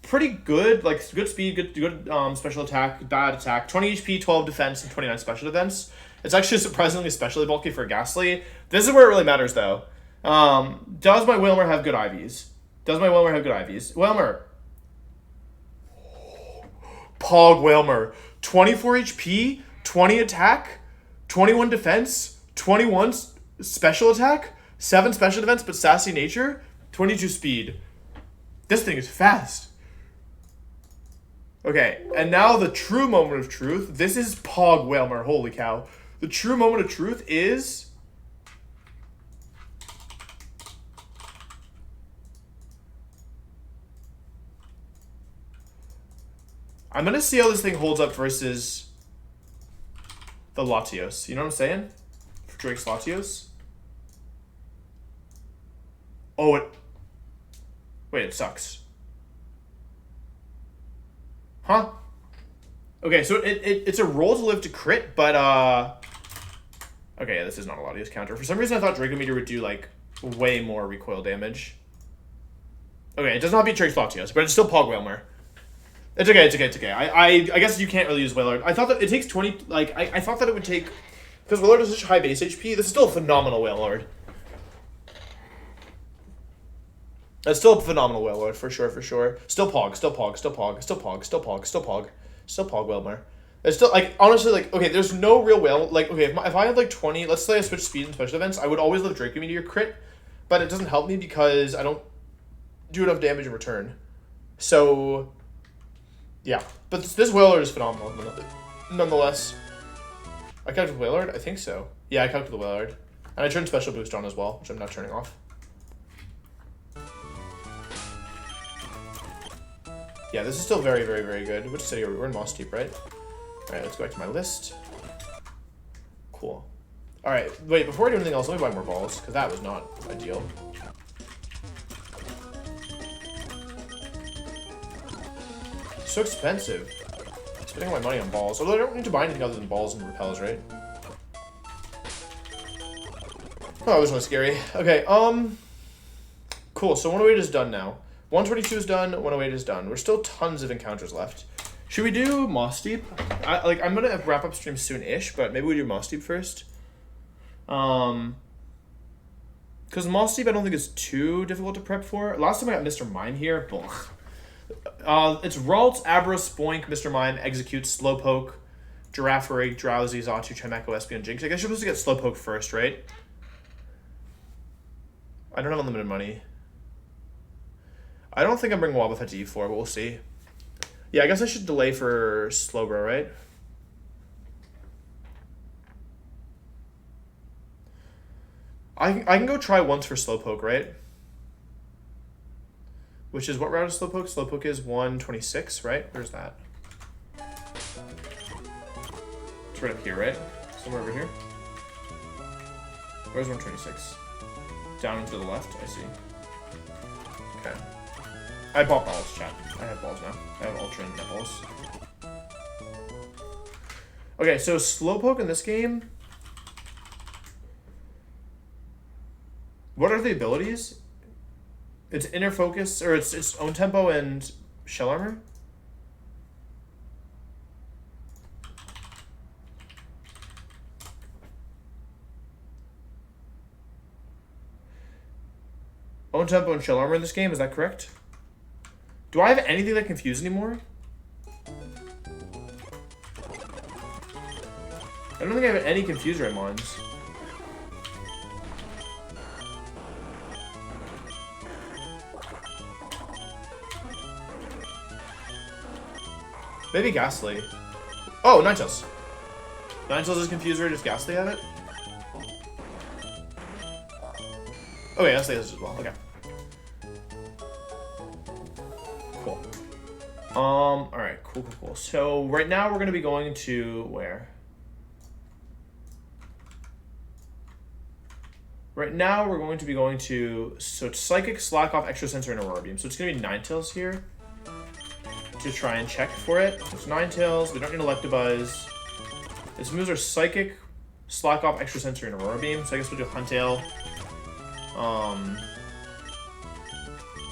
Pretty good, like good speed, good special attack, bad attack. 20 HP, 12 defense, and 29 special defense. It's actually surprisingly especially bulky for Ghastly. This is where it really matters though. Does my Whalmer have good IVs? Does my Whalmer have good IVs? Whalmer. Pog Whalmer. 24 HP, 20 attack, 21 defense, 21 special attack, 7 special defense, but sassy nature, 22 speed. This thing is fast. Okay, and now the true moment of truth. This is Pog Whalmer, holy cow. The true moment of truth is... I'm gonna see how this thing holds up versus the Latios. You know what I'm saying? For Drake's Latios. Oh, it... Wait, it sucks. Huh? Okay, so it's a roll to live to crit, but, okay, yeah, this is not a Latios counter. For some reason, I thought Dracometer would do, like, way more recoil damage. Okay, it does not beat Trig's Latios, but it's still Pog Whalmer. It's okay, it's okay, it's okay. I guess you can't really use Wailord. I thought that it takes 20, like, I thought that it would take, because Wailord has such high base HP, this is still a phenomenal Wailord. It's still a phenomenal Wailord, for sure, for sure. Still Pog, still Pog, still Pog, still Pog, still Pog, still Pog, still Pog Whalmer. It's still, like, honestly, like, okay, there's no real whale, like, okay, if I had, like, 20, let's say I switch speed in special events, I would always let Draco Meteor crit, but it doesn't help me because I don't do enough damage in return. So, yeah. But this Wailord is phenomenal, nonetheless. I calced with Wailord? I think so. Yeah, I calced with the Wailord. And I turned Special Boost on as well, which I'm not turning off. Yeah, this is still very, very, very good. Which city are we? We're in Moss Deep, right? Alright, let's go back to my list. Cool. Alright, wait, before I do anything else, let me buy more balls, because that was not ideal. So expensive. Spending all my money on balls. Although I don't need to buy anything other than balls and repels, right? Oh, that was really scary. Okay, cool, so 108 is done now. 122 is done, 108 is done. We're still tons of encounters left. Should we do Moss Deep? I'm gonna wrap up stream soon-ish, but maybe we do Moss Deep first. Because Moss Deep I don't think is too difficult to prep for. Last time I got Mr. Mime here, it's Ralts, Abra, Spoink, Mr. Mime, Execute, Slowpoke, Girafarig, Drowsy, Xatu, Chimecho, Espeon, Jinx. I guess you're supposed to get Slowpoke first, right? I don't have unlimited money. I don't think I'm bringing Wobbuffet to E4, but we'll see. Yeah, I guess I should delay for Slowbro, right? I can go try once for Slowpoke, right? Which is, what route is Slowpoke? Slowpoke is 126, right? Where's that? It's right up here, right? Somewhere over here. Where's 126? Down and to the left, I see. Okay. I bought balls, chat. I have balls now. I have Ultra and balls. Okay, so Slowpoke in this game. What are the abilities? It's Inner Focus, or it's Own Tempo and Shell Armor? Own Tempo and Shell Armor in this game, is that correct? Do I have anything that confuse anymore? I don't think I have any Confuse Raymons. Maybe Ghastly. Oh, Ninetales. Ninetales is Confuser, does Ghastly have it? Okay, Ghastly has it as well, okay. Cool. Alright, cool. So, right now we're going to be going to where? Right now we're going to be going to, so it's Psychic, Slack Off, Extra Sensor, and Aurora Beam. So it's going to be Ninetales here to try and check for it. So it's Ninetales, we don't need Electabuzz. Its moves are Psychic, Slack Off, Extra Sensor, and Aurora Beam. So I guess we'll do Huntail.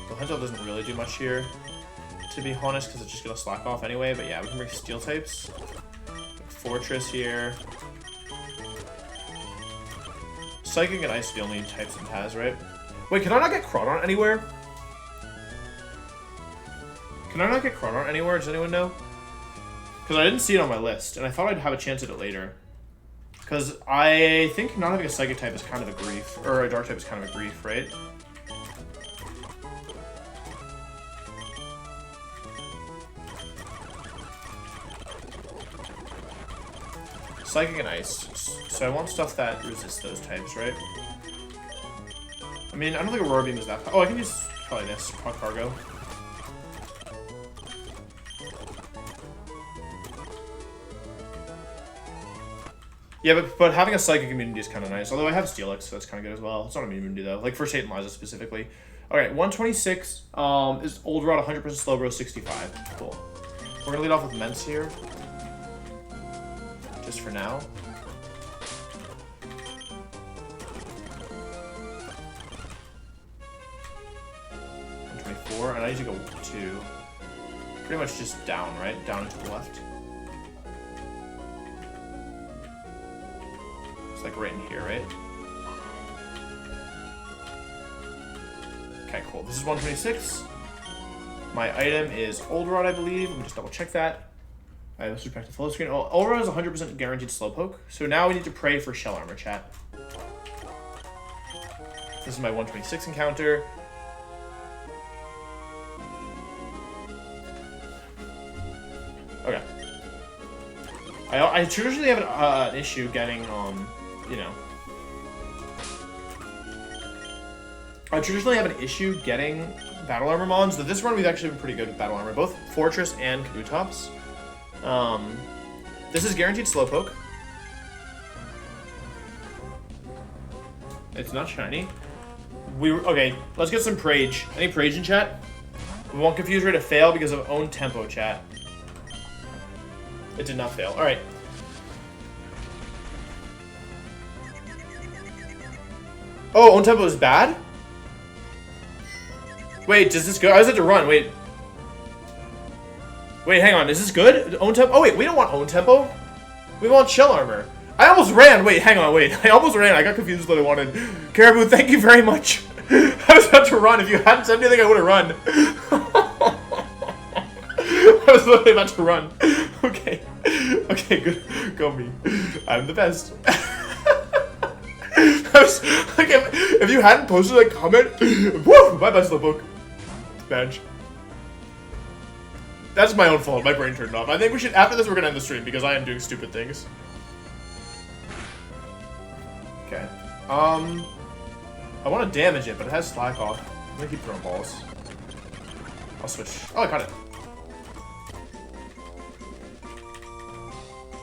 The Huntail doesn't really do much here, to be honest, because it's just going to Slack Off anyway. But yeah, we can bring Steel types. Fortress here. Psychic and Ice are the only types it has, right? Wait, can I not get Crawdon anywhere? Can I not get Crawdon anywhere? Does anyone know? Because I didn't see it on my list, and I thought I'd have a chance at it later. Because I think not having a Psychic type is kind of a grief. Or a Dark type is kind of a grief, right? Psychic and Ice. So I want stuff that resists those types, right? I mean, I don't think Aurora Beam is that... Oh, I can use probably this. Cargo. Yeah, but having a Psychic immunity is kind of nice. Although I have Steelix, so that's kind of good as well. It's not an immunity, though. Like, for Tate and Liza specifically. Alright, 126 is Old Rod, 100% Slowbro, 65. Cool. We're going to lead off with Mence here. Just for now. 4, and I need to go 2. Pretty much just down, right? Down and to the left. It's like right in here, right? Okay, cool. This is 126. My item is Old Rod, I believe. Let me just double check that. I have respect to full screen. Oh, Old Rod is 100% guaranteed slowpoke. So now we need to pray for shell armor, chat. This is my 126 encounter. Okay. I traditionally have an issue getting, you know. I traditionally have an issue getting battle armor mons, but this run we've actually been pretty good with battle armor, both Fortress and Kabutops. This is guaranteed slowpoke. It's not shiny. Okay, let's get some Prage. Any Prage in chat? We want Confuse Ray to fail because of own tempo, chat. It did not fail. Alright. Oh, own tempo is bad? Wait, does this go? I was at to run. Wait. Wait, hang on. Is this good? Own tempo? Oh, wait. We don't want own tempo. We want shell armor. I almost ran. Wait, hang on. Wait. I almost ran. I got confused with what I wanted. Caribou, thank you very much. I was about to run. If you hadn't said anything, I would have run. I was literally about to run. Okay. Okay, good. Go me. I'm the best. I was, like, if you hadn't posted a comment, woo, my best book. Badge. That's my own fault. My brain turned off. I think we should, after this, we're gonna end the stream because I am doing stupid things. Okay. I want to damage it, but it has slack off. I'm gonna keep throwing balls. I'll switch. Oh, I caught it.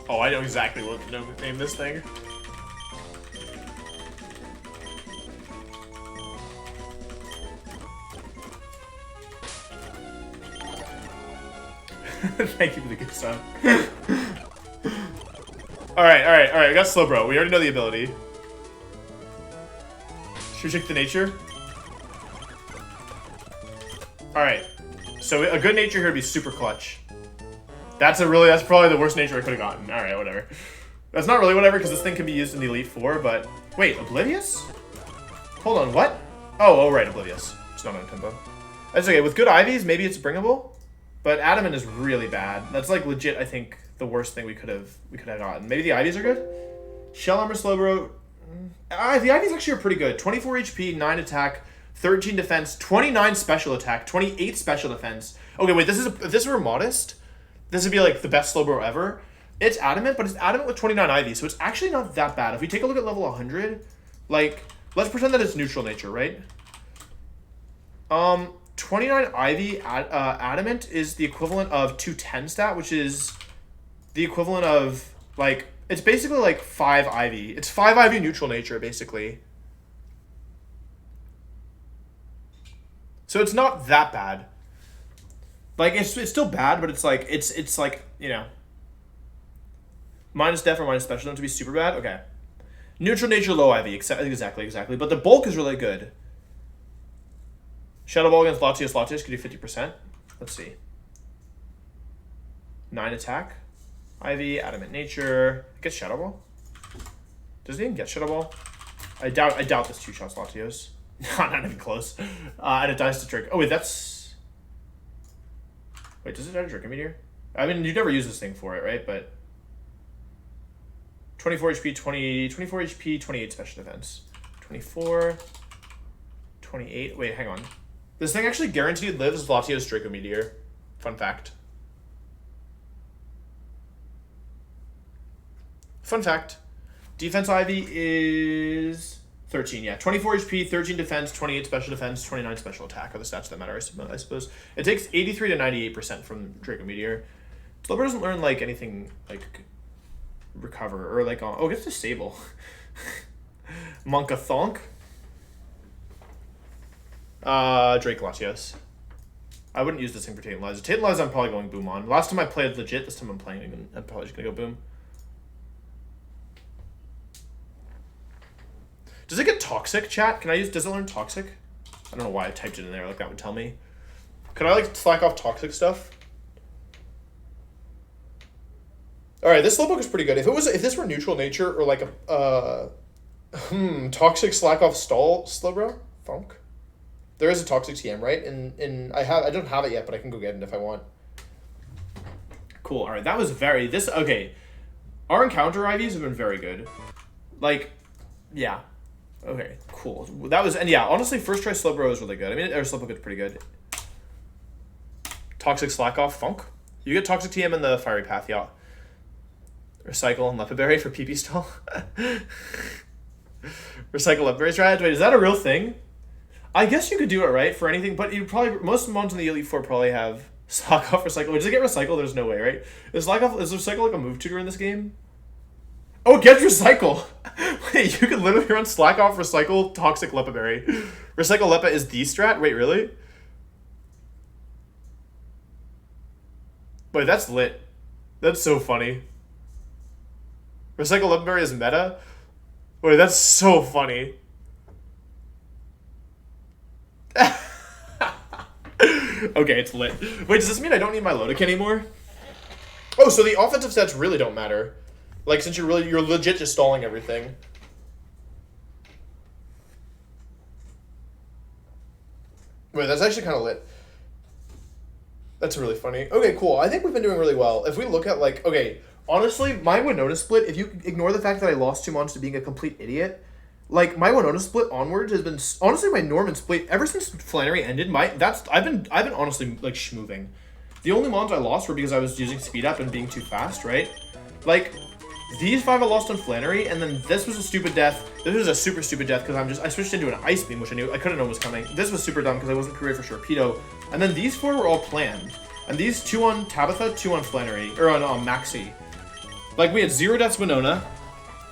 Oh, I know exactly what to name this thing. Thank you for the good stuff. Alright. I got slow bro. We already know the ability. Should we check the nature? Alright. So a good nature here would be super clutch. That's probably the worst nature I could have gotten. Alright, whatever. That's not really whatever, because this thing can be used in the Elite Four, but... Wait, Oblivious? Hold on, what? Oh, right, Oblivious. It's not on tempo. That's okay. With good Ivies, maybe it's bringable. But Adamant is really bad. That's like legit, I think, the worst thing we could have gotten. Maybe the Ivies are good? Shell Armor Slowbro. The Ivies actually are pretty good. 24 HP, 9 attack, 13 defense, 29 special attack, 28 special defense. Okay, wait, if this were modest, this would be like the best Slowbro ever. It's Adamant, but it's Adamant with 29 Ivies, so it's actually not that bad. If we take a look at level 100, like, let's pretend that it's neutral nature, right? 29 Ivy Adamant is the equivalent of 210 stat, which is the equivalent of, like, it's basically like 5 Ivy. It's 5 Ivy neutral nature, basically. So it's not that bad. Like, it's still bad, but it's like, it's like, you know, minus def or minus special to be super bad? Okay. Neutral nature, low Ivy. Exactly. But the bulk is really good. Shadow Ball against Latios. Latios could do 50%. Let's see. 9 attack. Ivy, Adamant Nature. Gets Shadow Ball? Does it even get Shadow Ball? I doubt this 2-shots Latios. Not even close. And it dies to Drake. Oh, wait, that's... Wait, does it die to Drake Meteor? I mean, you never use this thing for it, right? But... 24 HP, 24 HP, 28 special defense. 24... 28... Wait, hang on. This thing actually guaranteed lives Latios Draco Meteor. Fun fact. Fun fact. Defense Ivy is 13, yeah. 24 HP, 13 defense, 28 special defense, 29 special attack are the stats that matter, I suppose. It takes 83 to 98% from Draco Meteor. Slowbro doesn't learn, like, anything, like, recover, or, like, oh, it gets disable. Monkathonk. Drake Latios. I wouldn't use this thing for Tantalizer. Tantalizer I'm probably going boom on. Last time I played legit, this time I'm probably just gonna go boom. Does it get toxic, chat? Does it learn toxic? I don't know why I typed it in there, like that would tell me. Can I like slack off toxic stuff? All right, this slowpoke is pretty good. If this were neutral nature or like a toxic slack off stall slowbro funk. There is a toxic TM, right? And I don't have it yet, but I can go get it if I want. Cool. All right, that was okay. Our encounter IVs have been very good. Like, yeah. Okay, cool. That was, and yeah, honestly, first try Slowbro is really good. I mean, or Slowpoke is pretty good. Toxic Slack Off Funk. You get Toxic TM in the Fiery Path, yeah. Recycle and Lepiberry for PP stall. Recycle Lepiberry strat. Wait, is that a real thing? I guess you could do it, right, for anything, but you probably, most mons in the Elite Four probably have Slack Off Recycle. Does it get Recycle? There's no way, right? Is Recycle like a move tutor in this game? Oh, it gets Recycle! Wait, you could literally run Slack Off, Recycle, Toxic Lepiberry. Recycle Lepa is the strat? Wait, really? Wait, that's lit. That's so funny. Recycle Lepiberry is meta? Wait, that's so funny. Okay, it's lit. Wait, does this mean I don't need my Lodic anymore? Oh, so the offensive stats really don't matter. Like, since you're legit just stalling everything. Wait, that's actually kind of lit. That's really funny. Okay, cool. I think we've been doing really well. If we look at, like, okay, honestly, my Winona split, if you ignore the fact that I lost 2 mons to being a complete idiot, like, my Winona split onwards has been, honestly, my Norman split, ever since Flannery ended, I've been honestly, like, schmoving. The only mons I lost were because I was using speed up and being too fast, right? Like, these 5 I lost on Flannery, and then this was a stupid death. This was a super stupid death because I switched into an Ice Beam, which I couldn't know was coming. This was super dumb because I wasn't pre-ready for Sharpedo. And then these 4 were all planned. And these 2 on Tabitha, 2 on Flannery, or on Maxi. Like, we had 0 deaths Winona.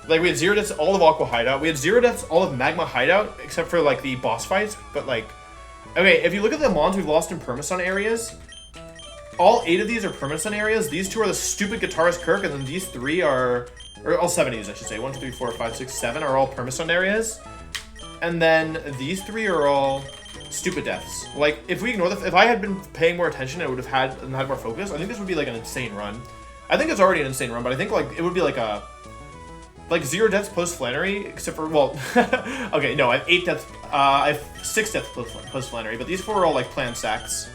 Like, we had 0 deaths all of Aqua Hideout. We had 0 deaths all of Magma Hideout, except for, like, the boss fights. But, like, okay, if you look at the mons we've lost in Permastun areas, all 8 of these are Permastun areas. These 2 are the stupid Guitarist Kirk, and then these 3 are, or all 7 of these, I should say. 1, 2, 3, 4, 5, 6, 7 are all Permastun areas. And then these 3 are all stupid deaths. Like, if we ignore if I had been paying more attention, I would have had more focus. I think this would be, like, an insane run. I think it's already an insane run, but I think, like, it would be, like, 0 deaths post Flannery, except for, well, okay, no, I have 8 deaths, I have 6 deaths post Flannery, but these 4 are all, like, planned sacks.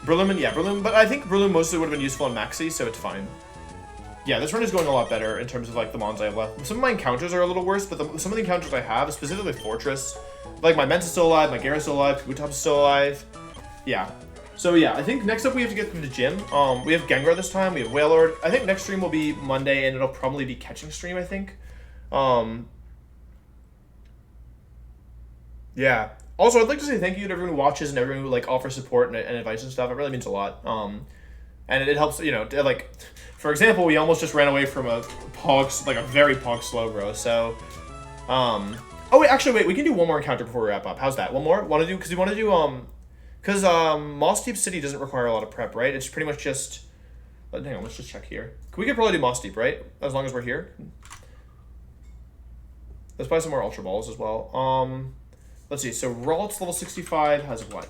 Breloom, yeah, Breloom, but I think Breloom mostly would have been useful in Maxi, so it's fine. Yeah, this run is going a lot better in terms of, like, the mons I have left. Some of my encounters are a little worse, but some of the encounters I have, specifically Fortress, like, my Menta's still alive, my Gara's still alive, Kabutop's still alive. Yeah. So, yeah, I think next up we have to get through the gym. We have Gengar this time, we have Wailord. I think next stream will be Monday, and it'll probably be catching stream, I think. Yeah. Also, I'd like to say thank you to everyone who watches and everyone who, like, offers support and advice and stuff. It really means a lot. And it helps, you know, like, for example, we almost just ran away from a very Pog Slowbro, so, oh, wait, actually, wait, we can do one more encounter before we wrap up. How's that? One more? Because we want to do, because, Moss Deep City doesn't require a lot of prep, right? It's pretty much just, hang on, let's just check here. We could probably do Moss Deep, right? As long as we're here. Let's buy some more Ultra Balls as well. Let's see, so Ralts level 65 has what?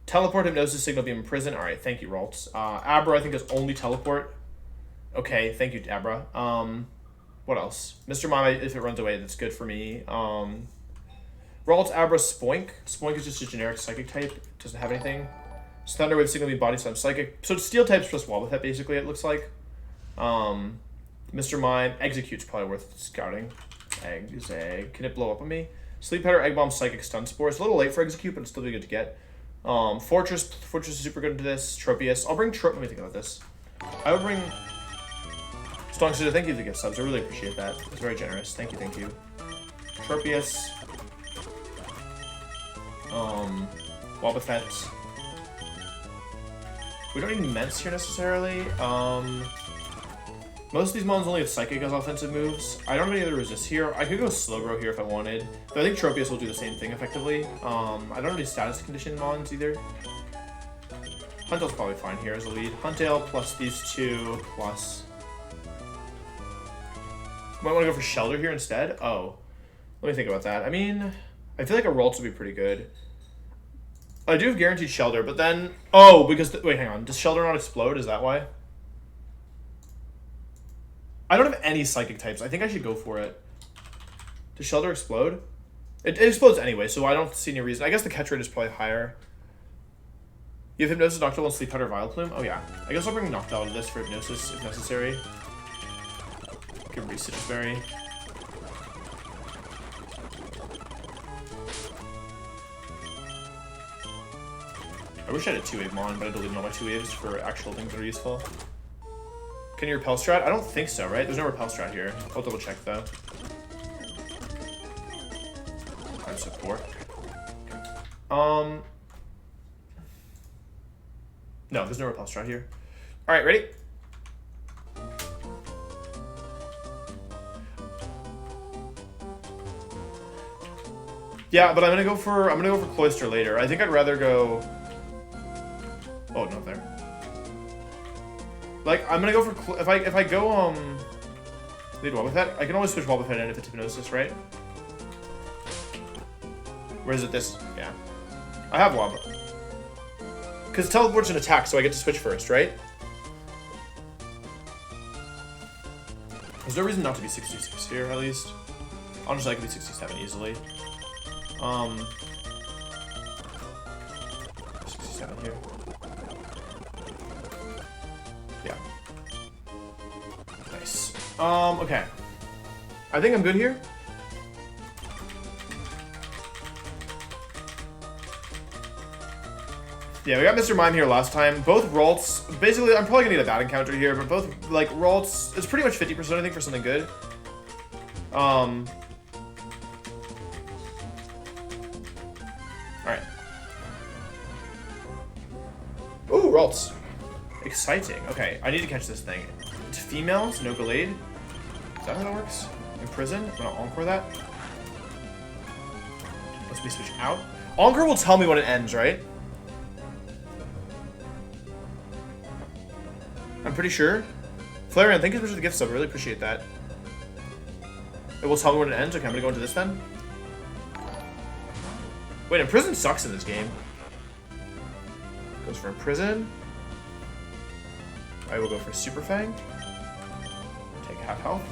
Teleport, Hypnosis, Signal Beam, Prison. Alright, thank you, Ralts. Abra, I think, is only Teleport. Okay, thank you, Abra. What else? Mr. Mime, if it runs away, that's good for me. Ralts, Abra, Spoink. Spoink is just a generic Psychic type. It doesn't have anything. Thunderwave, Signal Beam, Body Slam, Psychic. So it's Steel types plus Wobbuffet, basically, it looks like. Mr. Mime, Execute's probably worth scouting. Egg. Can it blow up on me? Sleep Powder, Egg Bomb, Psychic, Stun Spore. It's a little late for Execute, but it's still be good to get. Fortress is super good into this. Tropius. I'll bring let me think about this. I would bring Strong Suitor, thank you for the gift subs. I really appreciate that. It's very generous. Thank you. Tropius. Wobbuffet. We don't need Ments here necessarily. Most of these mons only have Psychic as offensive moves. I don't have any other resists here. I could go Slowbro here if I wanted. But I think Tropius will do the same thing effectively. I don't have any status condition mons either. Huntail's probably fine here as a lead. Huntail plus these 2 plus... Might want to go for Shelter here instead? Oh. Let me think about that. I mean, I feel like a Ralts would be pretty good. I do have guaranteed shelter, but then... Oh, because... wait, hang on. Does shelter not explode? Is that why? I don't have any psychic types. I think I should go for it. Does shelter explode? It explodes anyway, so I don't see any reason. I guess the catch rate is probably higher. You have Hypnosis, Noctowl, and Sleep Powder, Vileplume? Oh, yeah. I guess I'll bring Noctowl to this for Hypnosis if necessary. Give me Citrus Berry. I wish I had a 2-wave Mon, but I deleted all my 2-waves for actual things that are useful. Can you repel strat? I don't think so, right? There's no repel strat here. I'll double check though. I'm so poor. No, there's no repel strat here. Alright, ready? Yeah, but I'm gonna go for Cloyster later. I think I'd rather go. Oh, not there. Like, I'm gonna go for if I go lead Wobbuffet, I can always switch Wobbuffet in if it's Hypnosis, right? Where is it? This? Yeah. I have Wob. Because teleport's an attack, so I get to switch first, right? There's no reason not to be 66 here, at least. Honestly, I could be 67 easily. 67 here. Yeah. Nice. Okay. I think I'm good here. Yeah, we got Mr. Mime here last time. Both Ralts, basically, I'm probably gonna need a bad encounter here, but both, like, Ralts, it's pretty much 50%, I think, for something good. Alright. Ooh, Ralts. Exciting. Okay, I need to catch this thing. It's females, no Gallade. Is that how that works? Imprison? I'm gonna Encore that. Let's me switch out. Encore will tell me when it ends, right? I'm pretty sure. Flareon, thank you so much for the gift sub. I really appreciate that. It will tell me when it ends. Okay, I'm gonna go into this then. Wait, Imprison sucks in this game. Goes for Imprison. I will go for Super Fang. Take half health.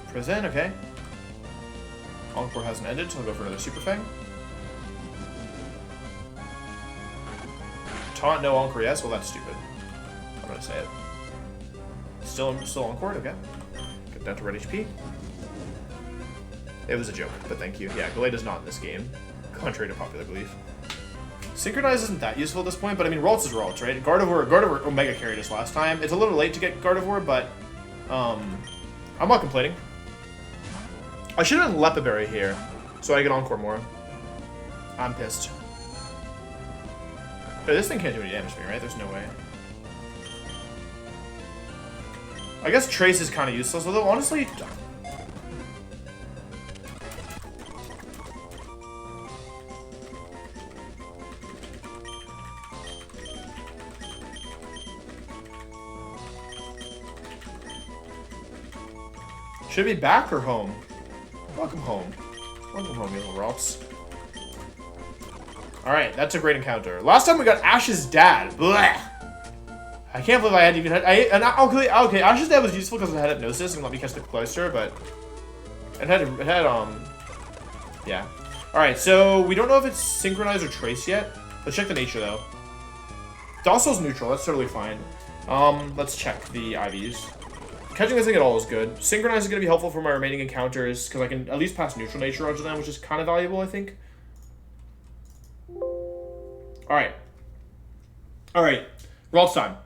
Prison, okay. Encore hasn't ended, so I'll go for another Super Fang. Taunt, no Encore, yes? Well, that's stupid. I'm gonna say it. Still Encored, okay. Get down to red HP. It was a joke, but thank you. Yeah, Gallade is not in this game, contrary to popular belief. Synchronize isn't that useful at this point, but I mean, Ralts is Ralts, right? Gardevoir Omega carried us last time. It's a little late to get Gardevoir, but I'm not complaining. I should have done Lepa Berry here, so I can Encore more. I'm pissed. Hey, this thing can't do any damage to me, right? There's no way. I guess Trace is kind of useless, although honestly... Should it be back or home? Welcome home. Welcome home, you little Ralts. Alright, that's a great encounter. Last time we got Ash's dad. Blech. I can't believe I hadn't even had... Okay, Ash's dad was useful because it had Hypnosis and let me catch the Cloyster, but... It had, yeah. Alright, so we don't know if it's Synchronized or Trace yet. Let's check the nature, though. Docil's neutral, that's totally fine. Let's check the IVs. Catching this thing at all is good. Synchronize is going to be helpful for my remaining encounters, because I can at least pass neutral nature onto them, which is kind of valuable, I think. Alright. Alright. Ralts time.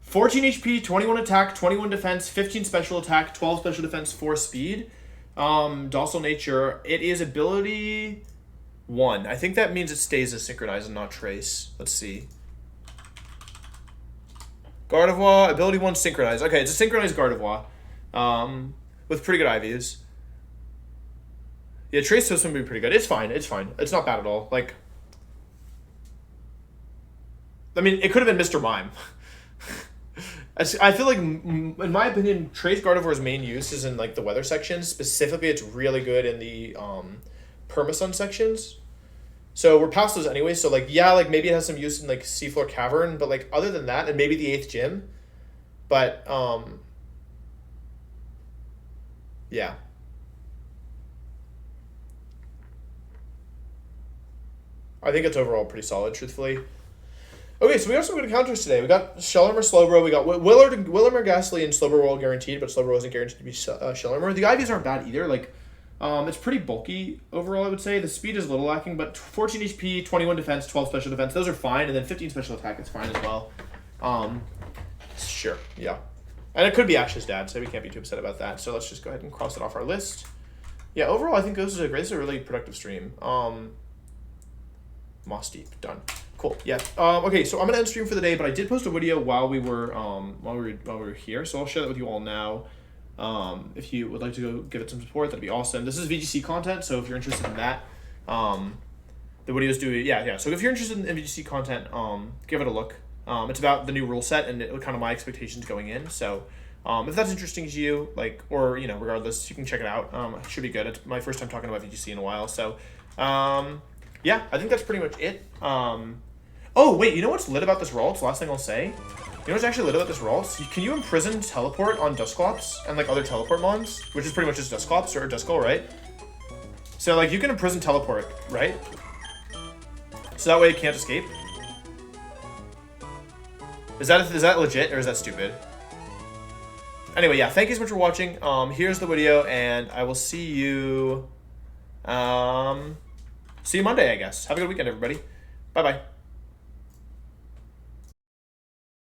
14 HP, 21 attack, 21 defense, 15 special attack, 12 special defense, 4 speed. Docile nature. It is ability 1. I think that means it stays as Synchronize and not Trace. Let's see. Gardevoir, ability 1, Synchronize. Okay, it's a Synchronized Gardevoir. With pretty good IVs. Yeah, Trace Toast would be pretty good. It's fine, it's fine. It's not bad at all. Like... I mean, it could have been Mr. Mime. I feel like, in my opinion, Trace Gardevoir's main use is in like the weather sections. Specifically, it's really good in the Permasun sections. So we're past those anyway. So like, yeah, like maybe it has some use in like Seafloor Cavern, but like other than that, and maybe the 8th gym, but yeah. I think it's overall pretty solid, truthfully. Okay, so we have some good counters today. We got Shellermer, Slowbro. We got Willermer, Ghastly, and Slowbro were all guaranteed, but Slowbro wasn't guaranteed to be Shellermer. The IVs aren't bad either. Like, it's pretty bulky overall, I would say. The speed is a little lacking, but 14 HP, 21 defense, 12 special defense. Those are fine, and then 15 special attack is fine as well. Sure, yeah. And it could be Ash's dad, so we can't be too upset about that. So let's just go ahead and cross it off our list. Yeah, overall, I think this is a really productive stream. Moss Deep, done. Cool. Yeah. Okay, so I'm gonna end stream for the day, but I did post a video while we were here, so I'll share that with you all now. If you would like to go give it some support, that'd be awesome. This is VGC content, so if you're interested in that, the videos do yeah. So if you're interested in VGC content, give it a look. It's about the new rule set and kind of my expectations going in. So if that's interesting to you, like, or regardless, you can check it out. It should be good. It's my first time talking about VGC in a while, so yeah, I think that's pretty much it. Oh, wait, you know what's lit about this Ralts? Last thing I'll say. You know what's actually lit about this Ralts? Can you imprison teleport on Dusclops and, like, other teleport mons? Which is pretty much just Dusclops or Duskull, right? So, like, you can imprison teleport, right? So that way it can't escape. Is that legit or is that stupid? Anyway, yeah, thank you so much for watching. Here's the video, and I will see you... see you Monday, I guess. Have a good weekend, everybody. Bye-bye.